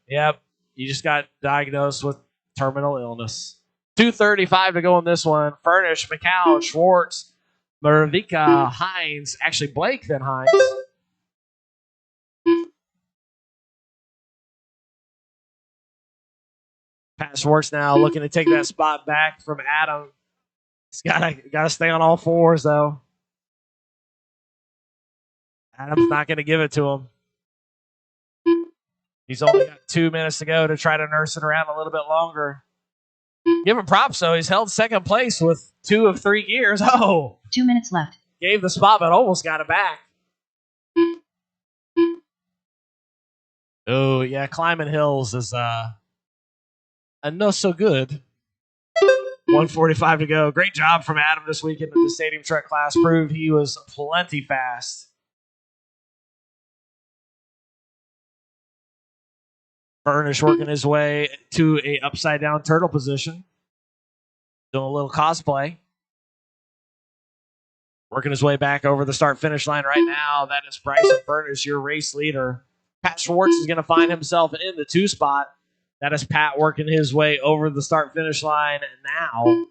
yep, you just got diagnosed with terminal illness. 2:35 to go in this one. Furnish, McCown, Schwartz, Mervika, Hines, actually Blake, then Hines. Pat Schwartz now looking to take that spot back from Adam. He's gotta stay on all fours though. Adam's not going to give it to him. He's only got 2 minutes to go to try to nurse it around a little bit longer. Give him props though. He's held second place with 2 of 3 gears. 2 minutes left. Gave the spot but almost got it back. Oh yeah, climbing hills is not so good. 1:45 to go. Great job from Adam this weekend in the Stadium Truck class. Proved he was plenty fast. Furnish working his way to a upside down turtle position. Doing a little cosplay. Working his way back over the start finish line right now. That is Bryson Furnish, your race leader. Pat Schwartz is going to find himself in the 2 spot. That is Pat working his way over the start finish line now.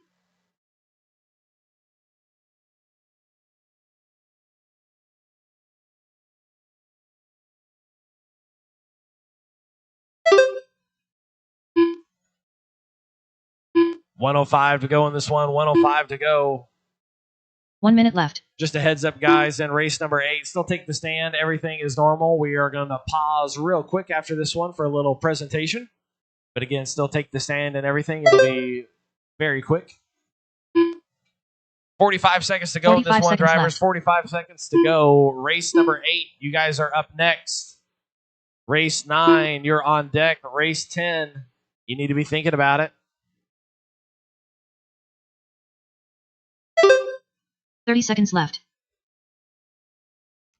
$105 to go in this one. 105 to go. 1 minute left. Just a heads up, guys, in race number 8, still take the stand. Everything is normal. We are going to pause real quick after this one for a little presentation. But again, still take the stand and everything. It'll be very quick. 45 seconds to go in this one, drivers. Left. 45 seconds to go. Race number 8, you guys are up next. Race 9, you're on deck. Race 10, You need to be thinking about it. 30 seconds left.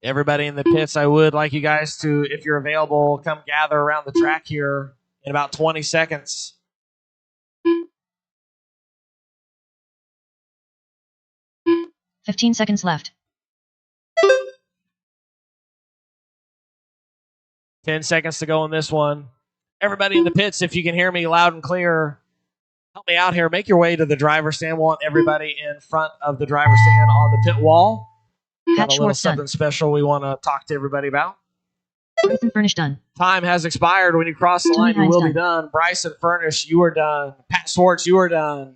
Everybody in the pits, I would like you guys to, if you're available, come gather around the track here in about 20 seconds. "15 seconds left. 10 seconds to go in this one. Everybody in the pits, if you can hear me loud and clear, help me out here. Make your way to the driver's stand. We want everybody in front of the driver's stand on the pit wall. Got Pat a little Schwartz something done. special we want to talk to everybody about. Bryson Furnish done. Time has expired. When you cross the Tony line, you Hines will be done. done. Bryson Furnish, you are done. Pat Schwartz, you are done.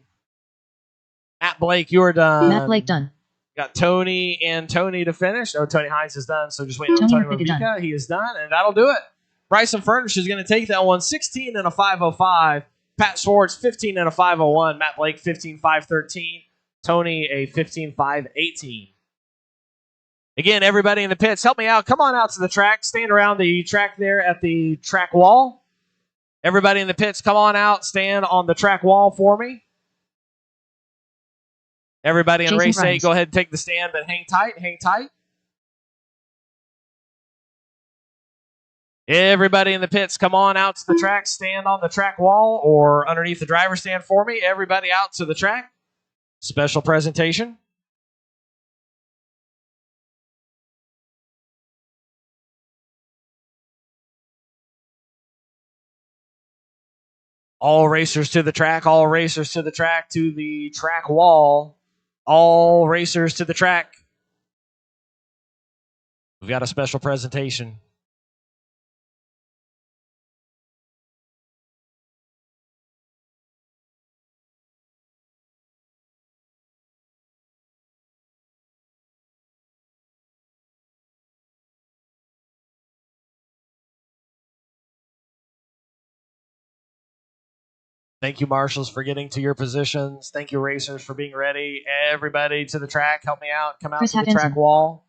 Matt Blake, you are done. Matt Blake done. Got Tony and Tony to finish. Oh, Tony Hines is done, so just waiting on Tony Tony Rafika Rafika. He is done, and that'll do it. Bryson Furnish is going to take that one 16 and a 505. Pat Schwartz 15 and a 501. Matt Blake 15.513. Tony a 15.518. Again, everybody in the pits, help me out. Come on out to the track. Stand around the track there at the track wall. Everybody in the pits, come on out. Stand on the track wall for me. Everybody in Jason race 8, Grimes. go ahead and take the stand, but hang tight, hang tight. Everybody in the pits, come on out to the track. Stand on the track wall or underneath the driver's stand for me. Everybody out to the track. Special presentation. All racers to the track, all racers to the track, to the track wall. All racers to the track. We've got a special presentation. Thank you, marshals, for getting to your positions. Thank you, racers, for being ready. Everybody to the track, help me out. Come out Chris to the Atkinson. track wall.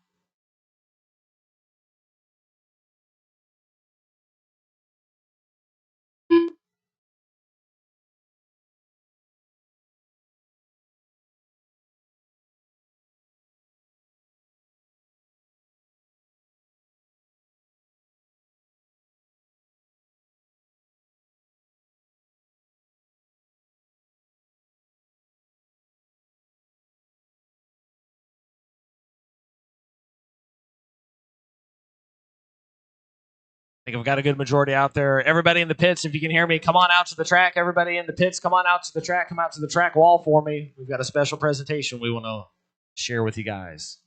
I think I've got a good majority out there. Everybody in the pits, if you can hear me, come on out to the track. Everybody in the pits, come on out to the track. Come out to the track wall for me. We've got a special presentation we want to share with you guys.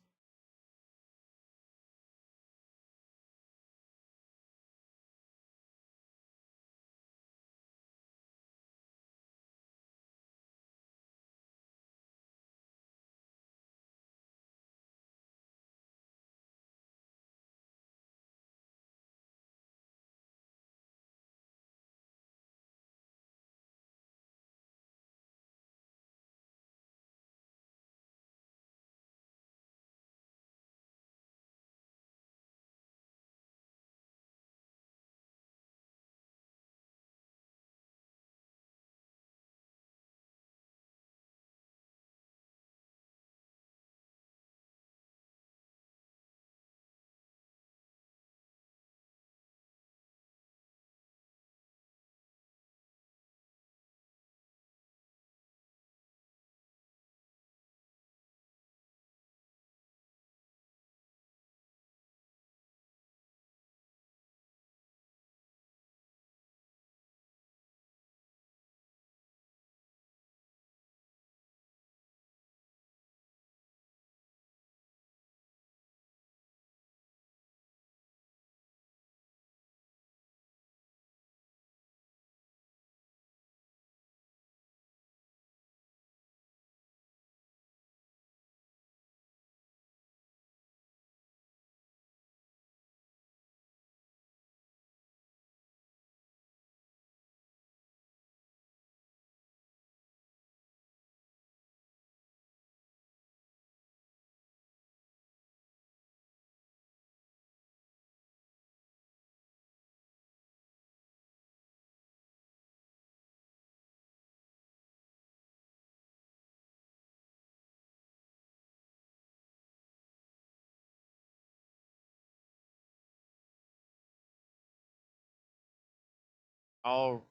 Oh,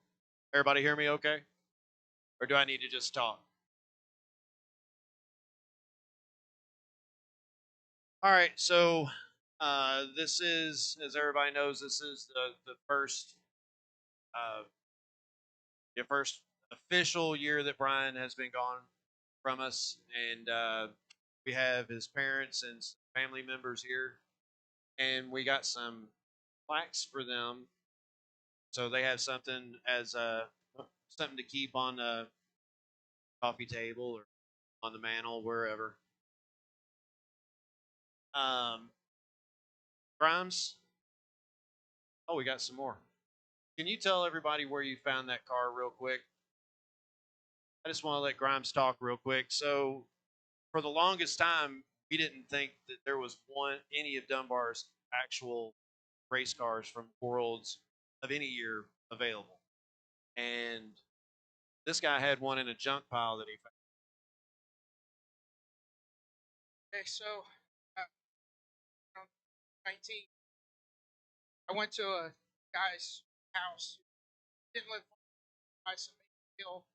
everybody hear me okay? Or do I need to just talk? All right, so this is, as everybody knows, this is the first uh, the first official year that Brian has been gone from us, and we have his parents and family members here, and we got some plaques for them, so they have something as something to keep on the coffee table or on the mantle wherever. Um, Grimes. Oh, we got some more. Can you tell everybody where you found that car real quick? I just want to let Grimes talk real quick. So, for the longest time, we didn't think that there was any of Dunbar's actual race cars from Worlds of any year available. And this guy had one in a junk pile that he found. Okay, so around 19, I went to a guy's house. Didn't live far by some hill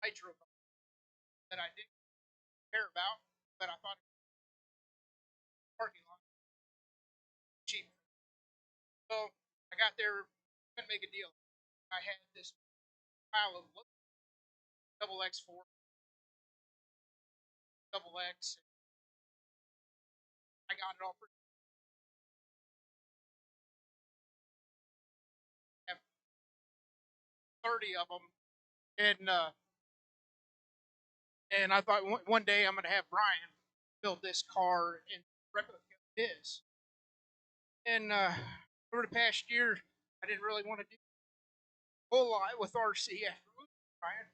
nitro that I didn't care about, but I thought it was a parking lot cheap. So I got there, couldn't make a deal. I had this pile of double X4, double X. I got it all for 30 of them, and I thought one day I'm gonna have Brian build this car and replica of his. And over the past year, I didn't really want to do a whole lot with RC after Brian.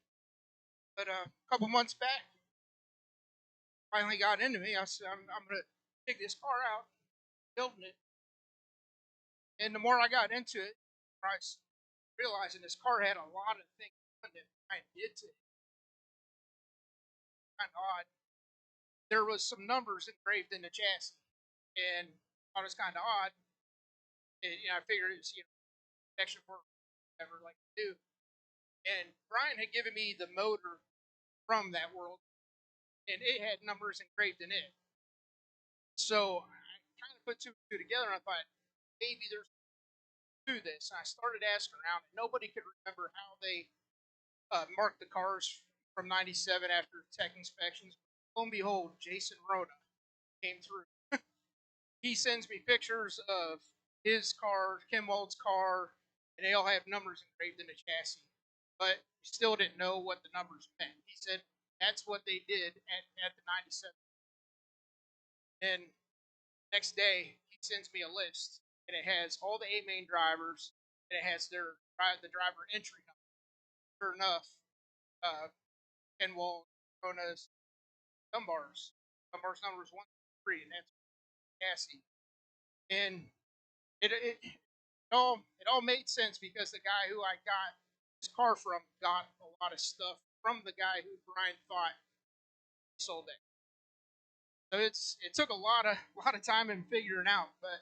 But a couple months back, finally got into me. I said, I'm going to take this car out, building it. And the more I got into it, I was realizing this car had a lot of things that I did to it. Kind of odd. There was some numbers engraved in the chassis, and I thought it was kind of odd. And, I figured it was protection for whatever, like I do. And Brian had given me the motor from that world, and it had numbers engraved in it. So I kind of put two and two together, and I thought maybe there's to this. And I started asking around, and nobody could remember how they marked the cars from '97 after tech inspections. Lo and behold, Jason Rhoda came through. He sends me pictures of his car, Kim Wald's car, and they all have numbers engraved in the chassis. But he still didn't know what the numbers meant. He said that's what they did at the '97. And next day, he sends me a list, and it has all the A main drivers, and it has the driver entry number. Sure enough, uh, Kenwald, Rona's, Dunbar's number is 1-3, and that's Cassie. And it all made sense because the guy who I got this car from got a lot of stuff from the guy who Brian thought sold it. So it took a lot of time in figuring out, but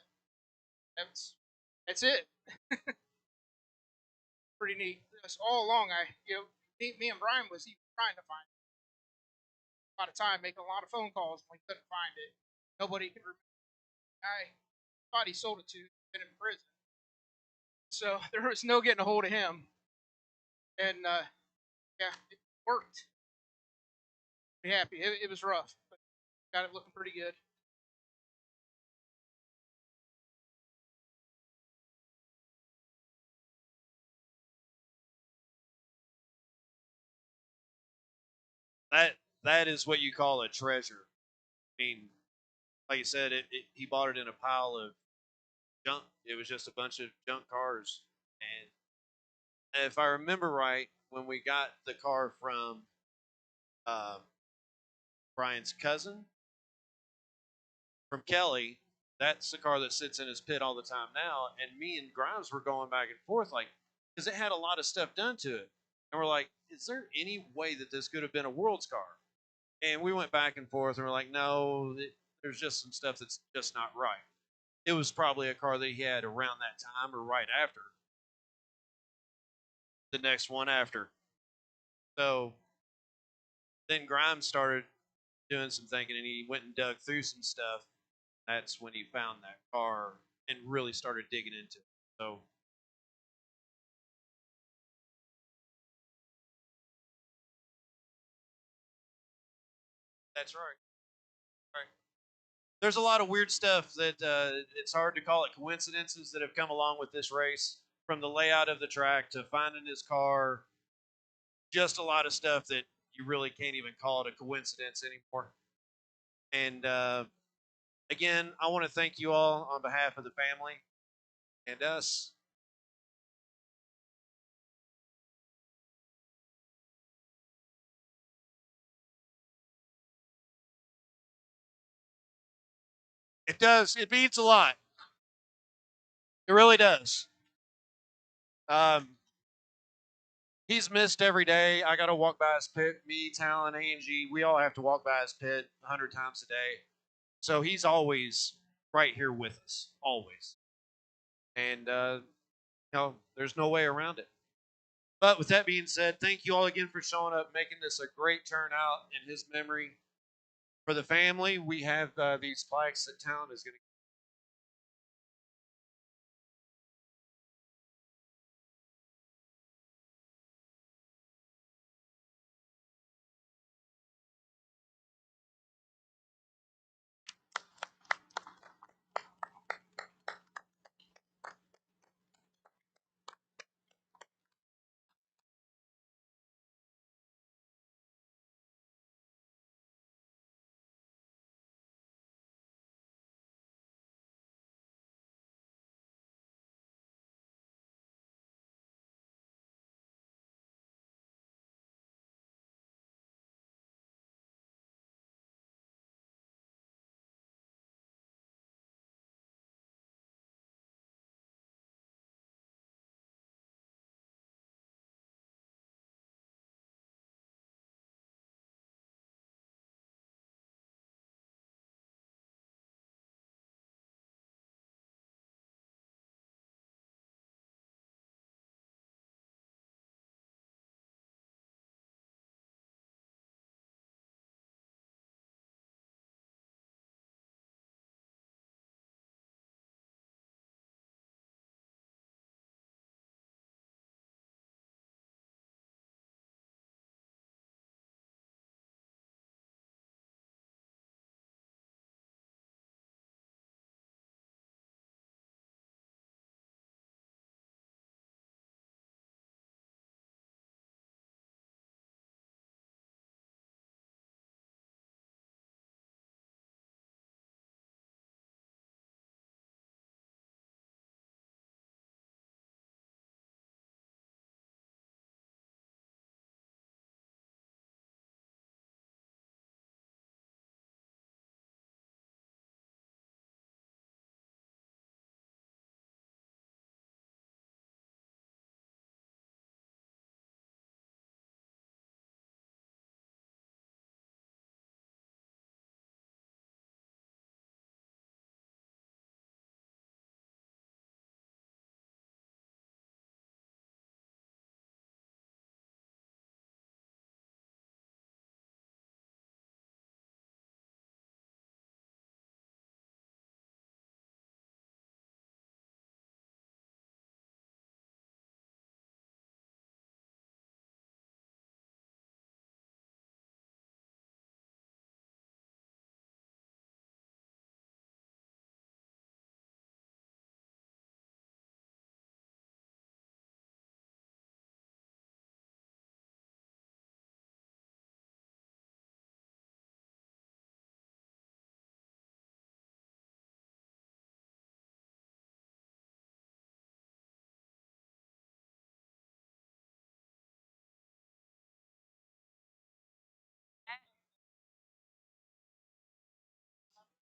that's it. Pretty neat. Just all along, me and Brian was even trying to find a lot of time, making a lot of phone calls when we couldn't find it. Nobody could remember. I thought he sold it to, been in prison, so there was no getting a hold of him. And yeah, it worked. Pretty happy. It was rough, but got it looking pretty good. That is what you call a treasure. I mean, like you said, he bought it in a pile of junk. It was just a bunch of junk cars. And if I remember right, when we got the car from um, Brian's cousin, from Kelly, that's the car that sits in his pit all the time now. And me and Grimes were going back and forth, like, because it had a lot of stuff done to it. And we're like, is there any way that this could have been a World's car? And we went back and forth, and we're like, no, there's just some stuff that's just not right. It was probably a car that he had around that time or right after. the next one after. So then Grimes started doing some thinking, and he went and dug through some stuff. That's when he found that car and really started digging into it. So that's right. Right. There's a lot of weird stuff that it's hard to call it coincidences that have come along with this race, from the layout of the track to finding his car. Just a lot of stuff that you really can't even call it a coincidence anymore. And again, I want to thank you all on behalf of the family and us. It does. It means a lot. It really does. Um, he's missed every day. I got to walk by his pit. Me, Talon, Angie, we all have to walk by his pit 100 times a day. So he's always right here with us, always. And, there's no way around it. But with that being said, thank you all again for showing up, making this a great turnout in his memory. For the family, we have these plaques that Town is going to.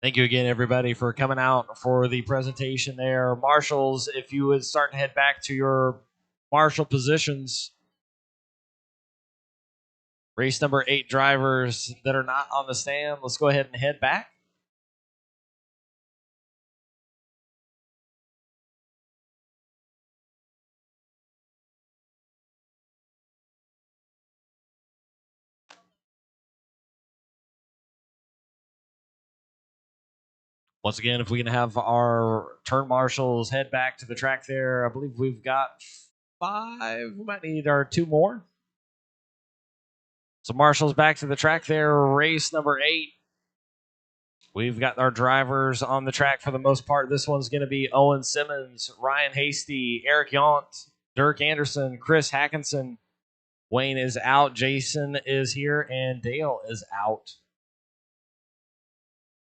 Thank you again, everybody, for coming out for the presentation there. Marshals, if you would start to head back to your marshal positions. Race number 8 drivers that are not on the stand, let's go ahead and head back. Once again, if we can have our turn marshals head back to the track there, I believe we've got 5. We might need our 2 more. So marshals back to the track there, race number 8. We've got our drivers on the track for the most part. This one's going to be Owen Simmons, Ryan Hasty, Eric Yount, Dirk Anderson, Chris Hackinson. Wayne is out, Jason is here, and Dale is out.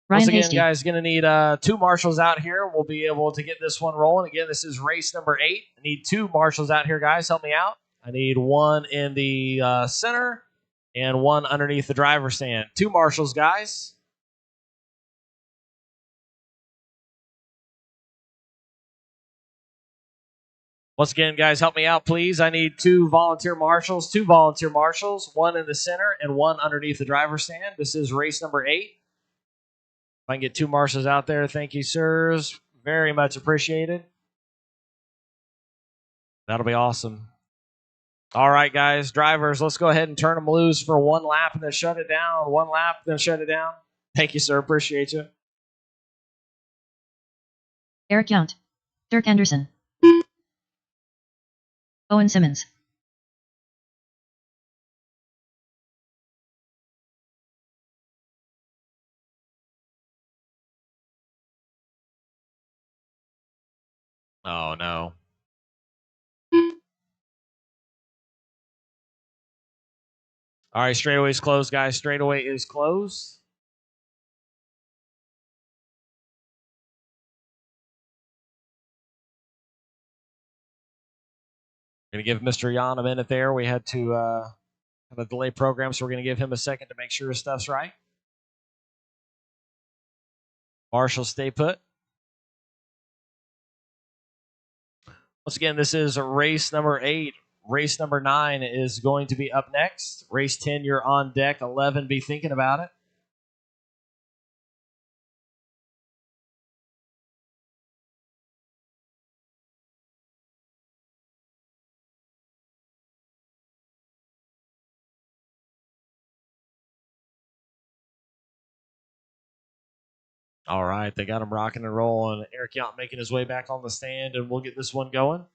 Ryan Once again, Hasty. guys, going to need 2 marshals out here. We'll be able to get this one rolling. Again, this is race number 8. I need 2 marshals out here, guys. Help me out. I need 1 in the center and 1 underneath the driver's stand. 2 marshals, guys. Once again, guys, help me out, please. I need 2 volunteer marshals, 2 volunteer marshals, 1 in the center and 1 underneath the driver's stand. This is race number 8. If I can get 2 marshals out there, thank you, sirs. Very much appreciated. That'll be awesome. All right, guys, drivers, let's go ahead and turn them loose for 1 lap and then shut it down. 1 lap, then shut it down. Thank you, sir. Appreciate you. Eric Yount. Dirk Anderson. Owen Simmons. Oh, no. All right, straightaway is closed, guys. Straightaway is closed. Going to give Mr. Jan a minute there. We had to have a delay program, so we're going to give him a second to make sure his stuff's right. Marshall, stay put. Once again, this is race number 8. Race number 9 is going to be up next. Race 10, you're on deck. 11, be thinking about it. All right, they got him rocking and rolling. Eric Yount making his way back on the stand, and we'll get this one going.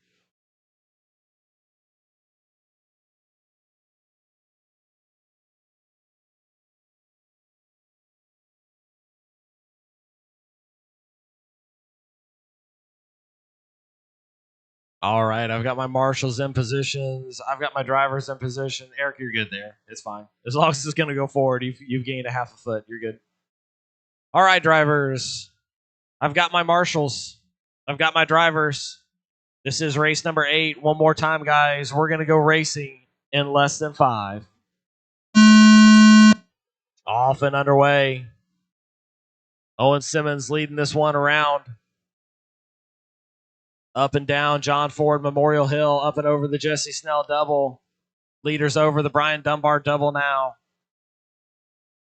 All right, I've got my marshals in positions. I've got my drivers in position. Eric, you're good there. It's fine. As long as it's going to go forward, you've gained a half a foot. You're good. All right, drivers. I've got my marshals. I've got my drivers. This is race number 8. One more time, guys. We're going to go racing in less than 5. Off and underway. Owen Simmons leading this one around. Up and down John Ford Memorial Hill, up and over the Jesse Snell double. Leaders over the Brian Dunbar double now.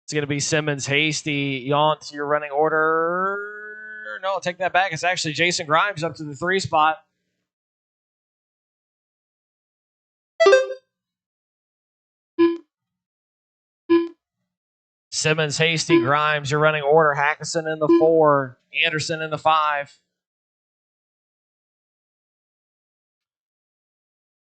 It's going to be Simmons, Hasty, Yount, your running order. No, I'll take that back. It's actually Jason Grimes up to the 3 spot. Simmons, Hasty, Grimes, your running order. Hackinson in the 4, Anderson in the 5.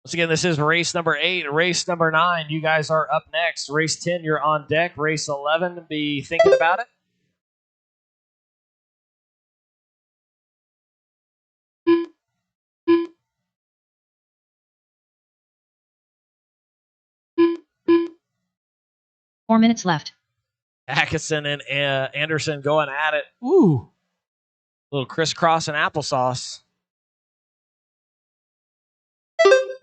Once again, this is race number 8. Race number 9, you guys are up next. Race 10, you're on deck. Race 11, be thinking about it. Four minutes left. Atkinson and Anderson going at it. Ooh. A little crisscross and applesauce.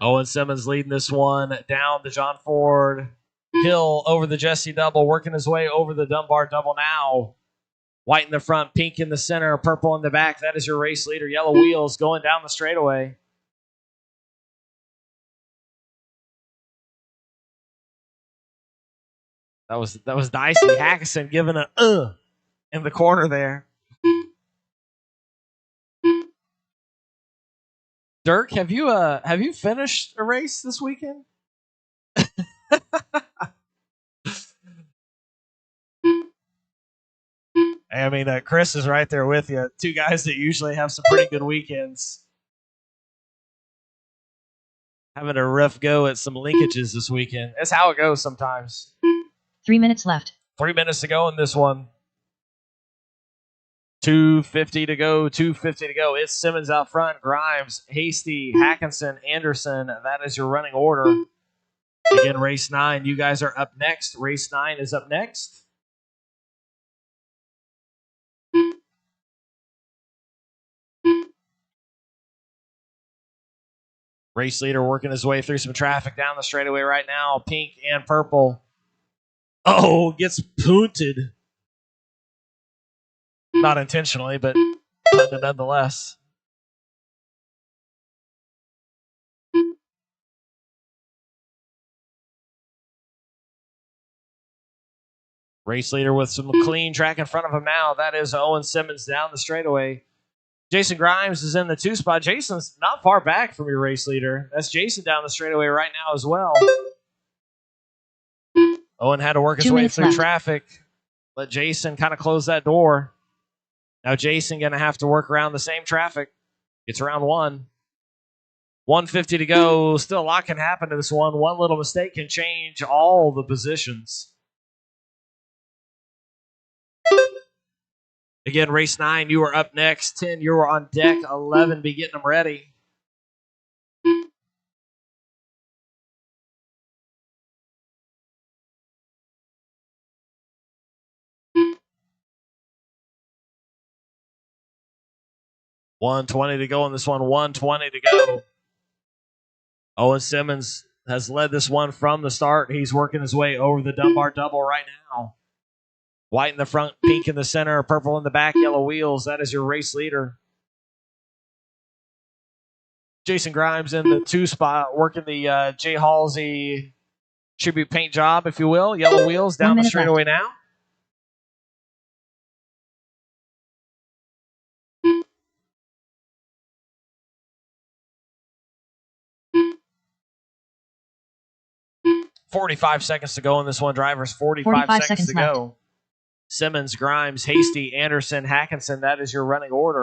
Owen Simmons leading this one down the John Ford Hill over the Jesse double, working his way over the Dunbar double now. White in the front, pink in the center, purple in the back. That is your race leader. Yellow wheels going down the straightaway. That was dicey. Hackison giving a in the corner there. Dirk, have you finished a race this weekend? I mean, Chris is right there with you. Two guys that usually have some pretty good weekends. Having a rough go at some linkages this weekend. That's how it goes sometimes. 3 minutes left. 3 minutes to go in this one. 2:50 to go. 2:50 to go. It's Simmons out front. Grimes, Hasty, Hackinson, Anderson. That is your running order. Again, race 9. You guys are up next. Race 9 is up next. Race leader working his way through some traffic down the straightaway right now. Pink and purple. Oh, gets punted. Not intentionally, but punted nonetheless. Race leader with some clean track in front of him now. That is Owen Simmons down the straightaway. Jason Grimes is in the 2 spot. Jason's not far back from your race leader. That's Jason down the straightaway right now as well. Owen had to work his way through traffic. Let Jason kind of close that door. Now Jason going to have to work around the same traffic. It's round 1. 1:50 to go. Still a lot can happen to this one. One little mistake can change all the positions. Again, race 9, you are up next. 10, you are on deck. 11, be getting them ready. $120 to go in this one. $120 to go. Owen Simmons has led this one from the start. He's working his way over the Dunbar double right now. White in the front, pink in the center, purple in the back, yellow wheels. That is your race leader. Jason Grimes in the 2 spot, working the Jay Halsey tribute paint job, if you will. Yellow wheels down the straightaway now. $45 seconds to go in this one, drivers. 45 seconds to go. Left. Simmons, Grimes, Hasty, Anderson, Hackinson. That is your running order.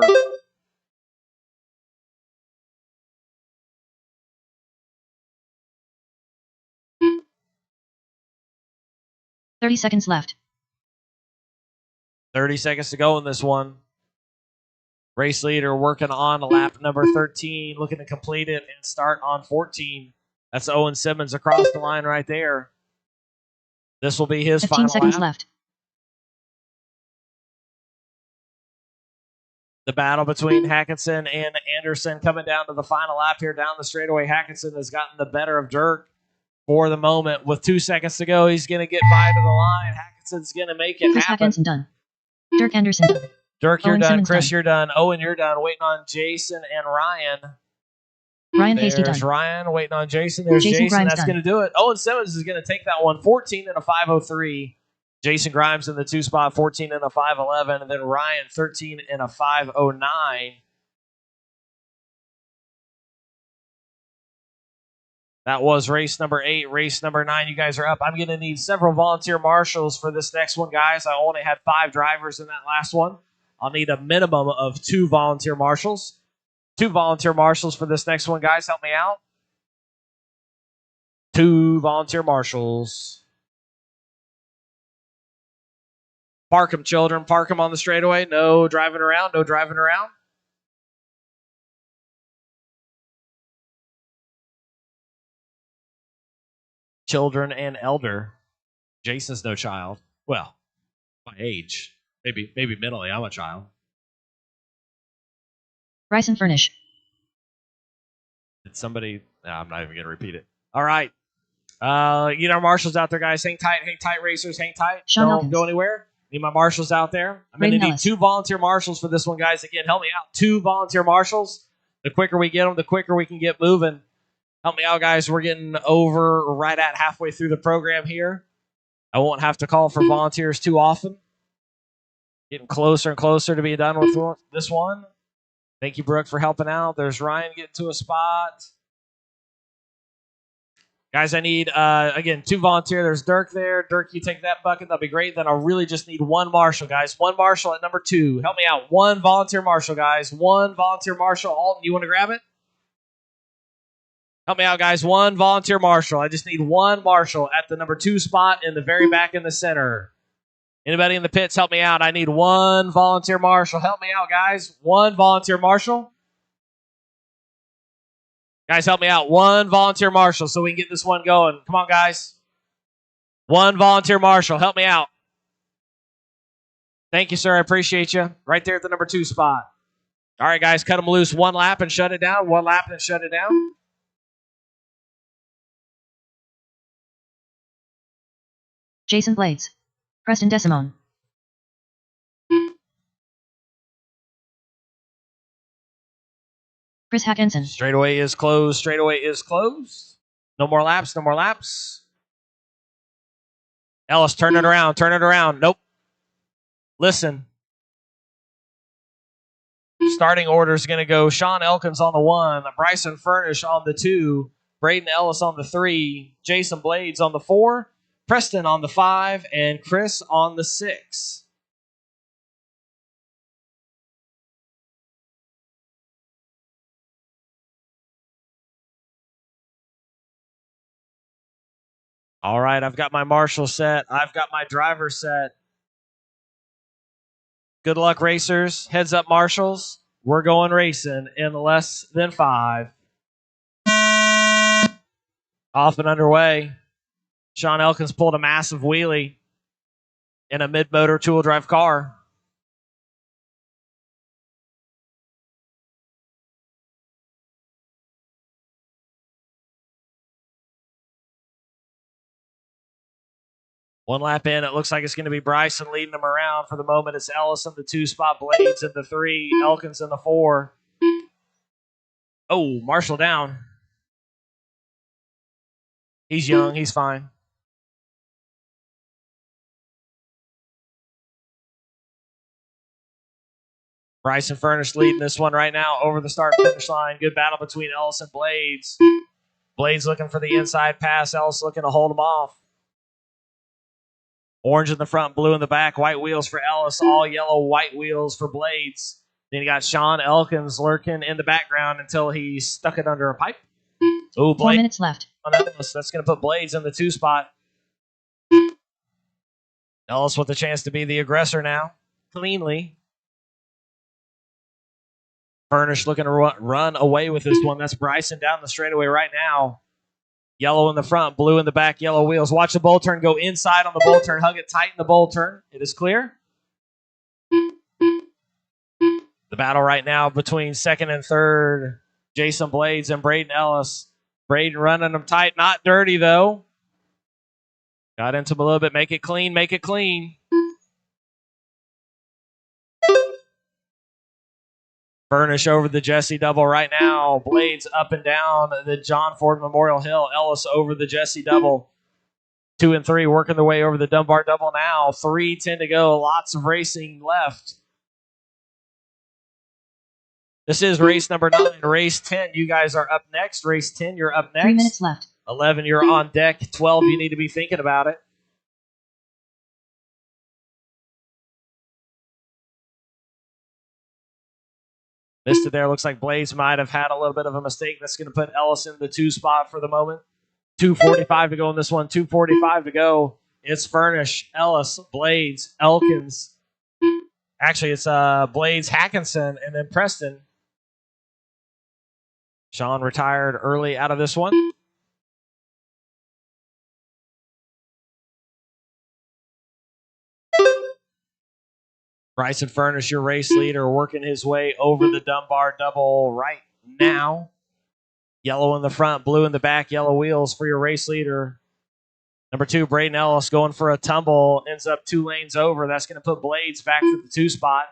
$30 seconds left. 30 seconds to go in this one. Race leader working on lap number 13, looking to complete it and start on 14. That's Owen Simmons across the line right there. This will be his 15 final seconds lap. Left. The battle between Hackinson and Anderson coming down to the final lap here down the straightaway. Hackinson has gotten the better of Dirk for the moment. With 2 seconds to go, he's going to get by to the line. Hackinson's going to make it Chris happen. Hackinson done. Dirk Anderson done. Dirk, you're Owen done. Simmons Chris, done. you're done. Owen, you're done. Waiting on Jason and Ryan. Ryan Hasty done. There's Ryan waiting on Jason. There's Jason. That's going to do it. Owen Simmons is going to take that one. 14 and a 5:03. Jason Grimes in the 2 spot, 14 and a 5:11. And then Ryan, 13 and a 5:09. That was race number 8. Race number 9, you guys are up. I'm going to need several volunteer marshals for this next one, guys. I only had 5 drivers in that last one. I'll need a minimum of 2 volunteer marshals. 2 volunteer marshals for this next one, guys. Help me out. 2 volunteer marshals. Park them, children. Park them on the straightaway. No driving around. No driving around. Children and elder. Jason's no child. Well, by age. Maybe mentally, I'm a child. Bryson Furnish. Did somebody... No, I'm not even going to repeat it. All right. You know, marshals out there, guys. Hang tight, racers. Hang tight. Sean Don't Elkins. go anywhere. Need my marshals out there. I'm going to need 2 volunteer marshals for this one, guys. Again, help me out. 2 volunteer marshals. The quicker we get them, the quicker we can get moving. Help me out, guys. We're getting over right at halfway through the program here. I won't have to call for volunteers too often. Getting closer and closer to being done with this one. Thank you, Brooke, for helping out. There's Ryan getting to a spot. Guys, I need, again, 2 volunteer. There's Dirk there. Dirk, you take that bucket. That'll be great. Then I'll really just need 1 marshal, guys. 1 marshal at number 2. Help me out. 1 volunteer marshal, guys. 1 volunteer marshal. Alton, you want to grab it? Help me out, guys. 1 volunteer marshal. I just need 1 marshal at the number 2 spot in the very back in the center. Anybody in the pits, help me out. I need 1 volunteer marshal. Help me out, guys. 1 volunteer marshal. Guys, help me out. 1 volunteer marshal so we can get this one going. Come on, guys. 1 volunteer marshal. Help me out. Thank you, sir. I appreciate you. Right there at the number 2 spot. All right, guys, cut them loose. 1 lap and shut it down. 1 lap and shut it down. Jason Blades. Preston Desimone. Chris Hackinson. Straightaway is closed. Straightaway is closed. No more laps. No more laps. Ellis, turn it around. Turn it around. Nope. Listen. Starting order is going to go Sean Elkins on the 1, Bryson Furnish on the 2, Braden Ellis on the 3, Jason Blades on the 4, Preston on the 5, and Chris on the 6. All right, I've got my marshal set. I've got my driver set. Good luck, racers. Heads up, marshals. We're going racing in less than 5. Off and underway. Sean Elkins pulled a massive wheelie in a mid-motor two-wheel drive car. One lap in, it looks like it's going to be Bryson leading them around. For the moment, it's Ellis in the 2 spot, Blades in the 3, Elkins in the 4. Oh, Marshall down. He's young. He's fine. Bryson Furnish leading this one right now over the start-finish line. Good battle between Ellis and Blades. Blades looking for the inside pass. Ellis looking to hold him off. Orange in the front, blue in the back. White wheels for Ellis. All yellow, white wheels for Blades. Then you got Sean Elkins lurking in the background until he stuck it under a pipe. Oh, 4 minutes left. That's going to put Blades in the 2 spot. Ellis with a chance to be the aggressor now. Cleanly. Furnish looking to run away with this one. That's Bryson down the straightaway right now. Yellow in the front, blue in the back, yellow wheels. Watch the bull turn go inside on the bull turn. Hug it tight in the bull turn. It is clear. The battle right now between 2nd and 3rd, Jason Blades and Braden Ellis. Braden running them tight. Not dirty, though. Got into him a little bit. Make it clean. Make it clean. Furnish over the Jesse double right now. Blades up and down the John Ford Memorial Hill. Ellis over the Jesse double. 2 and 3 working their way over the Dunbar double now. 3:10 to go. Lots of racing left. This is race number 9. Race 10, you guys are up next. Race 10, you're up next. 3 minutes left. 11, you're on deck. 12, you need to be thinking about it. Missed it there. Looks like Blades might have had a little bit of a mistake. That's going to put Ellis in the 2 spot for the moment. 2:45 to go in this one. 2:45 to go. It's Furnish, Ellis, Blades, Elkins. Actually, it's Blades, Hackinson, and then Preston. Sean retired early out of this one. Bryson Furnish, your race leader, working his way over the Dunbar double right now. Yellow in the front, blue in the back, yellow wheels for your race leader. Number 2, Braden Ellis going for a tumble, ends up 2 lanes over. That's going to put Blades back to the 2 spot.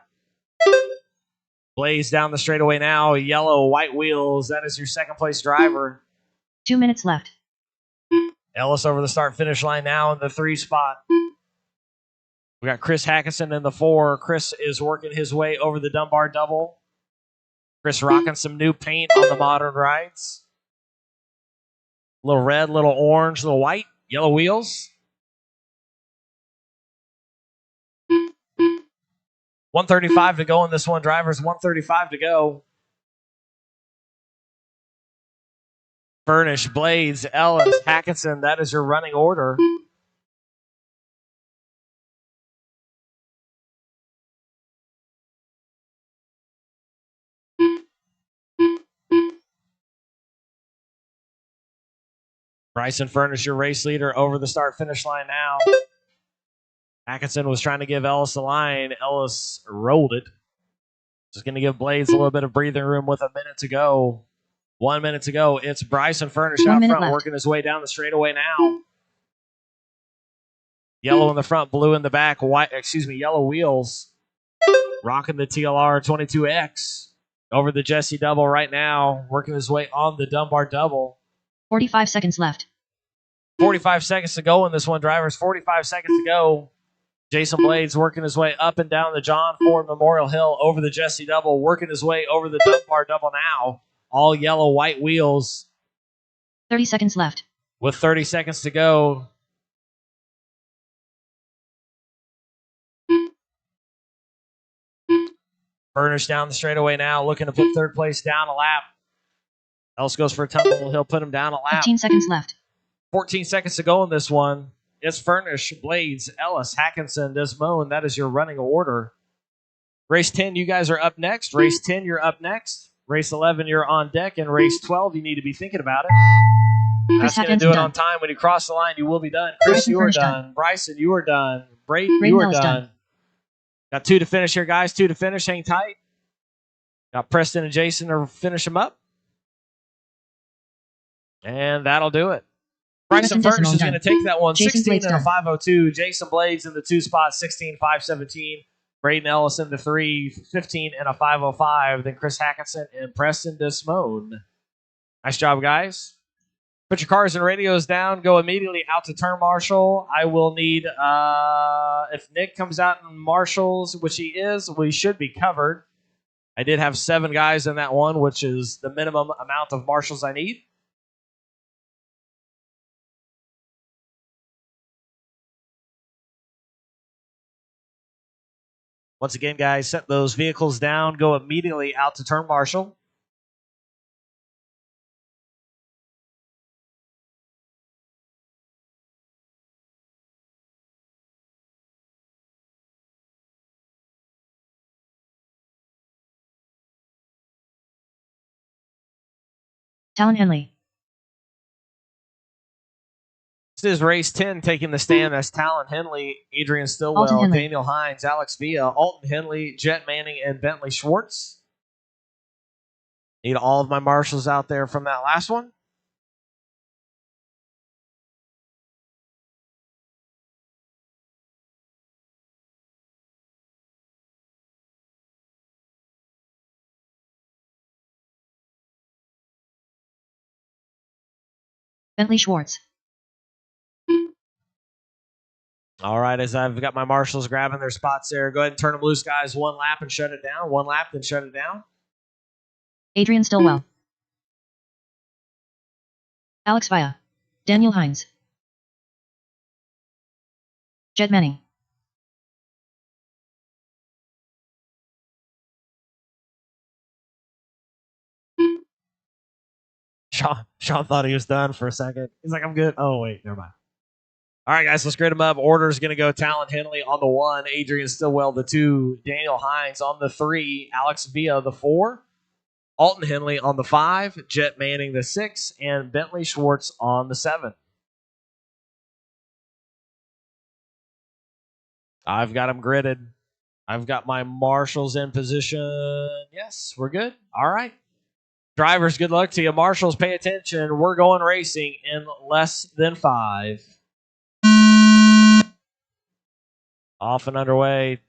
Blades down the straightaway now, yellow, white wheels. That is your 2nd place driver. 2 minutes left. Ellis over the start-finish line now in the 3 spot. We got Chris Hackinson in the 4. Chris is working his way over the Dunbar double. Chris rocking some new paint on the modern rides. Little red, little orange, little white, yellow wheels. 135 to go in this one, drivers. 135 to go. Furnish, Blades, Ellis, Hackinson. That is your running order. Bryson Furnish, your race leader, over the start-finish line now. Hackinson was trying to give Ellis the line. Ellis rolled it. Just going to give Blades a little bit of breathing room with a minute to go. 1 minute to go. It's Bryson Furnish out front, left. working his way down the straightaway now. Yellow in the front, blue in the back. Yellow wheels. Rocking the TLR 22X. Over the Jesse double right now. Working his way on the Dunbar double. 45 seconds left. 45 seconds to go in this one, drivers. 45 seconds to go. Jason Blades working his way up and down the John Ford Memorial Hill over the Jesse double. Working his way over the Dunbar double now. All yellow, white wheels. 30 seconds left. With 30 seconds to go. Furnish down the straightaway now, looking to put third place down a lap. Ellis goes for a tumble. He'll put him down a lap. 15 seconds left. 14 seconds to go in this one. It's Furnish, Blades, Ellis, Hackinson, Desmond. That is your running order. Race 10, you guys are up next. Race 10, you're up next. Race 11, you're on deck. And race 12, you need to be thinking about it. That's going to do it on time. When you cross the line, you will be done. Chris, you are done. Bryson, you are done. Brayden, you are done. Got 2 to finish here, guys. 2 to finish. Hang tight. Got Preston and Jason to finish them up. And that'll do it. Bryson Furnish is going to take that one. 16 and a 502. Jason Blades in the 2 spot, 16.517. Braden Ellis in the 3, 15 and a 505. Then Chris Hackinson and Preston Desmond. Nice job, guys. Put your cars and radios down. Go immediately out to turn marshal. I will need, if Nick comes out in marshals, which he is, we should be covered. I did have 7 guys in that one, which is the minimum amount of marshals I need. Once again, guys, set those vehicles down. Go immediately out to turn marshal. Talon Henley. This is race 10 taking the stand. That's Talon Henley, Adrian Stillwell, Daniel Hines, Alex Villa, Alton Henley, Jet Manning, and Bentley Schwartz. Need all of my marshals out there from that last one. Bentley Schwartz. All right, as I've got my marshals grabbing their spots there, go ahead and turn them loose, guys. 1 lap and shut it down. 1 lap, then shut it down. Adrian Stillwell. Alex Villa. Daniel Hines. Jet Manning. Sean thought he was done for a second. He's like, I'm good. Oh, wait, never mind. All right, guys, let's grade them up. Order is going to go Talon Henley on the 1, Adrian Stillwell the 2, Daniel Hines on the 3, Alex Villa the 4, Alton Henley on the 5, Jet Manning the 6, and Bentley Schwartz on the 7. I've got them gridded. I've got my marshals in position. Yes, we're good. All right. Drivers, good luck to you. Marshals, pay attention. We're going racing in less than 5. Off and underway.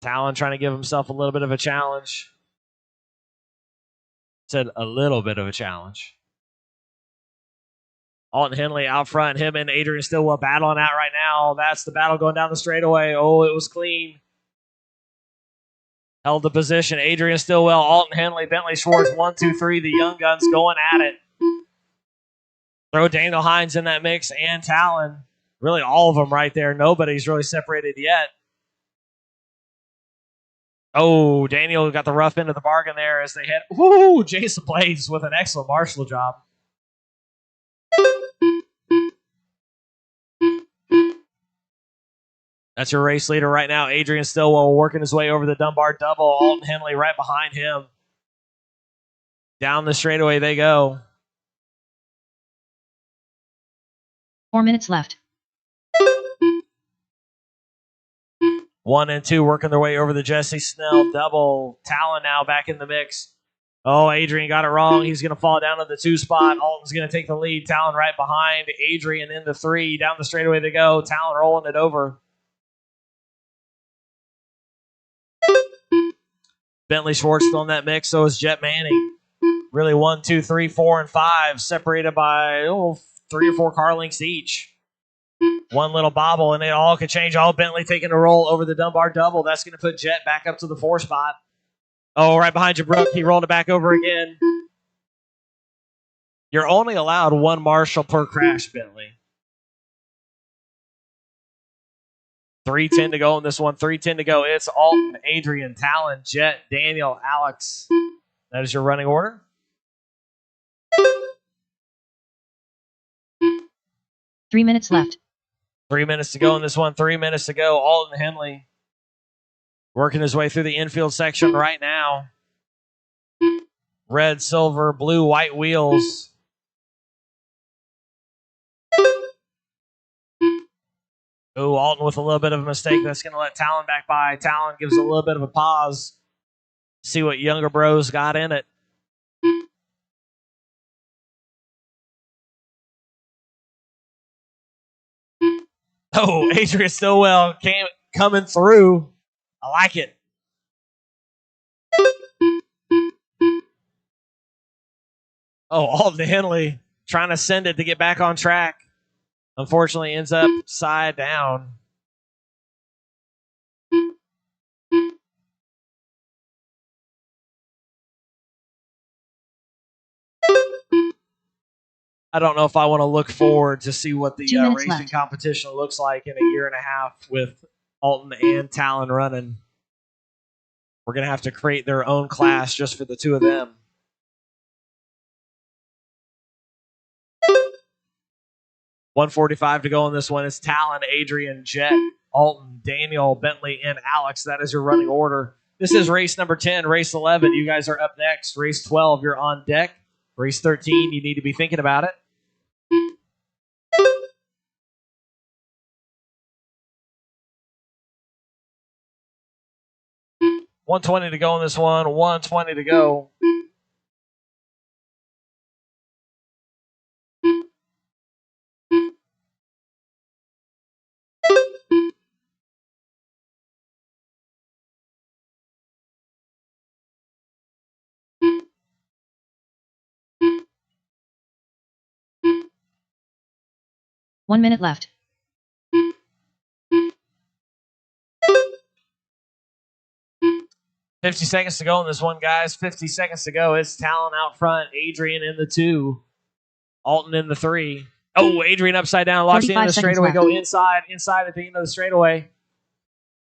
Talon trying to give himself a little bit of a challenge. Said a little bit of a challenge. Alton Henley out front. Him and Adrian Stillwell battling out right now. That's the battle going down the straightaway. Oh, it was clean. Held the position. Adrian Stillwell, Alton Henley, Bentley Schwartz, 1, 2, 3. The young guns going at it. Throw Daniel Hines in that mix and Talon. Really all of them right there. Nobody's really separated yet. Oh, Daniel got the rough end of the bargain there as they head. Woo! Jason Blades with an excellent marshal job. That's your race leader right now. Adrian Stillwell working his way over the Dunbar double. Alton Henley right behind him. Down the straightaway they go. 4 minutes left. 1 and 2 working their way over the Jesse Snell double. Talon now back in the mix. Oh, Adrian got it wrong. He's going to fall down to the 2 spot. Alton's going to take the lead. Talon right behind. Adrian in the 3. Down the straightaway they go. Talon rolling it over. Bentley Schwartz still in that mix. So is Jet Manning. Really 1, 2, 3, 4, and 5 separated by 3 or 4 car lengths each. One little bobble, and it all could change. All Bentley taking a roll over the Dunbar double. That's going to put Jet back up to the 4 spot. Oh, right behind you, Brooke. He rolled it back over again. You're only allowed 1 marshal per crash, Bentley. 3:10 to go in this one. 3:10 to go. It's Alton, Adrian, Talon, Jet, Daniel, Alex. That is your running order. 3 minutes left. 3 minutes to go in this one. 3 minutes to go. Alton Henley working his way through the infield section right now. Red, silver, blue, white wheels. Oh, Alton with a little bit of a mistake. That's going to let Talon back by. Talon gives a little bit of a pause. See what younger bros got in it. Oh, Adrian Stillwell coming through. I like it. Oh, Alton Henley trying to send it to get back on track. Unfortunately, ends up side down. I don't know if I want to look forward to see what the racing left. competition looks like in a year and a half with Alton and Talon running. We're going to have to create their own class just for the two of them. $1:45 to go on this one. It's Talon, Adrian, Jet, Alton, Daniel, Bentley, and Alex. That is your running order. This is race number 10. Race 11, you guys are up next. Race 12, you're on deck. Race 13, you need to be thinking about it. $120 to go on this one. $120 to go. One minute left. $50 to go in this one, guys. 50 seconds to go. It's Talon out front. Adrian in the 2. Alton in the 3. Oh, Adrian upside down. Locks the end of the straightaway. Go inside at the end of the straightaway. I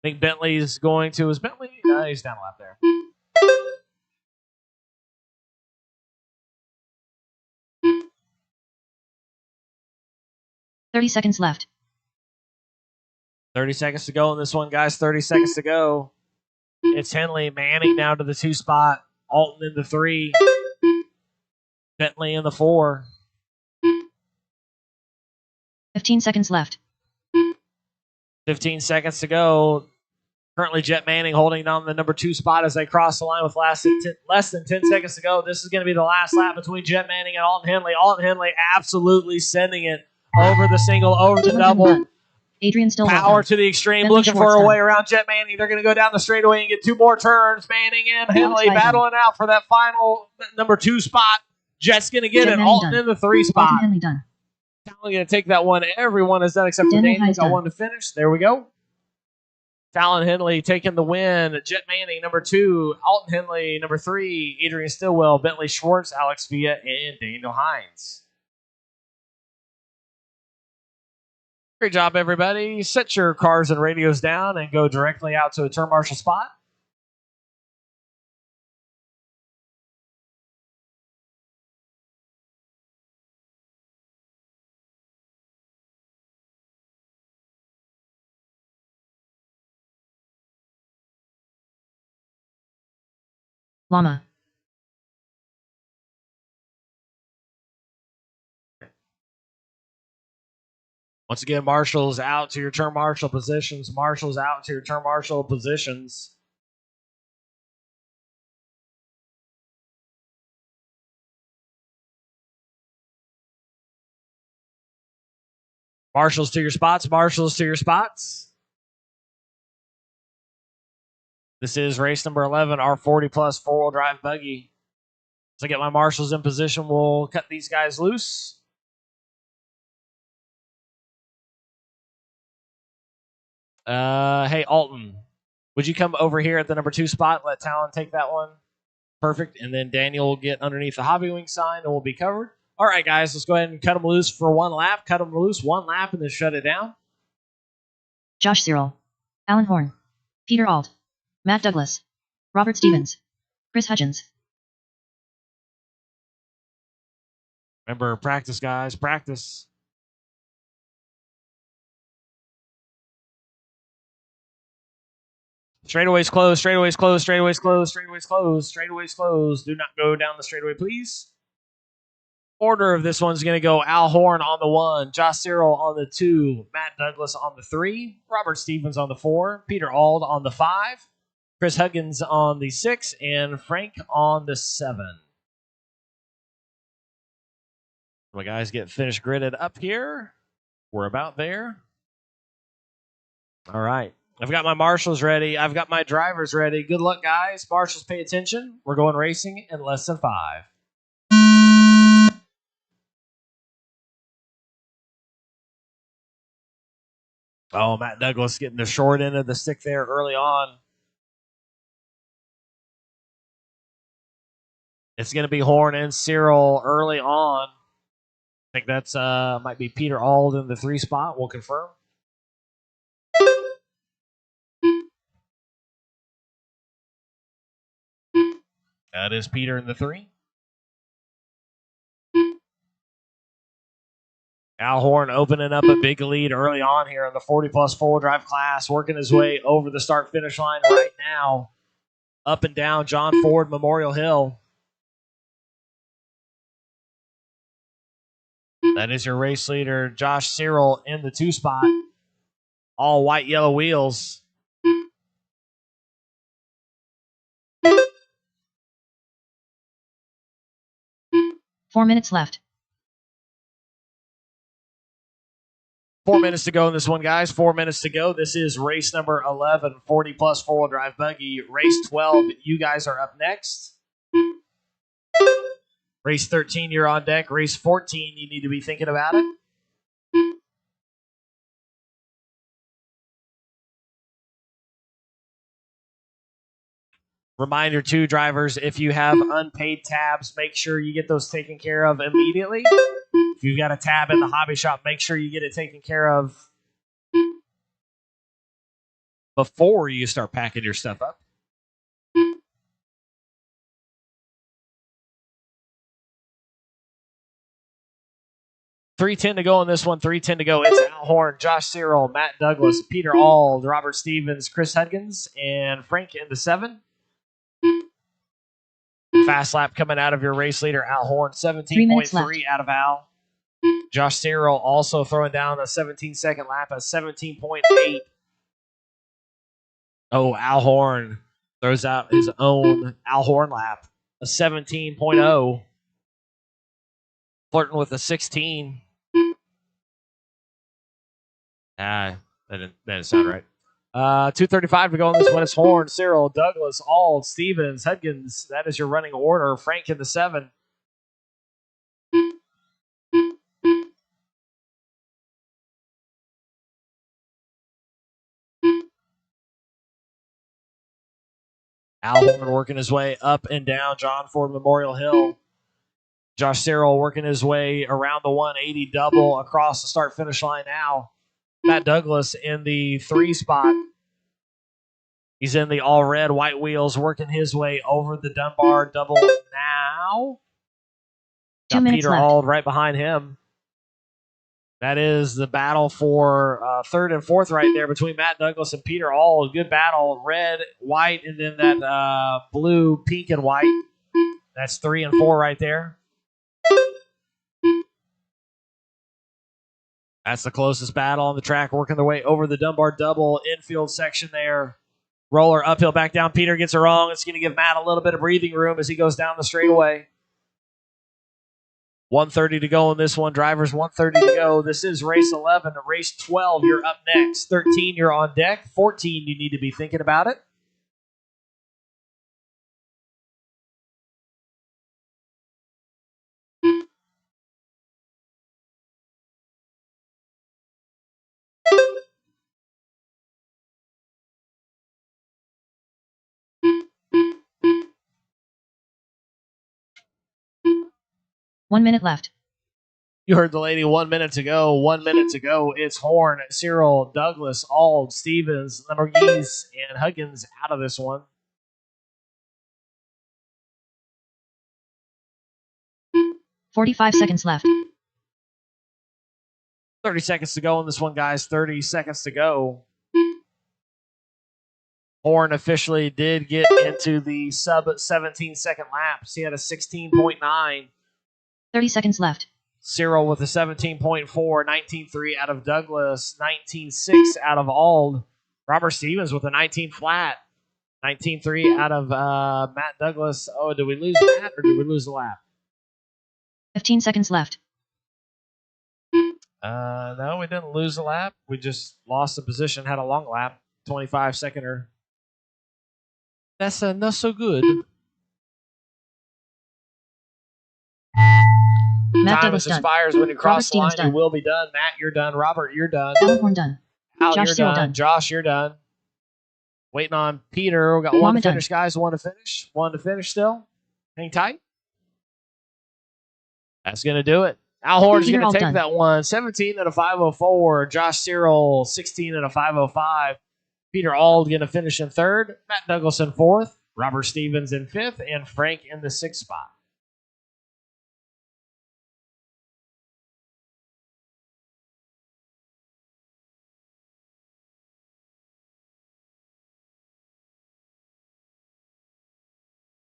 think Bentley's going to. Is Bentley? He's down a lap there. $30 left. 30 seconds to go in this one, guys. 30 seconds to go. It's Henley. Manning now to the 2 spot. Alton in the 3. Bentley in the 4. 15 seconds left. 15 seconds to go. Currently, Jet Manning holding on the number 2 spot as they cross the line with less than 10 seconds to go. This is going to be the last lap between Jet Manning and Alton Henley. Alton Henley absolutely sending it over the single, over the double. Adrian Stillwell. Power to the extreme, Bentley looking Schwartz for a done. way around Jet Manning. They're going to go down the straightaway and get 2 more turns. Manning and Henley Alex battling out for that final number 2 spot. Jet's going to get Jet it. Manning Alton done. in the 3 Alton spot. Henley done. Talon going to take that one. Everyone has done except for Daniel Daniel. Hines Got done. one to finish. There we go. Fallon Henley taking the win. Jet Manning, number 2. Alton Henley, number 3. Adrian Stillwell, Bentley Schwartz, Alex Villa, and Daniel Hines. Great job, everybody. Set your cars and radios down and go directly out to a turn marshal spot. Llama. Once again, marshals out to your turn marshal positions. Marshals out to your turn marshal positions. Marshals to your spots. Marshals to your spots. This is race number 11, our 40 plus 4-wheel drive buggy. So I get my marshals in position. We'll cut these guys loose. Hey, Alton, would you come over here at the number 2 spot? Let Talon take that one. Perfect. And then Daniel will get underneath the Hobby Wing sign and we'll be covered. All right, guys, let's go ahead and cut them loose for one lap. Cut them loose 1 lap and then shut it down. Josh Cyril. Alan Horn. Peter Alt. Matt Douglas. Robert Stevens. Chris Hudgens. Remember, practice, guys. Practice. Straightaways closed, straightaways closed, straightaways closed, straightaways closed, straightaways closed. Do not go down the straightaway, please. Order of this one's going to go Al Horn on the 1, Josh Cyril on the 2, Matt Douglas on the 3, Robert Stevens on the 4, Peter Ald on the 5, Chris Huggins on the 6, and Frank on the 7. My guys get finished gridded up here. We're about there. All right. I've got my marshals ready. I've got my drivers ready. Good luck, guys. Marshals, pay attention. We're going racing in less than 5. Oh, Matt Douglas getting the short end of the stick there early on. It's going to be Horn and Cyril early on. I think that's might be Peter Ald in the 3 spot. We'll confirm. That is Peter in the 3. Al Horn opening up a big lead early on here in the 40 plus 4-wheel drive class, working his way over the start finish line right now, up and down John Ford Memorial Hill. That is your race leader, Josh Cyril, in the 2 spot. All white, yellow wheels. Four minutes left. 4 minutes to go in this one, guys. 4 minutes to go. This is race number 11, 40 plus 4-wheel drive buggy. Race 12, you guys are up next. Race 13, you're on deck. Race 14, you need to be thinking about it. Reminder to drivers, if you have unpaid tabs, make sure you get those taken care of immediately. If you've got a tab in the hobby shop, make sure you get it taken care of before you start packing your stuff up. $3.10 to go in this one. $3.10 to go. It's Al Horn, Josh Cyril, Matt Douglas, Peter Ald, Robert Stevens, Chris Hudgens, and Frank in the 7. Fast lap coming out of your race leader, Al Horn, 17.3 out of Al. Josh Cyril also throwing down a 17-second lap at 17.8. Oh, Al Horn throws out his own Al Horn lap, a 17.0. Flirting with a 16. That didn't sound right. 2:35 to go on this one. It's Horn, Cyril, Douglas, Ald, Stevens, Hudgens. That is your running order. Frank in the 7. Alhorn working his way up and down John Ford Memorial Hill. Josh Cyril working his way around the 180 double across the start-finish line now. Matt Douglas in the 3 spot. He's in the all-red, white wheels, working his way over the Dunbar double now. 2 Got minutes Peter left. Auld right behind him. That is the battle for third and fourth right there between Matt Douglas and Peter Auld. Good battle. Red, white, and then that blue, pink, and white. That's 3 and 4 right there. That's the closest battle on the track, working their way over the Dunbar double infield section there. Roller uphill, back down. Peter gets it wrong. It's going to give Matt a little bit of breathing room as he goes down the straightaway. 1:30 to go in this one. Drivers, 1:30 to go. This is race 11. Race 12, you're up next. 13, you're on deck. 14, you need to be thinking about it. One minute left. You heard the lady 1 minute to go. 1 minute to go. It's Horn, Cyril, Douglas, Auld, Stevens, Lamborghinis, and Huggins out of this one. 45 seconds left. 30 seconds to go in this one, guys. 30 seconds to go. Horn officially did get into the sub 17-second laps. He had a 16.9. 30 seconds left. Cyril with a 17.4, 19.3 out of Douglas, 19.6 out of Auld. Robert Stevens with a 19 flat, 19.3 out of Matt Douglas. Oh, did we lose Matt or did we lose the lap? 15 seconds left. No, we didn't lose the lap. We just lost the position, had a long lap, 25-seconder. That's not so good. Matt Time Douglas done. expires when you cross the line. Stevens You done. will be done. Matt, you're done. Robert, you're done. Alhorn done. Al, Josh you're Cyril done. done. Josh, you're done. Waiting on Peter. We got one Mama to finish, guys. One to finish. One to finish still. Hang tight. That's going to do it. Al Horn's Peter going to Auld take done. that one. 17 and a 504. Josh Cyril, 16 and a 505. Peter Auld going to finish in third. Matt Douglas in fourth. Robert Stevens in fifth. And Frank in the sixth spot.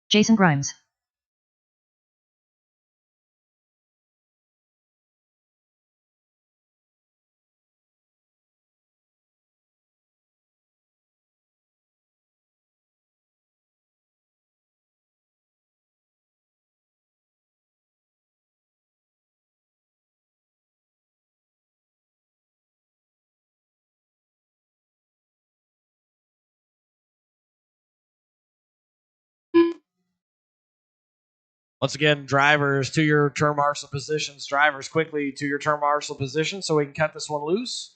Jason Grimes. Once again, drivers to your turn marshal positions. Drivers quickly to your turn marshal position so we can cut this one loose.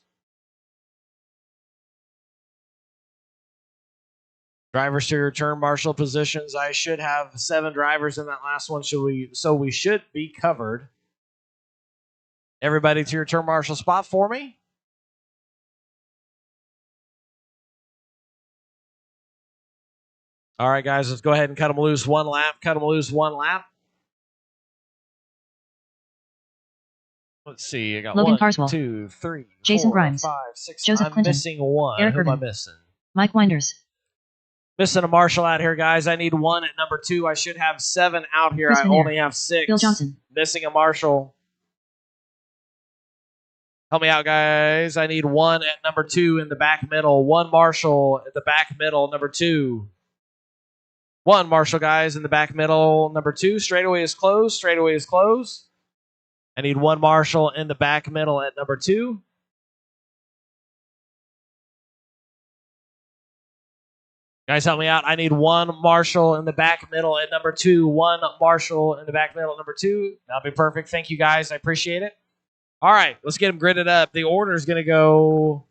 Drivers to your turn marshal positions. I should have 7 drivers in that last one. So we should be covered. Everybody to your turn marshal spot for me. All right, guys, let's go ahead and cut them loose one lap. Cut them loose one lap. Let's see. I got Logan 1, Carswell. 2, 3, Jason 4, Grimes. 5, 6. Joseph I'm Clinton. missing one. Eric Who am I Irvin. missing? Mike Winders. Missing a marshal out here, guys. I need 1 at number 2. I should have 7 out here. Chris I Vanier. only have 6. Bill Johnson. Missing a marshal. Help me out, guys. I need 1 at number 2 in the back middle. 1 marshal at the back middle, number 2. 1 marshal, guys, in the back middle, number 2. Straightaway is closed. Straightaway is closed. I need 1 marshal in the back middle at number 2. Guys, help me out. I need 1 marshal in the back middle at number 2. 1 marshal in the back middle at number 2. That'll be perfect. Thank you, guys. I appreciate it. All right, let's get them gridded up. The order is going to go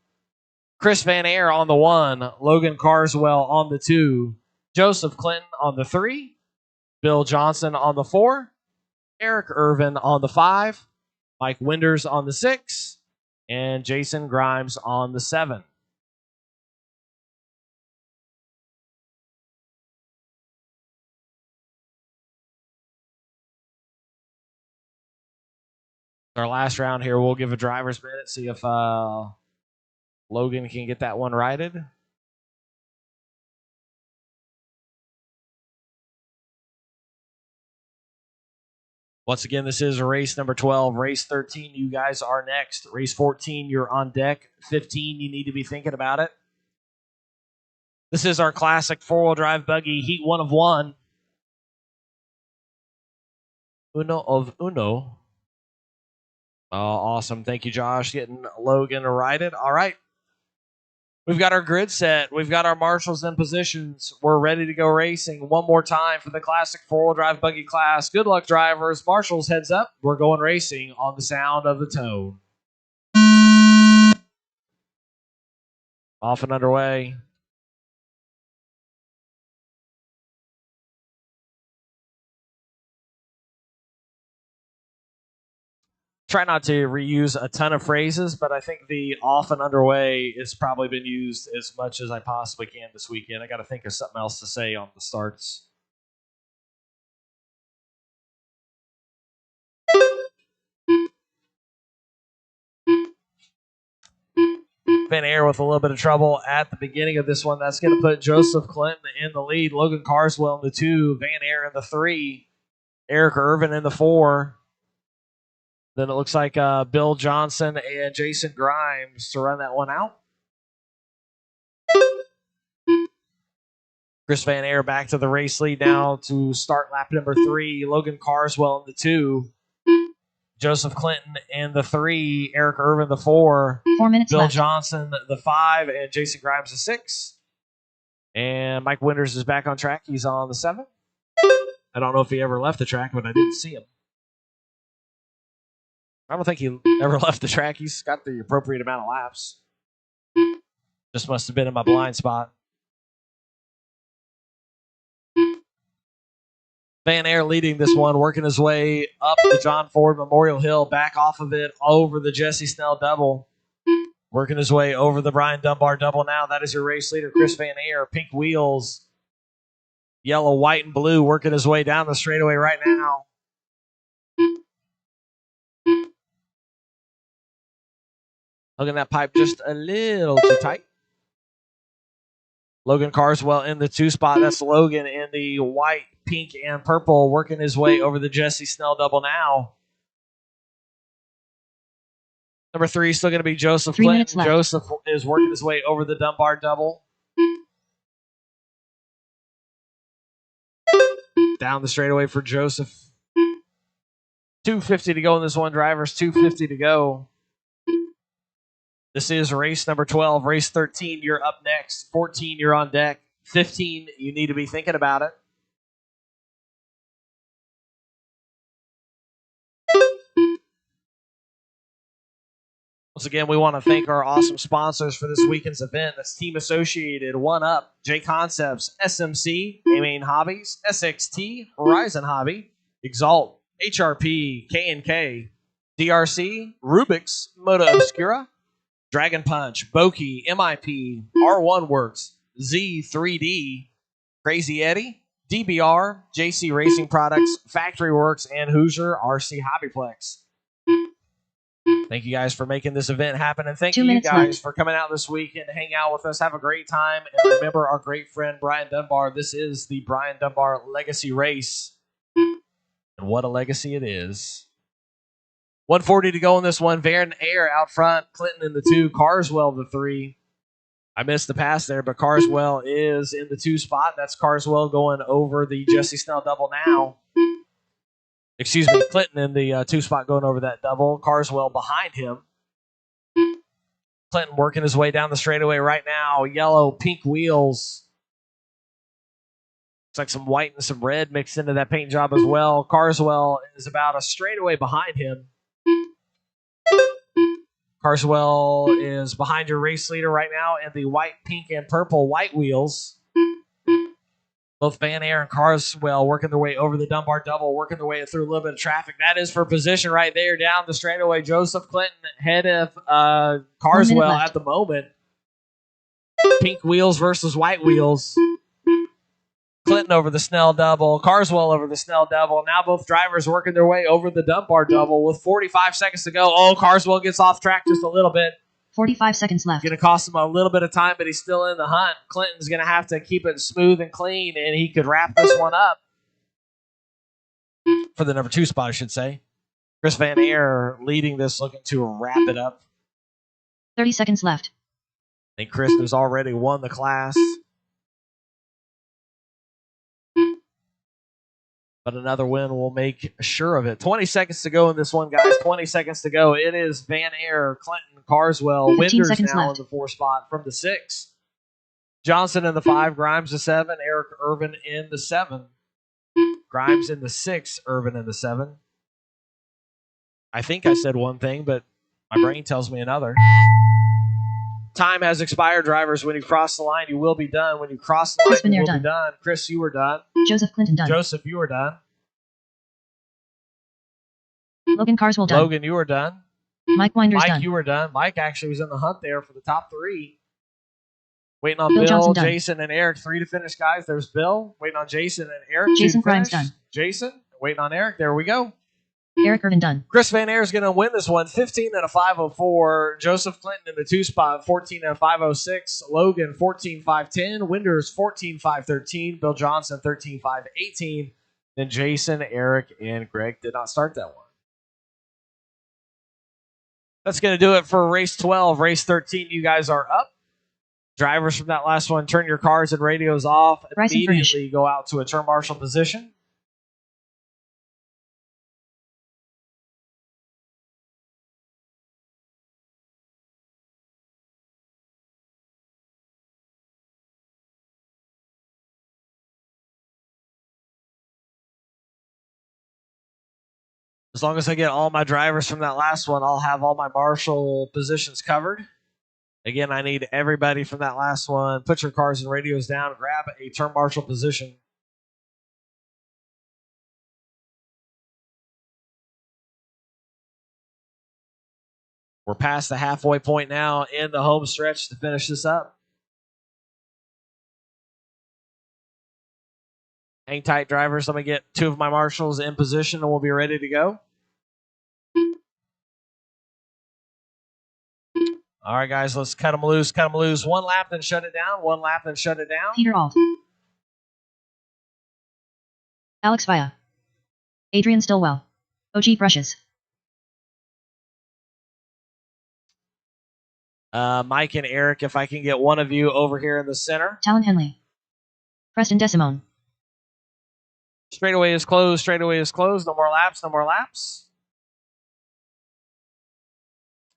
Chris Van Air on the 1, Logan Carswell on the 2, Joseph Clinton on the 3, Bill Johnson on the 4, Eric Irvin on the 5, Mike Winders on the 6, and Jason Grimes on the 7. Our last round here, we'll give a driver's minute, see if Logan can get that one righted. Once again, this is race number 12. Race 13, you guys are next. Race 14, you're on deck. 15, you need to be thinking about it. This is our classic four-wheel drive buggy, heat 1 of 1. Uno of uno. Oh, awesome. Thank you, Josh, getting Logan righted. All right. We've got our grid set. We've got our marshals in positions. We're ready to go racing one more time for the classic four-wheel drive buggy class. Good luck, drivers. Marshals, heads up. We're going racing on the sound of the tone. Off and underway. Try not to reuse a ton of phrases, but I think the off and underway has probably been used as much as I possibly can this weekend. I got to think of something else to say on the starts. Van Air with a little bit of trouble at the beginning of this one. That's going to put Joseph Clinton in the lead, Logan Carswell in the 2, Van Air in the 3, Eric Irvin in the 4. Then it looks like Bill Johnson and Jason Grimes to run that one out. Chris Van Air back to the race lead now to start lap number 3. Logan Carswell in the 2. Joseph Clinton in the 3. Eric Irvin the 4. 4 minutes Bill left. Johnson the 5. And Jason Grimes the 6. And Mike Winders is back on track. He's on the 7. I don't know if he ever left the track, but I didn't see him. I don't think he ever left the track. He's got the appropriate amount of laps. Just must have been in my blind spot. Van Air leading this one, working his way up the John Ford Memorial Hill, back off of it, over the Jesse Snell double. Working his way over the Brian Dunbar double now. That is your race leader, Chris Van Air. Pink wheels, yellow, white, and blue, working his way down the straightaway right now. Hugging that pipe just a little too tight. Logan Carswell in the 2 spot. That's Logan in the white, pink, and purple, working his way over the Jesse Snell double now. Number 3 is still going to be Joseph 3 minutes Clinton. left. Joseph is working his way over the Dunbar double. Down the straightaway for Joseph. 2:50 to go in this one, drivers. 2:50 to go. This is race number 12. Race 13, you're up next. 14, you're on deck. 15, you need to be thinking about it. Once again, we want to thank our awesome sponsors for this weekend's event. That's Team Associated, One Up, J Concepts, SMC, A-Main Hobbies, SXT, Horizon Hobby, Exalt, HRP, K&K, DRC, Rubik's, Moto Obscura, Dragon Punch, Boki, MIP, R1 Works, Z3D, Crazy Eddie, DBR, JC Racing Products, Factory Works, and Hoosier RC Hobbyplex. Thank you guys for making this event happen, and thank 2 you minutes guys left. for coming out this weekend to hang out with us. Have a great time, and remember our great friend Brian Dunbar. This is the Brian Dunbar Legacy Race, and what a legacy it is. 140 to go in this one. Van Air out front, Clinton in the 2, Carswell the 3. I missed the pass there, but Carswell is in the 2 spot. That's Carswell going over the Jesse Snell double now. Excuse me, Clinton in the 2 spot going over that double. Carswell behind him. Clinton working his way down the straightaway right now. Yellow, pink wheels. Looks like some white and some red mixed into that paint job as well. Carswell is about a straightaway behind him. Carswell is behind your race leader right now in the white, pink, and purple white wheels. Both Van Air and Carswell working their way over the Dunbar double, working their way through a little bit of traffic. That is for position right there down the straightaway. Joseph Clinton ahead of Carswell at the moment. Pink wheels versus white wheels. Clinton over the Snell double. Carswell over the Snell double. Now both drivers working their way over the Dunbar double with 45 seconds to go. Oh, Carswell gets off track just a little bit. 45 seconds left. Going to cost him a little bit of time, but he's still in the hunt. Clinton's going to have to keep it smooth and clean, and he could wrap this one up. For the number 2 spot, I should say. Chris Van Air leading this, looking to wrap it up. 30 seconds left. I think Chris has already won the class. But another win will make sure of it. 20 seconds to go in this one, guys. 20 seconds to go. It is Van Air, Clinton, Carswell, Winders now left. in the 4 spot from the 6. Johnson in the 5, Grimes the 7, Eric Irvin in the 7. Grimes in the 6, Irvin in the 7. I think I said one thing, but my brain tells me another. Time has expired, drivers. When you cross the line, you will be done. When you cross the line, you will be done. Chris, you were done. Joseph Clinton done. Joseph, you were done. Logan Carswell done. Logan, you were done. Mike Winders done. Mike, you were done. Mike actually was in the hunt there for the top 3. Waiting on Bill Bill, Johnson Jason, and Eric. 3 to finish, guys. There's Bill. Waiting on Jason and Eric. Jason Grimes done. Jason, waiting on Eric. There we go. Eric Irvin done. Chris Van Air is going to win this one. 15 and a 504. Joseph Clinton in the 2 spot. 14 and a 506. Logan 14.510. Winders 14.513. Bill Johnson 13.518. Then Jason, Eric, and Greg did not start that one. That's going to do it for race 12. Race 13, you guys are up. Drivers from that last one, turn your cars and radios off. Immediately go out to a turn marshal position. As long as I get all my drivers from that last one, I'll have all my marshal positions covered. Again, I need everybody from that last one. Put your cars and radios down. Grab a turn marshal position. We're past the halfway point now in the home stretch to finish this up. Hang tight, drivers. Let me get 2 of my marshals in position and we'll be ready to go. All right, guys, let's cut them loose, cut them loose. 1 lap, then shut it down. 1 lap, then shut it down. Peter Alt. Alex Via. Adrian Stillwell. OG Brushes. Mike and Eric, if I can get one of you over here in the center. Talon Henley. Preston Desimone. Straightaway is closed. Straightaway is closed. No more laps. No more laps.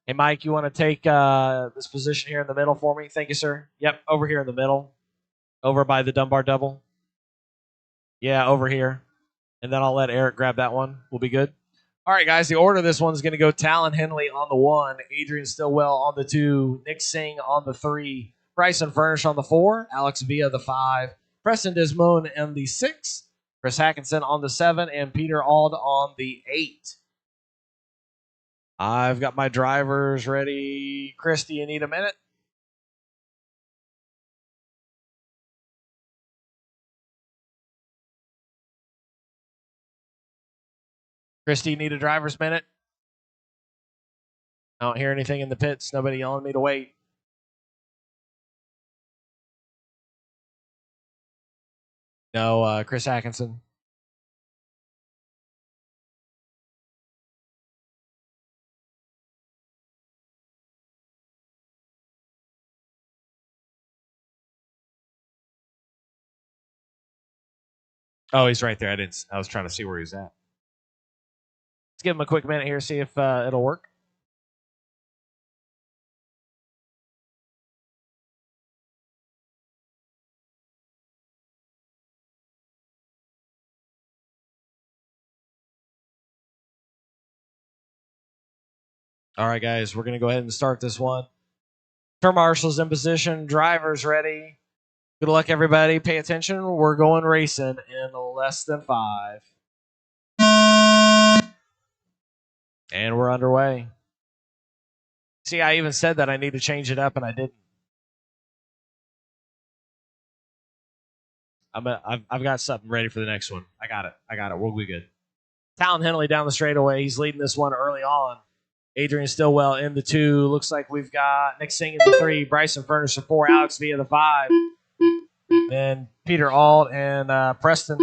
Hey, Mike, you want to take this position here in the middle for me? Thank you, sir. Yep, over here in the middle. Over by the Dunbar double. Yeah, over here. And then I'll let Eric grab that one. We'll be good. All right, guys, the order of this one is going to go Talon Henley on the 1, Adrian Stillwell on the 2, Nick Singh on the 3, Bryson Furnish on the 4, Alex Via the 5, Preston Desmond on the 6, Chris Hackinson on the 7, and Peter Ald on the 8. I've got my drivers ready. Chris, do you need a minute? Chris, do you need a driver's minute? I don't hear anything in the pits. Nobody yelling me to wait. No, Chris Hackinson. Oh, he's right there. I was trying to see where he's at. Let's give him a quick minute here, see if it'll work. All right, guys, we're going to go ahead and start this one. Turn marshals in position. Drivers ready. Good luck, everybody. Pay attention. We're going racing in less than 5. And we're underway. See, I even said that I need to change it up, and I didn't. I've got something ready for the next one. I got it. We'll be good. Talon Henley down the straightaway. He's leading this one early on. Adrian Stillwell in the 2. Looks like we've got Nick Singh in the 3. Bryson Furnish the 4. Alex Villa the 5. Then Peter Alt and Preston.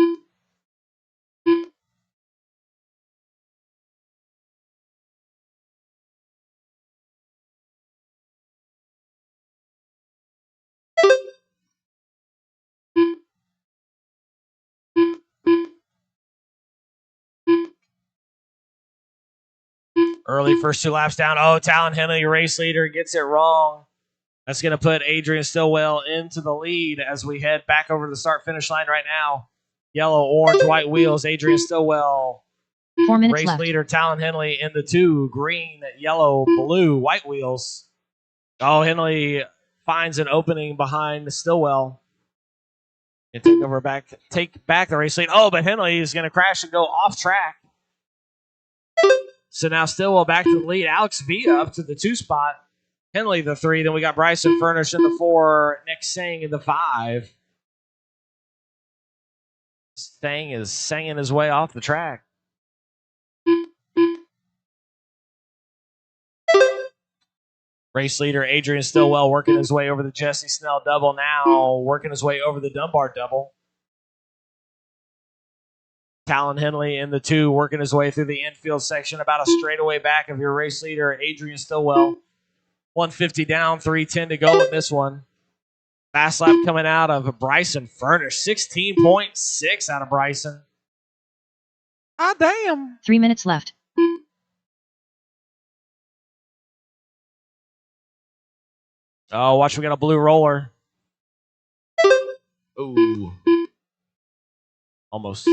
Early first 2 laps down. Oh, Talon Henley, race leader, gets it wrong. That's going to put Adrian Stillwell into the lead as we head back over the start-finish line right now. Yellow, orange, white wheels. Adrian Stillwell. 4 minutes race left. Leader Talon Henley in the 2. Green, yellow, blue, white wheels. Oh, Henley finds an opening behind Stillwell. And take back the race lead. Oh, but Henley is going to crash and go off track. So now Stillwell back to the lead. Alex Villa up to the 2 spot. Henley the 3. Then we got Bryson Furnish in the 4. Nick Singh in the 5. Singh is singing his way off the track. Race leader Adrian Stillwell working his way over the Jesse Snell double now. Working his way over the Dunbar double. Talon Henley in the 2, working his way through the infield section, about a straightaway back of your race leader, Adrian Stillwell. 150 down, 310 to go in this one. Fast lap coming out of Bryson Furnish, 16.6 out of Bryson. Ah, damn. 3 minutes left. Oh, watch, we got a blue roller. Ooh. Almost.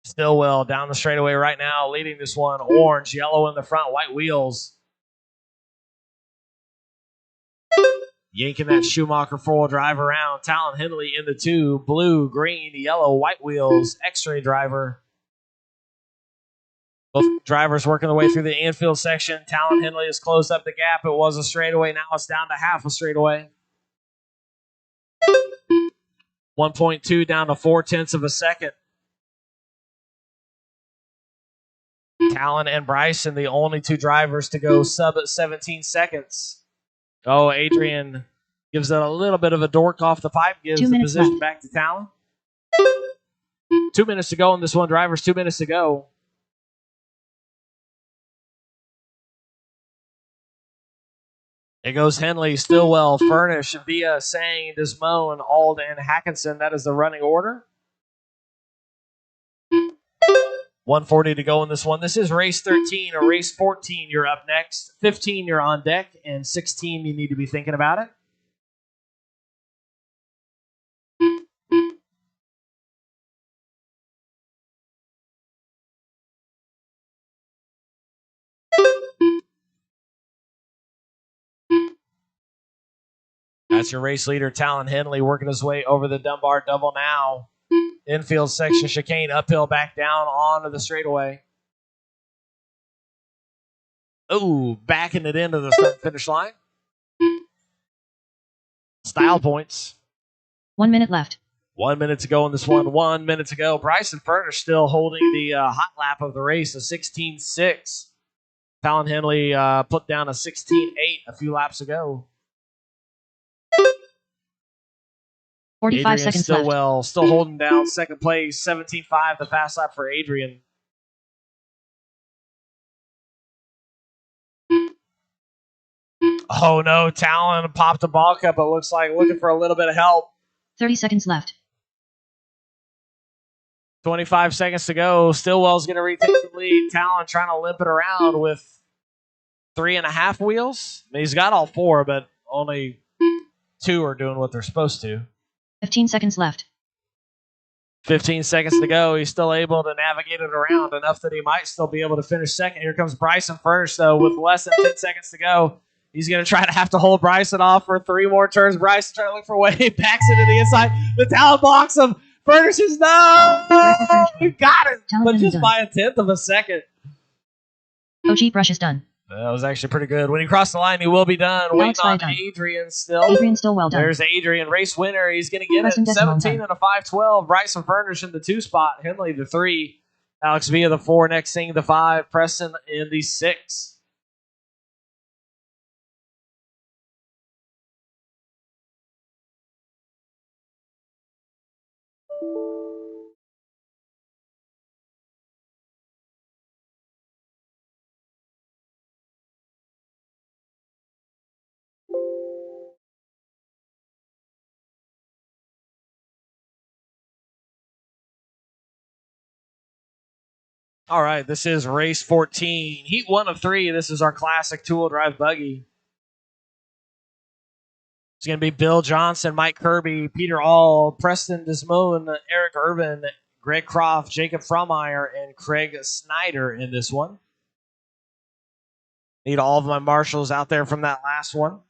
Stillwell down the straightaway right now, leading this one. Orange, yellow in the front, white wheels. Yanking that Schumacher 4-wheel drive around. Talon Henley in the 2. Blue, green, yellow, white wheels. X-ray driver. Both drivers working their way through the infield section. Talon Henley has closed up the gap. It was a straightaway. Now it's down to half a straightaway. 1.2 down to 0.4 of a second. Talon and Bryson, the only 2 drivers to go sub at 17 seconds. Oh, Adrian gives it a little bit of a dork off the pipe, gives the position left. back to Talon. 2 minutes to go in this one, drivers. 2 minutes to go. It goes Henley, Stillwell, Furnish, Villa, Sang, Desmone, Ald, and Hackinson. That is the running order. 140 to go in this one. This is race 13 or race 14. You're up next. 15, you're on deck. And 16, you need to be thinking about it. That's your race leader, Talon Henley, working his way over the Dunbar double now. Infield section chicane, uphill, back down onto the straightaway. Ooh, backing it into the start finish line. Style points. 1 minute left. 1 minute to go in this one. 1 minute to go. Bryson Furnish still holding the hot lap of the race, a 16.6. Talon Henley put down a 16.8 a few laps ago. 45 Adrian seconds Stillwell left. still holding down second place. 17.5 the fast lap for Adrian. Oh no, Talon popped a ball cup. It looks like looking for a little bit of help. 30 seconds left. 25 seconds to go. Stillwell's going to retake the lead. Talon trying to limp it around with 3.5 wheels. I mean, he's got all 4, but only 2 are doing what they're supposed to. 15 seconds left. 15 seconds to go. He's still able to navigate it around enough that he might still be able to finish second. Here comes Bryson Furnish, though, with less than 10 seconds to go. He's going to try to have to hold Bryson off for 3 more turns. Bryson trying to look for a way. Backs it to the inside. The talent blocks him. Furnish is no! You got it! But just by a 1/10 of a second. OG brush is done. That was actually pretty good. When he crossed the line, he will be done. Waiting on Adrian still. Adrian still well done. There's Adrian, race winner. He's going to get it. 17 and a 5:12. Bryson Furnish in the 2 spot. Henley the 3. Alex Villa the 4. Next Singh the 5. Preston in the 6. All right, this is race 14. Heat 1 of 3. This is our classic two-wheel drive buggy. It's going to be Bill Johnson, Mike Kirby, Peter All, Preston Desmond, Eric Irvin, Greg Croft, Jacob Frommeyer, and Craig Snyder in this one. Need all of my marshals out there from that last one.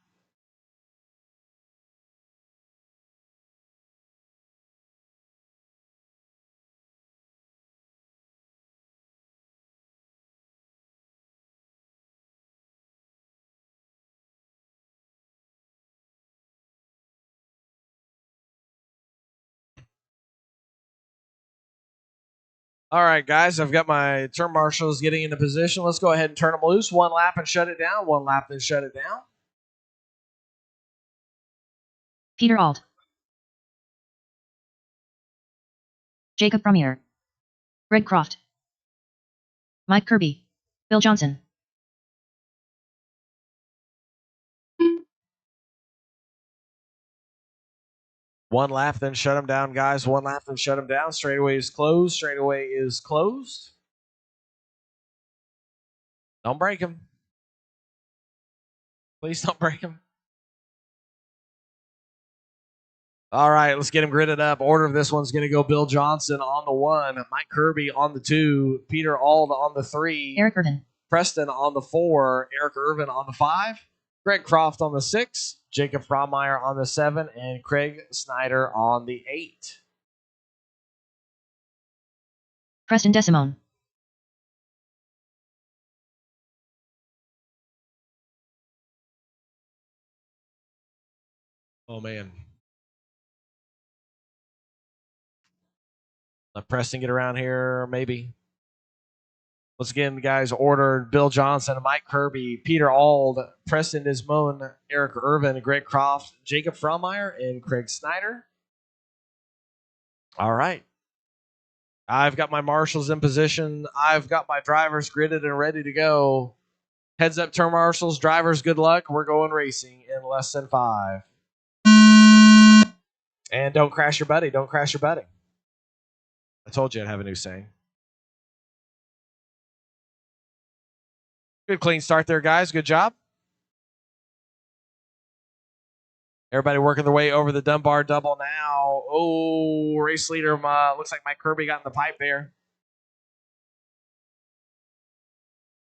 All right, guys, I've got my turn marshals getting into position. Let's go ahead and turn them loose. 1 lap and shut it down. 1 lap, then shut it down. Peter Alt. Jacob Frommeyer. Greg Croft. Mike Kirby. Bill Johnson. One lap, then shut them down, guys. 1 lap, then shut them down. Straightaway is closed. Straightaway is closed. Don't break him. Please don't break him. All right, let's get him gridded up. Order of this one's going to go Bill Johnson on the 1, Mike Kirby on the 2, Peter Ald on the 3, Eric Irvin, Preston on the 4, Eric Irvin on the 5, Greg Croft on the 6, Jacob Frommeyer on the 7, and Craig Snyder on the 8. Preston Desimone. Oh, man. Let Preston get around here, maybe. Once again, guys, ordered Bill Johnson, Mike Kirby, Peter Ald, Preston Desmond, Eric Irvin, Greg Croft, Jacob Frommeyer, and Craig Snyder. All right. I've got my marshals in position. I've got my drivers gridded and ready to go. Heads up, turn marshals. Drivers, good luck. We're going racing in less than 5. And don't crash your buddy. Don't crash your buddy. I told you I'd have a new saying. Good clean start there, guys. Good job. Everybody working their way over the Dunbar double now. Oh, race leader looks like Mike Kirby got in the pipe there.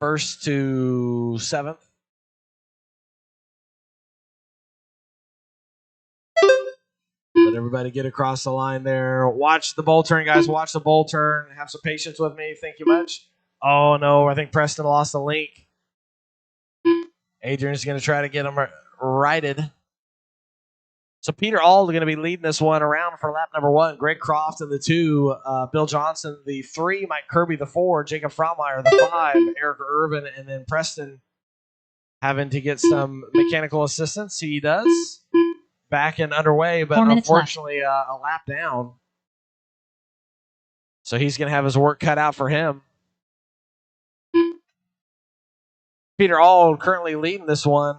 First to 7th. Let everybody get across the line there. Watch the bull turn, guys. Watch the bull turn. Have some patience with me. Thank you much. Oh, no. I think Preston lost the link. Adrian's going to try to get him righted. So Peter Ald going to be leading this one around for lap number 1. Greg Croft in the 2. Bill Johnson the 3. Mike Kirby the 4. Jacob Frommeyer the 5. Eric Irvin. And then Preston having to get some mechanical assistance. He does. Back and underway, but unfortunately a lap down. So he's going to have his work cut out for him. Peter Ald currently leading this one.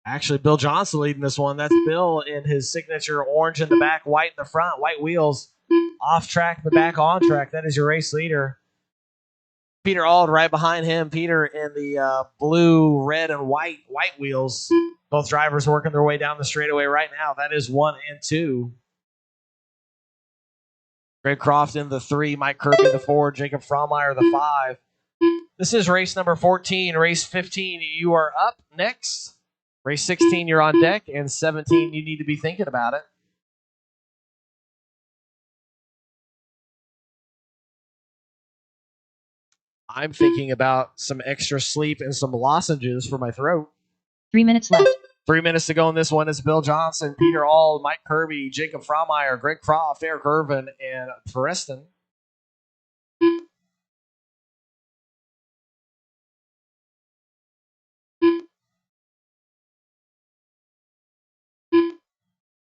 Actually, Bill Johnson leading this one. That's Bill in his signature orange in the back, white in the front, white wheels. Off track, the back on track. That is your race leader. Peter Auld right behind him. Peter in the blue, red, and white wheels. Both drivers working their way down the straightaway right now. That is 1 and 2. Greg Croft in the 3, Mike Kirby the 4, Jacob Frommeier the 5. This is race number 14. Race 15, you are up next. Race 16, you're on deck. And 17, you need to be thinking about it. I'm thinking about some extra sleep and some lozenges for my throat. 3 minutes left. 3 minutes to go in this one. It's Bill Johnson, Peter Auld, Mike Kirby, Jacob Frommeier, Greg Croft, Eric Irvin, and Preston.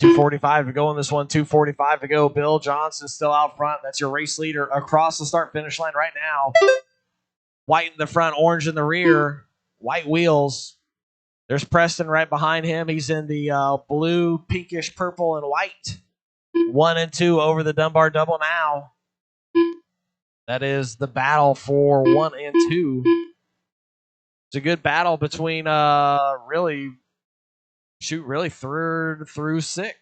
$2:45 to go in this one. $2:45 to go. Bill Johnson still out front. That's your race leader across the start-finish line right now. White in the front, orange in the rear. White wheels. There's Preston right behind him. He's in the blue, pinkish, purple, and white. 1 and 2 over the Dunbar double now. That is the battle for 1 and 2. It's a good battle between really third through 6.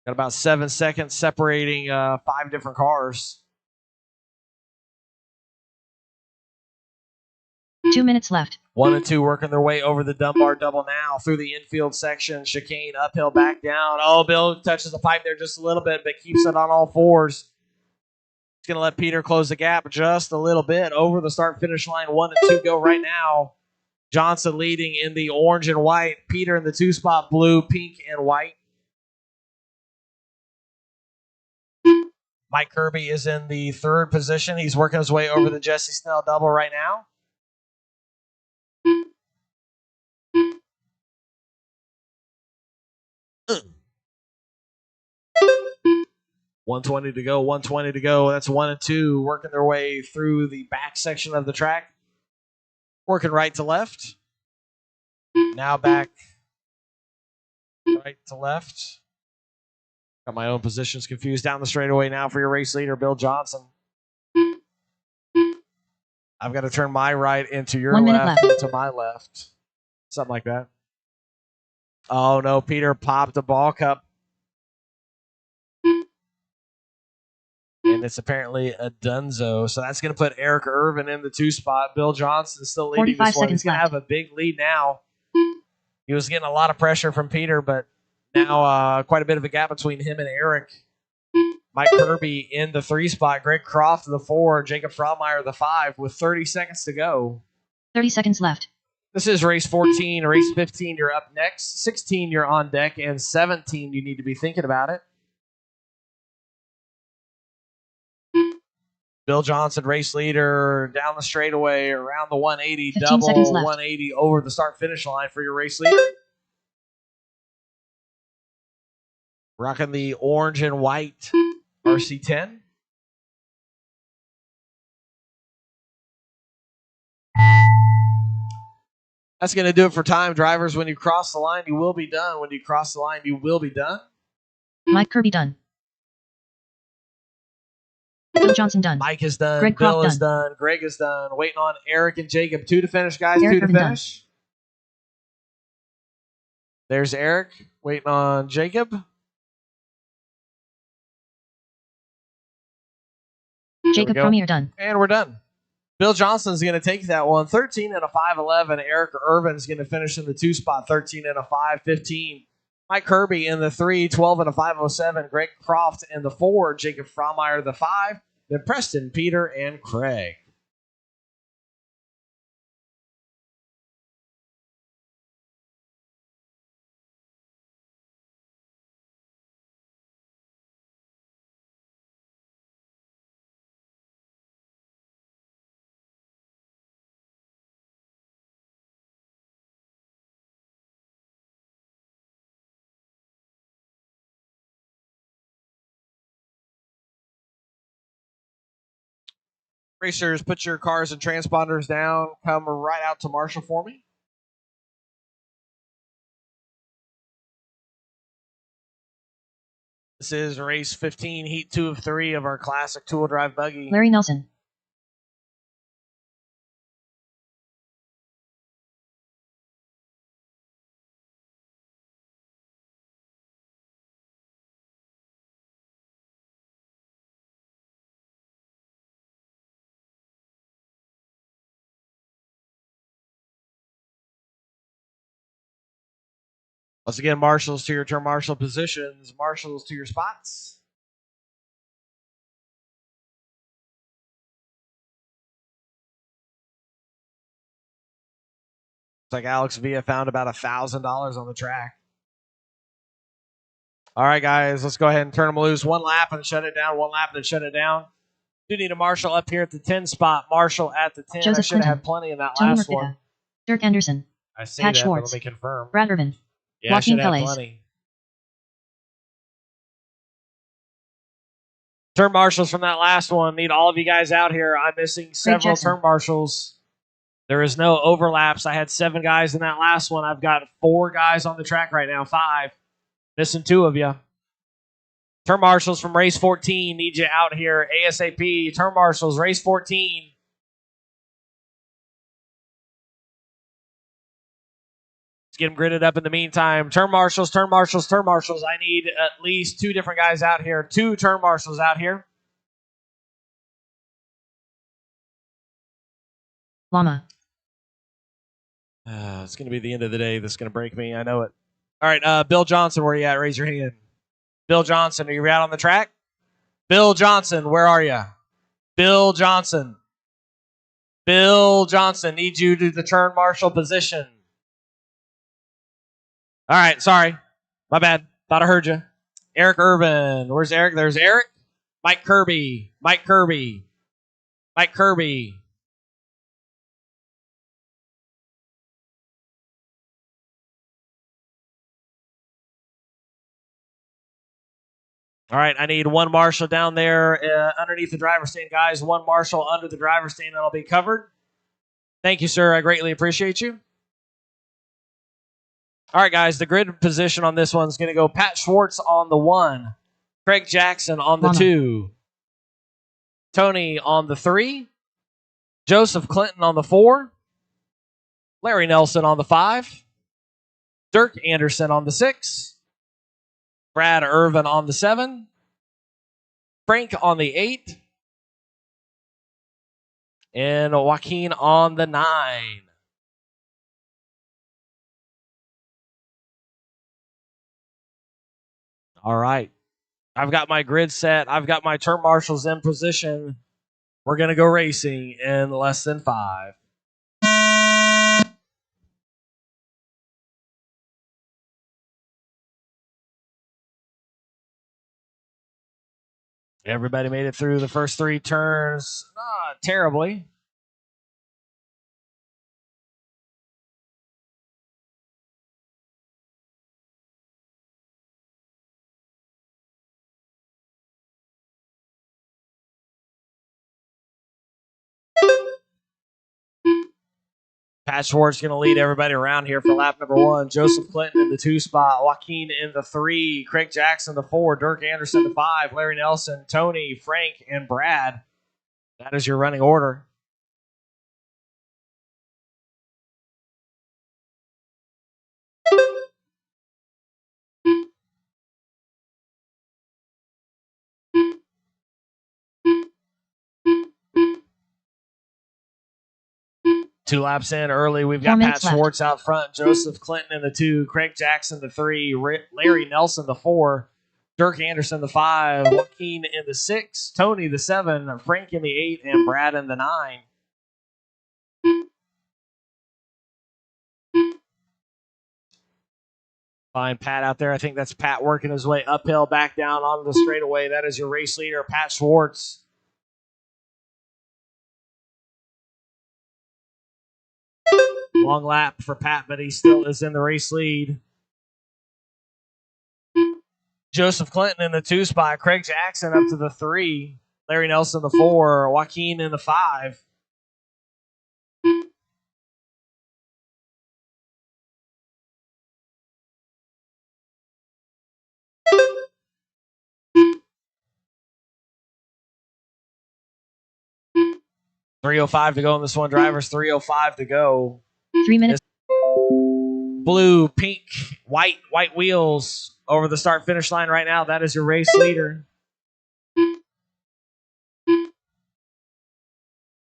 Got about 7 seconds separating 5 different cars. 2 minutes left. 1 and 2 working their way over the Dunbar double now through the infield section. Chicane, uphill, back down. Oh, Bill touches the pipe there just a little bit, but keeps it on all fours. He's going to let Peter close the gap just a little bit over the start-finish line. 1 and 2 go right now. Johnson leading in the orange and white. Peter in the 2-spot blue, pink, and white. Mike Kirby is in the 3rd position. He's working his way over the Jesse Snell double right now. $120 to go. $120 to go. That's 1 and 2 working their way through the back section of the track. Working right to left. Now back right to left. Got my own positions confused down the straightaway now for your race leader, Bill Johnson. I've got to turn my right into your 1 minute left, left. into my left. Something like that. Oh, no. Peter popped a ball cup. And it's apparently a dunzo. So that's going to put Eric Irvin in the 2 spot. Bill Johnson still leading this one. He's going to have a big lead now. He was getting a lot of pressure from Peter, but now quite a bit of a gap between him and Eric. Mike Kirby in the 3 spot. Greg Croft in the 4. Jacob Frommeier the 5 with 30 seconds to go. 30 seconds left. This is race 14. Race 15, you're up next. 16, you're on deck. And 17, you need to be thinking about it. Bill Johnson, race leader, down the straightaway, around the 180, double 180 over the start-finish line for your race leader. Rocking the orange and white RC10. That's going to do it for time, drivers. When you cross the line, you will be done. When you cross the line, you will be done. Mike Kirby done. Bill Johnson done. Mike is done. Greg Bill Croft is done. Greg is done. Waiting on Eric and Jacob. 2 to finish, guys. Eric 2 to Irvin finish. There's Eric. Waiting on Jacob. Jacob Frommeier done. And we're done. Bill Johnson's going to take that one. 13 and a 5.11. Eric Irvin's going to finish in the 2 spot. 13 and a 5.15. Mike Kirby in the 3. 12 and a 5.07. Greg Croft in the 4. Jacob Frommeier the 5. Then Preston, Peter, and Craig. Racers, put your cars and transponders down. Come right out to Marshall for me. This is race 15, heat 2 of 3 of our classic two-wheel drive buggy. Larry Nelson. Once again, marshals to your turn marshal positions, marshals to your spots. Looks like Alex Villa found about $1,000 on the track. All right, guys, let's go ahead and turn them loose. One lap and shut it down. One lap and shut it down. Do need a marshal up here at the 10 spot. Marshal at the 10. Joseph I should have Clinton. had plenty in that Tony last Mercida. one. Dirk Anderson. I say Pat that, Schwartz. but let me confirm. Brad Irvin. Yeah, I Joaquin should have Calais. plenty. Turn marshals from that last one. Need all of you guys out here. I'm missing several Jackson. turn marshals. There is no overlaps. I had 7 guys in that last one. I've got 4 guys on the track right now. 5. Missing 2 of you. Turn marshals from race 14. Need you out here ASAP. Turn marshals, race 14. Let's get them gridded up in the meantime. Turn marshals, turn marshals, turn marshals. I need at least 2 different guys out here. 2 turn marshals out here. Llama. It's going to be the end of the day. This is going to break me. I know it. All right, Bill Johnson, where are you at? Raise your hand. Bill Johnson, are you out on the track? Bill Johnson, where are you? Bill Johnson. Bill Johnson, need you to the turn marshal position. All right, sorry. My bad. Thought I heard you. Eric Irvin. Where's Eric? There's Eric. Mike Kirby. Mike Kirby. Mike Kirby. All right, I need 1 marshal down there underneath the driver's stand, guys. 1 marshal under the driver's stand, and I'll be covered. Thank you, sir. I greatly appreciate you. All right, guys, the grid position on this one's going to go Pat Schwartz on the 1, Craig Jackson on the 2, Tony on the 3, Joseph Clinton on the 4, Larry Nelson on the 5, Dirk Anderson on the 6, Brad Irvin on the 7, Frank on the 8, and Joaquin on the 9. All right. I've got my grid set. I've got my turn marshals in position. We're going to go racing in less than 5. Everybody made it through the first 3 turns. Not terribly. Pat Schwartz going to lead everybody around here for lap number 1. Joseph Clinton in the 2 spot. Joaquin in the 3. Craig Jackson the 4. Dirk Anderson the 5. Larry Nelson, Tony, Frank, and Brad. That is your running order. Two laps in early, we've got Pat Schwartz out front, Joseph Clinton in the 2, Craig Jackson the 3, Larry Nelson the 4, Dirk Anderson the 5, Joaquin in the 6, Tony the 7, Frank in the 8, and Brad in the 9. Find Pat out there. I think that's Pat working his way uphill, back down onto the straightaway. That is your race leader, Pat Schwartz. Long lap for Pat, but he still is in the race lead. Joseph Clinton in the 2 spot. Craig Jackson up to the 3. Larry Nelson the 4. Joaquin in the 5. 3:05 to go in this one, drivers. 3:05 to go. 3 minutes. Blue, pink, white wheels over the start finish line right now. That is your race leader.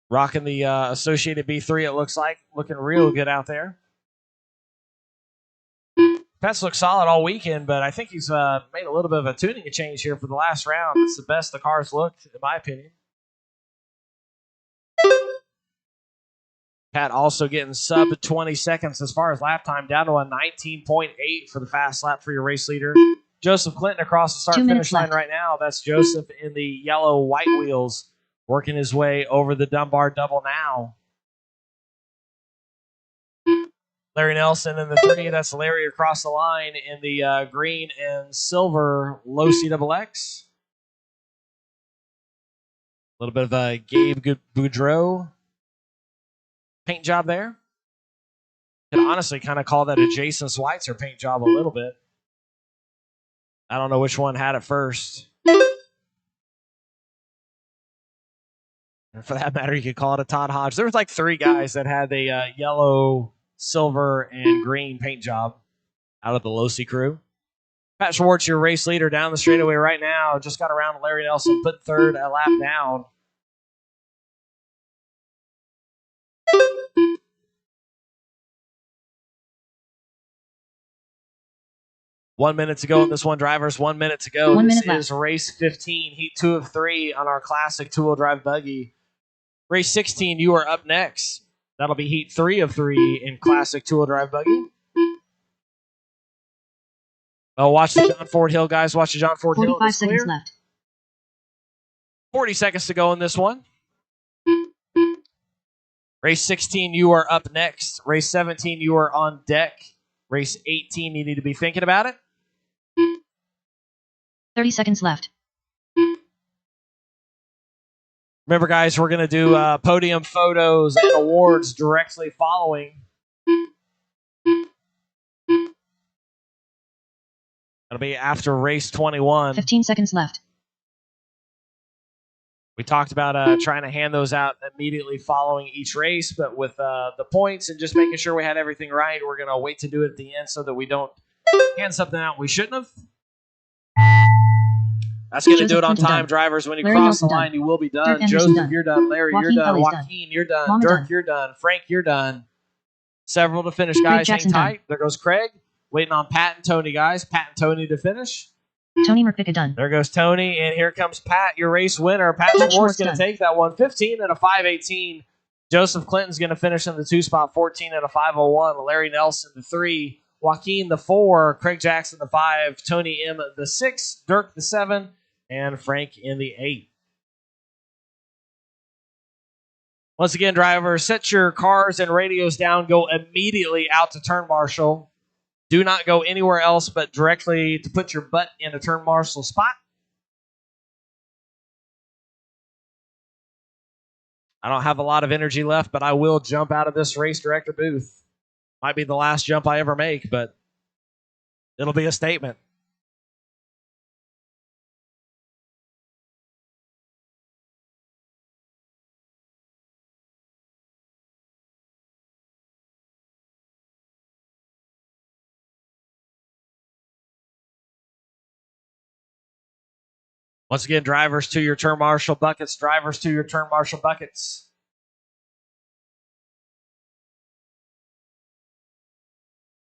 Rocking the Associated B3, it looks like. Looking real good out there. Pets look solid all weekend, but I think he's made a little bit of a tuning change here for the last round. It's the best the cars looked, in my opinion. Pat also getting sub 20 seconds as far as lap time, down to a 19.8 for the fast lap for your race leader. Joseph Clinton across the start finish line right now. That's Joseph in the yellow white wheels, working his way over the Dunbar double now. Larry Nelson in the 3. That's Larry across the line in the green and silver low CXX. A little bit of a Gabe Boudreau paint job there. Could honestly kind of call that a Jason Schweitzer paint job a little bit. I don't know which one had it first. And for that matter, you could call it a Todd Hodge. There was like 3 guys that had the yellow, silver, and green paint job out of the Losi crew. Pat Schwartz, your race leader, down the straightaway right now. Just got around Larry Nelson, put third a lap down. One minute to go in this one, drivers. 1 minute to go. This is race 15, heat 2 of 3 on our classic two-wheel drive buggy. Race 16, you are up next. That'll be heat 3 of 3 in classic two-wheel drive buggy. Oh, watch the John Ford Hill, guys. Watch the John Ford Hill. 45 seconds left. 40 seconds to go in this one. Race 16, you are up next. Race 17, you are on deck. Race 18, you need to be thinking about it. 30 seconds left. Remember, guys, we're going to do podium photos and awards directly following. That'll be after race 21. 15 seconds left. We talked about trying to hand those out immediately following each race, but with the points and just making sure we had everything right, we're going to wait to do it at the end so that we don't hand something out we shouldn't have. That's going to do it on time, drivers. When you cross the line, you will be done. Joseph, you're done. Larry, you're done. Joaquin, you're done. Dirk, you're done. Frank, you're done. Several to finish, guys. Hang tight. There goes Craig. Waiting on Pat and Tony, guys. Pat and Tony to finish. Tony Merpicka done. There goes Tony, and here comes Pat, your race winner. Pat Schwartz going to take that one. 15 and a 5:18. Joseph Clinton's going to finish in the 2 spot. 14 and a 5:01. Larry Nelson the 3. Joaquin the 4. Craig Jackson the 5. Tony M the 6. Dirk the 7. And Frank in the 8. Once again, drivers, set your cars and radios down. Go immediately out to turn marshal. Do not go anywhere else but directly to put your butt in a turn marshal spot. I don't have a lot of energy left, but I will jump out of this race director booth. Might be the last jump I ever make, but it'll be a statement. Once again, drivers to your turn marshal buckets. Drivers to your turn marshal buckets.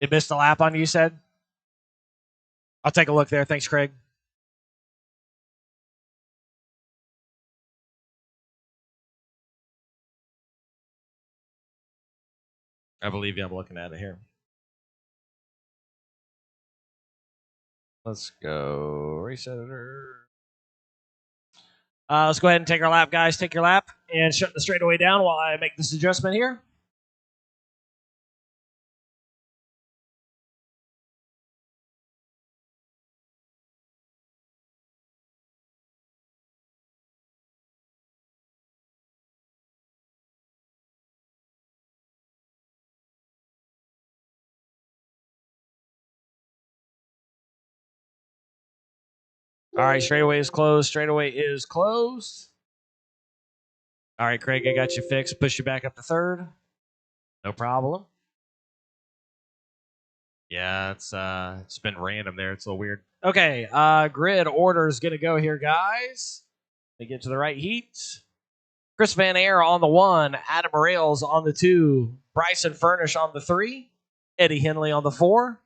It missed a lap on you, said? I'll take a look there. Thanks, Craig. I believe you. I'm looking at it here. Let's go. Race editor. Let's go ahead and take our lap, guys. Take your lap and shut the straightaway down while I make this adjustment here. All right, straightaway is closed. Straightaway is closed. All right, Craig, I got you fixed. Push you back up to third. No problem. Yeah, it's been random there. It's a little weird. Okay, grid order is going to go here, guys. They get to the right heat. Chris Van Air on the 1, Adam Rails on the 2, Bryson Furnish on the 3, Eddie Henley on the 4,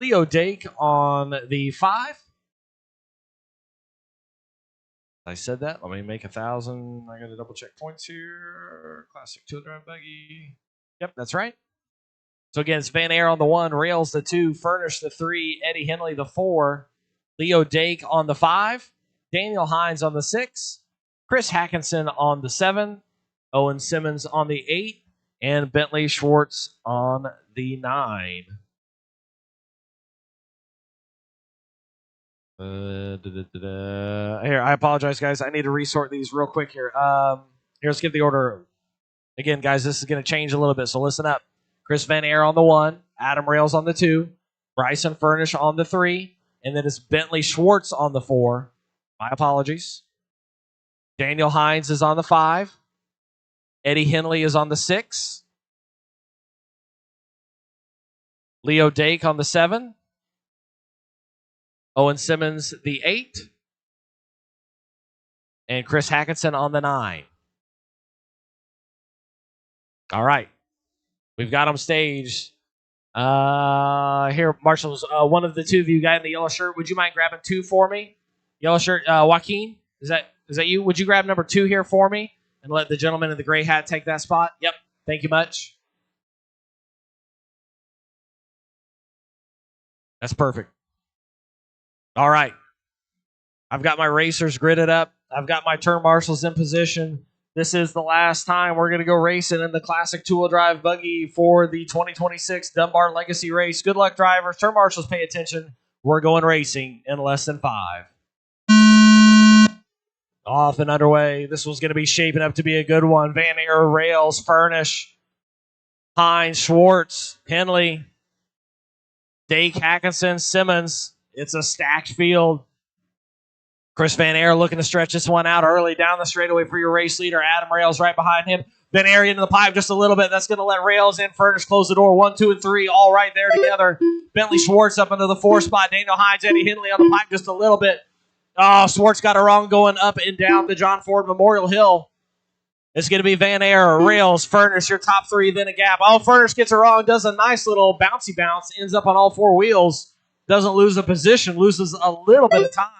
Leo Dake on the 5. I said that. Let me make 1,000. I got to double check points here. Classic 2-drive buggy. Yep, that's right. So again, it's Van Air on the 1, Rails the 2, Furnish the 3, Eddie Henley the 4, Leo Dake on the 5, Daniel Hines on the 6, Chris Hackinson on the 7, Owen Simmons on the 8, and Bentley Schwartz on the 9. Here, I apologize, guys. I need to resort these real quick here. Here, let's get the order. Again, guys, this is going to change a little bit, so listen up. Chris Van Air on the 1, Adam Rails on the 2, Bryson Furnish on the 3, and then it's Bentley Schwartz on the 4. My apologies. Daniel Hines is on the 5. Eddie Henley is on the 6. Leo Dake on the 7. Owen Simmons the 8. And Chris Hackinson on the 9. All right. We've got them staged. Here, Marshall's one of the two of you guys in the yellow shirt. Would you mind grabbing 2 for me? Yellow shirt, Joaquin, is that you? Would you grab number 2 here for me and let the gentleman in the gray hat take that spot? Yep. Thank you much. That's perfect. All right. I've got my racers gridded up. I've got my turn marshals in position. This is the last time we're going to go racing in the classic 2-wheel drive buggy for the 2026 Dunbar Legacy Race. Good luck, drivers. Turn marshals, pay attention. We're going racing in less than 5. Off and underway. This one's going to be shaping up to be a good one. Van Air, Rails, Furnish, Hines, Schwartz, Henley, Dake, Hackinson, Simmons. It's a stacked field. Chris Van Air looking to stretch this one out early down the straightaway for your race leader. Adam Rails right behind him. Van Air into the pipe just a little bit. That's going to let Rails in. Furnish close the door. 1, 2, and 3 all right there together. Bentley Schwartz up into the 4 spot. Daniel Hines, Eddie Henley on the pipe just a little bit. Oh, Schwartz got it wrong going up and down the John Ford Memorial Hill. It's going to be Van Air, Rails, Furnish, your top 3, then a gap. Oh, Furnish gets it wrong, does a nice little bouncy bounce, ends up on all 4 wheels. Doesn't lose a position, loses a little bit of time.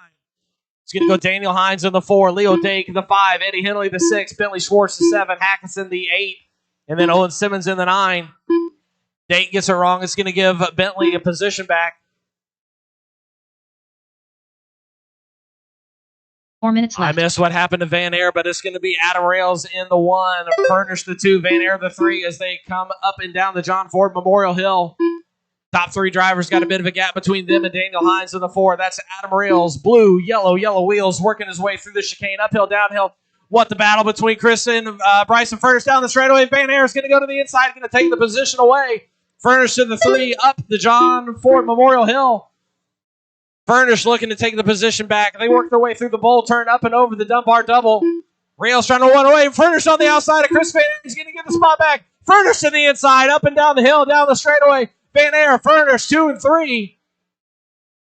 It's going to go Daniel Hines in the 4, Leo Dake the 5, Eddie Henley the 6, Bentley Schwartz the 7, Hackinson the 8, and then Owen Simmons in the 9. Dake gets it wrong. It's going to give Bentley a position back. 4 minutes left. I missed what happened to Van Air, but it's going to be Adam Rails in the 1, Furnish the 2, Van Air the 3 as they come up and down the John Ford Memorial Hill. Top 3 drivers got a bit of a gap between them and Daniel Hines in the 4. That's Adam Rails, blue, yellow wheels, working his way through the chicane, uphill, downhill. What the battle between Chris and Bryson Furnish down the straightaway. Van Air is going to go to the inside, going to take the position away. Furnish to the 3, up the John Ford Memorial Hill. Furnish looking to take the position back. They work their way through the bowl, turn up and over the Dunbar double. Rails trying to run away. Furnish on the outside of Chris Van Air. He's going to get the spot back. Furnish to the inside, up and down the hill, down the straightaway. Van Air, Furnish, 2 and 3.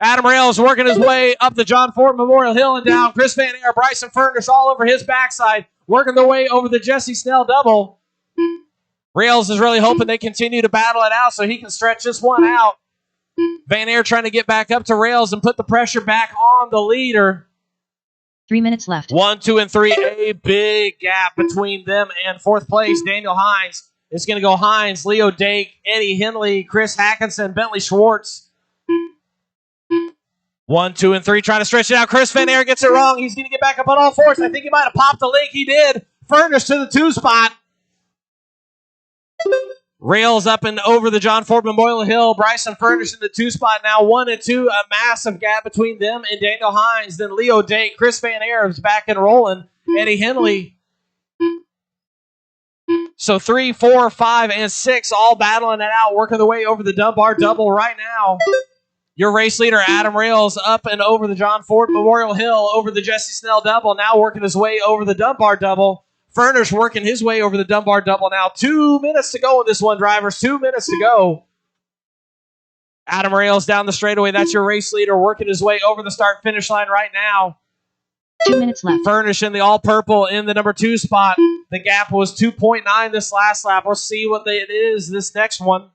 Adam Rails working his way up the John Ford Memorial Hill and down. Chris Van Air, Bryson Furnish all over his backside, working their way over the Jesse Snell double. Rails is really hoping they continue to battle it out so he can stretch this one out. Van Air trying to get back up to Rails and put the pressure back on the leader. 3 minutes left. 1, 2, and 3. A big gap between them and 4th place, Daniel Hines. It's going to go Hines, Leo Dake, Eddie Henley, Chris Hackinson, Bentley Schwartz. 1, 2, and 3. Trying to stretch it out. Chris Van Air gets it wrong. He's going to get back up on all 4s. I think he might have popped the leak. He did. Furnish to the 2 spot. Rails up and over the John Ford Memorial Hill. Bryson Furnish in the 2 spot now. 1 and 2. A massive gap between them and Daniel Hines. Then Leo Dake. Chris Van Air is back and rolling. Eddie Henley. So 3, 4, 5, and 6 all battling it out, working their way over the Dunbar double right now. Your race leader, Adam Rails, up and over the John Ford Memorial Hill, over the Jesse Snell double, now working his way over the Dunbar double. Furnish working his way over the Dunbar double now. 2 minutes to go in this one, drivers. 2 minutes to go. Adam Rails down the straightaway. That's your race leader working his way over the start-finish line right now. 2 minutes left. Furnish in the all-purple in the number 2 spot. The gap was 2.9 this last lap. We'll see what it is this next one.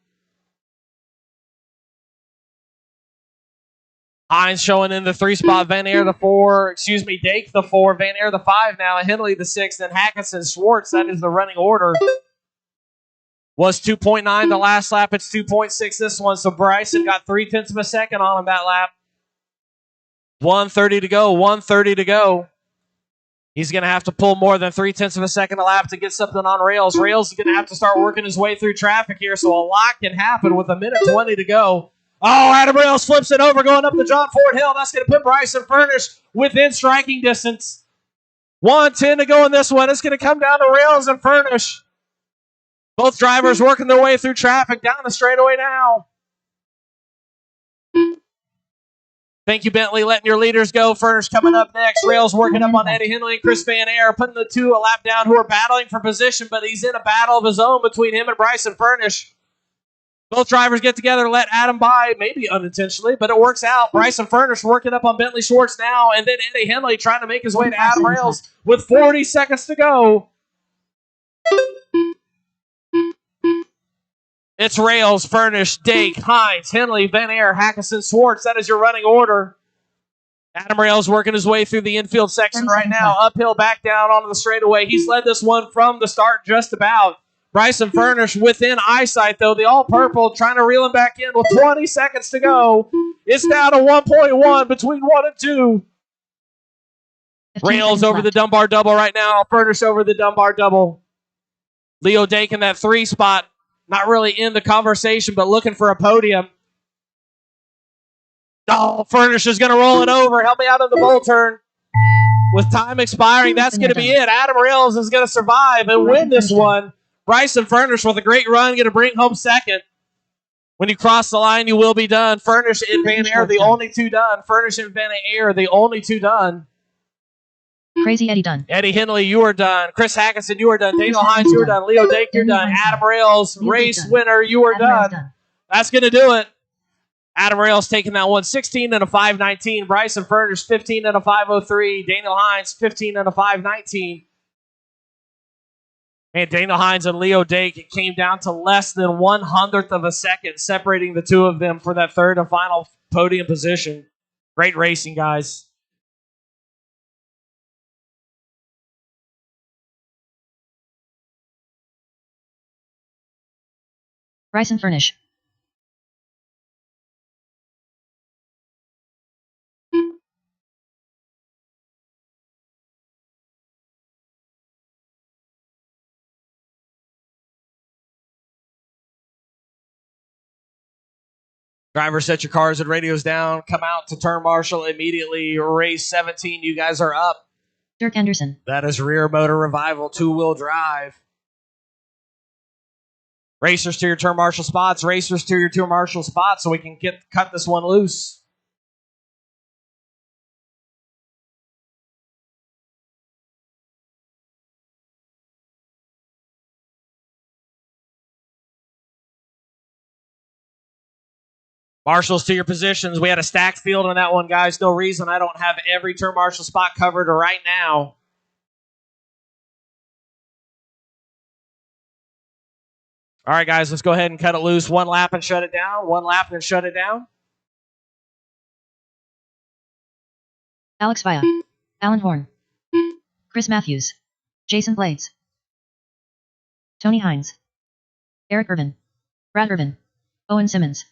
Hines showing in the 3 spot. Van Air the 4. Dake the 4. Van Air the 5 now. Henley the 6. And Hackinson Schwartz. That is the running order. Was 2.9 the last lap. It's 2.6 this one. So Bryson got 0.3 of a second on him that lap. 1:30 to go. 1:30 to go. He's going to have to pull more than 0.3 of a second a lap to get something on rails. Rails is going to have to start working his way through traffic here, so a lot can happen with 1:20 to go. Oh, Adam Rails flips it over going up the John Ford Hill. That's going to put Bryson Furnish within striking distance. 1:10 to go in this one. It's going to come down to Rails and Furnish. Both drivers working their way through traffic down the straightaway now. Thank you, Bentley, letting your leaders go. Furnish coming up next. Rails working up on Eddie Henley and Chris Van Air, putting the 2 a lap down who are battling for position, but he's in a battle of his own between him and Bryson Furnish. Both drivers get together, let Adam by, maybe unintentionally, but it works out. Bryson Furnish working up on Bentley Schwartz now, and then Eddie Henley trying to make his way to Adam Rails with 40 seconds to go. It's Rails, Furnish, Dake, Hines, Henley, Van Air, Hackinson, Schwartz. That is your running order. Adam Rails working his way through the infield section right now. Uphill, back down onto the straightaway. He's led this one from the start just about. Bryson Furnish within eyesight, though. The all-purple trying to reel him back in with 20 seconds to go. It's down to 1.1 between 1 and 2. Rails over the Dunbar double right now. Furnish over the Dunbar double. Leo Dake in that 3 spot. Not really in the conversation, but looking for a podium. Oh, Furnish is going to roll it over. Help me out on the bull turn. With time expiring, that's going to be it. Adam Rails is going to survive and win this one. Bryson Furnish with a great run, going to bring home second. When you cross the line, you will be done. Furnish and Van Air, the only 2 done. Furnish and Van Air, the only 2 done. Crazy Eddie done. Eddie Henley, you are done. Chris Hackinson, you are done. Daniel Hines, you are done. Leo Dake, you're done. Adam Rails, race winner, you are done. That's going to do it. Adam Rails taking that one 16 and a 5:19. Bryson Furnish 15 and a 5:03. Daniel Hines 15 and a 5:19. And Daniel Hines and Leo Dake, it came down to less than 1/100th of a second separating the 2 of them for that 3rd and final podium position. Great racing, guys. Bryson Furnish. Drivers, set your cars and radios down. Come out to turn marshal immediately. Race 17, you guys are up. Dirk Anderson. That is rear motor revival, 2-wheel drive. Racers to your turn marshal spots. Racers to your turn marshal spots so we can cut this one loose. Marshals to your positions. We had a stacked field on that one, guys. No reason I don't have every turn marshal spot covered right now. All right, guys, let's go ahead and cut it loose. 1 lap and shut it down. 1 lap and shut it down. Alex Via. Alan Horn. Chris Matthews. Jason Blades. Tony Hines. Eric Irvin. Brad Irvin. Owen Simmons.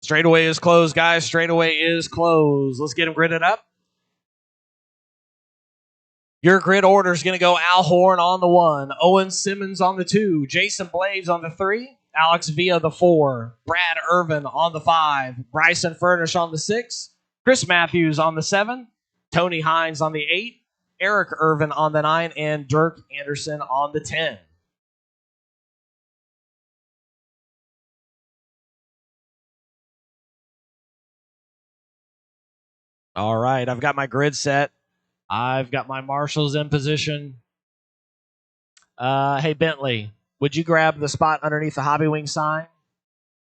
Straightaway is closed, guys. Straightaway is closed. Let's get them gridded up. Your grid order is going to go Al Horn on the 1, Owen Simmons on the 2, Jason Blades on the 3, Alex Via the 4, Brad Irvin on the 5, Bryson Furnish on the 6, Chris Matthews on the 7, Tony Hines on the 8, Eric Irvin on the 9, and Dirk Anderson on the 10. All right, I've got my grid set. I've got my marshals in position. Hey, Bentley, would you grab the spot underneath the Hobby Wing sign?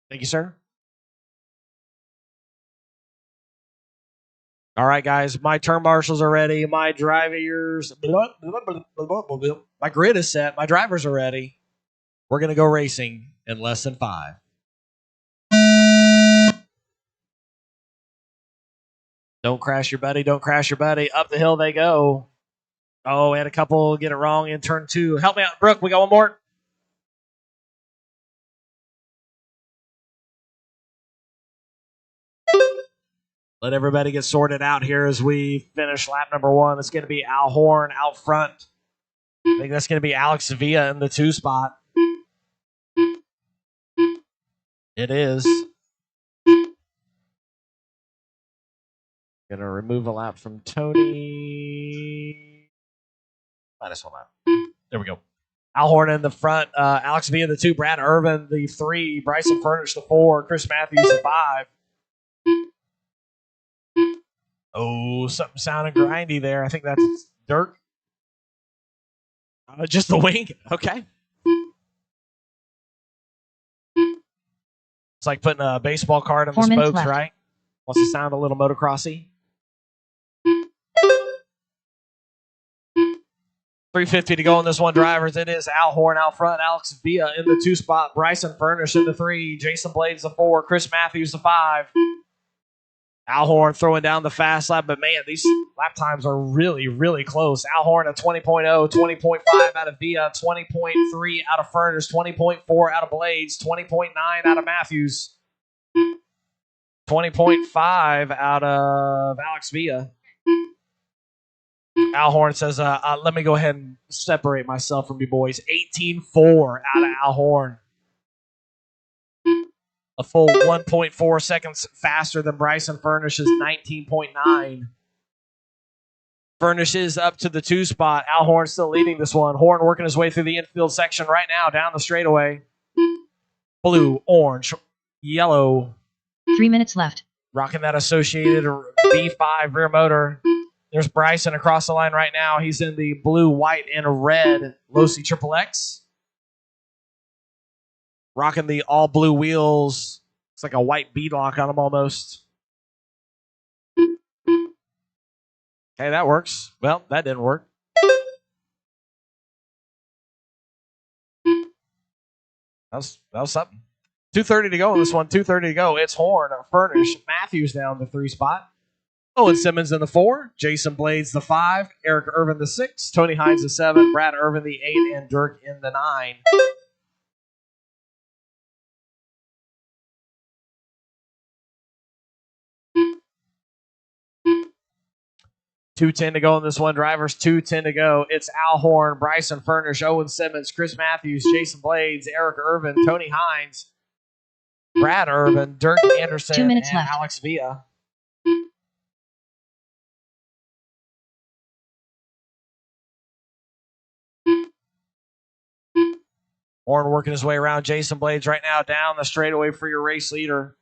Thank you, sir. All right, guys, my turn marshals are ready. My drivers, my grid is set. My drivers are ready. We're going to go racing in less than 5. Don't crash your buddy. Don't crash your buddy. Up the hill they go. Oh, we had a couple get it wrong in turn 2. Help me out, Brooke. We got one more. Let everybody get sorted out here as we finish lap number 1. It's going to be Al Horn out front. I think that's going to be Alex Villa in the 2 spot. It is. Going to remove a lap from Tony. Minus 1 lap. There we go. Al Horn in the front. Alex Villa the 2. Brad Irvin the 3. Bryson Furnish the 4. Chris Matthews the 5. Oh, something sounded grindy there. I think that's Dirk. Just the wing. Okay. It's like putting a baseball card on the spokes, left. right? Wants to sound a little motocrossy. 350 to go on this one, drivers. It is Al Horn out front. Alex Villa in the 2 spot. Bryson Furnish in the 3. Jason Blades the 4. Chris Matthews the 5. Al Horn throwing down the fast lap, but man, these lap times are really, really close. Al Horn at 20.0, 20.5 out of Villa, 20.3 out of Furnish, 20.4 out of Blades, 20.9 out of Matthews, 20.5 out of Alex Villa. Al Horn says, let me go ahead and separate myself from you boys. 18.4 out of Al Horn. A full 1.4 seconds faster than Bryson Furnish's 19.9. Furnish is up to the 2 spot. Al Horn still leading this one. Horn working his way through the infield section right now, down the straightaway. Blue, orange, yellow. 3 minutes left. Rocking that associated B5 rear motor. There's Bryson across the line right now. He's in the blue, white, and red Losi Triple X. Rocking the all blue wheels. It's like a white beadlock on them almost. Okay, that works. Well, that didn't work. That was something. 2:30 to go on this one. 2:30 to go. It's Horn, Furnish, Matthews down the 3 spot. Owen Simmons in the 4. Jason Blades the 5. Eric Irvin the 6. Tony Hines the 7. Brad Irvin the 8. And Dirk in the 9. $2.10 to go on this one, drivers. $2.10 to go. It's Al Horn, Bryson Furnish, Owen Simmons, Chris Matthews, Jason Blades, Eric Irvin, Tony Hines, Brad Irvin, Dirk Anderson, 2 minutes and left. Alex Villa. Horn working his way around Jason Blades right now down the straightaway for your race leader.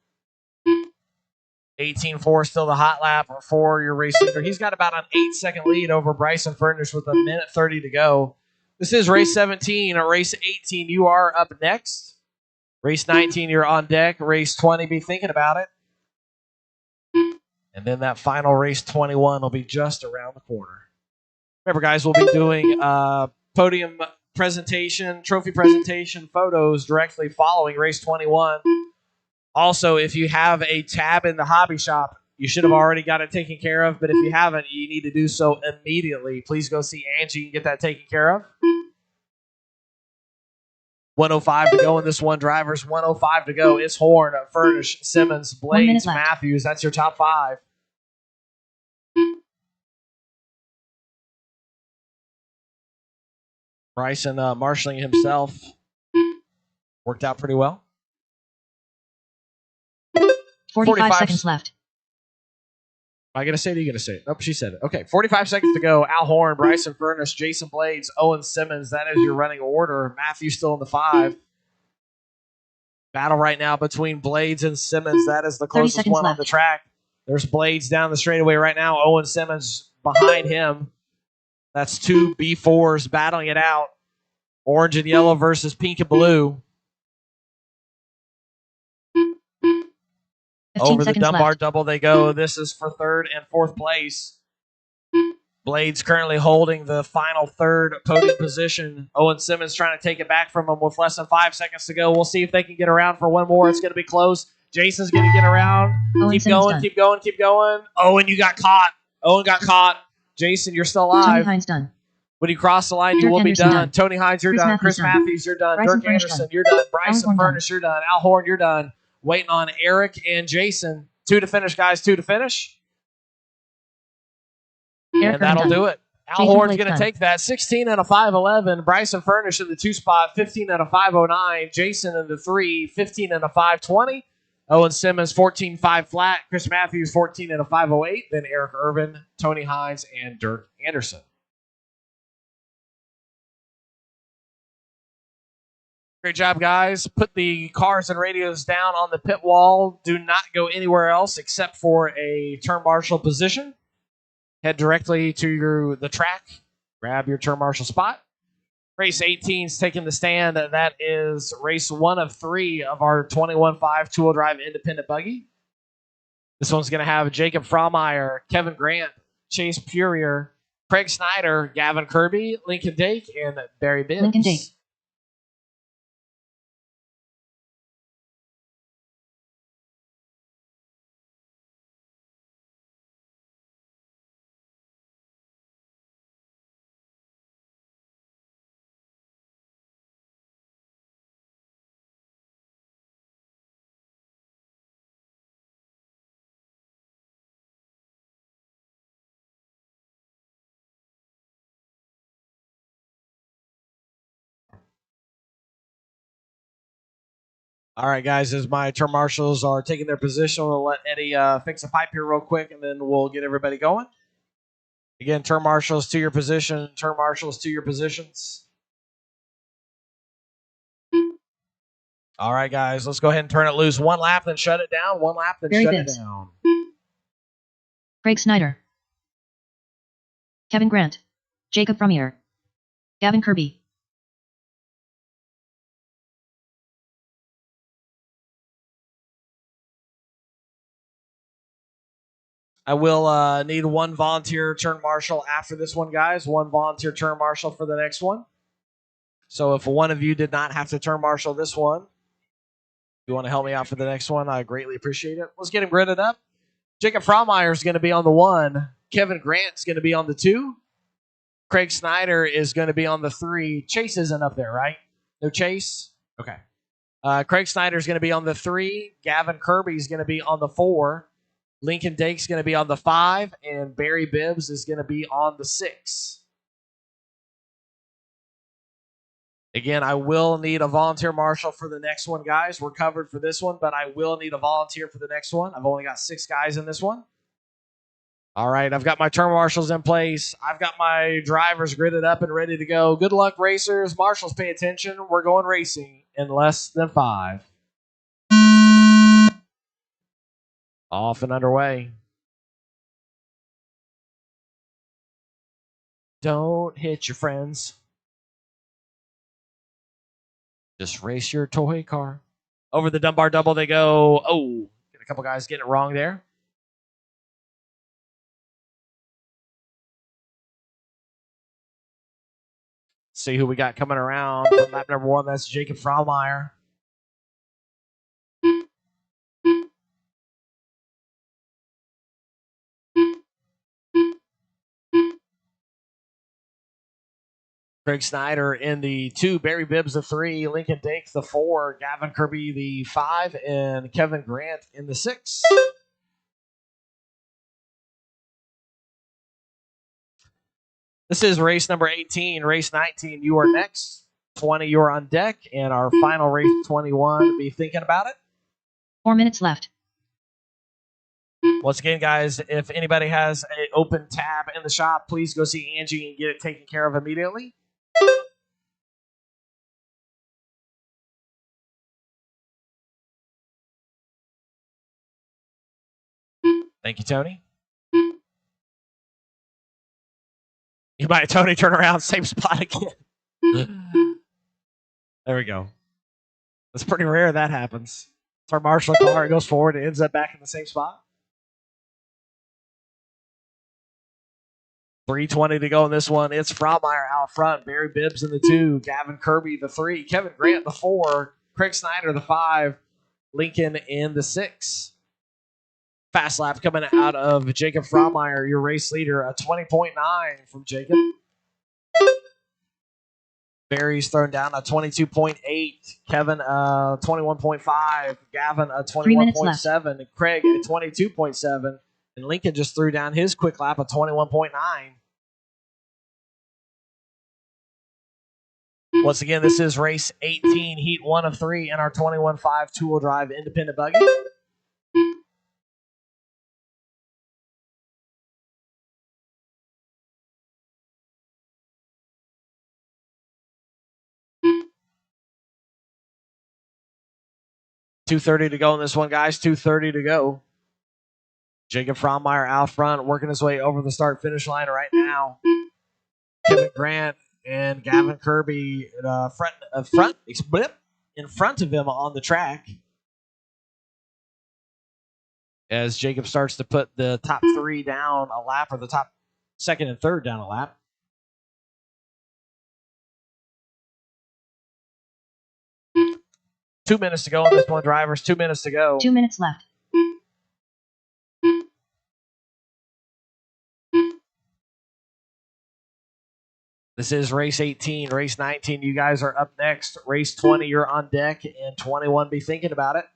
18.4 still the hot lap for your race leader. He's got about an 8-second lead over Bryson Furnish with 1:30 to go. This is race 17. Race 18, you are up next. Race 19, you're on deck. Race 20, be thinking about it. And then that final race 21 will be just around the corner. Remember, guys, we'll be doing podium presentation, trophy presentation, photos directly following race 21. Also, if you have a tab in the hobby shop, you should have already got it taken care of. But if you haven't, you need to do so immediately. Please go see Angie and get that taken care of. 105 to go in this one, drivers. 105 to go. It's Horn, Furnish, Simmons, Blades, Matthews. That's your top 5. Bryson marshalling himself. Worked out pretty well. 45 seconds left. Am I going to say it or are you going to say it? Nope, she said it. Okay, 45 seconds to go. Al Horn, Bryson Furnish, Jason Blades, Owen Simmons. That is your running order. Matthews still in the 5. Battle right now between Blades and Simmons. That is the closest one on the track. There's Blades down the straightaway right now. Owen Simmons behind him. That's two B4s battling it out. Orange and yellow versus pink and blue. Over the Dunbar left. double they go. This is for third and fourth place. Blades currently holding the final third podium position. Owen Simmons trying to take it back from him with less than 5 seconds to go. We'll see if they can get around for one more. It's going to be close. Jason's going to get around. Keep going, keep going, keep going. Owen, you got caught. Owen got caught. Jason, you're still alive. Tony Hines done. When you cross the line, you will be done. Tony Hines, you're done. Chris Matthews, you're done. Dirk Anderson, you're done. Bryson Furnish, you're done. Al Horn, you're done. Waiting on Eric and Jason. 2 to finish, guys. 2 to finish. And that'll do it. Al Horn's going to take that. 16 out of 511. Bryson Furnish in the 2 spot. 15 out of 509. Jason in the 3. 15 out of 520. Owen Simmons 14.5 flat. Chris Matthews 14 out of 508. Then Eric Irvin, Tony Hines, and Dirk Anderson. Great job, guys. Put the cars and radios down on the pit wall. Do not go anywhere else except for a turn marshal position. Head directly to the track. Grab your turn marshal spot. Race 18 is taking the stand. That is race 1 of 3 of our 21.5 two-wheel drive independent buggy. This one's going to have Jacob Fraumeyer, Kevin Grant, Chase Purier, Craig Snyder, Gavin Kirby, Lincoln Dake, and Barry Bibbs. Lincoln Dake. All right, guys, as my turn marshals are taking their position, we'll let Eddie fix a pipe here real quick, and then we'll get everybody going. Again, turn marshals to your position. Turn marshals to your positions. All right, guys, let's go ahead and turn it loose. 1 lap, then shut it down. 1 lap, then shut it down. Craig Snyder. Kevin Grant. Jacob Fraumeyer. Gavin Kirby. I will need 1 volunteer turn marshal after this one, guys. 1 volunteer turn marshal for the next one. So if one of you did not have to turn marshal this one, if you want to help me out for the next one, I greatly appreciate it. Let's get him gridded up. Jacob Fraumeyer is going to be on the 1. Kevin Grant's going to be on the 2. Craig Snyder is going to be on the 3. Chase isn't up there, right? No Chase? Okay. Craig Snyder is going to be on the 3. Gavin Kirby is going to be on the 4. Lincoln Dake's going to be on the 5, and Barry Bibbs is going to be on the 6. Again, I will need a volunteer marshal for the next one, guys. We're covered for this one, but I will need a volunteer for the next one. I've only got 6 guys in this one. All right, I've got my turn marshals in place. I've got my drivers gridded up and ready to go. Good luck, racers. Marshals, pay attention. We're going racing in less than 5. Off and underway. Don't hit your friends. Just race your toy car. Over the Dunbar double they go. Oh, get a couple guys getting it wrong there. See who we got coming around from lap number 1. That's Jacob Fraumeyer. Craig Snyder in the 2, Barry Bibbs the 3, Lincoln Dake the 4, Gavin Kirby the 5, and Kevin Grant in the 6. This is race number 18. Race 19, you are next. 20, you're on deck. And our final race, 21, be thinking about it. 4 minutes left. Once again, guys, if anybody has an open tab in the shop, please go see Angie and get it taken care of immediately. Thank you, Tony. You might, Tony, turn around, same spot again. There we go. It's pretty rare that happens. It's our Marshall car. It goes forward. It ends up back in the same spot. 3:20 to go in this one. It's Frommeyer out front. Barry Bibbs in the 2. Gavin Kirby the 3. Kevin Grant the 4. Craig Snyder the 5. Lincoln in the 6. Fast lap coming out of Jacob Frommeyer, your race leader. A 20.9 from Jacob. Barry's thrown down a 22.8. Kevin 21.5. Gavin a 21.7. And Craig a 22.7. And Lincoln just threw down his quick lap of 21.9. Once again, this is race 18, heat 1 of 3 in our 21.5 two-wheel drive independent buggy. $2:30 to go in this one, guys. 2:30 to go. Jacob Frommeyer out front, working his way over the start-finish line right now. Kevin Grant and Gavin Kirby in front of him on the track. As Jacob starts to put the top 3 down a lap, or the top 2nd and 3rd down a lap. Two minutes to go on this one, drivers. 2 minutes to go. 2 minutes left. This is race 18. Race 19, you guys are up next. Race 20, you're on deck. And 21, be thinking about it.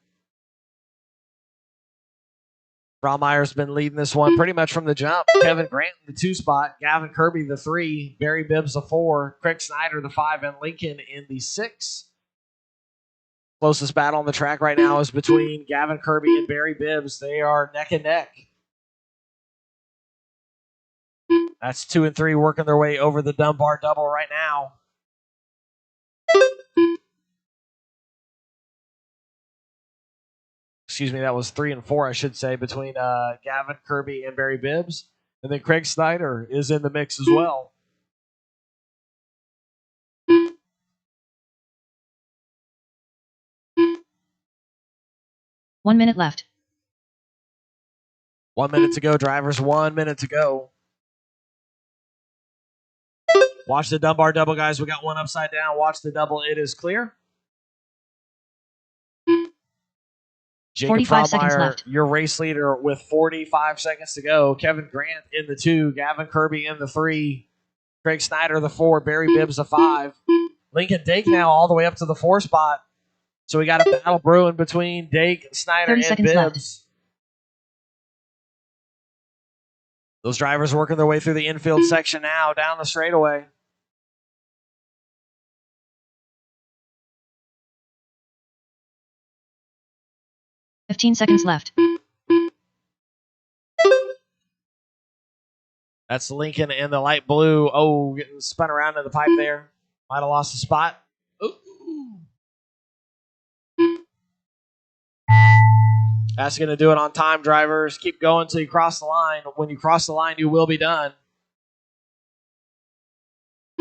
Fromeyer's been leading this one pretty much from the jump. Kevin Grant in the 2 spot. Gavin Kirby the 3. Barry Bibbs the 4. Craig Snyder the 5. And Lincoln in the 6. Closest battle on the track right now is between Gavin Kirby and Barry Bibbs. They are neck and neck. That's 2 and 3 working their way over the Dunbar double right now. Excuse me, that was 3 and 4, I should say, between Gavin Kirby and Barry Bibbs. And then Craig Snyder is in the mix as well. One minute left. 1 minute to go, drivers. 1 minute to go. Watch the Dunbar double, guys. We got one upside down. Watch the double. It is clear. Jacob 45 seconds Frommeyer, left. your race leader, with 45 seconds to go. Kevin Grant in the 2. Gavin Kirby in the 3. Craig Snyder the 4. Barry Bibbs the 5. Lincoln Dake now all the way up to the 4 spot. So we got a battle brewing between Dake, Snyder, and Bibbs. Left. Those drivers working their way through the infield section now, down the straightaway. $15 seconds left. That's Lincoln in the light blue. Oh, getting spun around in the pipe there. Might have lost a spot. Ooh. That's going to do it on time, drivers. Keep going until you cross the line. When you cross the line, you will be done.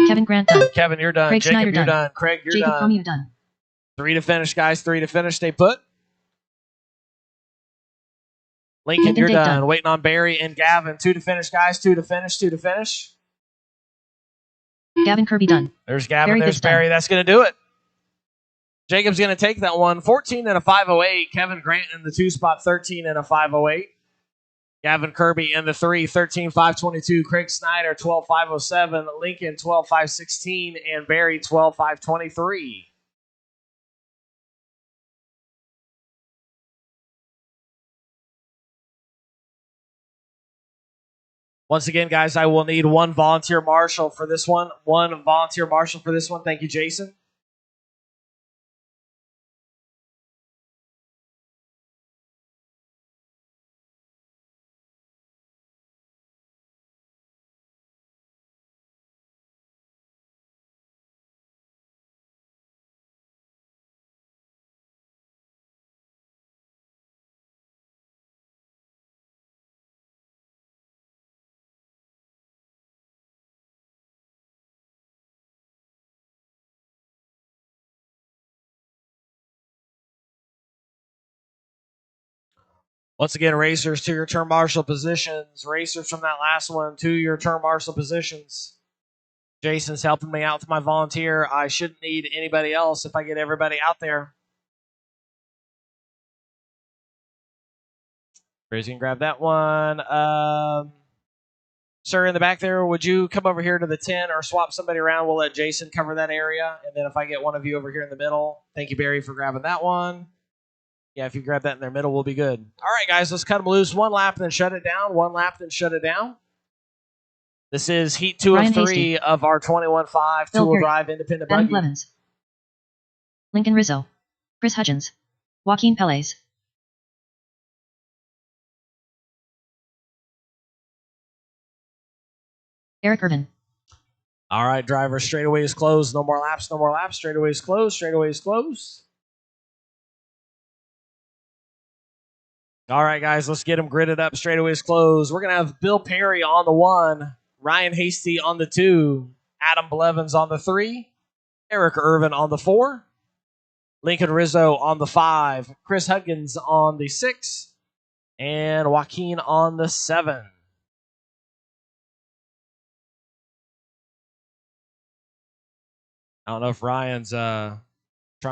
Kevin Grant done. Kevin, you're done. Craig Jacob, Snyder you're done. done. Craig, you're Jacob done. Romeo done. 3 to finish, guys. 3 to finish. Stay put. Lincoln, you're done. Waiting on Barry and Gavin. 2 to finish, guys. 2 to finish. 2 to finish. Gavin Kirby done. There's Gavin. Barry There's Bibbs Barry. done. That's going to do it. Jacob's going to take that one. 14 and a 508. Kevin Grant in the 2 spot. 13 and a 508. Gavin Kirby in the 3. 13.522. Craig Snyder 12.507. Lincoln 12.516. And Barry 12.523. Once again, guys, I will need one volunteer marshal for this one. One volunteer marshal for this one. Thank you, Jason. Once again, racers to your turn marshal positions. Racers from that last one to your turn marshal positions. Jason's helping me out with my volunteer. I shouldn't need anybody else if I get everybody out there. Crazy can grab that one. Sir, in the back there, would you come over here to the 10 or swap somebody around? We'll let Jason cover that area. And then if I get one of you over here in the middle, thank you, Barry, for grabbing that one. Yeah, if you grab that in their middle, we'll be good. All right, guys, let's cut them loose. One lap, then shut it down. One lap, then shut it down. This is Heat 2 Ryan of 3 Hasty. of our 21.5 two-wheel drive independent Adam buggy. Blevins. Lincoln Rizzo. Chris Hudgens. Joaquin Pelez. Eric Irvin. All right, driver, straightaway is closed. No more laps, no more laps. Straightaway is closed, straightaway is closed. All right, guys, let's get them gridded up. Straightaway is closed. We're going to have Bill Perry on the 1, Ryan Hasty on the 2, Adam Blevins on the 3, Eric Irvin on the 4, Lincoln Rizzo on the 5, Chris Huggins on the 6, and Joaquin on the 7. I don't know if Ryan's trying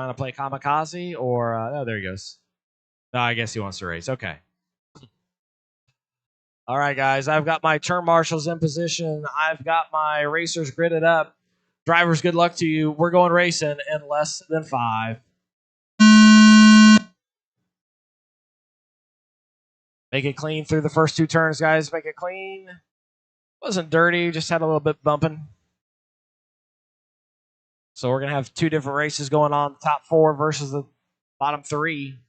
to play kamikaze or... oh, there he goes. No, I guess he wants to race. Okay. All right, guys. I've got my turn marshals in position. I've got my racers gridded up. Drivers, good luck to you. We're going racing in less than 5. Make it clean through the first 2 turns, guys. Make it clean. Wasn't dirty. Just had a little bit bumping. So we're going to have 2 different races going on. The top 4 versus the bottom 3.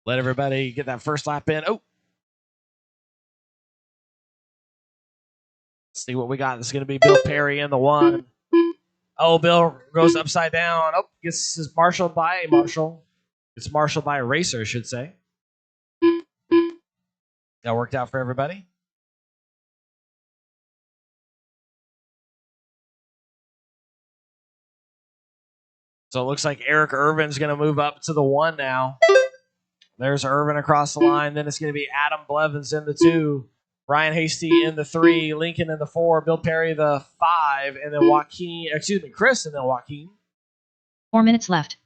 Let everybody get that first lap in. Oh. Let's see what we got. This is going to be Bill Perry in the 1. Oh, Bill goes upside down. Oh, gets his marshaled by a marshal. It's marshaled by a racer, I should say. That worked out for everybody. So it looks like Eric Irvin's going to move up to the 1 now. There's Irvin across the line. Then it's going to be Adam Blevins in the 2. Ryan Hasty in the 3. Lincoln in the 4. Bill Perry the 5. And then Chris and then Joaquin. 4 minutes left.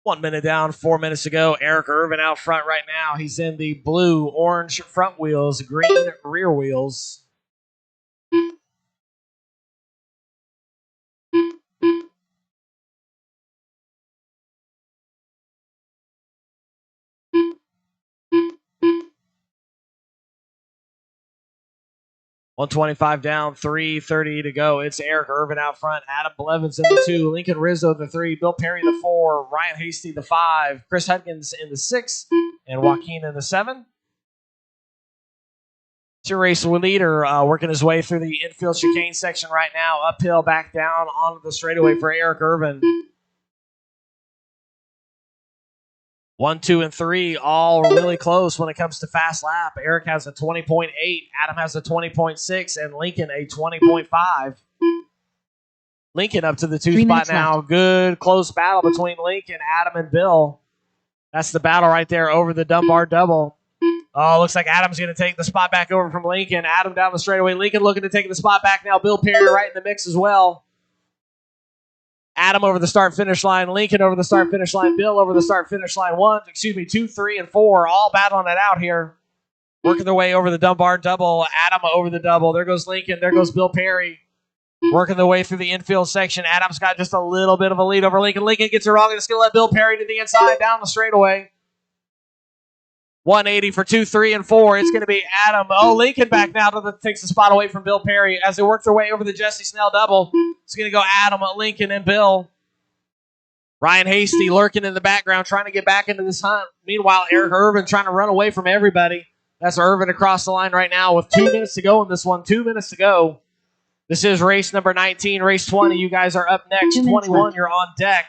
1 minute down, 4 minutes to go. Eric Irvin out front right now. He's in the blue, orange front wheels, green rear wheels. $125 down, 3:30 to go. It's Eric Irvin out front. Adam Blevins in the 2. Lincoln Rizzo the 3. Bill Perry the 4. Ryan Hasty the 5. Chris Hudgens in the 6. And Joaquin in the 7. It's your race leader working his way through the infield chicane section right now. Uphill, back down onto the straightaway for Eric Irvin. 1, 2, and 3, all really close when it comes to fast lap. Eric has a 20.8, Adam has a 20.6, and Lincoln a 20.5. Lincoln up to the 2 spot now. Left. Good close battle between Lincoln, Adam, and Bill. That's the battle right there over the Dunbar double. Oh, looks like Adam's going to take the spot back over from Lincoln. Adam down the straightaway. Lincoln looking to take the spot back now. Bill Perry right in the mix as well. Adam over the start-finish line. Lincoln over the start-finish line. Bill over the start-finish line. 2, 3, and 4. All battling it out here. Working their way over the Dunbar double. Adam over the double. There goes Lincoln. There goes Bill Perry. Working their way through the infield section. Adam's got just a little bit of a lead over Lincoln. Lincoln gets it wrong, and it's going to let Bill Perry to the inside down the straightaway. 180 for 2, 3, and 4. It's going to be Adam. Oh, Lincoln back now takes the spot away from Bill Perry as they work their way over the Jesse Snell double. It's going to go Adam, Lincoln, and Bill. Ryan Hasty lurking in the background, trying to get back into this hunt. Meanwhile, Eric Irvin trying to run away from everybody. That's Irvin across the line right now with 2 minutes to go in this one. 2 minutes to go. This is race number 19. Race 20, you guys are up next. 21, you're on deck.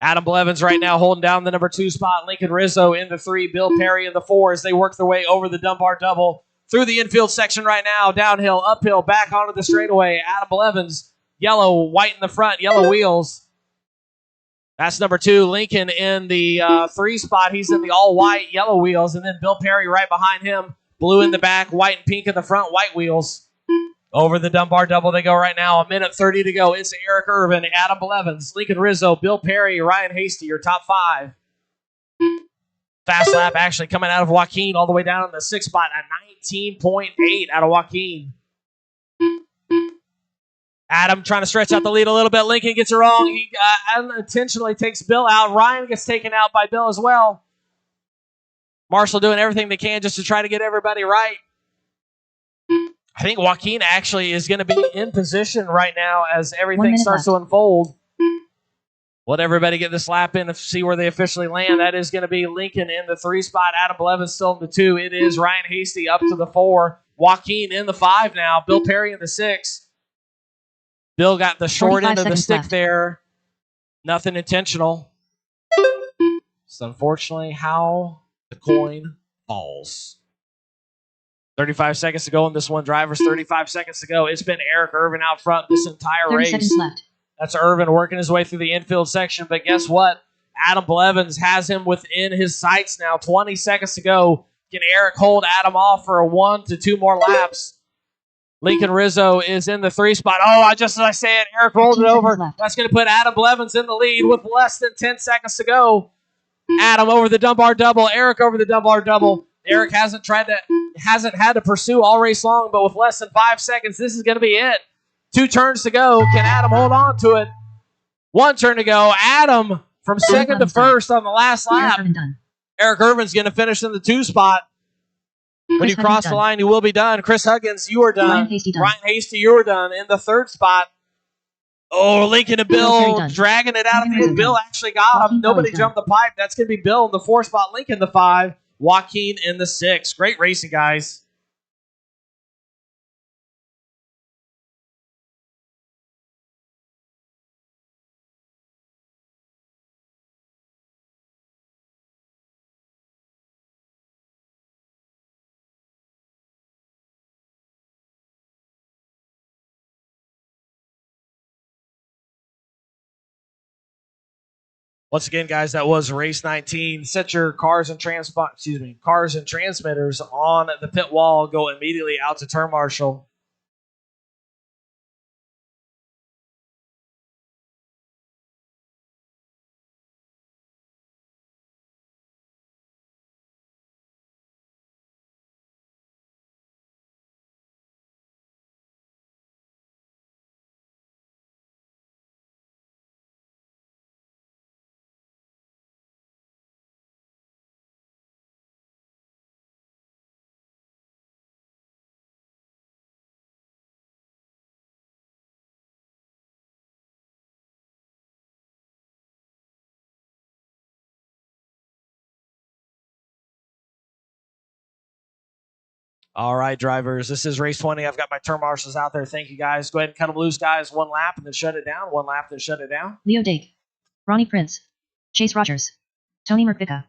Adam Blevins right now holding down the number 2 spot. Lincoln Rizzo in the 3. Bill Perry in the 4 as they work their way over the Dunbar double. Through the infield section right now. Downhill, uphill, back onto the straightaway. Adam Blevins, yellow, white in the front, yellow wheels. That's number 2. Lincoln in the 3 spot. He's in the all-white, yellow wheels. And then Bill Perry right behind him. Blue in the back, white and pink in the front, white wheels. Over the Dunbar double they go right now. 1:30 to go. It's Eric Irvin, Adam Blevins, Lincoln Rizzo, Bill Perry, Ryan Hasty, your top 5. Fast lap actually coming out of Joaquin all the way down in the 6th spot at 19.8 out of Joaquin. Adam trying to stretch out the lead a little bit. Lincoln gets it wrong. He unintentionally takes Bill out. Ryan gets taken out by Bill as well. Marshall doing everything they can just to try to get everybody right. I think Joaquin actually is going to be in position right now as everything starts to unfold. Let everybody get this lap in to see where they officially land. That is going to be Lincoln in the 3 spot. Adam Blevins still in the 2. It is Ryan Hasty up to the 4. Joaquin in the 5 now. Bill Perry in the 6. Bill got the short end of the stick there. Nothing intentional. It's unfortunately how the coin falls. 35 seconds to go in this one, drivers. 35 seconds to go. It's been Eric Irvin out front this entire 30 race. seconds left. That's Irvin working his way through the infield section. But guess what? Adam Blevins has him within his sights now. 20 seconds to go. Can Eric hold Adam off for a 1 to 2 more laps? Lincoln Rizzo is in the 3 spot. Oh, just as I said, Eric rolled it over. That's going to put Adam Blevins in the lead with less than 10 seconds to go. Adam over the Dunbar double. Eric over the Dunbar double. Eric hasn't had to pursue all race long, but with less than 5 seconds, this is going to be it. 2 turns to go. Can Adam hold on to it? 1 turn to go. Adam from 2nd to 1st on the last lap. Eric Irvin's going to finish in the 2 spot. When you cross the line, you will be done. Chris Huggins, you are done. Ryan Hasty, you are done. In the 3rd spot. Oh, Lincoln and Bill dragging it out of the end. Bill actually got him. Nobody jumped the pipe. That's going to be Bill in the 4th spot. Lincoln the 5. Joaquin in the 6. Great racing, guys. Once again, guys, that was race 19. Set your cars and transmitters on the pit wall. Go immediately out to turn marshal. All right, drivers, this is race 20. I've got my turn marshals out there. Thank you, guys. Go ahead and cut them loose, guys. 1 lap and then shut it down. 1 lap, then shut it down. Leo Dake, Ronnie Prince, Chase Rogers, Tony Merkvica,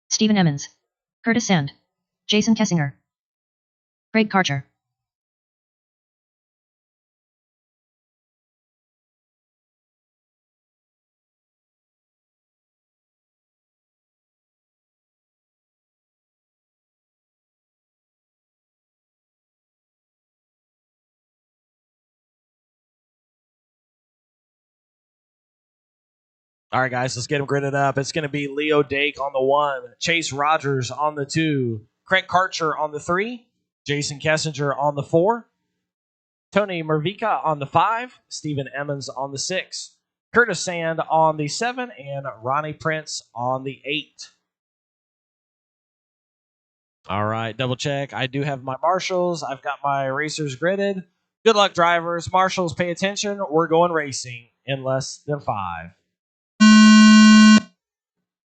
Stephen Emmons, Curtis Sand, Jason Kessinger, Craig Karcher. All right, guys, let's get them gridded up. It's going to be Leo Dake on the 1, Chase Rogers on the 2, Craig Karcher on the 3, Jason Kessinger on the 4, Tony Mervica on the 5, Stephen Emmons on the 6, Curtis Sand on the 7, and Ronnie Prince on the 8. All right, double check. I do have my marshals. I've got my racers gridded. Good luck, drivers. Marshals, pay attention. We're going racing in less than 5.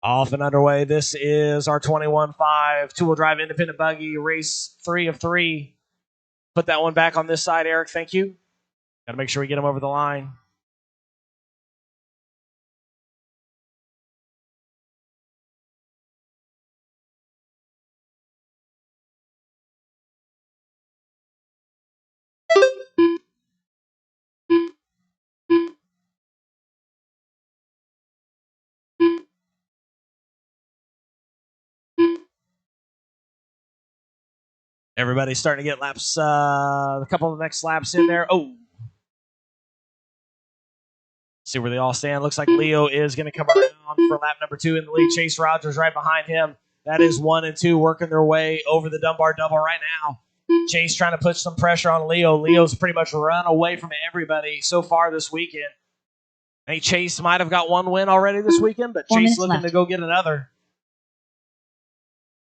Off and underway. This is our 21.5 two-wheel drive independent buggy, race 3 of 3. Put that one back on this side, Eric. Thank you. Got to make sure we get them over the line. Everybody's starting to get laps, a couple of the next laps in there. Oh. See where they all stand. Looks like Leo is going to come around for lap number 2 in the lead. Chase Rogers right behind him. That is 1 and 2 working their way over the Dunbar double right now. Chase trying to put some pressure on Leo. Leo's pretty much run away from everybody so far this weekend. I think Chase might have got one win already this weekend, but Chase looking to go get another.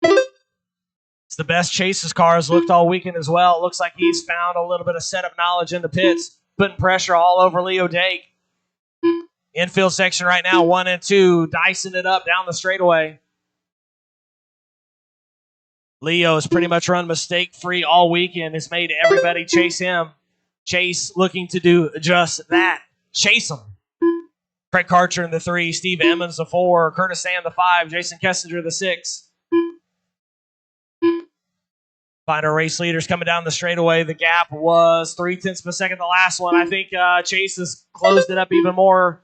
It's the best Chase's car has looked all weekend as well. It looks like he's found a little bit of setup knowledge in the pits, putting pressure all over Leo Dake. Infield section right now, 1 and 2, dicing it up down the straightaway. Leo has pretty much run mistake-free all weekend. Has made everybody chase him. Chase looking to do just that. Chase him. Craig Karcher in the 3, Steve Emmons the 4, Curtis Sand the 5, Jason Kessinger the 6. Find our race leaders coming down the straightaway. The gap was 0.3 of a second the last one. I think Chase has closed it up even more.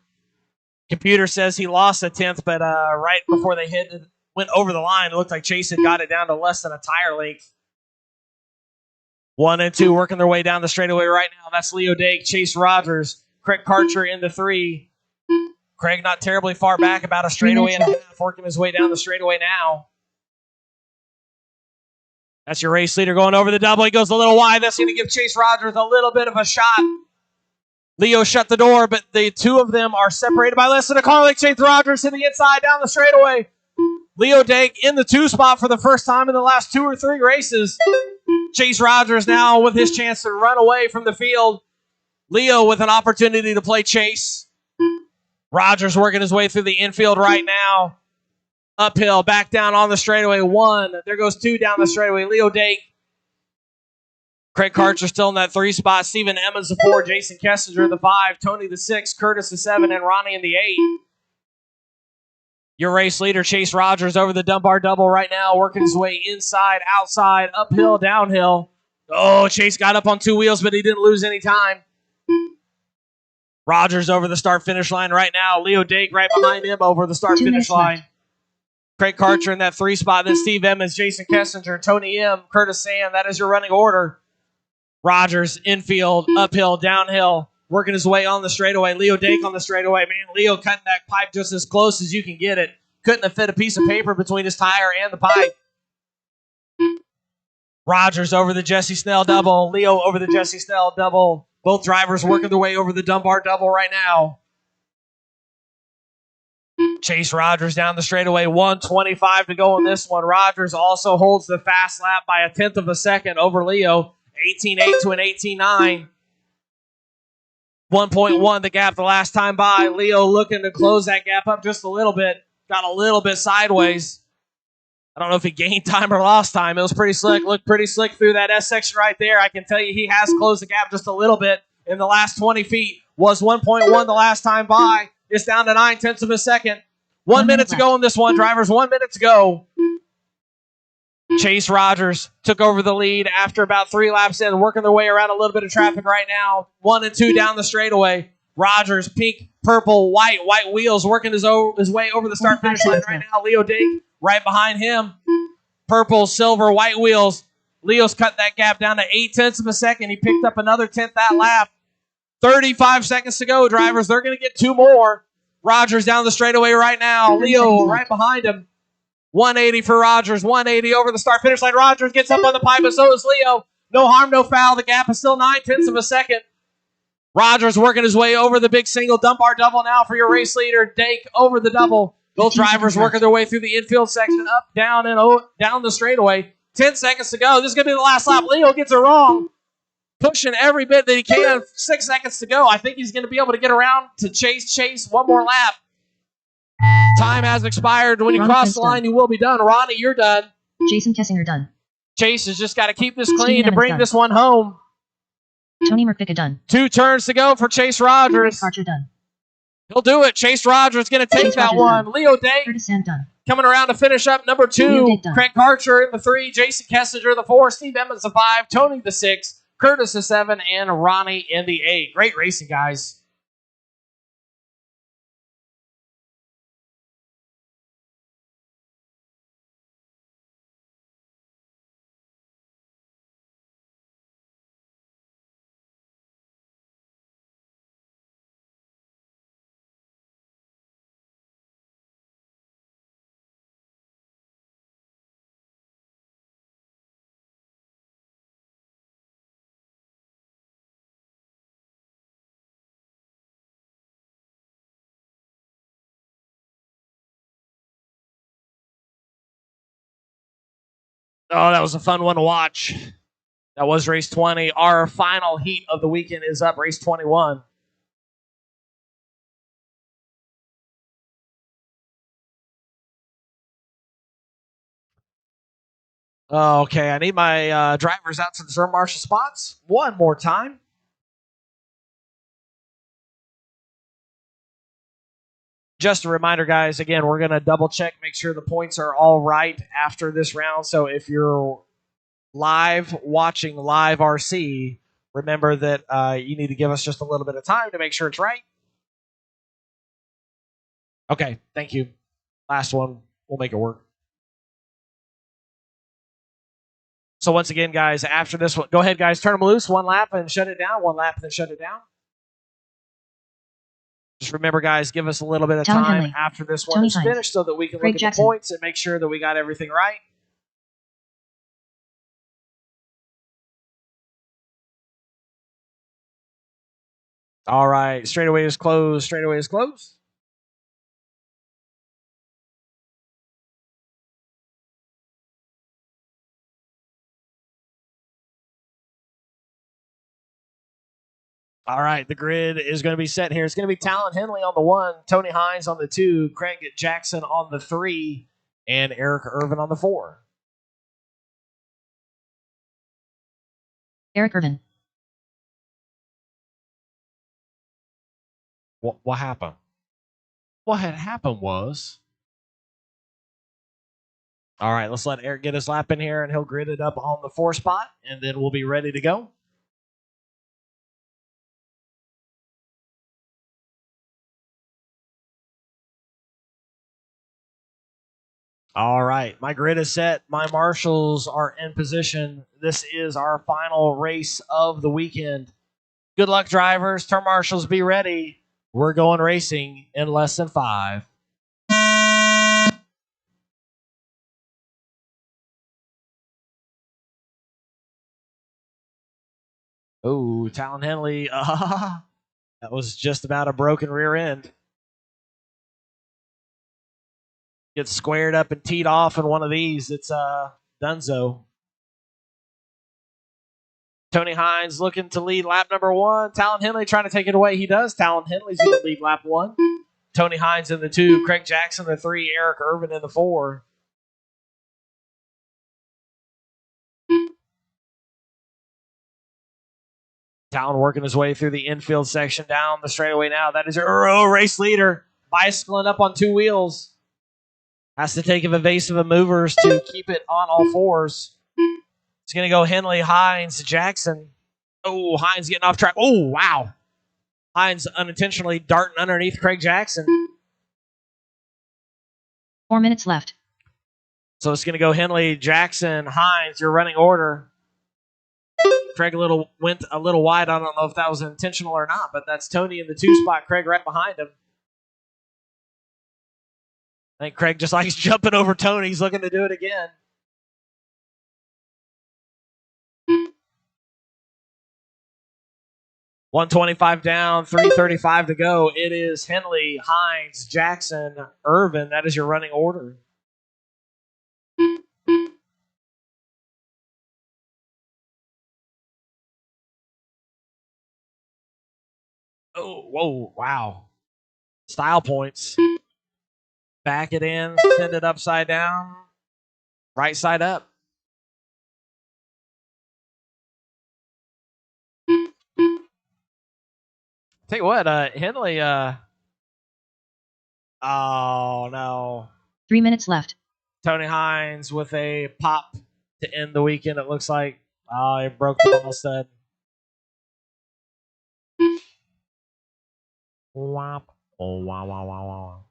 Computer says he lost a tenth, but right before they went over the line, it looked like Chase had got it down to less than a tire length. 1 and 2 working their way down the straightaway right now. That's Leo Dake, Chase Rogers, Craig Karcher in the 3. Craig not terribly far back, about a straightaway and a half, working his way down the straightaway now. That's your race leader going over the double. He goes a little wide. That's going to give Chase Rogers a little bit of a shot. Leo shut the door, but the two of them are separated by less than a car length. Chase Rogers to the inside down the straightaway. Leo Dake in the 2 spot for the first time in the last 2 or 3 races. Chase Rogers now with his chance to run away from the field. Leo with an opportunity to play chase. Rogers working his way through the infield right now. Uphill, back down on the straightaway. 1. There goes 2 down the straightaway. Leo Dake. Craig Karcher still in that 3 spot. Stephen Emmons the 4. Jason Kessinger the 5. Tony the 6. Curtis the 7. And Ronnie in the 8. Your race leader, Chase Rogers, over the Dunbar double right now, working his way inside, outside, uphill, downhill. Oh, Chase got up on 2 wheels, but he didn't lose any time. Rogers over the start-finish line right now. Leo Dake right behind him over the start-finish line. Craig Karcher in that 3 spot. Then Steve Emmons, Jason Kessinger, Tony M., Curtis Sand. That is your running order. Rogers, infield, uphill, downhill, working his way on the straightaway. Leo Dake on the straightaway. Man, Leo cutting that pipe just as close as you can get it. Couldn't have fit a piece of paper between his tire and the pipe. Rogers over the Jesse Snell double. Leo over the Jesse Snell double. Both drivers working their way over the Dunbar double right now. Chase Rogers down the straightaway. 1:25 to go on this one. Rogers also holds the fast lap by a 1/10 of a second over Leo. 18.8 to an 18.9. 1.1 the gap the last time by. Leo looking to close that gap up just a little bit. Got a little bit sideways. I don't know if he gained time or lost time. It was pretty slick. Looked pretty slick through that S section right there. I can tell you he has closed the gap just a little bit in the last 20 feet. Was 1.1 the last time by. It's down to 0.9 of a second. 1 minute to go in this one, drivers. 1 minute to go. Chase Rogers took over the lead after about 3 laps in, working their way around a little bit of traffic right now. 1 and 2 down the straightaway. Rogers, pink, purple, white wheels, working his way over the start-finish line right now. Leo Dake right behind him. Purple, silver, white wheels. Leo's cut that gap down to 0.8 of a second. He picked up another 10th that lap. 35 seconds to go, drivers. They're going to get 2 more. Rogers down the straightaway right now. Leo right behind him. 180 for Rogers. 180 over the start-finish line. Rogers gets up on the pipe, and so is Leo. No harm, no foul. The gap is still 0.9 of a second. Rogers working his way over the big single. Dunbar double now for your race leader. Dake over the double. Both drivers working their way through the infield section, up, down, and down the straightaway. 10 seconds to go. This is going to be the last lap. Leo gets it wrong. Pushing every bit that he can. 6 seconds to go. I think he's going to be able to get around to Chase one more lap. Time has expired. When you cross the line, you will be done. Ronnie, you're done. Jason Kessinger done. Chase has just got to keep this clean to bring this one home. Tony Merpicka done. 2 turns to go for Chase Rogers. Archer done. He'll do it. Chase Rogers going to take Chase that Rogers one. done. Leo Dake Curtis Sand done. coming around to finish up number 2. Craig Karcher in the 3. Jason Kessinger the 4. Steve Emmons the 5. Tony the 6. Curtis the 7. And Ronnie in the 8. Great racing, guys. Oh, that was a fun one to watch. That was race 20. Our final heat of the weekend is up, race 21. Okay, I need my drivers out to the reserve marshal spots one more time. Just a reminder, guys, again, we're going to double check, make sure the points are all right after this round. So if you're watching live RC, remember that you need to give us just a little bit of time to make sure it's right. Okay, thank you. Last one, we'll make it work. So once again, guys, after this one, go ahead, guys, turn them loose, one lap and shut it down, one lap and then shut it down. Just remember, guys, give us a little bit of Talon time Henley, after this one Tony is Hines, finished so that we can Craig look at Jackson. the points and make sure that we got everything right. All right, straightaway is closed, straightaway is closed. All right, the grid is going to be set here. It's going to be Talon Henley on the 1, Tony Hines on the 2, Craig Jackson on the 3, and Eric Irvin on the 4. Eric Irvin. What happened? What had happened was... All right, let's let Eric get his lap in here, and he'll grid it up on the 4 spot, and then we'll be ready to go. All right, my grid is set. My marshals are in position. This is our final race of the weekend. Good luck, drivers. Turn marshals, be ready. We're going racing in less than 5. Oh, Talon Henley. That was just about a broken rear end. Gets squared up and teed off in one of these. It's Dunzo. Tony Hines looking to lead lap number 1. Talon Henley trying to take it away. He does. Talon Henley's going to lead lap 1. Tony Hines in the 2. Craig Jackson in the 3. Eric Irvin in the 4. Talon working his way through the infield section down the straightaway now. That is your race leader. Bicycling up on 2 wheels. Has to take evasive maneuvers to keep it on all 4s. It's going to go Henley, Hines, Jackson. Oh, Hines getting off track. Oh, wow. Hines unintentionally darting underneath Craig Jackson. 4 minutes left. So it's going to go Henley, Jackson, Hines, your running order. Craig went a little wide. I don't know if that was intentional or not, but that's Tony in the 2 spot. Craig right behind him. I think Craig just likes jumping over Tony. He's looking to do it again. $125 down, 335 to go. It is Henley, Hines, Jackson, Irvin. That is your running order. Oh, whoa, wow. Style points. Back it in, send it upside down, right side up. Tell you what, Henley, oh no. 3 minutes left. Tony Hines with a pop to end the weekend, it looks like. Oh, he broke the ball stud. Womp. Oh, wow, wow, wow, wow.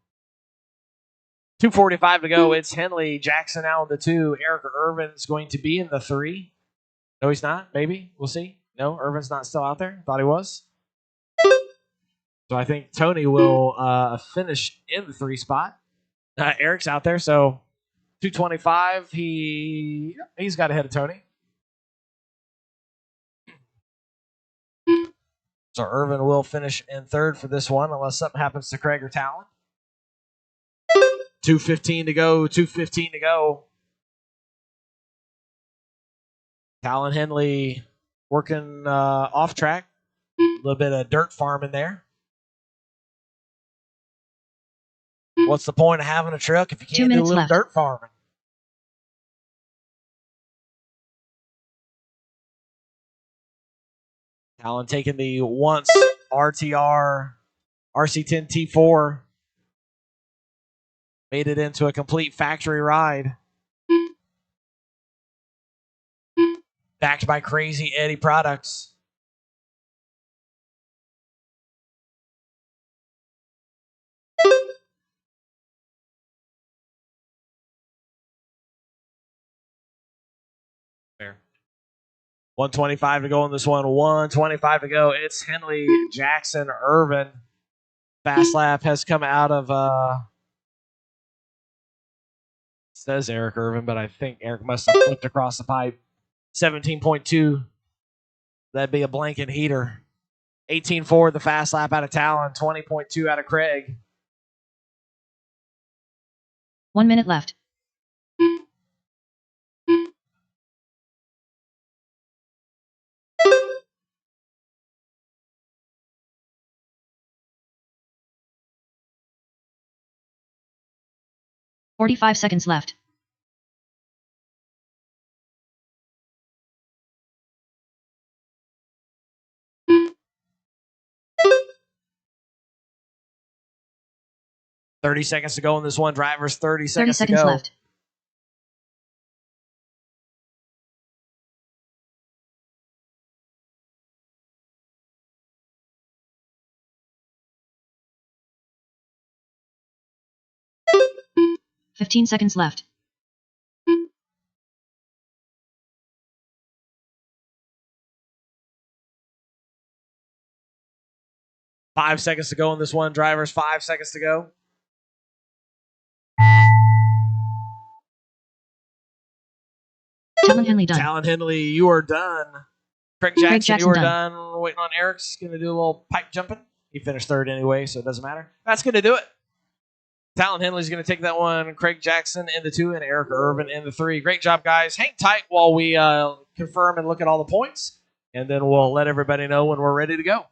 2:45 to go. It's Henley, Jackson now in the 2. Eric Irvin is going to be in the 3. No, he's not. Maybe. We'll see. No, Irvin's not still out there. Thought he was. So I think Tony will finish in the 3 spot. Eric's out there, so 225. He's got ahead of Tony. So Irvin will finish in 3rd for this one, unless something happens to Craig or Talon. 2:15 to go. 2:15 to go. Talon Henley working off track. A little bit of dirt farming there. What's the point of having a truck if you can't do a little dirt farming? Talon taking the once RTR RC10 T4. Made it into a complete factory ride. Backed by Crazy Eddie Products. There. 125 to go in this one. 125 to go. It's Henley, Jackson, Irvin. Fast lap has come out of says Eric Irvin, but I think Eric must have flipped across the pipe. 17.2. That'd be a blanket heater. 18.4 the fast lap out of Talon. 20.2 out of Craig. 1 minute left. $45 seconds left. $30 seconds to go in this one. Drivers, 30 30 seconds seconds to go. left. $15 seconds left. $5 seconds to go in this one. Drivers, 5 seconds to go. Talon Henley done. Talon Henley, you are done. Craig Jackson, you are done. Waiting on Eric's going to do a little pipe jumping. He finished third anyway, so it doesn't matter. That's going to do it. Talon Henley's going to take that one. Craig Jackson in the 2 and Eric Irvin in the 3. Great job, guys. Hang tight while we confirm and look at all the points, and then we'll let everybody know when we're ready to go.